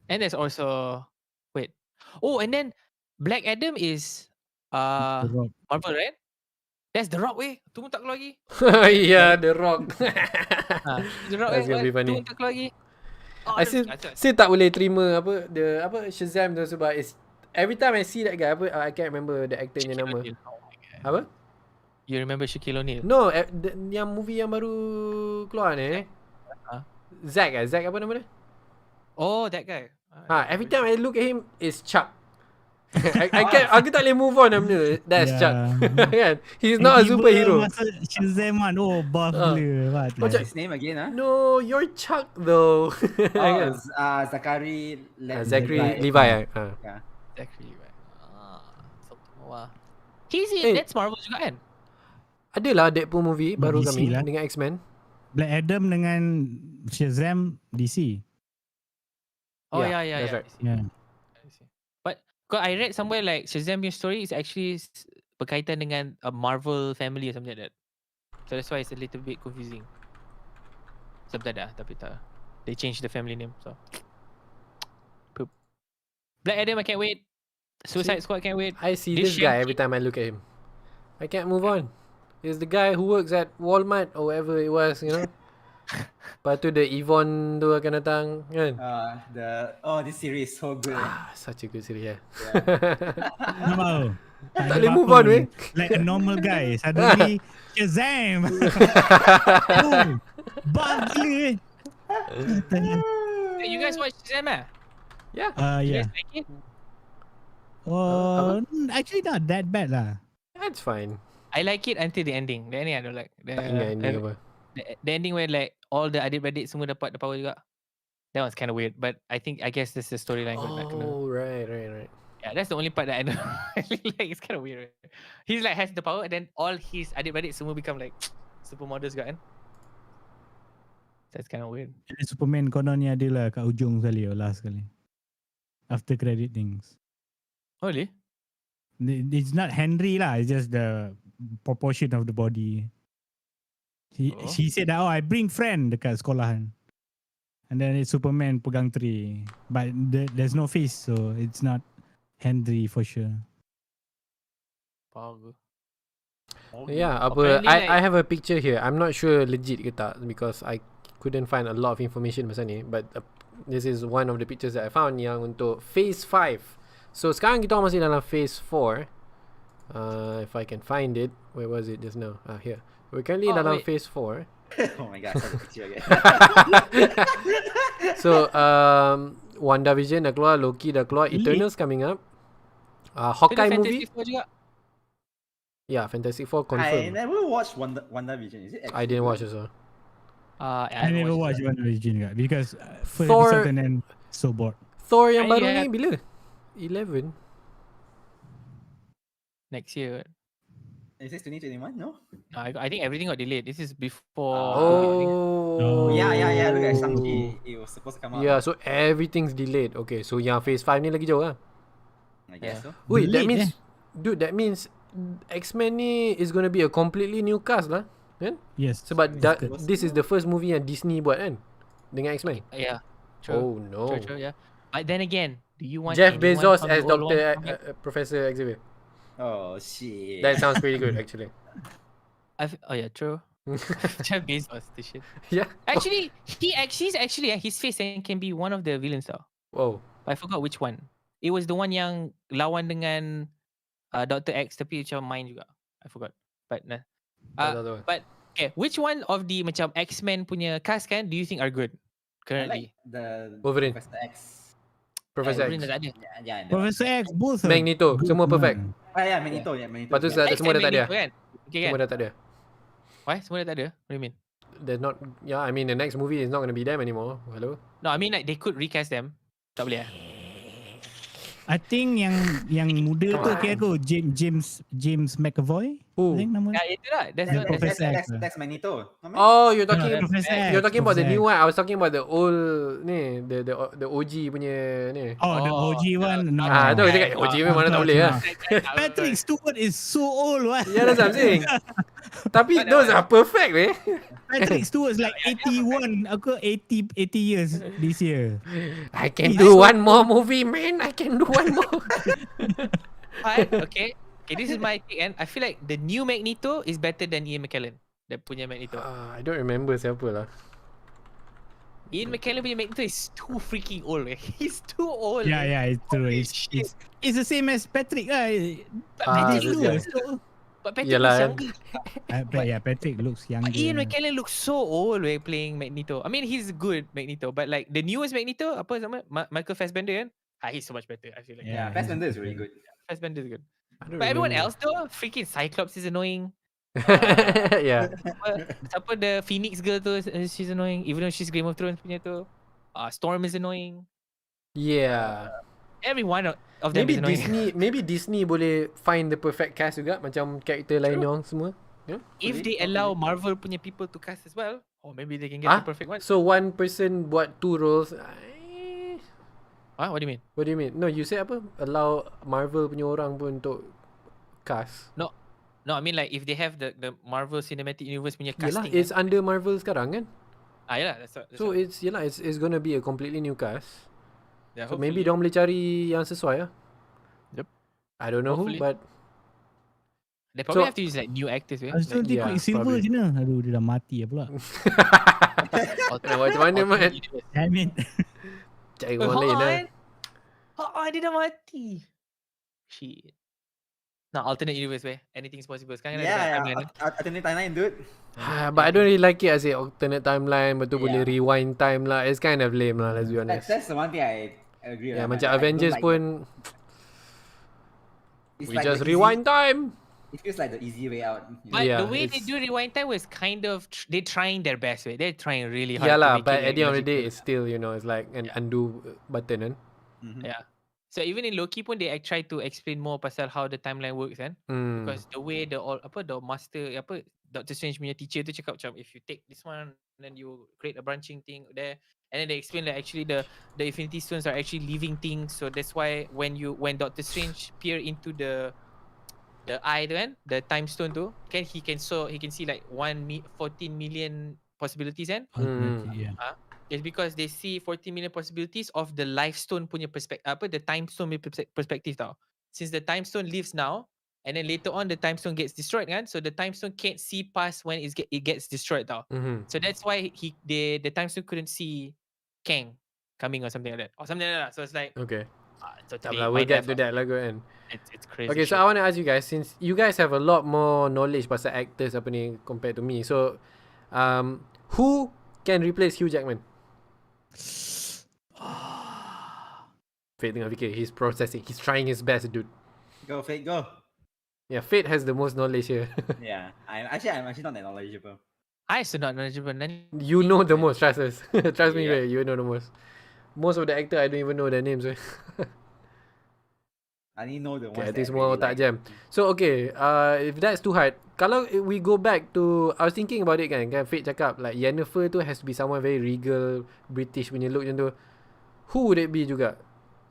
And there's also and then Black Adam is The Rock. Marvel, right? That's The Rock, weh. Tu pun tak keluar lagi. Yeah, The Rock. The Rock, That's gonna be Tu funny. pun tak keluar lagi. Oh, I still tak boleh terima Shazam tu sebab it's every time I see that guy I can't remember the actor punya nama. Oh my God. Apa? You remember Shaquille O'Neal? No, yang movie yang baru keluar ni. Zack apa nama dia? Oh, that guy. Every time I look at him it's Chuck. Aku tak boleh move on benda. That's Chuck. Kan? He's not a superhero. Masa Shazam kan, buff gila. Macam- His name again, huh? No, you're Chuck though. Kan? Zachary Zachary Levi. Yeah. Exactly right. He's in, Eh. that's Marvel juga kan? Adalah Deadpool movie baru DC kami lah. dengan X-Men. Black Adam dengan Shazam DC. Oh Yeah, yeah. that's right. Yeah. I see. But I read somewhere like Shazam punya story is actually berkaitan dengan a Marvel family or something like that. So that's why it's a little bit confusing. Sebentar tapi tak. They changed the family name, so. Poop. Black Adam, I can't wait. Suicide Squad, can't wait. I see This this guy Shang-Chi- every time I look at him. I can't move on. He's the guy who works at Walmart or whatever it was, you know. Lepas tu the Yvonne tu akan datang kan. This series is so good. Such a good series yeah. Nampak tu? Tak boleh move on weh. Like a normal guy. Suddenly Shazam. Buff gila. Hey, you guys watch Shazam ah? Yeah. You Yeah. guys like it? Actually not that bad lah. That's fine. I like it until the ending. The ending I don't like. Tak ingat ending apa. The ending where like all the adik-beradik semua dapat the power juga. That was kind of weird, but I guess this is the storyline. Oh, right. Yeah, that's the only part that I don't like. It's kind of weird. Right? He's like has the power, and then all his adik-beradik semua become like supermodels juga kan. That's kind of weird. Superman kononnya ada lah kat ujung sekali last sekali. After credit things. Oh really? It's not Henry lah. It's just the proportion of the body. She said that, I bring friend dekat sekolahan. And then it's Superman pegang tree. But there's no face, so it's not Henry for sure. Power. Yeah, Apparently, I have a picture here. I'm not sure legit ke tak because I couldn't find a lot of information pasal ni, but this is one of the pictures that I found yang untuk phase 5. So sekarang kita masih dalam phase 4. If I can find it. Where was it just now? Here. We're currently dalam phase 4. Oh my god, I saw the picture again. So WandaVision dah keluar, Loki dah keluar, Eternals coming up. Hawkeye movie. Fantastic Four juga. Yeah, Fantastic Four I confirmed. never watched WandaVision. Is it? I didn't watch also. I never watched WandaVision because first Thor- episode and then so bored. Thor yang baru Yeah. ni bila? 11. Next year. Is this 2021? No. No, I think everything got delayed. This is before. Oh. Yeah. Look at Shang-Chi. It was supposed to come out. Yeah, so everything's delayed. Okay, so yang phase 5 ni lagi jauh lah. I guess so. Wait, that Delayed, means dude, that means X-Men ni is going to be a completely new cast lah. Kan? Yes. Sebab Discuss. this is the first movie yang Disney buat kan? Dengan X-Men. Yeah. True. Oh no. True, yeah. But then again, do you want Jeff anyone Bezos from the as old one Dr. to come back? Professor Xavier. Oh shit. That sounds pretty good actually. Oh yeah, true. Jeff Bezos, the shit. Yeah. Actually, he's actually his face can be one of the villains though. Oh. I forgot which one. It was the one yang lawan dengan Dr. X tapi macam main juga. I forgot. But nah. Tahu. But okay, which one of the macam X-Men punya cast kan do you think are good I currently? like the Wolverine. Professor X. Professor Wolverine X. dah tak ada. Yeah, Professor X, both are Magneto, good semua perfect. man. yeah, Magneto, yeah, Magneto. Lepas tu yeah. semua dah tak ada. Magneto kan? Okay Semua kan? dah tak ada. Why? Semua dah tak ada? What do you mean? They're not. Yeah, I mean the next movie is not going to be them anymore. Hello. No, I mean like they could recast them. Tak boleh I think yang muda tu kira aku James McAvoy. Who? I think nama. Ya, itu lah. That's Yeah, what. Professor X. That's Magneto. No, man? Oh, you're talking. Professor X, You're talking about the Professor new X. one. I was talking about the old ni, the OG punya ni. Oh, the OG one. No. Tu kita cakap OG pun mana tak boleh lah. Patrick Stewart is so old, what? Yeah, that's what I'm saying. Tapi those are perfect, weh. Patrick Stewart's like 81. Aku 80 years this year. I can do one more movie, man. I can do one more. Okay, this is my take and I feel like the new Magneto is better than Ian McKellen. Dia punya Magneto. I don't remember siapa lah. Ian McKellen punya Magneto is too freaking old. He's too old. Yeah, it's true. Holy It's shit. the same as Patrick lah. But Ah, Patrick this looks guy. so. But Patrick Yalah, looks kan. younger. Yeah, Patrick looks younger. But Ian McKellen looks so old when playing Magneto. I mean, he's good Magneto, but like the newest Magneto, apa nama? Michael Fassbender kan? He's so much better. I feel like. Yeah, Fassbender is really good. Fassbender is good. I don't But everyone remember. else though, freaking Cyclops is annoying. Yeah. Siapa the Phoenix girl tu, she's annoying. Even though she's Game of Thrones punya tu. Storm is annoying. Yeah. Every one of them Maybe is annoying. Maybe Disney boleh find the perfect cast juga macam karakter lain orang semua. Yeah? If they allow Marvel punya people to cast as well, or maybe they can get the perfect one. So one person buat two roles. What do you mean? What do you mean? No, you said apa? Allow Marvel punya orang pun untuk cast. No, I mean like if they have the Marvel Cinematic Universe punya Yelah, casting. it's under Marvel sekarang kan? Yalah, that's So it's gonna be a completely new cast. yeah, So maybe diorang boleh cari yang sesuai lah. Yep. I don't know Hopefully. who, but they probably so- have to use like new actors. Lepas tu Yeah, dia Quicksilver probably. je nah. Aduh, dia dah mati pula. macam mana man? Damn it. Cari orang lain lah. Dia dah mati. Shit. Nah, alternate universe weh. Anything's possible. Sekarang kan ada Yeah, timeline. alternate timeline, dude. But I don't really like it. I say alternate timeline, betul boleh Yeah. rewind time lah. It's kind of lame lah, let's be honest. That's the one thing I agree. Yeah, lah, macam but I don't Avengers like pun, it's we like just the easy- rewind time. It feels like the easy way out. But Yeah, the way they it's- do rewind time was kind of they're trying their best way. They're trying really hard. Yeah to lah, make but it, at the end of the day, logical. it's still, it's like an undo button kan. Mhm. Yeah. So even in Loki pun they try to explain more pasal how the timeline works kan. Hmm. Because the way the master Doctor Strange punya teacher tu cakap macam if you take this one then you create a branching thing there, and then they explain that actually the Infinity Stones are actually living things, so that's why when Doctor Strange peer into the eye tu kan, the time stone tu kan, he can see like 14 million possibilities kan. Yeah. It's because they see 14 million possibilities of the life stone punya the time stone punya perspective tau. Since the time stone lives now, and then later on the time stone gets destroyed kan, so the time stone can't see past when it gets destroyed tau. Mhm. So that's why the time stone couldn't see Kang coming or something like that. So it's like Okay. totally Tak lah, my we'll get death to that lah kan. It's crazy. Okay, so I want to ask you guys, since you guys have a lot more knowledge pasal actors apa ni compared to me. So, who can replace Hugh Jackman? Fate tengah fikir. He's processing. He's trying his best, dude. Go, Fate, go. Yeah, Fate has the most knowledge here. Yeah, I'm actually not that knowledgeable. I still not knowledgeable. You know the most, trust us. Trust me, Yeah. Ray, you know the most. Most of the actor, I don't even know their names. I only know the ones Okay, I that think semua really tak like. jam. So okay, if that's too hard, kalau we go back to, I was thinking about it kan Fate cakap like Yennefer tu has to be someone very regal, British punya look macam tu. Who would it be juga?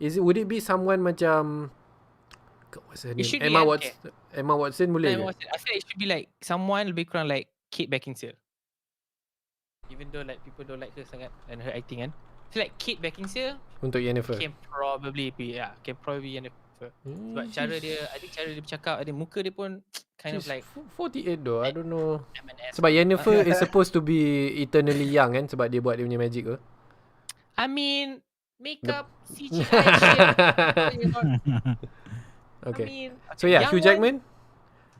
Would it be someone macam, what's her name? should be Emma an- Watson. Emma Watson boleh ke? I feel like it should be like someone lebih kurang like Kate Beckinsale. Even though like people don't like her sangat and her acting kan. So like Kate Beckinsale Untuk Yennefer. can probably be Yennefer. Sebab cara dia, I think cara dia bercakap, ada muka dia pun kind of She's like 48 though. I don't know. M&S. Sebab Yennefer is supposed to be eternally young kan, sebab dia buat dia punya magic ke. I mean, makeup, CGI shit. I Okay. mean, So yeah, Hugh Jackman,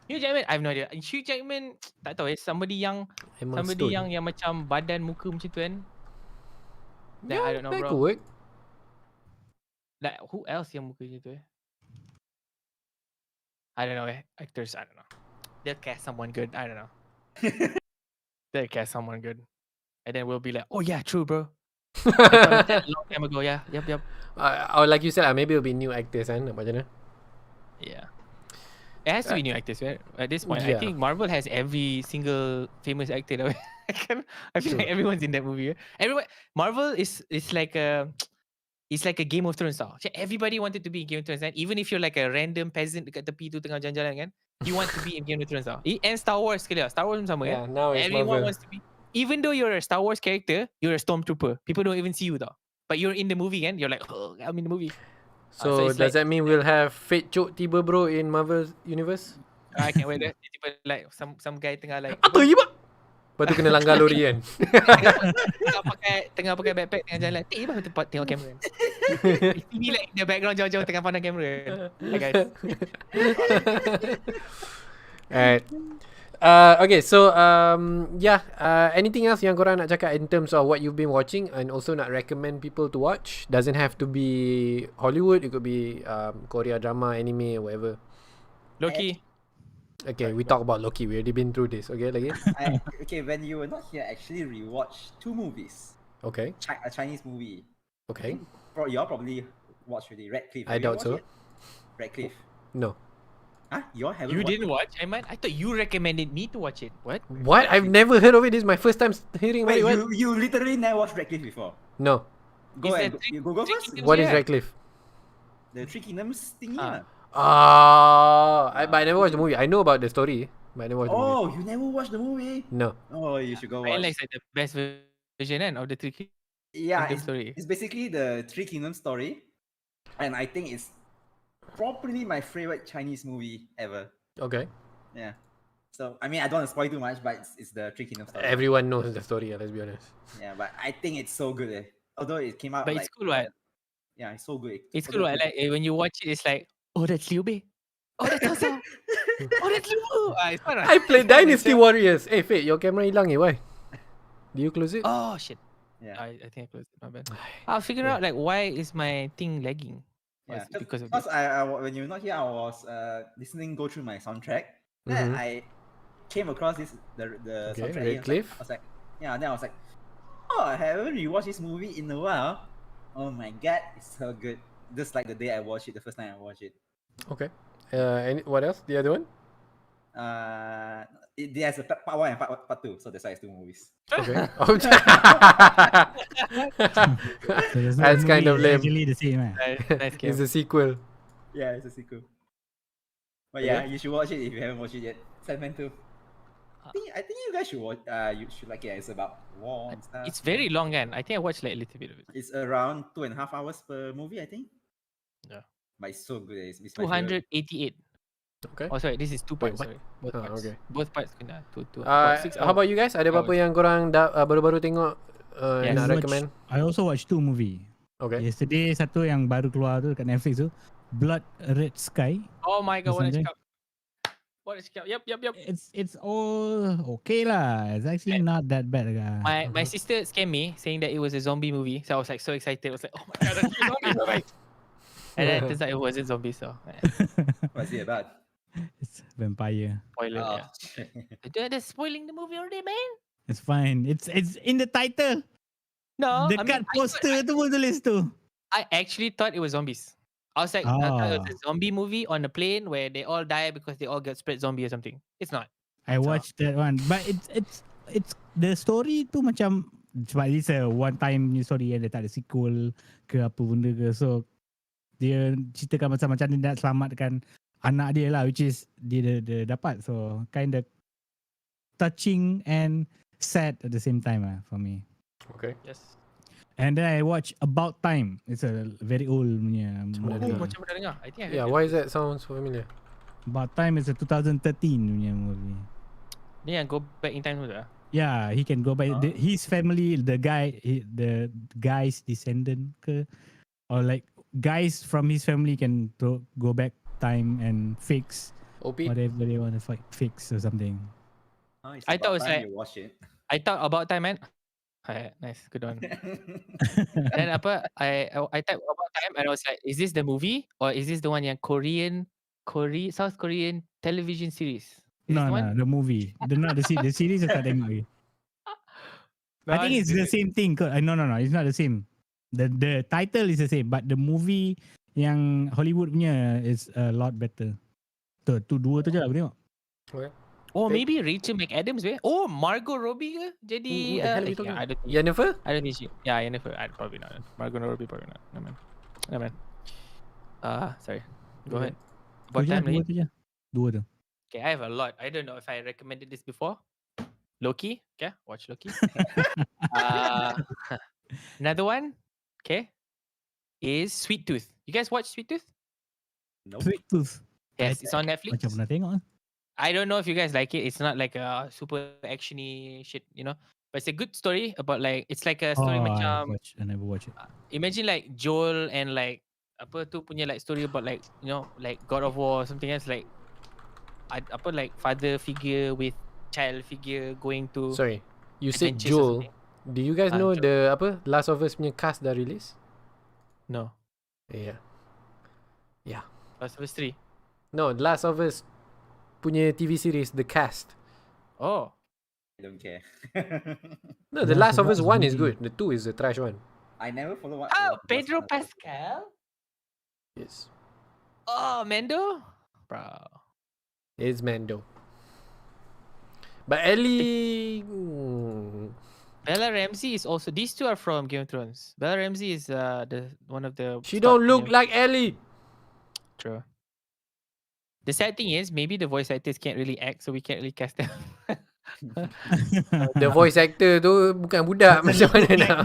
Hugh Jackman, I have no idea. Hugh Jackman, tak tahu somebody yang Emma somebody Stone. yang macam badan muka macam tu kan. Like, Yeah, I don't know that bro. could work. Like who else yang muka macam tu I don't know actors, I don't know. They'll cast someone good, I don't know. They'll cast someone good. And then we'll be like, oh yeah, true bro. I thought of that a long time ago, yeah. Yep. Or like you said, maybe it'll be new actors kan, macam mana? Yeah. It has to be new actors, right? At this point, Yeah. I think Marvel has every single famous actor. I feel like everyone's in that movie. Everyone, Marvel is like a Game of Thrones style. Everybody wanted to be in Game of Thrones, and even if you're like a random peasant dekat tepi tu tengah jalan-jalan kan, you want to be in Game of Thrones style. And Star Wars sekali lah. Star Wars pun sama kan. Yeah, now it's Everyone Marvel. wants to be. Even though you're a Star Wars character, you're a stormtrooper. People don't even see you tau. But you're in the movie kan. You're like, oh, I'm in the movie. So it's does like- that mean we'll have Fate Chok tiba bro in Marvel universe? I can't wait. Tiba like some guy tengah like Apa ni bang? Lepas tu kena langgar lori kan. tengah pakai backpack tengah jalan. Bang tempat tengok kamera. TV like in the background jauh-jauh tengah pandang kamera. Hi guys. Alright. Okay, so anything else yang korang nak cakap in terms of what you've been watching and also nak recommend people to watch? Doesn't have to be Hollywood, it could be Korea drama, anime, whatever. Loki. Okay, we talk about Loki. We already been through this. Okay, lagi. Okay, when you were not here, I actually rewatched 2 movies. Okay. A Chinese movie. Okay. You all probably watched already. Redcliffe. I Have you doubt watched so. it? Redcliffe. No. Huh? You all haven't You watched didn't watch, Aiman? I thought you recommended me to watch it. What? What? I've never heard of it. This is my first time hearing about Wait, it. What? you literally never watched Redcliffe before? No. Go It's and the Three- go Three first. Kingdoms. What is Yeah. Radcliffe? The Three Kingdoms thingy. Ah. lah. But I never watched the movie. I know about the story, but I never watched the movie. Oh, you never watched the movie? No. Oh, you should go watch. Alex like the best version kan of the Three Yeah, Kingdoms story. it's basically the Three Kingdoms story, and I think it's probably my favorite Chinese movie ever. Okay. Yeah. So I mean, I don't want to spoil too much, but it's the Three Kingdoms story. Everyone knows the story. Let's be honest. Yeah, but I think it's so good. Although it came out. But it's cool, right? Yeah, it's so good. It's cool, right? Like when you watch it, it's like, oh, that's Liu Bei. Oh, that's Cao. Oh, that's Liu Bu. It's fun, right? I played Dynasty Warriors. Hey, Fate, your camera hilang eh? Why? Do you close it? Oh shit. Yeah. I think I closed it. My bad. I'll figure out like why is my thing lagging. Yeah, Is it because of because this? when you're not here, I was go through my soundtrack. Then Mhm. I came across the Okay, soundtrack. here. Redcliffe. I was like, yeah. Then I was like, oh, I haven't rewatched this movie in a while. Oh my god, it's so good. Just like the day I watched it, the first time I watched it. Okay. What else? The other one? There's a part 1 and part 2, so that's why it's 2 movies. Okay. So there's no That's kind of movie, lame. it's actually the same, man. Nice game. It's a sequel. Yeah, it's a sequel. But Okay. yeah, you should watch it if you haven't watched it yet. Sandman 2. I think you guys should watch. You should like it. It's about war and stuff. It's very long, kan? I think I watched like a little bit of it. It's around 2.5 hours per movie, I think. Yeah. But it's so good. It's my favorite. 288. Okay. Oh sorry, this is 2 parts. what? Sorry, both Ah, parts. okay. Both parts kena about 6 How about you guys? Ada apa-apa hours. yang korang baru-baru tengok Yes. nak I recommend? I also watched 2 movie. Okay. Yesterday satu yang baru keluar tu dekat Netflix tu, Blood Red Sky. Oh my god, what a Something. cakap. What a cakap. Yep. It's all okay lah. It's actually not that bad lah. My sister scammed me saying that it was a zombie movie. So I was like so excited. I was like, oh my god, that's a zombie movie. And then it turns out it wasn't zombie, so What's it about? It's vampire. spoiler. Oh. Yeah. They're spoiling the movie already, man. It's fine. It's in the title. No, Dekat poster tu pun tulis tu. I actually thought it was zombies. I was like, I thought it was a Ah. zombie movie on a plane where they all die because they all get spread zombie or something. It's not. I watched that one, but it's the story tu macam sebab it's a one time story and dia tak ada sequel ke apa benda ke, so dia ceritakan macam dia nak selamatkan anak dia lah, which is dia dapat, so kind of touching and sad at the same time for me. Okay. Yes. And then I watch About Time. It's a very old punya mana movie. dengar? Macam pernah dengar. I think I heard Yeah, it. why is that sounds familiar? About Time is a 2013 punya movie. Ni yang go back in time tu lah. Yeah, he can go back. His family, the guy's descendant ke, or like guys from his family can go back time and fix OP? whatever they want to fix or something. Oh, it's I thought it about was time like- you watch it. I thought About Time, man. Nice, good one. Then apa? I typed About Time and I was like, is this the movie or is this the one yang South Korean television series? Is this No, the one? the movie. The series is tak tengok lagi. I think it's the same thing. No, it's not the same. The title is the same, but the movie yang Hollywood punya is a lot better. Tu dua tu je lah aku tengok. Okay. Oh, maybe Rachel McAdams weh? Oh, Margot Robbie ke? Jadi Who the hell are you talking I don't think. Jennifer? I don't think she. Yeah, Jennifer. Probably not. Margot Robbie probably not. No man. Sorry. Go ahead. What time Dua ni? tu je. Dua tu. Okay, I have a lot. I don't know if I recommended this before. Loki. Okay, watch Loki. Another one. Okay, is Sweet Tooth. You guys watch Sweet Tooth? Nope. Sweet Tooth. Yes, it's on Netflix. Macam pernah tengok. I don't know if you guys like it. It's not like a super actiony shit, you know. But it's a good story about like it's like a story macam I never watch it. imagine like Joel and like apa tu punya like story about like you know like God of War or something else like apa like father figure with child figure going to Sorry. You said adventures or Joel. something. Do you guys know Joel. the apa Last of Us punya cast dah release? No, Yeah. Last of Us 3. No, Last of Us punya TV series, the cast. Oh, I don't care. No, the Last Last of of Us Us 1 is movie. good. The 2 is the trash one. I never follow what. oh, what- Pedro what's- Pascal. Yes. Oh, Mando, bro. It's Mando. But Ellie... Bella Ramsey is also. These two are from Game of Thrones. Bella Ramsey is the one of the. She Stark don't look punya- like Ellie. True. The sad thing is, maybe the voice actors can't really act, so we can't really cast them. The voice actor tu bukan budak. Macam mana nak?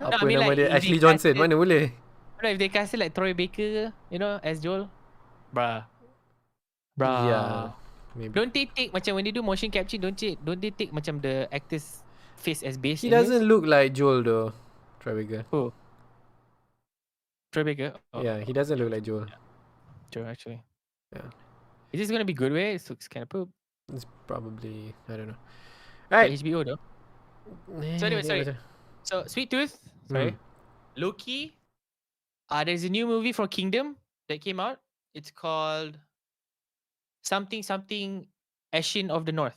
Apa I mean, nama like, dia? if Ashley they Johnson. casted- Mana boleh? If they casted like Troy Baker, you know, as Joel, bruh. Yeah. Maybe. Don't they take macam when they do motion capture, don't they take macam the actor's face as base? He doesn't look like Joel though. Troy Baker. Who? Troy Baker? Oh, Yeah, he doesn't look like Joel. true, actually. Yeah. Is this gonna be good way? It looks kind of poop. It's probably, I don't know. Right. Right. HBO though. So anyway, sorry. So Sweet Tooth, sorry. Loki. There's a new movie from Kingdom that came out. It's called something Ashen of the North.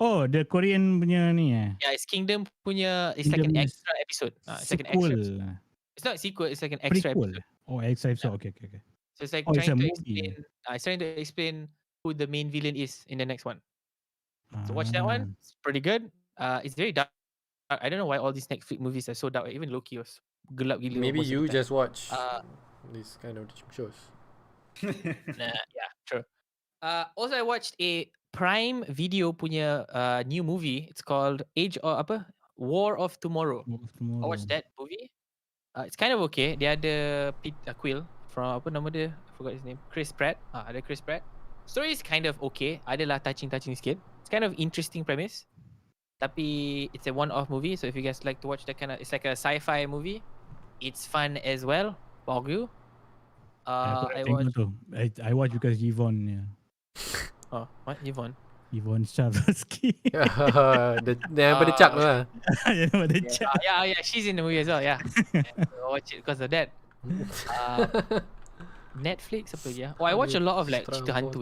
Oh, the Korean punya ni Yeah, it's Kingdom punya. It's like an Kingdom extra episode. It's like an extra. sequel. Episode. It's not a sequel. It's like an extra Prequel. episode. Oh, extra episode. Okay. So it's like Oh, it's trying a to movie. explain. It's trying to explain who the main villain is in the next one. So watch that one. It's pretty good. It's very dark. I don't know why all these Netflix movies are so dark. Even Loki was gelap gila. Maybe most of you the time. just watch Uh, these kind of shows. Nah, yeah, true. Also, I watched a Prime Video punya new movie. It's called War of Tomorrow. I watched that movie. It's kind of okay. Dia ada Quill from apa nama dia? I forgot his name. Chris Pratt. Ada Chris Pratt. Story is kind of okay. Adalah touching sikit. It's kind of interesting premise. Tapi it's a one-off movie. So if you guys like to watch that kind of, it's like a sci-fi movie. It's fun as well. Bagus. I watched. I watch because Yvonne. Yeah. Oh, what? Yvonne. Yvonne Strahovski. Yang pada Chuck tu lah. You know the chat. Yeah. She's in the movie as well. Yeah. I watch it because of that. Netflix apa lagi? Oh, I watch a lot of like cerita hantu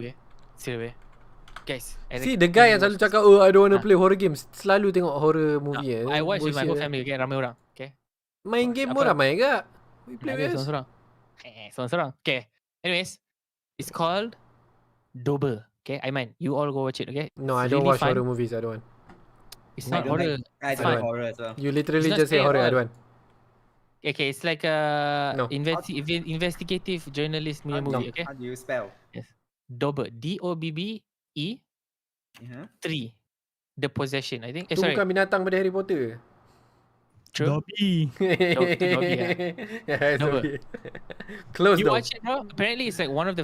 Seriously. Guys. See, the guy yang selalu cakap, oh, I don't want to play horror games. Selalu tengok horror movie. I watch with my whole Bullshit. family. Okay, ramai orang. Okay. Main game Apa? pun ramai ke? We play Ada with us. seorang-seorang. Seorang-seorang. Okay. Anyways, it's called Double. Okay, Aiman, you all go watch it. Okay. No, I It's don't really watch fun. horror movies. I don't want. It's I not don't horror. I It's don't like fun. horror as well. You literally It's not just say scary horror. at I don't want. Okay, it's like a No. investigative journalist movie. Okay. How do you spell? Double. DOBBE Uh-huh. 3, The Possession. I think. Tu Sorry. bukan binatang pada Harry Potter. True. Dobby. Dobby, Yeah, No, sorry. Close You though. watch it, bro? Apparently, it's like one of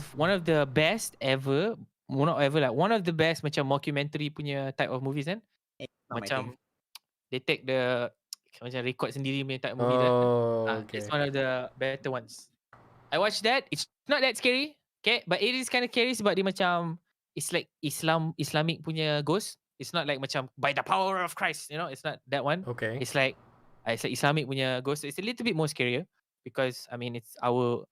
the best ever. Well, not ever, like one of the best macam mockumentary punya type of movies kan. Not my Macam thing. they take the macam record sendiri punya type of movie kan. Oh, It's okay. one of the better ones. I watched that. It's not that scary, okay, but it is kind of scary sebab dia macam it's like Islamic punya ghost. It's not like macam by the power of Christ, you know. It's not that one. Okay. It's like Islamic punya ghost. It's a little bit more scarier because I mean it's our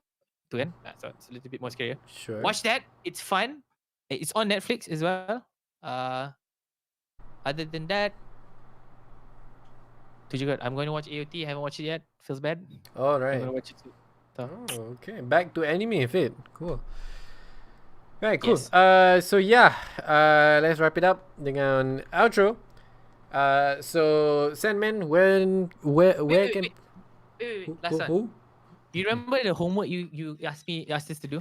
tu kan. So it's a little bit more scarier. Sure. Watch that. It's fun. It's on Netflix as well. Other than that, tu juga. I'm going to watch AOT. I haven't watched it yet. Feels bad. All I'm right. going to watch it too. So, Oh, okay. Back to anime, Fit. Cool. Right, cool. Yes. So yeah, let's wrap it up dengan outro. So Sandman, where wait, can wait. Last one. who? Do you remember the homework you asked us to do?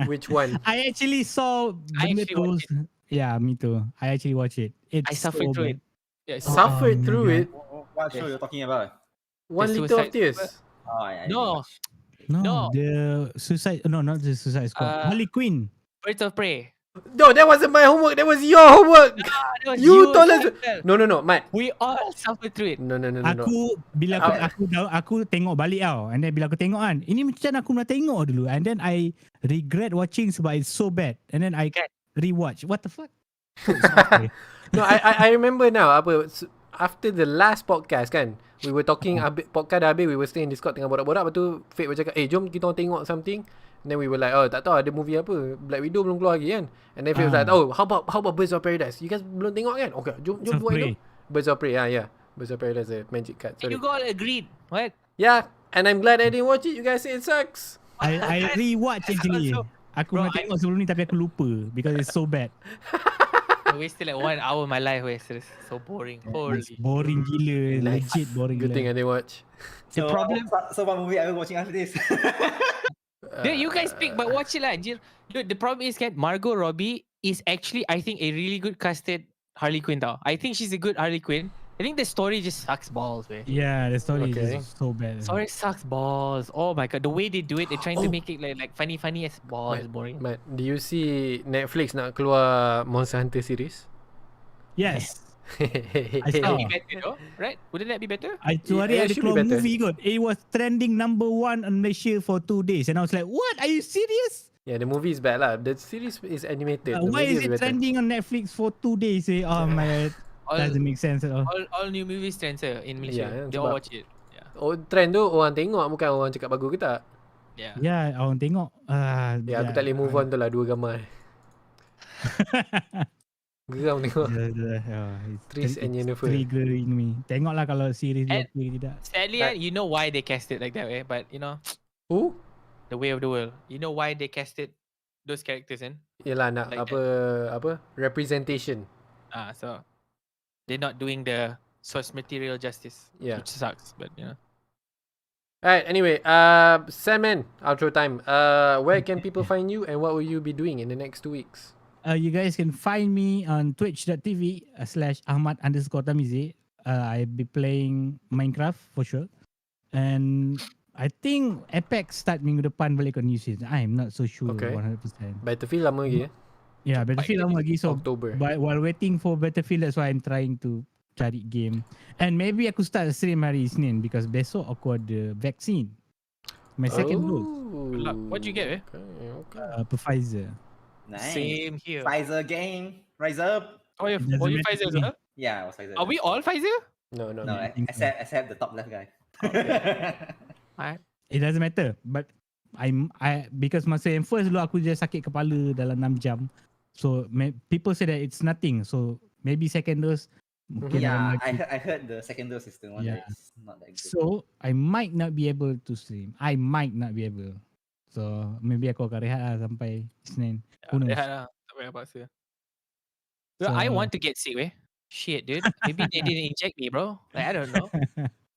Which one? I actually saw I benda actually tu. watched Yeah, me too. I actually watched it. It's I suffered so through bad. it. Yeah, Suffered my through God. it. What show Yes. you're talking about? One The liter of Suicide tears. Oh, I didn't No, watch. No, No. the Suicide. No, not the Suicide Squad. Harley Quinn. Birds of Prey. No, that wasn't my homework. That was your homework. That was You told us. Samuel. No, Matt. We all suffered through it. No. Aku bila aku tengok balik tau, and then bila aku tengok kan, ini macam aku nak tengok dulu, and then I regret watching sebab it's so bad, and then I Kan? rewatch. What the fuck? No, I remember now. After the last podcast kan, we were talking. Podcast dah habis, we were staying in Discord tengah borak-borak. Lepas tu Fate bercakap, jom kita orang tengok something. And then we were like, tak tahu ada movie apa. Black Widow belum keluar lagi kan. And then Fate was like, how about Birds of Paradise? You guys belum tengok kan? Okay, jom Birds of buat itu. Prey. Birds of Prey, yeah. Birds of Paradise, the magic card. And Sorry. you all agreed. What? Yeah, and I'm glad I didn't watch it. You guys say it sucks. I rewatch actually. Also, Aku bro, nak tengok sebelum ni tapi aku lupa because it's so bad. I wasted like 1 hour of my life. Wasted. So boring. Holy. It's boring gila, Nice. legit boring Good thing I gila. didn't watch. The problem. So what movie are you watching after this? Dude, you guys pick, but watch it lah. Dude, the problem is that Margot Robbie is actually, I think, a really good casted Harley Quinn tau. I think she's a good Harley Quinn. I think the story just sucks balls, man. Yeah, the story Okay. is so bad. Story sucks balls. Oh my god, the way they do it, they're trying to make it like funny as balls. Boring. Matt, do you see Netflix nak keluar Monster Hunter series? Yes. I That saw. would be better, though, right? Wouldn't that be better? Tu hari It ada should be keluar better. movie kot. It was trending number 1 on Malaysia for 2 days. And I was like, what? Are you serious? Yeah, the movie is bad lah. The series is animated. The Why movie is will be it better. trending on Netflix for 2 days? Oh my, All, doesn't make sense at all. all new movies trends in Malaysia. Yeah, They all sebab- watch it. Yeah. Oh, trend tu orang tengok, bukan orang cakap bagus ke tak. Yeah. Ya, orang tengok. Ya, aku tak boleh move on tu lah 2 gambar. Geram tengok. Tris and Yennefer. Triggering me. Tengoklah kalau series dia And- okay ke tidak. Sadly, you know why they cast it like that way, but you know, Who? the way of the world. You know why they casted those characters in? Yelah nak Like apa representation. So they're not doing the source material justice. Yeah. Which sucks, but you know. Alright, anyway, Sandman, outro time. Where can people find you and what will you be doing in the next 2 weeks? You guys can find me on twitch.tv/ahmad_tamizi. I'll be playing Minecraft for sure. And I think Apex start minggu depan balik ke new season. I'm not so sure Okay. 100%. Battlefield lama lagi Yeah, Battlefield lama lagi. So October. while waiting for Battlefield, that's why I'm trying to cari game. And maybe aku start stream hari Isnin because besok aku ada vaccine. My second dose. Good luck. What'd you get, Okay. Pfizer. Nice. Same here. Pfizer gang, rise up. Oh, you Doesn't you matter Pfizer to as me. well? Yeah, I was Pfizer. Are we all Pfizer? No. No, I think so. except the top left guy. Alright. It doesn't matter. But I because masa yang first dulu aku just sakit kepala dalam 6 jam. So people say that it's nothing. So maybe second dose mungkin Yeah, orang lagi. I heard the second dose is the one Yeah. that's not that good. So I might not be able to stream. I might not be able. So maybe aku akan rehat lah sampai Isnin. Who knows? Yeah, tak payah paksa. Well, I So- want to get sick, Shit, dude. Maybe they didn't inject me, bro. Like, I don't know.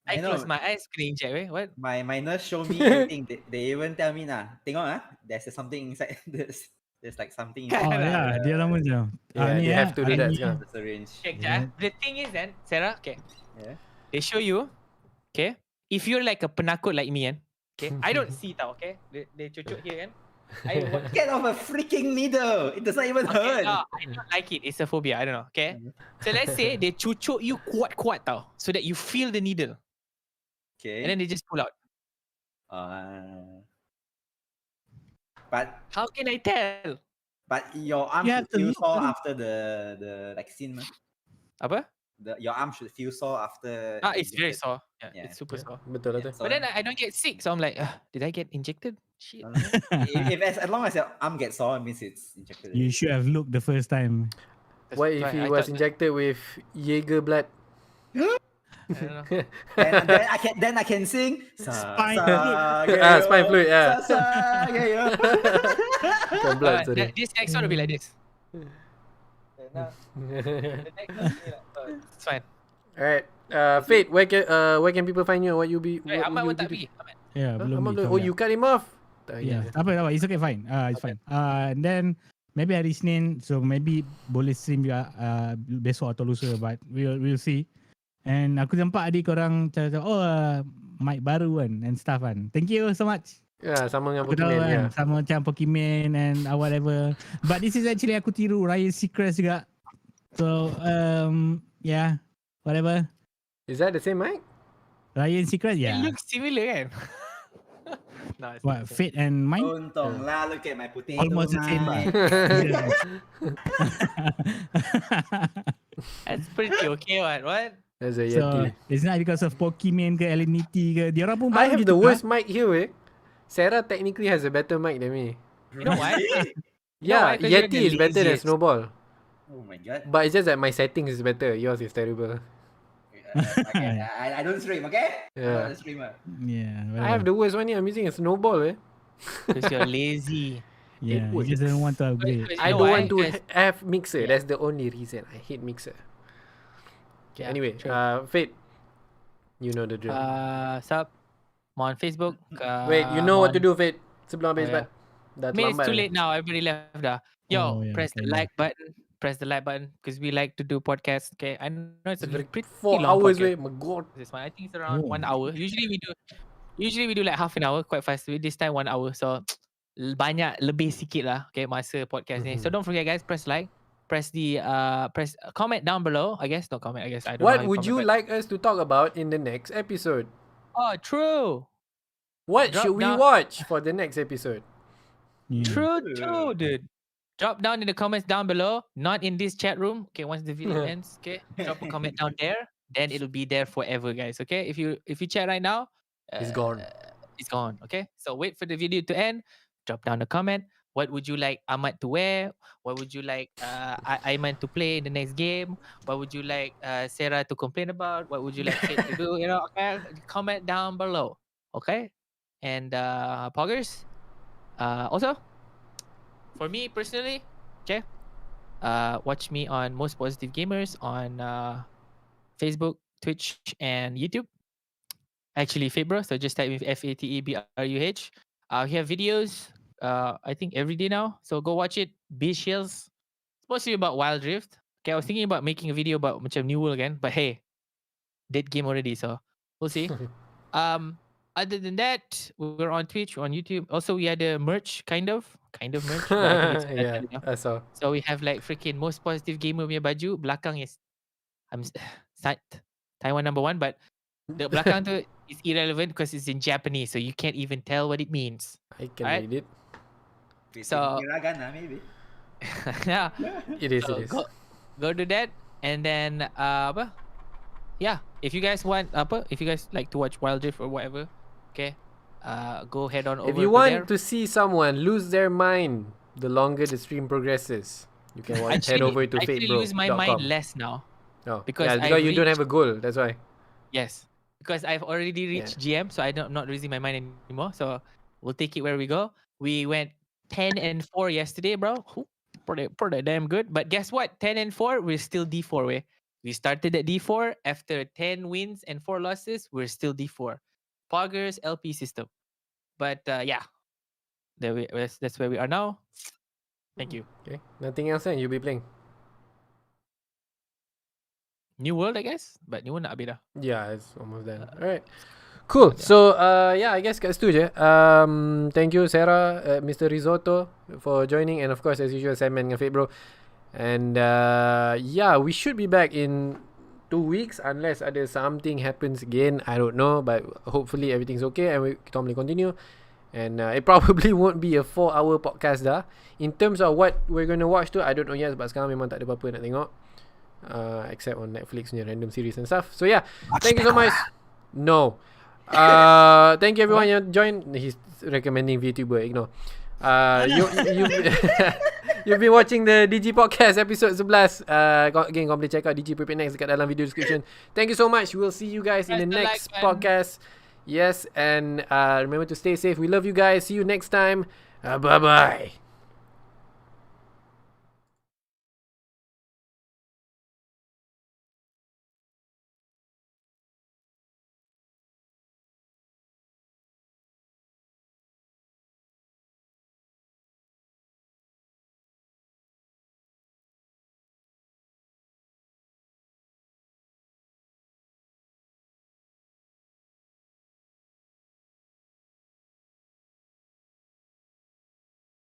I I know. close my eyes, kena inject, What? My nurse show me everything. They even tell me tengok there's something inside this. There's like something. Oh yeah, dia lama macam. Yeah, Ni they have to do that Alami. sekarang. The syringe. Okay, Yeah. the thing is then, Sarah, okay, Yeah. they show you, okay, if you're like a penakut like me, okay, I don't see tau, okay, they cucuk here kan. I watch. Get off a freaking needle. It does not even Okay, hurt. no, I don't like it. It's a phobia. I don't know. Okay. So let's say they cucuk you kuat-kuat tau, so that you feel the needle, Okay. and then they just pull out. But How can I tell? your arm You should have to feel look sore at it. after the vaccine, man. Apa? Your arm should feel sore after. It's very injected. sore. Yeah, Yeah. it's super sore. Betul lah tu. So But then I don't get sick, so I'm like, did I get injected? Shit. no, no. if as long as your arm gets sore, it means it's injected. You should have looked the first time. What if he was injected with Jaeger blood? I don't know. then I can sing. Spine spine fluid, yeah. Yeah. Bukan blood, sorry. This next one will be like this. The next one will be like, it's fine. Alright. Fate, where can people find you? What you be? Wait, Ahmad will pun tak be? pergi. Ahmad. Yeah, Huh? belum. Ahmad ni, belum. come Oh, you cut him off? Yeah, tak apa. It's okay, fine. It's fine. And then maybe hari Isnin, so maybe boleh stream juga besok atau lusa, but we'll see. And aku nampak adik korang cakap, mic baru kan and stuff kan. Thank you so much. Yeah, sama dengan Aku tahu Pokemon. kan, Yeah. sama macam Pokemon and whatever. But this is actually aku tiru Ryan Seacrest juga. So yeah, whatever. Is that the same mic? Ryan Seacrest, It yeah. looks similar kan? No, it's What, not. Fate and mine? Untong lah, look at my potato. Almost the same. mic. That's pretty okay, what? That's a So Yeti. it's not because of Pokemon ke Alinity ke. Dia orang pun I baru have gitu the kan. worst mic here, eh. Sarah technically has a better mic than me. You know what? Yeah, why? 'Cause you're Yeti the is better than laziest. Snowball. Oh my god. But it's just that my settings is better. Yours is terrible. Okay, I don't stream, okay? Yeah. I'm not a streamer. Yeah, I have the worst one here. I'm using a Snowball, eh. Because you're lazy. Yeah, it you just don't want to upgrade. Because I you know don't why? want to Because- have mixer. Yeah. That's the only reason. I hate mixer. Okay, Yeah, anyway, true. Fate. You know the drill. Sub. I'm on Facebook. Wait, you know what to do, Fate. Sebelum habis, Oh, yeah. but dah I mean, it's terlambat too dah. late now. Everybody left dah. Yo, Oh, yeah, press the okay, like button. Press the like button because we like to do podcasts. Okay, I know it's a pretty 4 long hours, podcast. weh. My God. This one, I think it's around Oh. 1 hour. Usually we do like half an hour, quite fast. This time 1 hour, so banyak lebih sikit lah. Okay, masa podcast ni. So don't forget, guys. Press like, press comment down below. I guess not comment. I guess I don't know. What how would you comment, like us to talk about in the next episode? but- Oh, true. What Drop should we down- watch for the next episode? Yeah. True, dude. Drop down in the comments down below. Not in this chat room. Okay, once the video ends, okay, drop a comment down there. Then it'll be there forever, guys. Okay, if you chat right now, It's gone. It's gone. Okay, so wait for the video to end. Drop down a comment. What would you like Ahmad to wear? What would you like Aiman to play in the next game? What would you like Sarah to complain about? What would you like Kate to do? You know, okay, comment down below. Okay, and poggers. Also, for me personally, okay, watch me on Most Positive Gamers on Facebook, Twitch, and YouTube. Actually, Fabro, so just type with FATEBRUH. We have videos, I think every day now. So go watch it. Be Shields. It's mostly about Wild Rift. Okay, I was thinking about making a video about macam New World again, but hey, dead game already, so we'll see. Other than that, we're on Twitch, we're on YouTube. Also, we had a merch, kind of merch. but I think it's Yeah, better now. I saw. So we have like freaking Most Positive Gamer punya baju. Belakang is Taiwan #1, but the belakang tu is irrelevant because it's in Japanese, so you can't even tell what it means. I can Alright. read it. So- Hiragana, maybe. Yeah. It is, So it is. go do that, and then apa? Yeah, if you guys want if you guys like to watch Wild Rift or whatever, okay, go head on over. If you to want there. to see someone lose their mind the longer the stream progresses, you can watch, head over to I actually fatebro.com. lose my mind less now. Oh, because yeah, I because you don't reached- have a goal. That's why. Yes, because I've already reached GM, so I'm not losing my mind anymore. So we'll take it where we go. We went 10-4 yesterday, bro. Pretty damn good. But guess what? 10-4, we're still D4 way. We started at D4. After 10 wins and 4 losses, we're still D4. Poggers LP system. But yeah, that's where we are now. Thank you. Okay. Nothing else then you'll be playing? New World, I guess. But New World nak habis dah. Yeah, it's almost done. Alright. Cool. So, yeah, I guess kat situ je. Thank you, Sarah, Mr. Risotto, for joining. And of course, as usual, Simon dengan Fate Bro. And yeah, we should be back in 2 weeks unless ada something happens again. I don't know. But hopefully everything's okay and kita boleh continue. And it probably won't be a 4-hour podcast dah. In terms of what we're going to watch tu, I don't know yet. Sebab sekarang memang tak ada apa-apa nak tengok. Except on Netflix punya random series and stuff. So yeah, thank you so much. No. Thank you everyone yang join. He's recommending VTuber. Ignore. You've been watching the Digi Podcast episode 11. Again, kau boleh check out Digi Prepare Next dekat dalam video description. Thank you so much. We'll see you guys in the next podcast. Yes, and remember to stay safe. We love you guys. See you next time. Bye-bye.